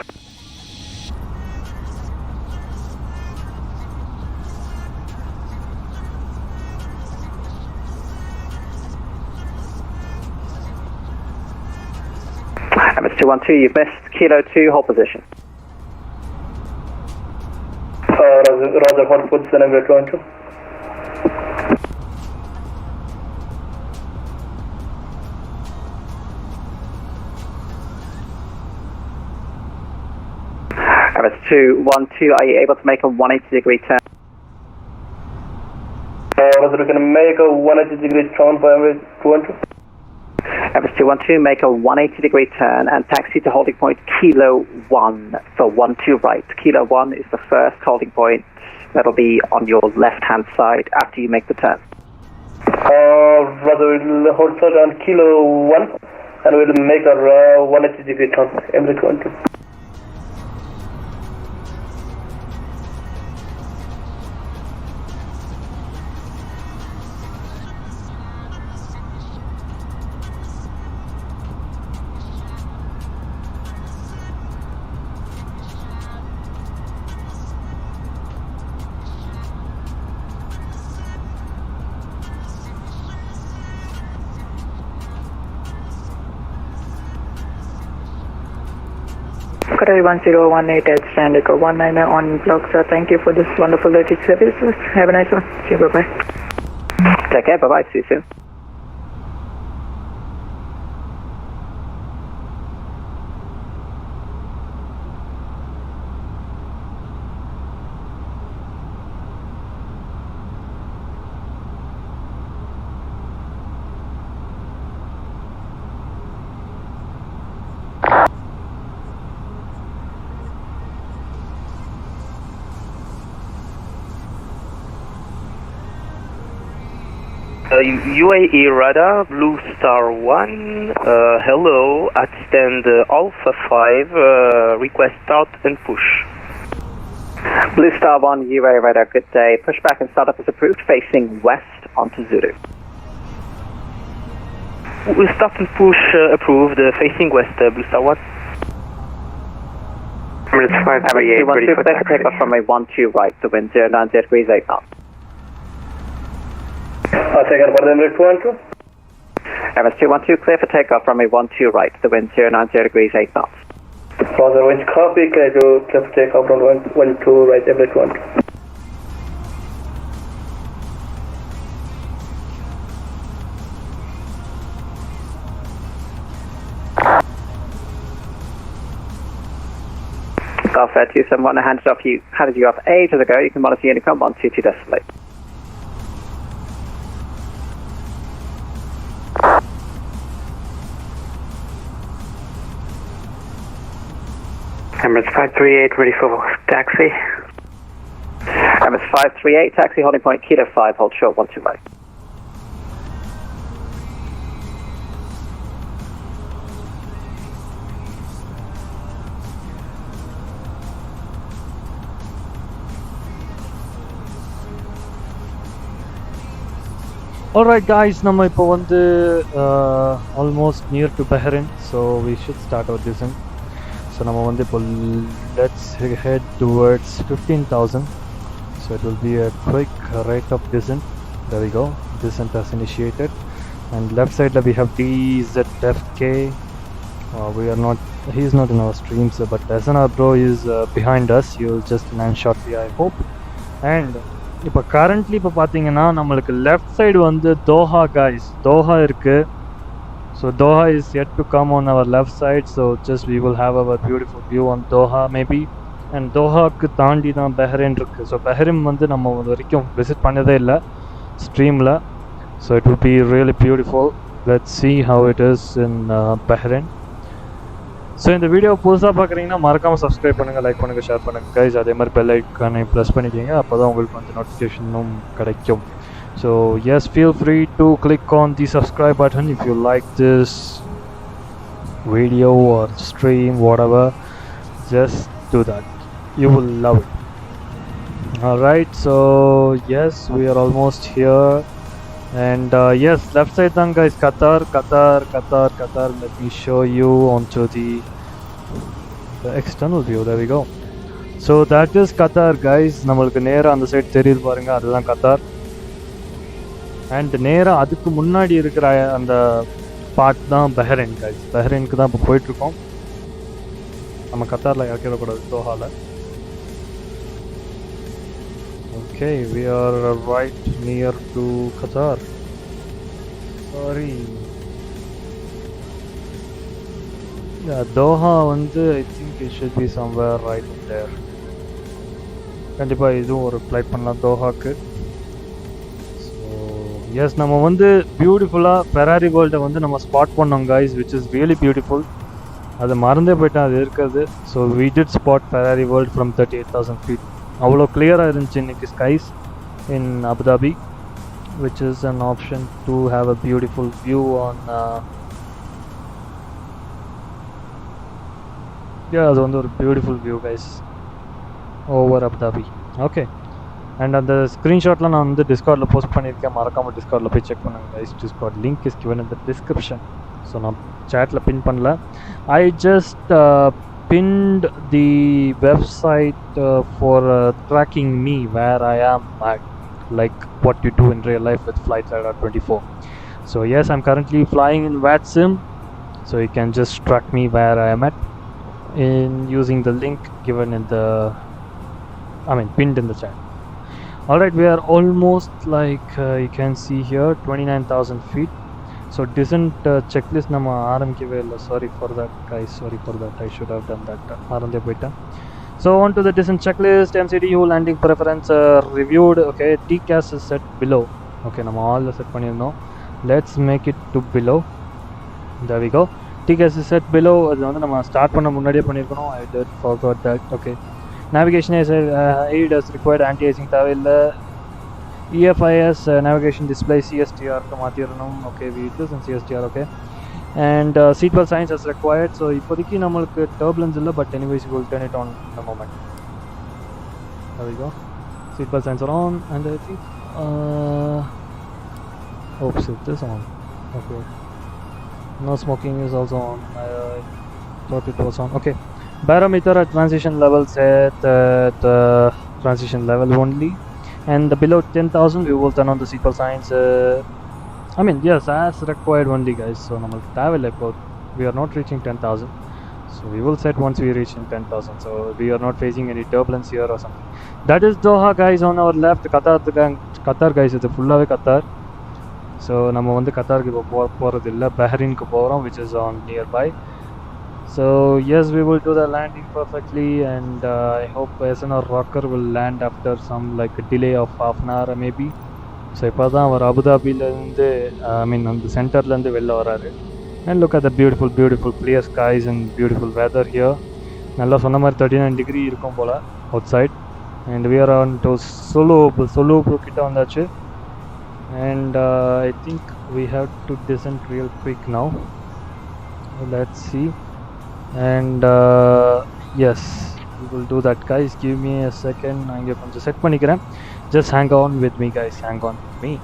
Emirates 212, you've missed Kilo 2, hold position. Roger, hold position, Emirates 212. Emirates 212, are you able to make a 180-degree turn? Roger, we can make a 180-degree turn for Emirates 212. Emirates 212, make a 180-degree turn and taxi to holding point Kilo 1 for 12 right. Kilo 1 is the first holding point that'll be on your left-hand side after you make the turn. Roger, we'll hold short on Kilo 1 and we'll make a 180-degree turn for Emirates 212. Qatar 1018 at stand echo 19 on block, sir. Thank you for this wonderful latest service. Have a nice one. See you, bye-bye. Take care, bye-bye, see you soon. UAE radar, Blue Star 1, hello, at stand Alpha 5, request start and push. Blue Star 1, UAE radar, good day. Pushback and startup is approved, facing west onto Zulu. Start and push approved, facing west, Blue Star 1. Emirates 538, ready for takeoff from a 12 right, the wind 090 degrees 8 knots. Second for the Emirates 212. Emirates 212, clear for takeoff from a 12 right, the wind 090 degrees 8 knots. Brother winch copy, can I do clear for takeoff from 12 right, Emirates 112. Golf Air 271, I handed you off ages ago. You can monitor Unicom 122 decimal 8. Emirates 538, ready for taxi. Emirates 538, taxi holding point Kilo 5, hold short 12 right. Alright guys, நம்ம இப்போ வந்து almost near to Bahrain, so we should start our descent. So நம்ம வந்து இப்போ let's head towards 15,000. So it will be a quick rate of descent. There we go, descent has initiated. And left side we have DZFK. We are not, he is not in our streams, but SNR bro is behind us. He will just land shortly, I hope. And இப்போ currently இப்போ பார்த்தீங்கன்னா நம்மளுக்கு left side வந்து Doha guys, Doha இருக்குது. So Doha is yet to come on our left side, so just we will have our beautiful view on Doha maybe. And தோஹாவுக்கு தாண்டி தான் Bahrain இருக்குது. ஸோ பஹ்ரைன் வந்து நம்ம இது வரைக்கும் விசிட் பண்ணதே இல்லை ஸ்ட்ரீமில். So it will be really beautiful. Let's see how it is in Bahrain. So இந்த வீடியோ புதுசாக பார்க்குறீங்கன்னா மறக்காமல் சப்ஸ்கிரைப் பண்ணுங்கள், லைக் பண்ணுங்கள், ஷேர் பண்ணுங்கள் கைஸ். அதே மாதிரி பெல் ஐக்கானை ப்ரெஸ் பண்ணிக்கிங்க, அப்போ தான் உங்களுக்கு வந்து நோட்டிஃபிகேஷனும் கிடைக்கும். So yes, feel free to click on the subscribe button if you like this video or stream whatever, just do that, you will love it. Alright, so yes, we are almost here. And yes, left side then guys, Qatar. Let me show you onto the external view. There we go. So that is Qatar guys. நம்மளுக்கு நேரா அந்த side தெரியுது பாருங்க, அதுதான் Qatar. And நேரா அதுக்கு முன்னாடி இருக்கிற அந்த பார்ட் தான் பஹ்ரைன் guys. பஹ்ரைனுக்கு தான் இப்போ போயிட்டுருக்கோம். நம்ம கத்தாரில் இறக்கிடக்கூடாது, தோஹாவில். Okay, we are right near to Qatar. Sorry. Yeah, Doha வந்து I think it should be somewhere right there. கண்டிப்பாக இதுவும் ஒரு ஃப்ளைட் பண்ணலாம் தோஹாக்கு. ஸோ எஸ், நம்ம வந்து பியூட்டிஃபுல்லாக ஃபெராரி வேர்ல்டை வந்து நம்ம ஸ்பாட் பண்ணோம் guys, which is really beautiful. அது மறந்தே போயிட்டேன் அது இருக்கிறது. So we did spot Ferrari world from 38,000 feet. அவ்வளோ கிளியராக இருந்துச்சு இன்றைக்கி skies in Abu Dhabi, which is an option to have a beautiful view on அது வந்து ஒரு beautiful view guys over Abu Dhabi. Okay, and அந்த ஸ்க்ரீன்ஷாட்லாம் நான் வந்து டிஸ்கார்டில் போஸ்ட் பண்ணியிருக்கேன், மறக்காமல் டிஸ்கார்டில் போய் செக் பண்ணுங்கள் guys. Discord link is given in the description. So நான் சேட்டில் பின் பண்ணல, I just pinned the website for tracking me where I am at, like what you do in real life with Flight Radar 24. So yes, I'm currently flying in VATSIM, so you can just track me where I am at in using the link given in the pinned in the chat. Alright, we are almost like you can see here 29,000 feet. So descent checklist நம்ம ஆரம்பிக்கவே இல்லை, sorry for that guys, sorry for that, I should have done that, மறந்தே போயிட்டேன். So on to the descent checklist. MCDU landing preference reviewed. Okay, TCAS is set below. Okay, நம்ம all set பண்ணியிருந்தோம், let's make it to below. There we go, TCAS is set below. அது வந்து நம்ம start பண்ண முன்னாடியே பண்ணியிருக்கணும், I did forgot that. Okay, navigation is aid as required, anti-icing தேவையில்லை. EFIS navigation display CSTR மாத்திரணும். Okay, we use in CSTR. Okay, and seatbelt signs as required. So இப்போதைக்கு நம்மளுக்கு turbulence இல்லை, but anyways we will turn it on in a moment. There we go. Seatbelt signs are on, and I think oops, it is on. Okay, no smoking is also on. I thought it was on. Okay, barometer at transition level set at transition level only, and below 10,000 we will turn on the seatbelt signs. I mean, yes, as required only, guys. So normal travel airport, we are not reaching 10,000, so we will set once we reach in 10,000. So we are not facing any turbulence here or something. That is Doha, guys. On our left, Qatar, guys. It's full of Qatar. So நம்ம வந்து கத்தாருக்கு இப்போ போகிறது இல்லை, பஹ்ரைனுக்கு போகிறோம், which is on nearby. So yes, we will do the landing perfectly, and I hope SNR Rocker will land after some like a delay of half an hour maybe. So இப்போ தான் அவர் அபுதாபிலேருந்து அந்த சென்டர்லேருந்து வெளில வராரு. And look at the beautiful clear skies and beautiful weather here. நல்லா சொன்ன மாதிரி 39 degree இருக்கும் போல் outside, and we are on to Sulu கிட்ட வந்தாச்சு. And I think we have to descend real quick now. Let's see. And yes, we will do that, guys. Give me a second. I'm going to set பண்ணிக்கிறேன். Just hang on with me, guys. Hang on with me.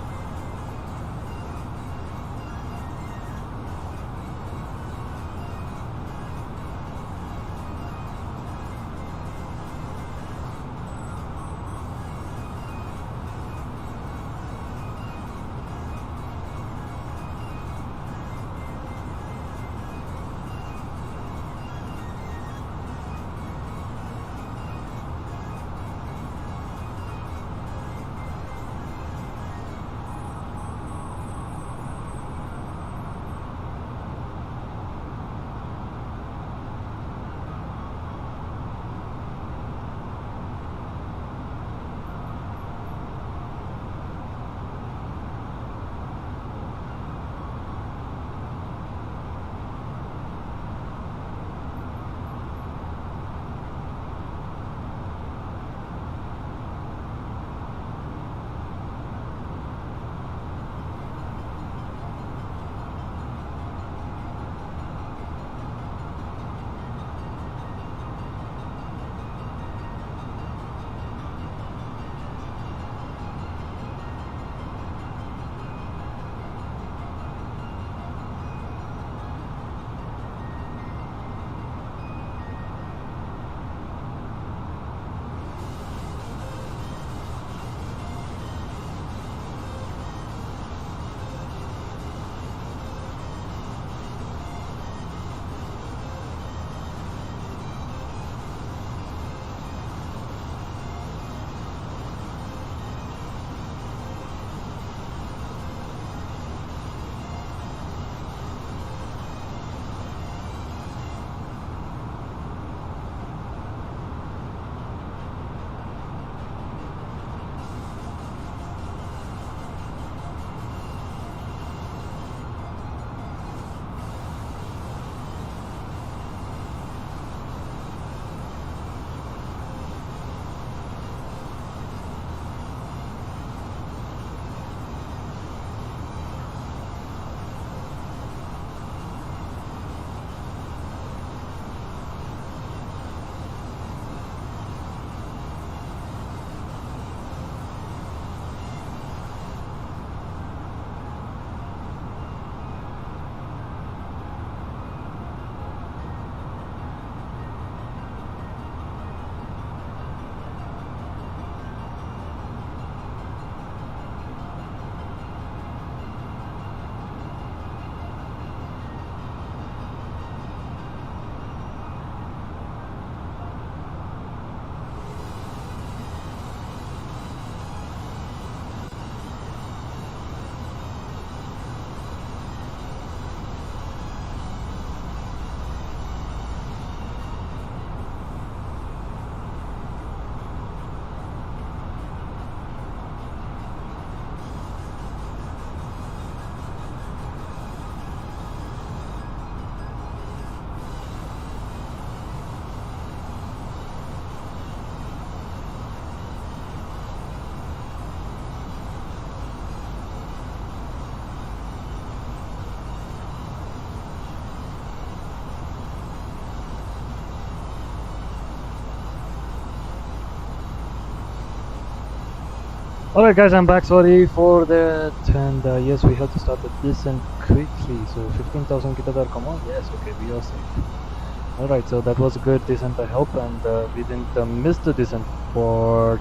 Alright guys, I'm back, sorry for that, and yes, we have to start the descent quickly, so 15,000 kilometer, come on, yes, okay, we are safe. Alright, so that was a good descent I hope, and we didn't miss the descent for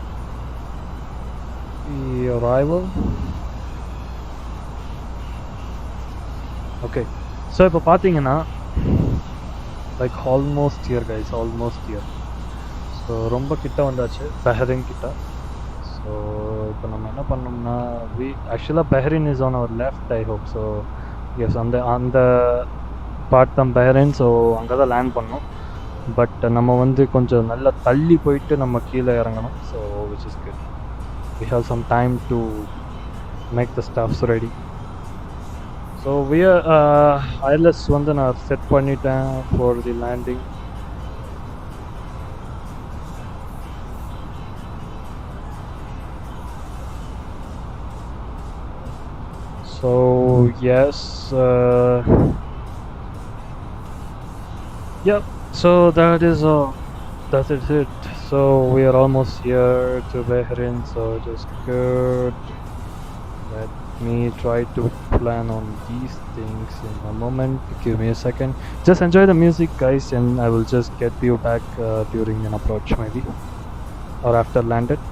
the arrival. Okay, so இப்போ பார்த்தீங்கன்னா like almost here guys, almost here. So ரொம்ப கிட்ட வந்தாச்சு Bahrain கிட்ட. So இப்போ நம்ம என்ன பண்ணோம்னா we actually Bahrain is on our left I hope. So yes, அந்த பார்ட் தான் பஹ்ரைன். ஸோ அங்கே தான் லேண்ட் பண்ணோம். பட் நம்ம வந்து கொஞ்சம் நல்லா தள்ளி போயிட்டு நம்ம கீழே இறங்கணும். So which is good. We have some time to make the stuffs ready. So we are ILS வந்து நான் செட் பண்ணிட்டேன் for the landing. So yes, yep, so that is it. So we are almost here to Bahrain, so it is good. Let me try to plan on these things in a moment. Give me a second. Just enjoy the music guys, and I will just get you back during an approach maybe, or after landed.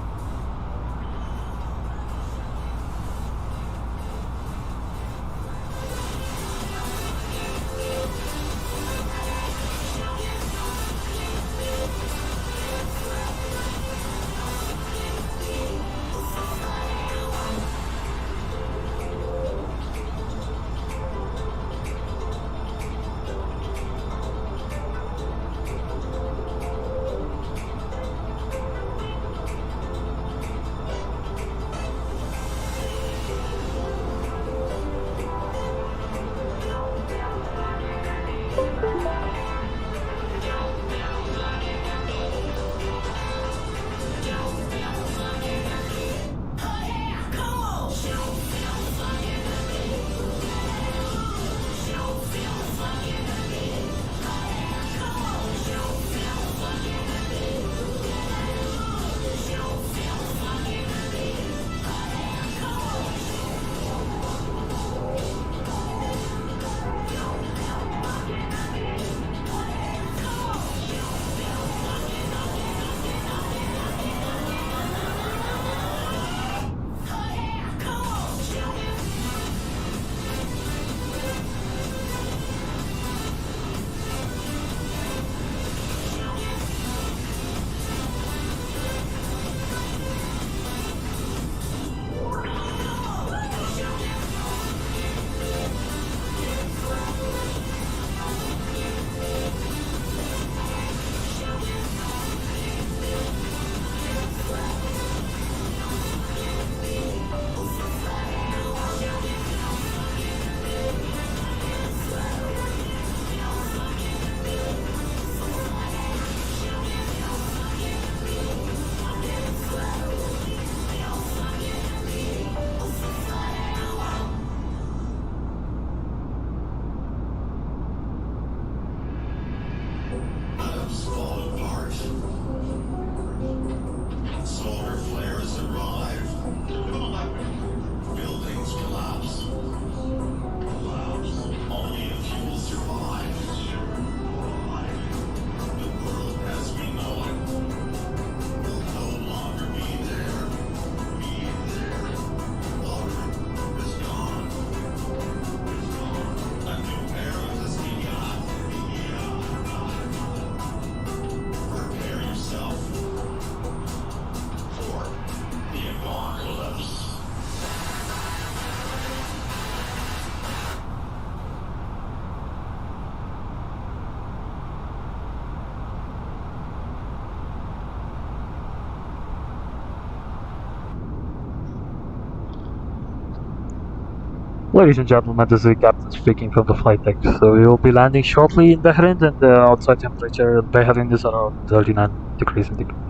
Ladies and gentlemen, this is the captain speaking from the flight deck. So we will be landing shortly in Bahrain, and the outside temperature in Bahrain is around 39 degrees centigrade.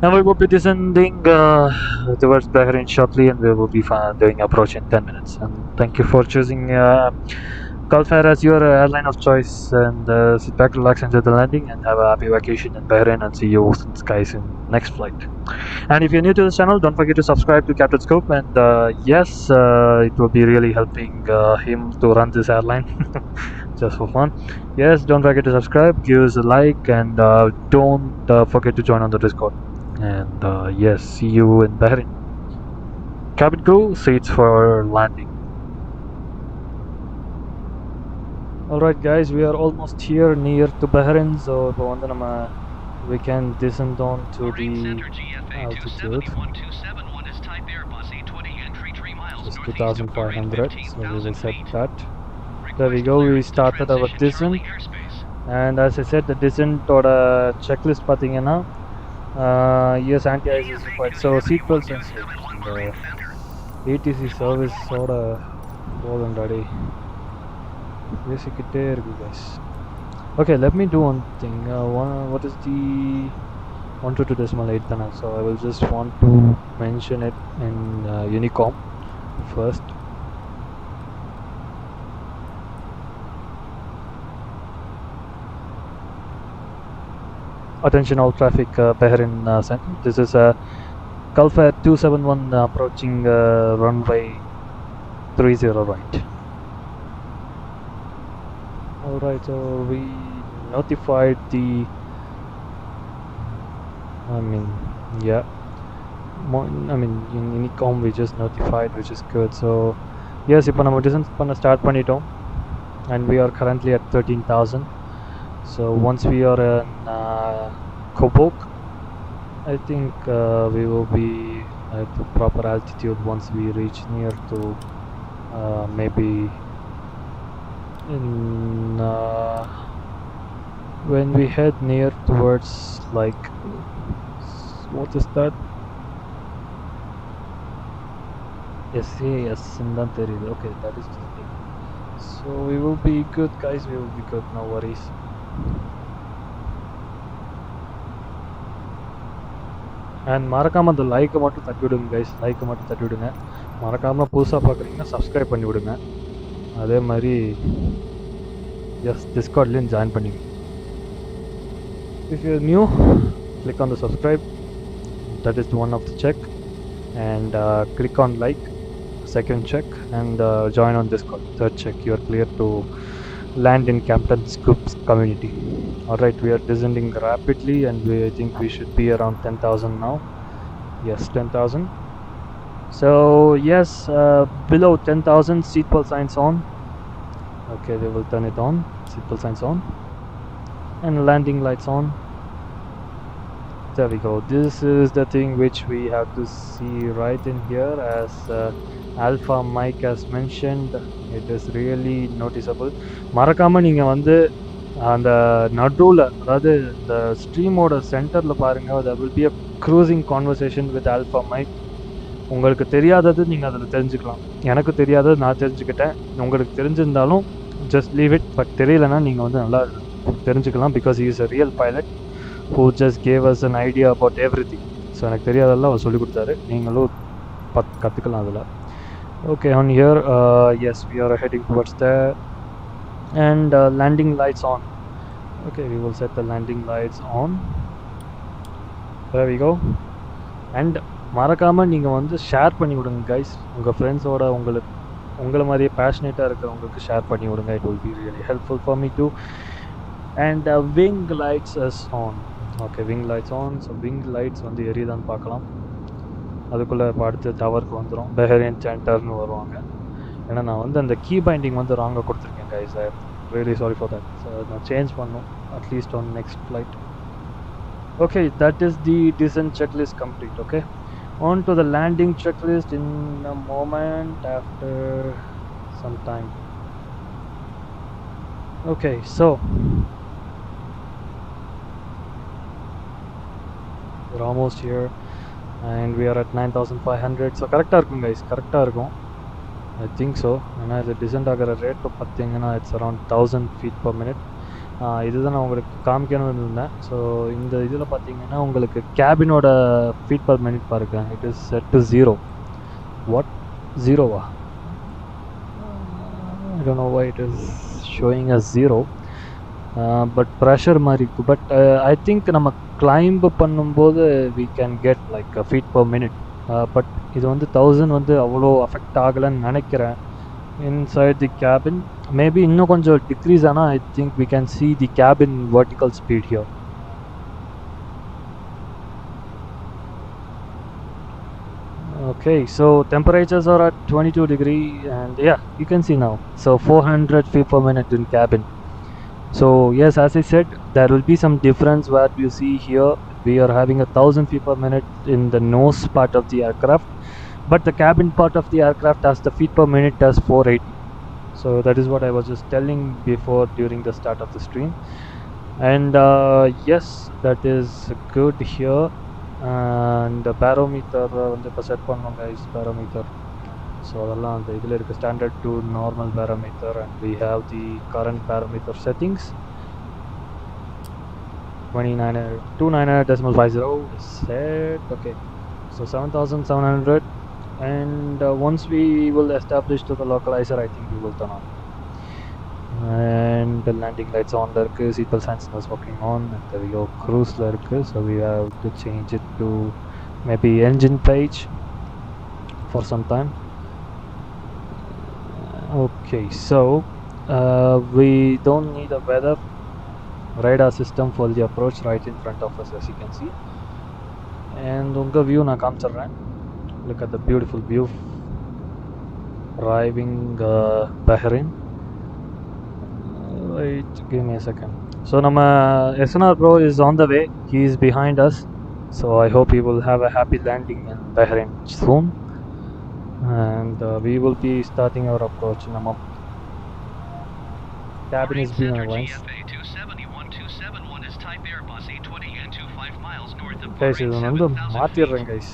And we will be descending towards Bahrain shortly, and we will be doing approach in 10 minutes. And thank you for choosing Gulf Air as your airline of choice, and sit back, relax, enjoy the landing, and have a happy vacation in Bahrain, and see you guys in next flight. And if you're new to this channel, don't forget to subscribe to Captain Scope, and yes, it will be really helping him to run this airline just for fun. Yes, don't forget to subscribe, give us a like, and don't forget to join on the Discord. And yes, see you in Bahrain. Cabin crew, seats for landing. Alright guys, we are almost here near to Bahrain, so we can descend on to the altitude. Just 2500, so we will set that. There we go, we started our descent. And as I said, the descent or checklist pathina, yes, anti-ice is required. So seatbelts and ATC service order already. Basically, guys. Okay, let me do one thing. What is the 122.8 so I will just want to mention it in Unicom first. Attention all traffic, Bahrain Center. This is Gulf Air 271 approaching runway 30 right. Alright, so we notified the in Unicom we just notified, which is good. So yes, இப்போ நம்ம descent பண்ண start பண்ணிட்டோம், and we are currently at 13,000. So once we are in Kobok, I think we will be at the proper altitude once we reach near to maybe in when we head near towards like, what is that? SAS in that area. Okay, that is the thing. So we will be good, guys. We will be good. No worries. And மறக்காம அந்த லைக்கை மட்டும் தட்டி விடுங்க guys. லைக்கை மட்டும் தட்டி விடுங்க. மறக்காம புதுசாக பார்க்குறீங்கன்னா சப்ஸ்கிரைப் பண்ணி விடுங்க. அதே மாதிரி Discordலையும் ஜாயின் பண்ணிங்க. If you're new, click on the subscribe. That is one of the check. And click on like, second check, and join on Discord. Third check. You are clear to land in Captain Scoop's community. Alright, we are descending rapidly, and I think we should be around 10,000 now. Yes, 10,000. So yes, below 10,000, seatbelt signs on. Okay, they will turn it on. Seatbelt signs on, and landing lights on. There we go. This is the thing which we have to see right in here, as Alpha Mike has mentioned. It is really noticeable. மறக்காம நீங்க வந்து அந்த நடுவில், அதாவது இந்த ஸ்ட்ரீமோட சென்டரில் பாருங்கள், there will be a cruising conversation with Alpha Mike. உங்களுக்கு தெரியாதது நீங்கள் அதில் தெரிஞ்சுக்கலாம். எனக்கு தெரியாதது நான் தெரிஞ்சுக்கிட்டேன். உங்களுக்கு தெரிஞ்சிருந்தாலும் just leave it. பட் தெரியலன்னா நீங்கள் வந்து நல்லா தெரிஞ்சுக்கலாம், because he is a real pilot who just gave us an idea about everything. So எனக்கு தெரியாதெல்லாம் அவர் சொல்லிக் கொடுத்தாரு, நீங்களும் கற்றுக்கலாம் அதில். Okay, on here, yes, we are heading towards there. And landing lights on. Okay, we will set the landing lights on. There we go. And மறக்காமல் நீங்கள் வந்து share பண்ணி விடுங்க guys. உங்கள் ஃப்ரெண்ட்ஸோட உங்களை மாதிரியே பேஷனேட்டாக இருக்கிறவங்களுக்கு ஷேர் பண்ணி விடுங்க. It will be really helpful for me too. And wing lights is on. Okay, wing lights on. So wing lights வந்து எரியுதான்னு பார்க்கலாம். அதுக்குள்ளே அடுத்து டவருக்கு வந்துடும். Bahrain சென்டர்னு வருவாங்க. ஏன்னா நான் வந்து அந்த கீ பைண்டிங் வந்து ராங்காக கொடுத்துருக்கேன் guys. I am really sorry for that. So நான் சேஞ்ச் பண்ணணும், at least on next flight. Okay, that is the descent checklist complete. Okay, on to the landing checklist in a moment, after some time. Okay, so we're almost here, and we are at 9,500. So கரெக்டாக இருக்கும் guys, கரெக்டாக இருக்கும். I think so. ஏன்னா இது dissent ஆகிற rate பார்த்தீங்கன்னா it's around 1000 feet per minute. இதுதான் நான் உங்களுக்கு காமிக்கணும்னு இருந்தேன். ஸோ இந்த இதில் பார்த்தீங்கன்னா உங்களுக்கு கேபினோட ஃபீட் பர் மினிட் பாருங்க, it is set to 0. What 0வா? don't know why it is showing as 0. But pressure மாதிரி இருக்கு. But I think நம்ம climb பண்ணும்போது we can get like a feet per minute. But இது வந்து 1000 வந்து அவ்வளோ அஃபெக்ட் ஆகலைன்னு நினைக்கிறேன். Inside the cabin maybe இன்னும் கொஞ்சம் decrease ஆனால் I think we can see the cabin vertical speed here. Okay, so temperatures are at 22 degree and yeah, you can see now. So 400 feet per minute in cabin. So yes, as I said, there will be some difference where you see here we are having 1000 feet per minute in the nose part of the aircraft, but the cabin part of the aircraft has the feet per minute as 480. So that is what I was just telling before during the start of the stream. And yes, that is good here. And the barometer வந்து இப்போ set பண்ணோம் guys, barometer. So அதெல்லாம் அந்த இதில் இருக்குது standard to normal barometer, and we have the current barometer settings 299.50 is set. Okay, so 7700, and once we will establish to the localizer, I think we will turn on. And the landing lights on there, seatbelt sensor is working on, and there we go, cruise there, so we have to change it to maybe engine page for some time. Okay, so we don't need a weather radar system for the approach right in front of us, as you can see. And unga view na kaamchirren. Look at the beautiful view arriving Bahrain. Wait, give me a second. So nama SNR Pro is on the way. He is behind us, so I hope he will have a happy landing in Bahrain soon, and we will be starting our approach. Nama cabin is being arranged. Guys, இது வந்து மாத்திடுறேன் guys.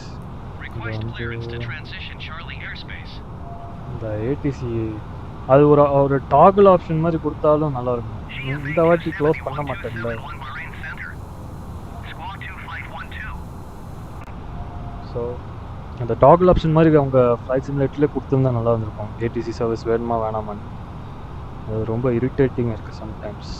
இந்த ATC அது ஒரு toggle option மாதிரி கொடுத்தாலும் நல்லா இருக்கும். இந்த வாட்டி க்ளோஸ் பண்ண மாட்டேன்ல. ஸோ அந்த டாகிள் ஆப்ஷன் மாதிரி அவங்க ஃப்ளைட் சிமுலேட்டர்லேயே கொடுத்துருந்தா நல்லா இருந்திருக்கும். ATC சர்வீஸ் வேணுமா வேணாமான்னு அது ரொம்ப இரிட்டேட்டிங் இருக்குது sometimes.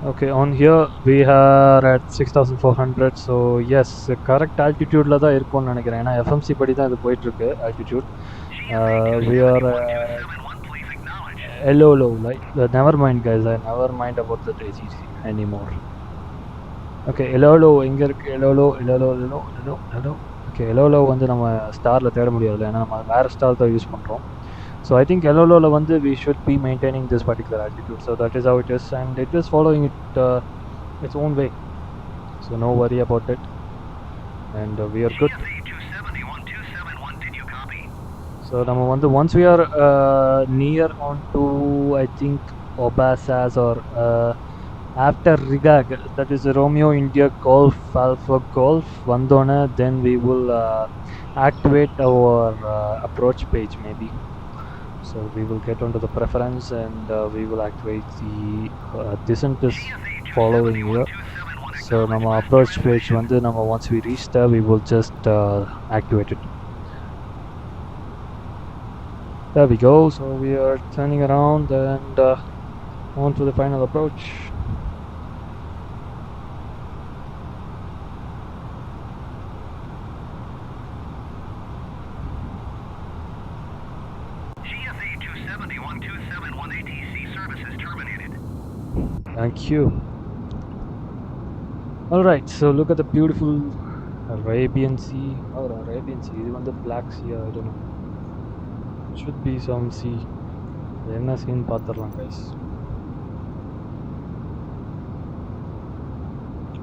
Okay, on here we are at 6400. So yes, correct altitude la da irukonu nenikiren, ena FMC padi da idu poitu irukku altitude. We are low, like never mind guys, I never mind about the ATC anymore. Okay, low inga irukku, low. Okay, low வந்து நம்ம ஸ்டார்ல தேட முடியாது, ஏன்னா நம்ம வேற star தான் use பண்றோம். So I think LOLO வந்து we should be maintaining this particular altitude. So that is how it is, and it is following it its own way. So no worry about it, and we are good. So nama vandu once we are near on to I think Obasas or after Rigag, that is Romeo India Golf Alpha Golf vandona, then we will activate our approach page maybe. So we will get onto the preference, and we will activate the descent is following here. So nama approach page vandu nama once we reach there, we will just activate it. There we go. So we are turning around and on to the final approach. Thank you. Alright, so look at the beautiful Arabian Sea, or Arabian Sea, even the Black Sea, I don't know. Should be some sea. Enna scene paatharlam guys.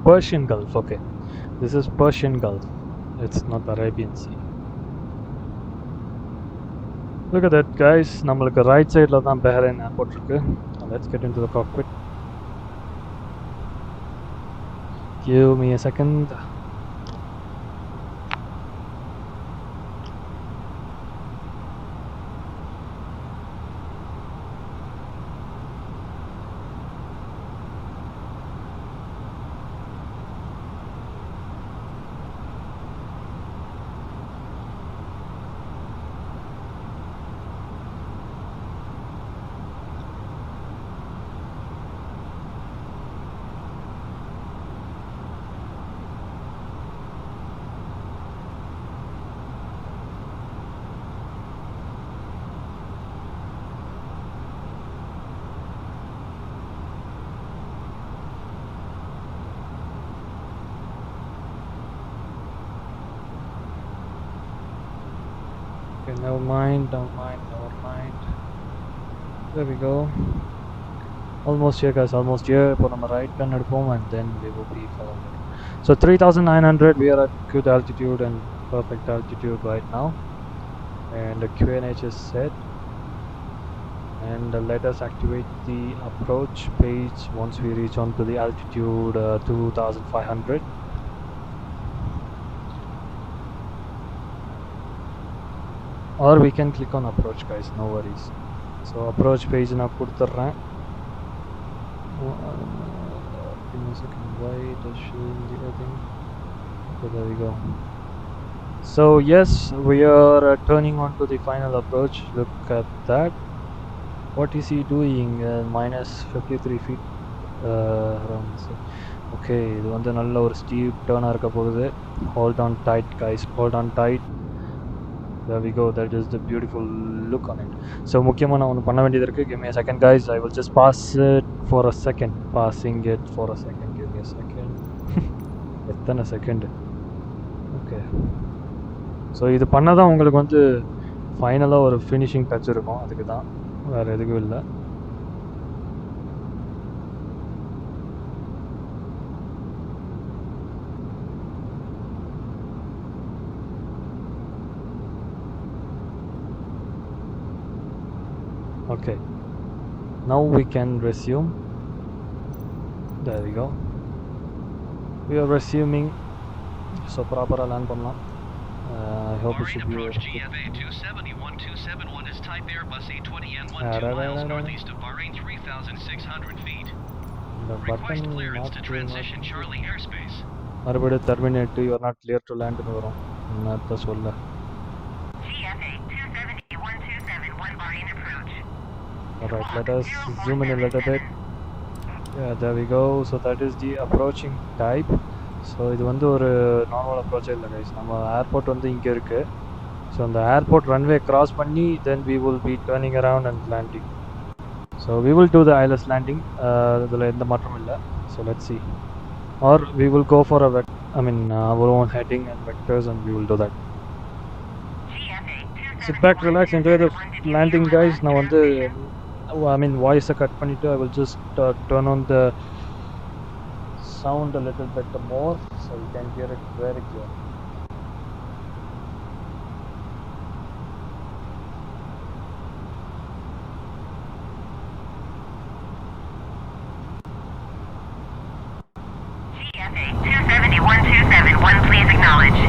Persian Gulf, okay. This is Persian Gulf. It's not Arabian Sea. Look at that guys, namalukku right side la dhaan Bahrain airport irukku. Let's get into the cockpit. Give me a second. Never mind. There we go. Almost here, guys. Almost here. Put on the right turn at home, and then we will be following it. So 3,900. We are at good altitude and perfect altitude right now, and the QNH is set. And let us activate the approach page once we reach on to the altitude 2,500. Or we can click on approach, guys, no worries. So approach page na kuduthurren. Give me a second. Why it is showing the other thing? Okay, there we go. So yes, we are turning on to the final approach. Look at that. What is he doing? Minus 53 feet around. Okay, இது வந்து நல்ல ஒரு steep turn இருக்க போகுது. Hold on tight, guys. Hold on tight. There we go. That is the beautiful look on it. So முக்கியமா நான் ஒன்று பண்ண வேண்டியது இருக்கு. Give me a second, guys. I will just pass it for a second. Passing it for a second. Give me a second. எத்தனை second? Okay. So இது பண்ணாதான் உங்களுக்கு வந்து ஃபைனலாக ஒரு ஃபினிஷிங் டச் இருக்கும். அதுக்கு தான், வேறு எதுக்கும் இல்லை. Okay, now we can resume. There we go. We are resuming. So proper land pannalam. I hope it should be approach GFA 271-271 is type Airbus A320N 12 miles northeast of Bahrain, 3,600 feet. Request clearance to transition Charlie airspace. மறுபடியும் terminate, you are not clear to land னு வரும். நான் சொல்ல. GFA 271-271 Bahrain approach. Alright, let us zoom in a little bit. Yeah, there we go. So that is the approaching type. So இது வந்து ஒரு normal அப்ரோச்சே இல்லை guys. நம்ம airport வந்து இங்கே இருக்குது. ஸோ அந்த ஏர்போர்ட் ரன்வே கிராஸ் பண்ணி தென் we will be turning around and landing. So we will do the ILS landing. இதில் எந்த மாற்றமும் இல்லை. So let's see. Or we will go for a our own heading and vectors, and we will do that. Sit back, relax, enjoy the landing, guys. Now வந்து voice cut பண்ணிட்டு I will just turn on the sound a little bit more so you can hear it very clear. GFA 271-271, please acknowledge.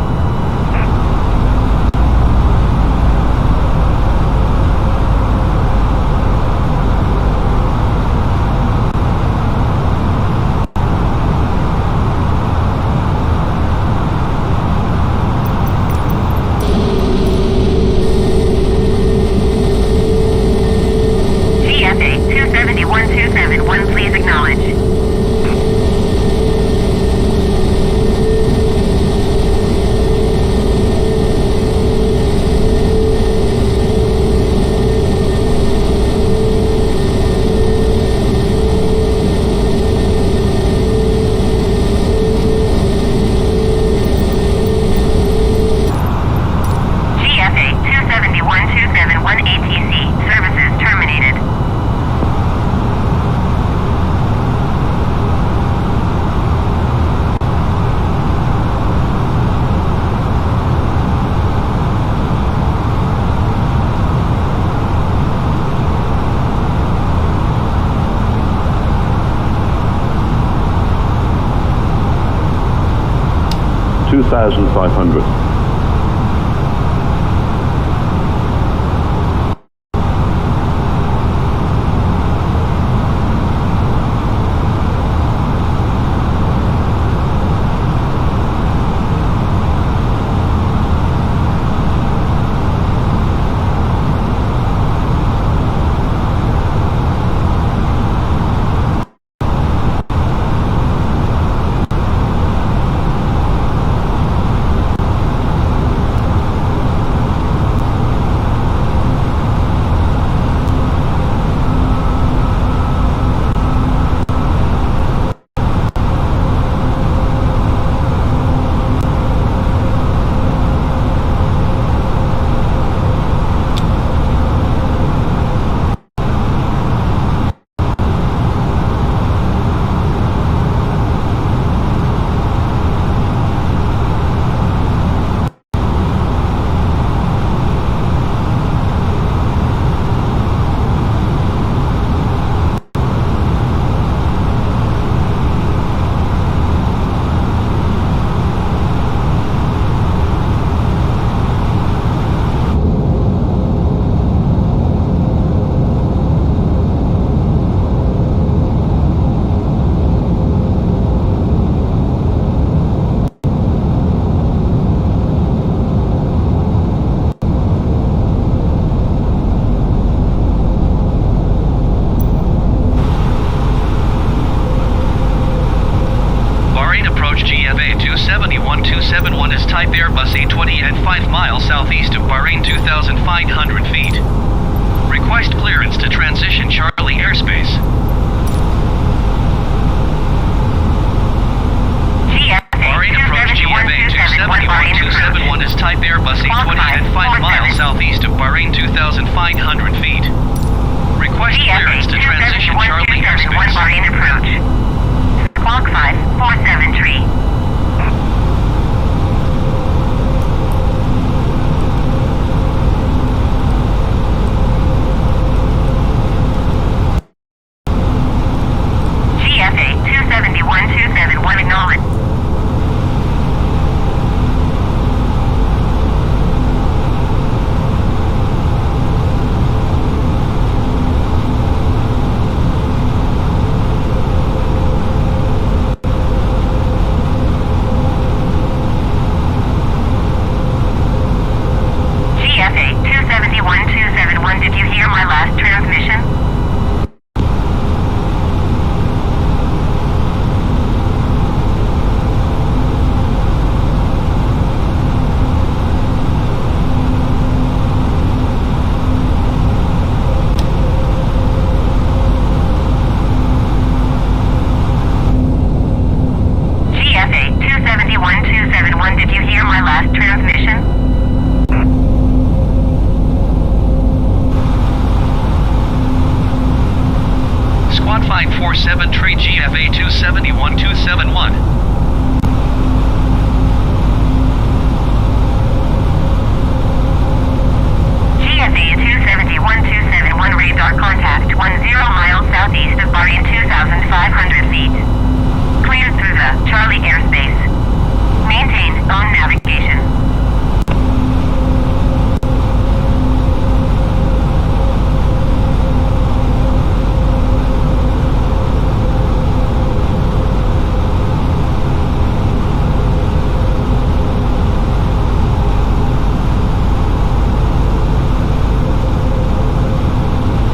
GFA 271-271, please acknowledge. GFA 271-271 ATC, services terminated. $2,500. 271 is type Airbus A320N 5 miles southeast of Bahrain 2,500 feet. Request clearance to transition Charlie airspace. Bahrain approach GFA 271 is type Airbus A320N 5 miles southeast of Bahrain 2,500 feet. Request clearance to transition Charlie airspace. Bahrain approach. Squawk 5473. GFA 271 acknowledged. GFA 271 did you hear my last transmission? GFA 271 did you hear my last transmission? Squad 547 tree GFA 271. GFA 271 radar contact 10 miles southeast of Bahrain 2,500 feet. Cleared through the Charlie airspace. Maintain on navigation.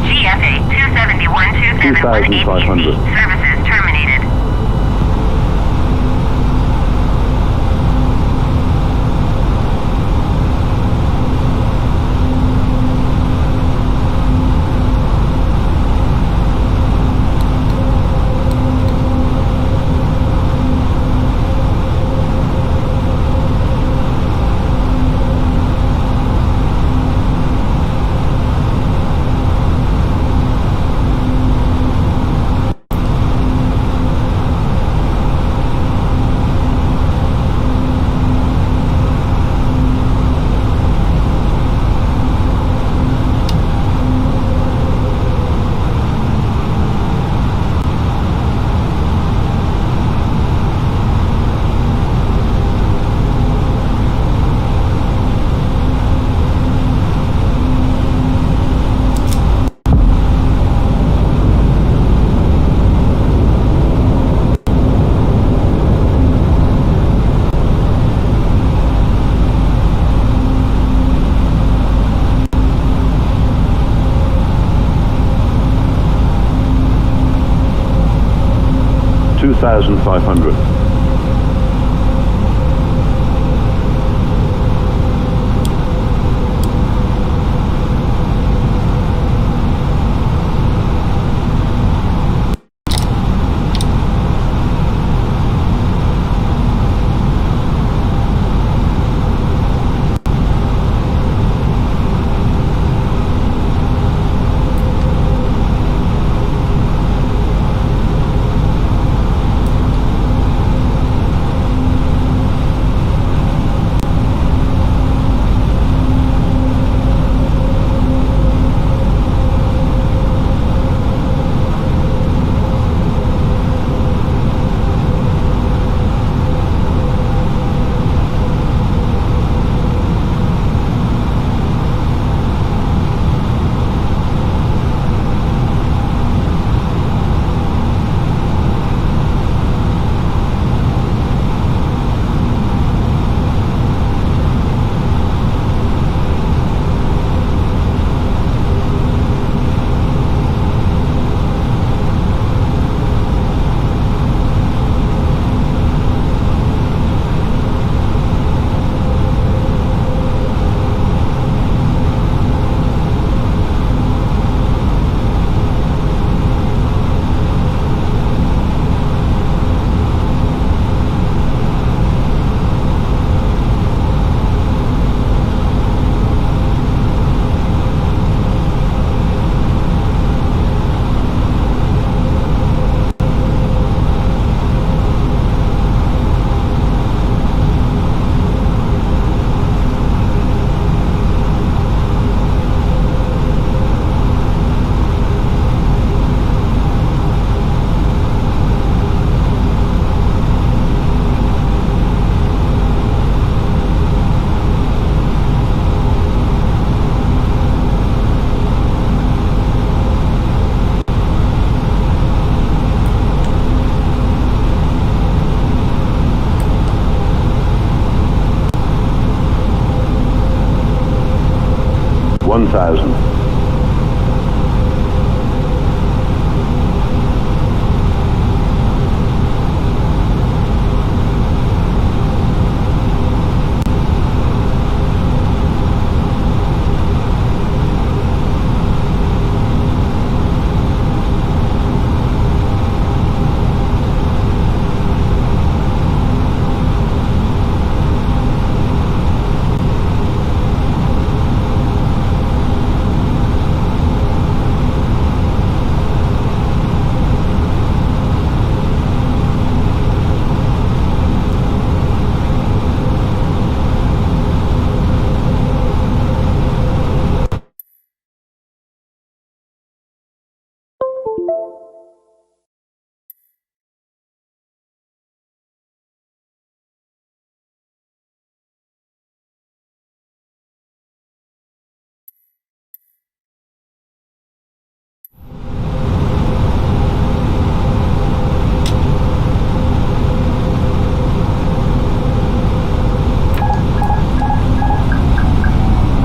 GFA 271 2,500. services terminated. $2,500. 1,000.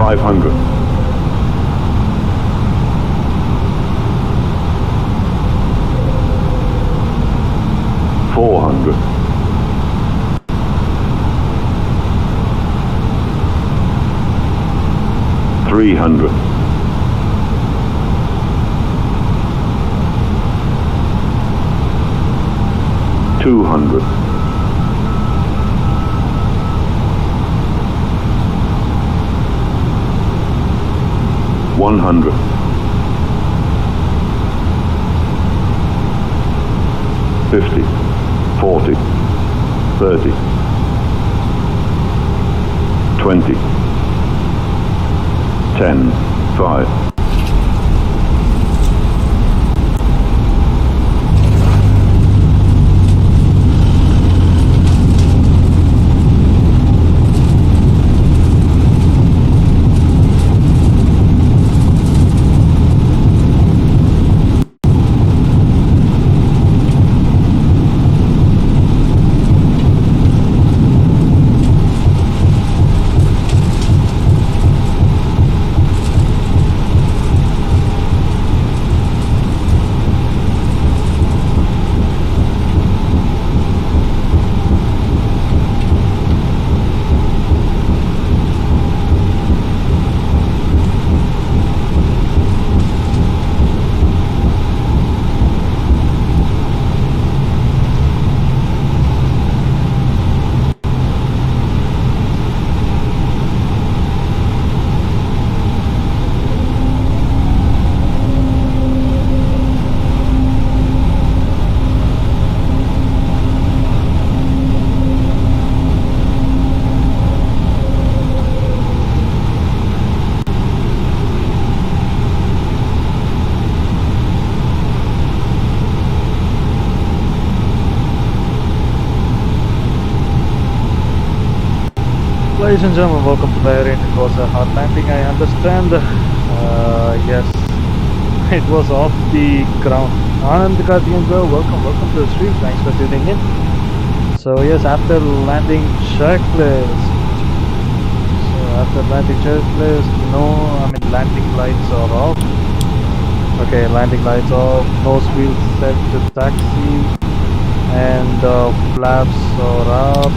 500. 400. 300. 200. 100. 50. 40. 30. 20. 10. 5. Ladies and gentlemen, welcome to Bahrain. It was a hard landing, I understand. Yes, it was off the ground. Anand Karthikeyan, welcome to the stream. Thanks for tuning in. So yes, after landing checklist. Landing lights are off. Okay, landing lights off. Nose wheel set to taxi, and flaps are up.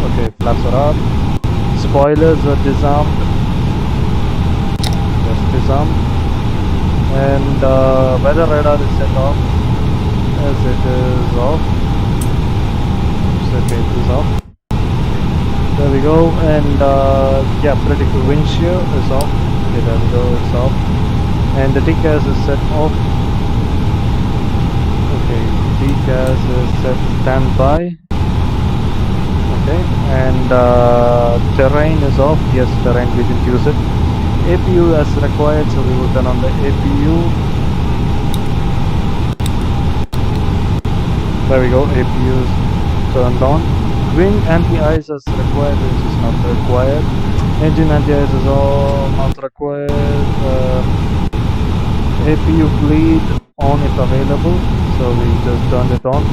Okay, flaps are up. Spoilers are disarmed. Just disarmed. And weather radar is set off. Yes, it is off. Set it is off. There we go. And yeah, predictive wind shear is off. Okay, there we go, it's off. And the TCAS is set off. Okay, TCAS is set standby. Okay, and terrain is off. Yes, terrain, we didn't use it. APU as required, so we will turn on the APU. There we go, APU is turned on. Wing anti-ice as required, which is not required. Engine anti-ice is all not required. APU bleed on if available, so we just turned it on.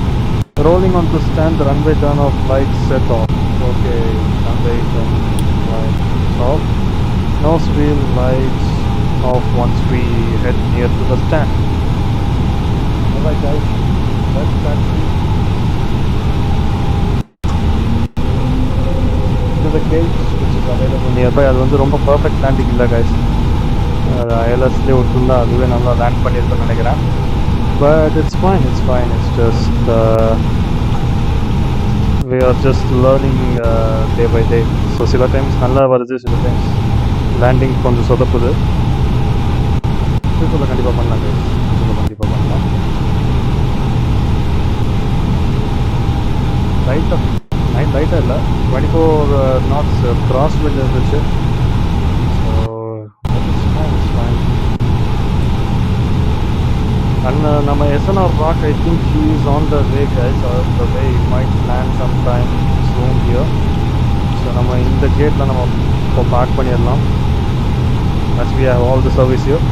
Rolling on to stand, runway turn off, lights set off. Okay, runway turn lights off. nose wheel lights off once we head near to the stand. Alright guys, let's taxi to the gate which is available nearby. அது வந்து ரொம்ப perfect landing இல்லை guys. ILSலேயே விட்டுருந்தா அதுவே நல்லா land பண்ணியிருக்கோன்னு நினைக்கிறேன். But it's fine, it's just we are just learning day by day. So சில times நல்லா வருது, சில டைம்ஸ் லேண்டிங் கொஞ்சம் சொதப்புது. ஃபியூச்சரில் கண்டிப்பாக பண்ணலாம் guys, ஃபியூச்சரில் கண்டிப்பாக பண்ணலாம். ரைட்டாக இல்லை 24 knots கிராஸ் விண்ட் இருந்துச்சு. So it's fine. And நம்ம SNR Rock, I think he is on the way guys, or the way he might land sometime soon here. So நம்ம இந்த கேட்டில் நம்ம இப்போ பார்க் பண்ணிடலாம் as we have all the service here.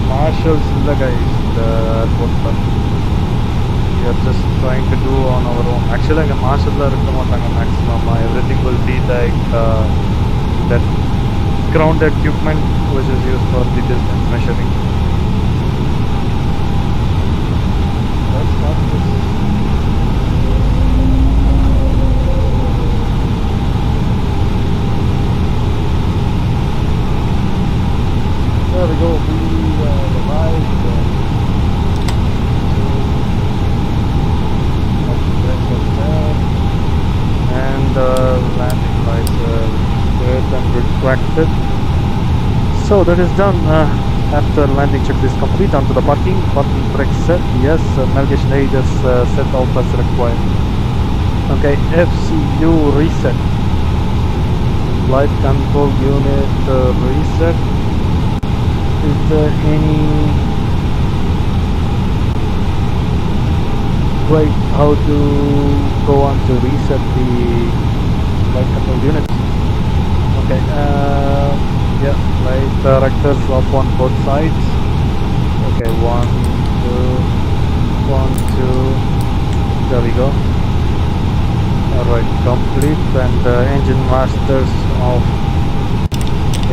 Marshals illa guys, the airport we are just trying to do on our own. Actually like marshal la irukka maatanga maximum. Everything will be like that ground equipment which is used for the distance measuring. Let's start this. There we go. And landing lights good and retracted. So that is done. After landing check is complete, onto the parking brake set. Yes, navigation aid is set off as required. Okay, FCU reset. Flight control unit reset. Is there any way how to go on to reset the flight control units? Okay, yeah, flight directors off on both sides. Okay, 1, 2, there we go. Alright, complete. And engine masters off.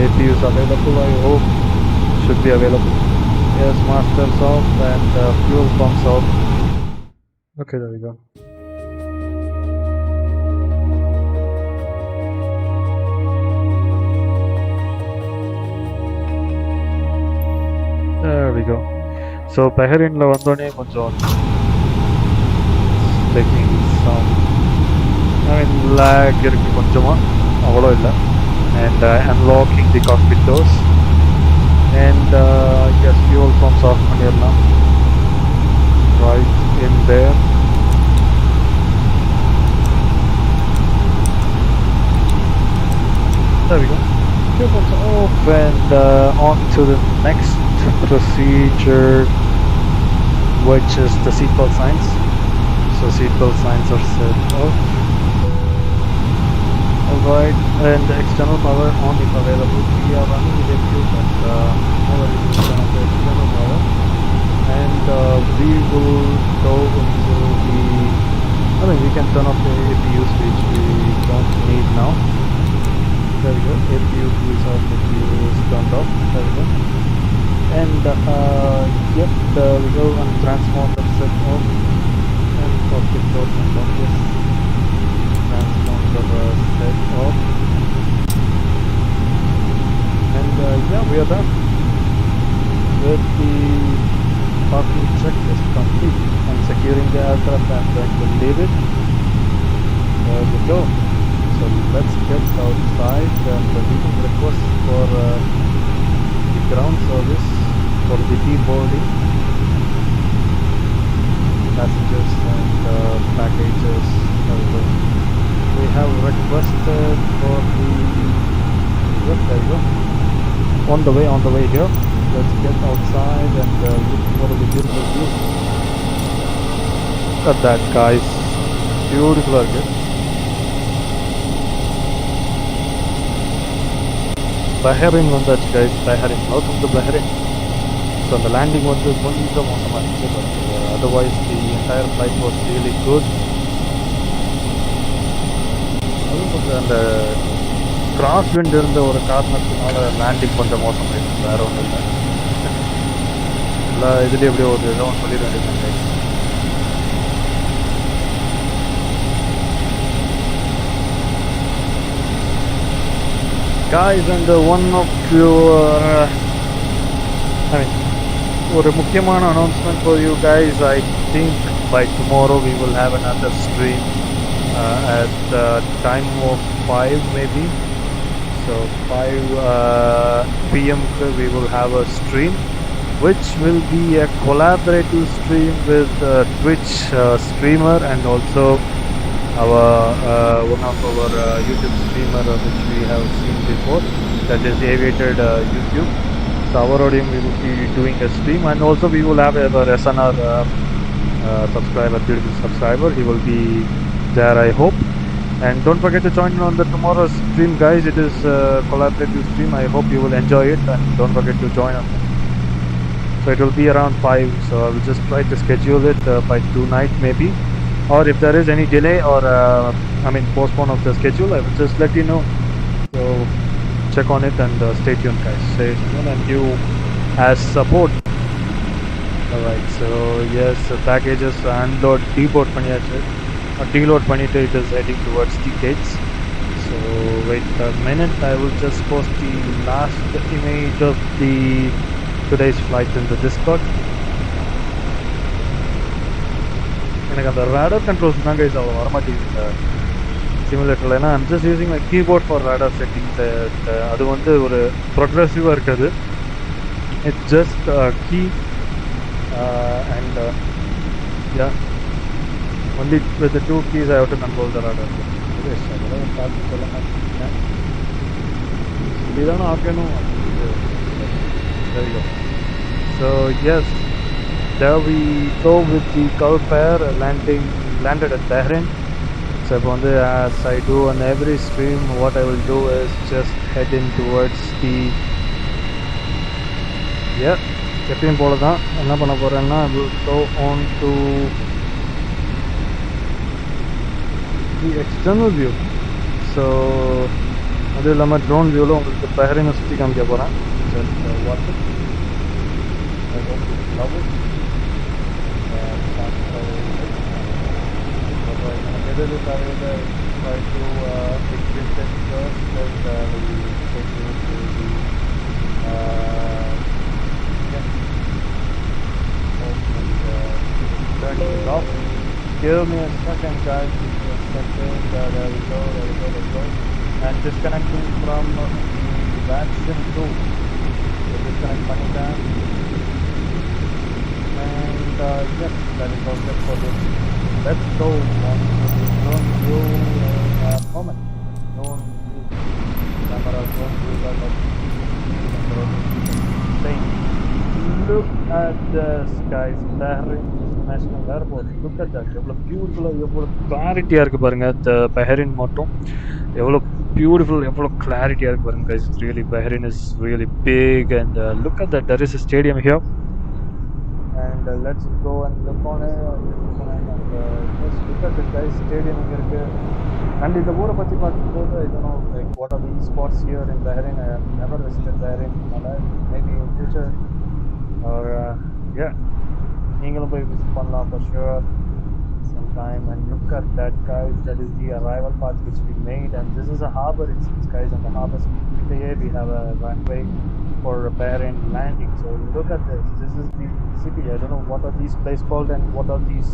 APUs available, I hope. Should be available. Yes, masters off and fuel pumps off. Okay, there we go. There we go. So Bahrain la vandone konjam taking some lag irukku konjama avlo illa. And unlocking the cockpit doors. And yes, fuel pumps off பண்ணிடலாம். Right in there. There we go. Fuel pumps off and on to the next procedure, which is the seatbelt signs. So seatbelt signs are set off. Alright, and the external power on if available. We are running with a fuel, but never is turn off the external power. And we will go into the, we can turn off the APUs which we don't need now. There we go, APU is off, APU is turned off, there we go. And yep, there we go, and transponder set off. And cockpit door turned off, yes. Transponder set off. And yeah, we are done with the parking checklist complete. And securing the aircraft, I'm going to leave it. There we go. So let's get outside and we can request for the ground service for the deboarding. Passengers and packages. We have requested for the, yep, there you go. On the way here. Let's get outside and look for the beautiful view. Look at that, guys. பியூட்டிஃபுல்லாக இருக்கு. Bahrain வந்தாச்சு guys. Bahrain, welcome to Bahrain. So அந்த landing வந்து கொஞ்சம் மோசமாக இருந்துச்சு, but otherwise the entire flight was really good. அதுவும் கொஞ்சம் அந்த கிராஸ் விண்ட் இருந்த ஒரு காரணத்தினால லேண்டிங் கொஞ்சம் மோசமாயிடுச்சு, வேற ஒன்றும் இல்லை. எல்லா இதுலேயும் எப்படியோ ஒரு ஏதோ ஒன்று சொல்லிட வேண்டியது guys. Guys, and one of your ஒரு முக்கியமான announcement for you guys. I think by tomorrow we will have another stream at the time of 5 maybe. So 5 p.m. we will have a stream which will be a collaborative stream with Twitch streamer and also our one of our YouTube streamer which we have seen before, that is Aviated YouTube. So our audience we will be doing a stream, and also we will have our SNR subscriber, beautiful subscriber. He will be there, I hope. And don't forget to join on the tomorrow's stream, guys. It is a collaborative stream. I hope you will enjoy it, and don't forget to join on. So it will be around 5. So I will just try to schedule it by tonight maybe. Or if there is any delay or postpone of the schedule, I will just let you know. So check on it and stay tuned, guys. Stay tuned and you as support. Alright, so yes, packages unload, deboard பண்ணியாச்சு. Deload பண்ணிட்டு it is heading towards the gates. So wait a minute, I will just post the last image of the today's flight in the Discord. எனக்கு அந்த radar controls தான் guys அவ்வளோ வரமாட்டேங்குது சிமுலேட்டரில். ஏன்னா I'm just using my keyboard for radar settings. அது வந்து ஒரு ப்ரோக்ரெசிவாக இருக்காது. It's just key and yeah only with 2 keys I have to control the radar. அதெல்லாம் பார்த்து சொல்ல மாட்டேன், இப்படிதானே ஆக்கணும். சரிங்க. So yes, there we go with the Gulf Air landed at Bahrain. So as I do on every stream, what I will do is just head in towards the எப்பயும் போல தான் என்ன பண்ண போகிறேன்னா I will go on to the external view. So அது இல்லாமல் drone வியூவில் உங்களுக்கு பஹ்ரைனை சுற்றி காமிக்க போகிறேன். Just watch it. I hope you love it. Try to exit it first, then we take you to the turning it off. Give me a second, guys. Give me a second. There we go. And disconnecting from the vaccine too. So disconnect பண்ணிட்டேன். And yes, that is all set for this. Let's go on to the drone view moment. Drone view. Camera drone view. Look at the skies. Bahrain International Airport. Look at that. எவ்வளோ பியூட்டிஃபுல்லாக, எவ்வளோ கிளாரிட்டியாக இருக்குது பாருங்கள். Bahrain மட்டும் எவ்வளோ beautiful, எவ்வளோ கிளாரிட்டியாக இருக்குது பாருங்கள் guys. It's really, Bahrain is really big, and look at that. There is a stadium here. And let's go and look on it. Just look at this guys, stadium here. And in the ஊரை பற்றி பார்க்கும்போது I don't know like what are these spots here in Bahrain. I have never visited Bahrain in my life. Maybe in future or நீங்களும் போய் visit பண்ணலாம் for sure sometime. And look at that, guys. That is the arrival path which we made, and this is a harbor. It's guys, on the harbor here we have a runway for Bahrain landing. So look at this. This is the city. I don't know what are these places called and what are these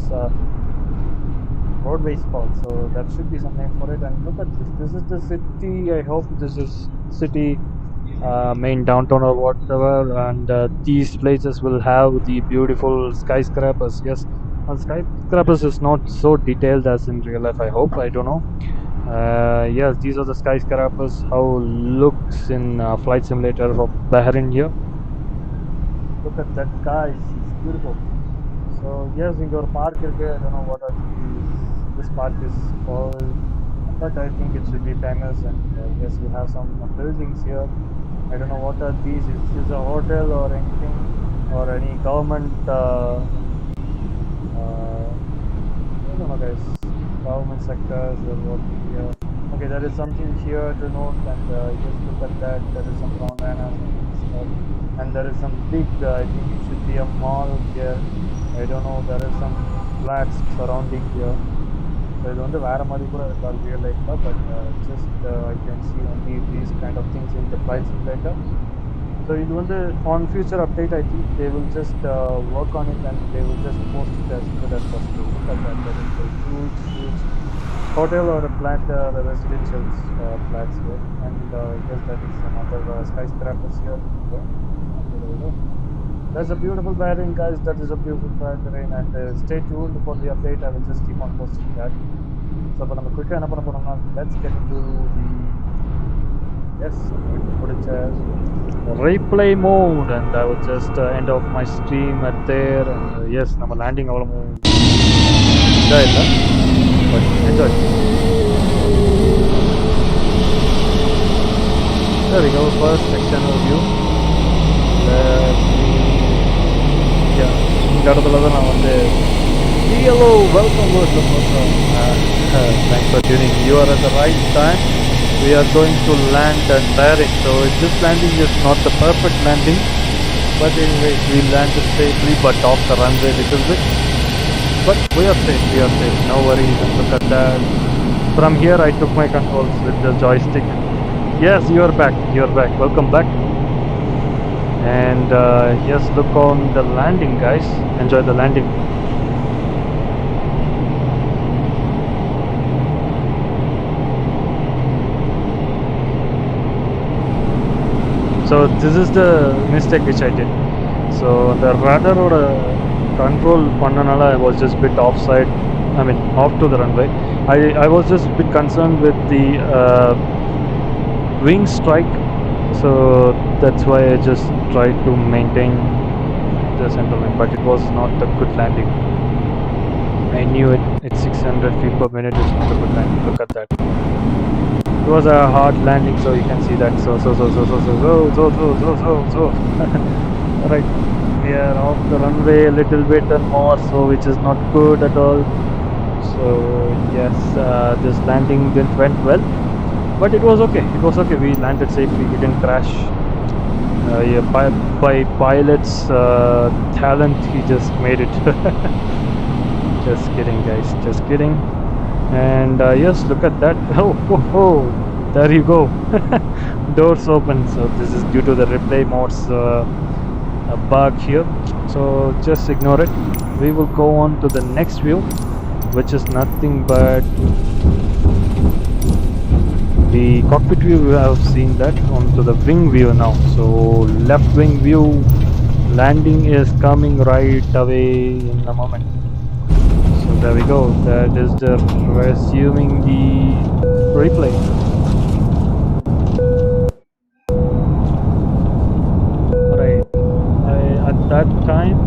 roadways called. So there should be some name for it. And look at this. This is the city. I hope this is city main downtown or whatever. And these places will have the beautiful skyscrapers. Yes, skyscrapers is not so detailed as in real life, I hope. I don't know. Yes, these are the skyscrapers, how looks in flight simulator of Bahrain here. Look at that, guys. It's beautiful. So yes, in your park here, I don't know what are these this park is called, but I think it should be famous. And yes, we have some buildings here. I don't know what are these. Is this a hotel or anything, or any government? I don't know, guys. Government sectors are working here. Okay, there is something here to note, and just look at that. There is some bananas and stuff, and there is some big. I think it should be a mall here. I don't know. There is some flats surrounding here. So இது வந்து வேற மாதிரி கூட இருக்காது real life, but just I can see only these kind of things in the flight simulator. So இது வந்து on future update, I think they will just work on it and they will just post it as good as possible. Look at that, there is a huge hotel or a flat, residential flats here, and yes, that is another skyscrapers here. That's a beautiful Bahrain, guys. That is a beautiful Bahrain, and stay tuned for the update. I will just keep on posting that. So இப்போ நம்ம குயிக்காக என்ன பண்ண போறோம்னா, let's get into the replay mode, and I will just end off my stream at there. And yes, நம்ம landing அவ்வளவு இதா இல்லை, but enjoy. There we go, first external view. இந்த இடத்துல தான் நான் வந்து hello, welcome. Thanks for tuning. You are at the right time. We are going to land at Bahrain. So this landing is not the perfect landing, but anyway, we landed safely, but off the runway a little bit. But we are safe. No worries. And look at that. From here, I took my controls with the joystick. Yes, you are back. Welcome back. And yes, look on the landing, guys. Enjoy the landing. So this is the mistake which I did. So the rudder or control pannanala, I was just a bit offside. I mean off to the runway. I was just a bit concerned with the wing strike. So that's why I just tried to maintain the center line, but it was not a good landing. I knew it. It's 600 feet per minute. It's not a good landing. Look at that. It was a hard landing, so you can see that. So. Right, we are off the runway a little bit and more, so which is not good at all. So yes, this landing didn't went well, but it was okay. We landed safely. We didn't crash. Yeah, by pilot's talent, he just made it. Just kidding, guys. Just kidding. And yes, look at that. Oh, there you go. Doors open. So this is due to the replay mode's bug here. So just ignore it. We will go on to the next view, which is nothing but the cockpit view. We have seen that. On to the wing view now. So left wing view, landing is coming right away in a moment. So there we go. That is the resuming the replay. Right. At that time,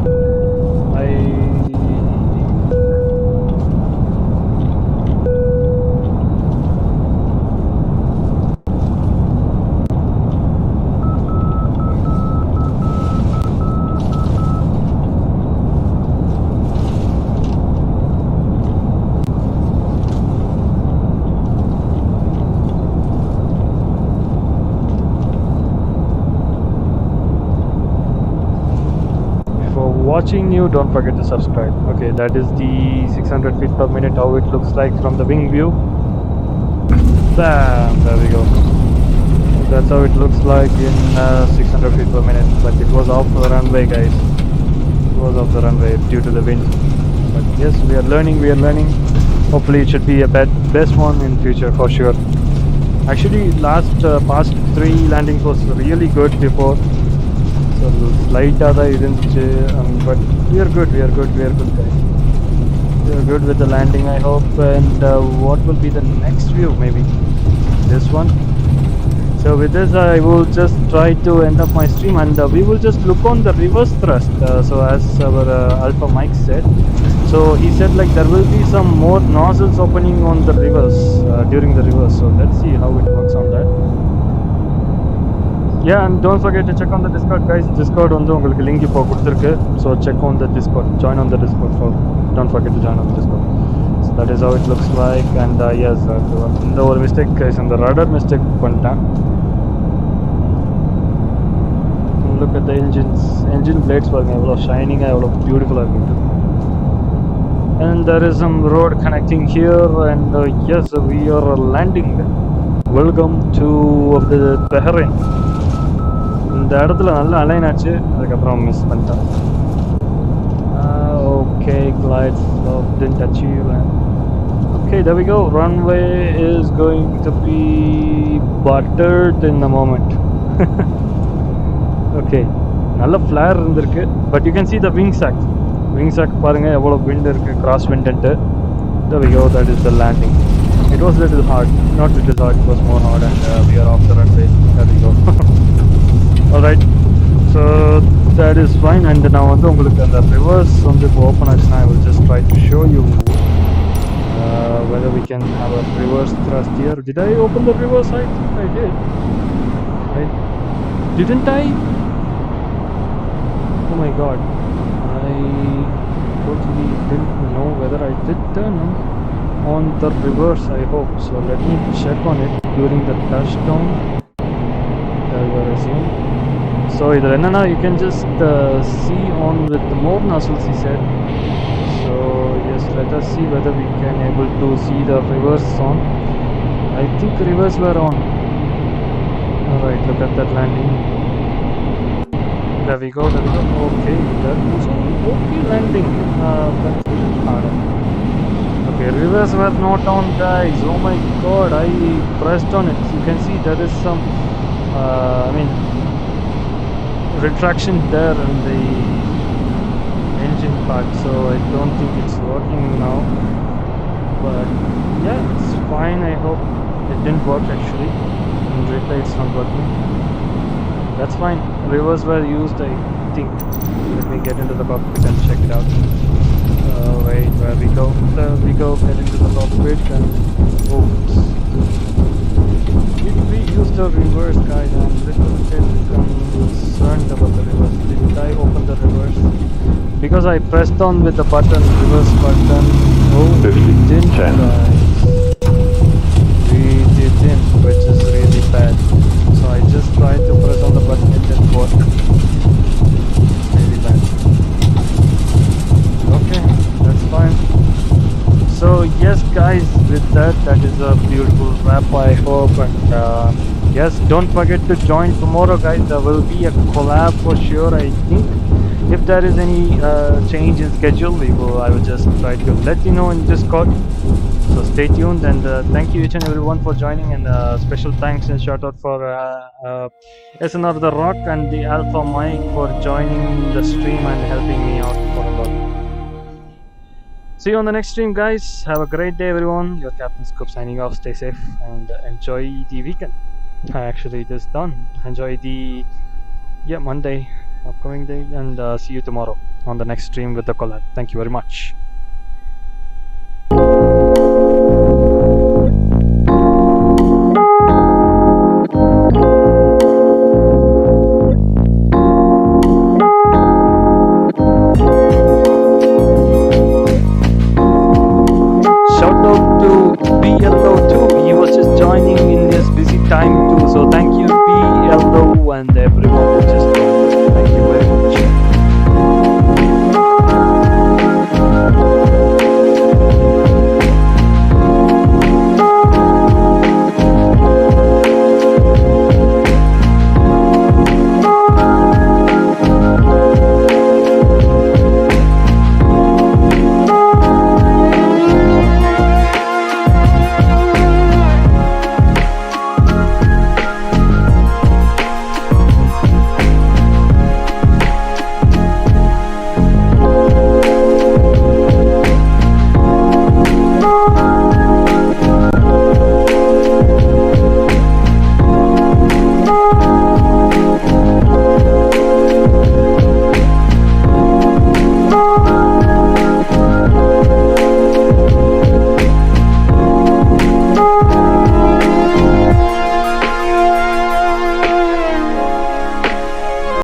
watching you, don't forget to subscribe. Okay, that is the 600 feet per minute, how it looks like from the wing view. Bam, there we go. That's how it looks like in 600 feet per minute, but it was off the runway, guys. It was off the runway due to the wind. But yes, we are learning. Hopefully it should be a best one in future for sure. Actually, past 3 landings was really good before. So slight but we are good, guys. We are good with the landing, I hope. And what will be the next view? Maybe this one. So with this, I will just try to end up my stream, and we will just look on the reverse thrust. So as our Alpha Mike said, so he said like there will be some more nozzles opening on the reverse during the reverse. So let's see how it works on that. Yeah, and don't forget to check on the Discord, guys. Discord வந்து உங்களுக்கு link இப்போ கொடுத்திருக்கு. So check on the Discord. Join on the Discord. Don't forget to join on the Discord. So that is how it looks like. And yes, இந்த ஒரு mistake guys, இந்த rudder mistake பண்ணிட்டேன். Look at the engine blades பாருங்க எவ்வளோ ஷைனிங்காக எவ்வளோ பியூட்டிஃபுல்லாக இருக்குது. And there is some road connecting here, and yes, we are landing. Welcome to the Bahrain. இந்த இடத்துல நல்லா அலைன் ஆச்சு, அதுக்கப்புறம் மிஸ் பண்ணிட்டேன். Okay, glide didn't achieve. Okay, there we go. Runway is going to be buttered in a moment. Okay, நல்ல flare இருந்திருக்கு, but you can see the wing sack பாருங்க எவ்வளோ wind இருக்கு, cross wind ன்ட்டு. There we go, that is the landing. It was little hard, not little hard, it was more hard, and we are off the runway. There we go. Alright, so that is fine. And now வந்து உங்களுக்கு அந்த reverse வந்து இப்போ open ஆச்சுன்னா I will just try to show you whether we can have a reverse thrust here. Did I open the reverse? I think I did. Right? Didn't I? Oh my god, I totally didn't know whether I did turn on the reverse, I hope. So let me check on it during the touchdown. There we are. So either you can just see on with more nozzles, he said. So yes, let us see whether we can able to see the reverse on. I think reverse were on. Alright, look at that landing. There we go. Okay, that was okay landing. That's a little harder. Okay, reverse were not on, guys. Oh my god, I pressed on it. You can see there is some retraction there in the engine part, so I don't think it's working now. But yeah, it's fine. I hope it didn't work actually. In replay it's not working. That's fine. Reverse were used, I think. Let me get into the cockpit and check it out. Wait, where we go? There we go. Get into the cockpit and oops. Did we use the reverse, guys? I'm a little bit concerned about the reverse. Did I open the reverse? Because I pressed on with the button, reverse button. Oh, we didn't, guys. We didn't, which is really bad. So I just tried to press on the button, it didn't work. Really bad. Okay, that's fine. So yes guys, with that is a beautiful wrap, I hope. And yes, don't forget to join tomorrow, guys. There will be a collab for sure, I think. If there is any change in schedule, I will just try to let you know in Discord. So stay tuned, and thank you each and everyone for joining, and special thanks and shout out for SNR The Rock and the Alpha Mike for joining the stream and helping me out for a lot. See you on the next stream, guys. Have a great day, everyone. Your Captain Scoop signing off. Stay safe and enjoy the weekend. Actually, it is done. Enjoy the Monday, upcoming day, and see you tomorrow on the next stream with the collab. Thank you very much. Time too, so thank you PLO and everyone who just joined. Thank you.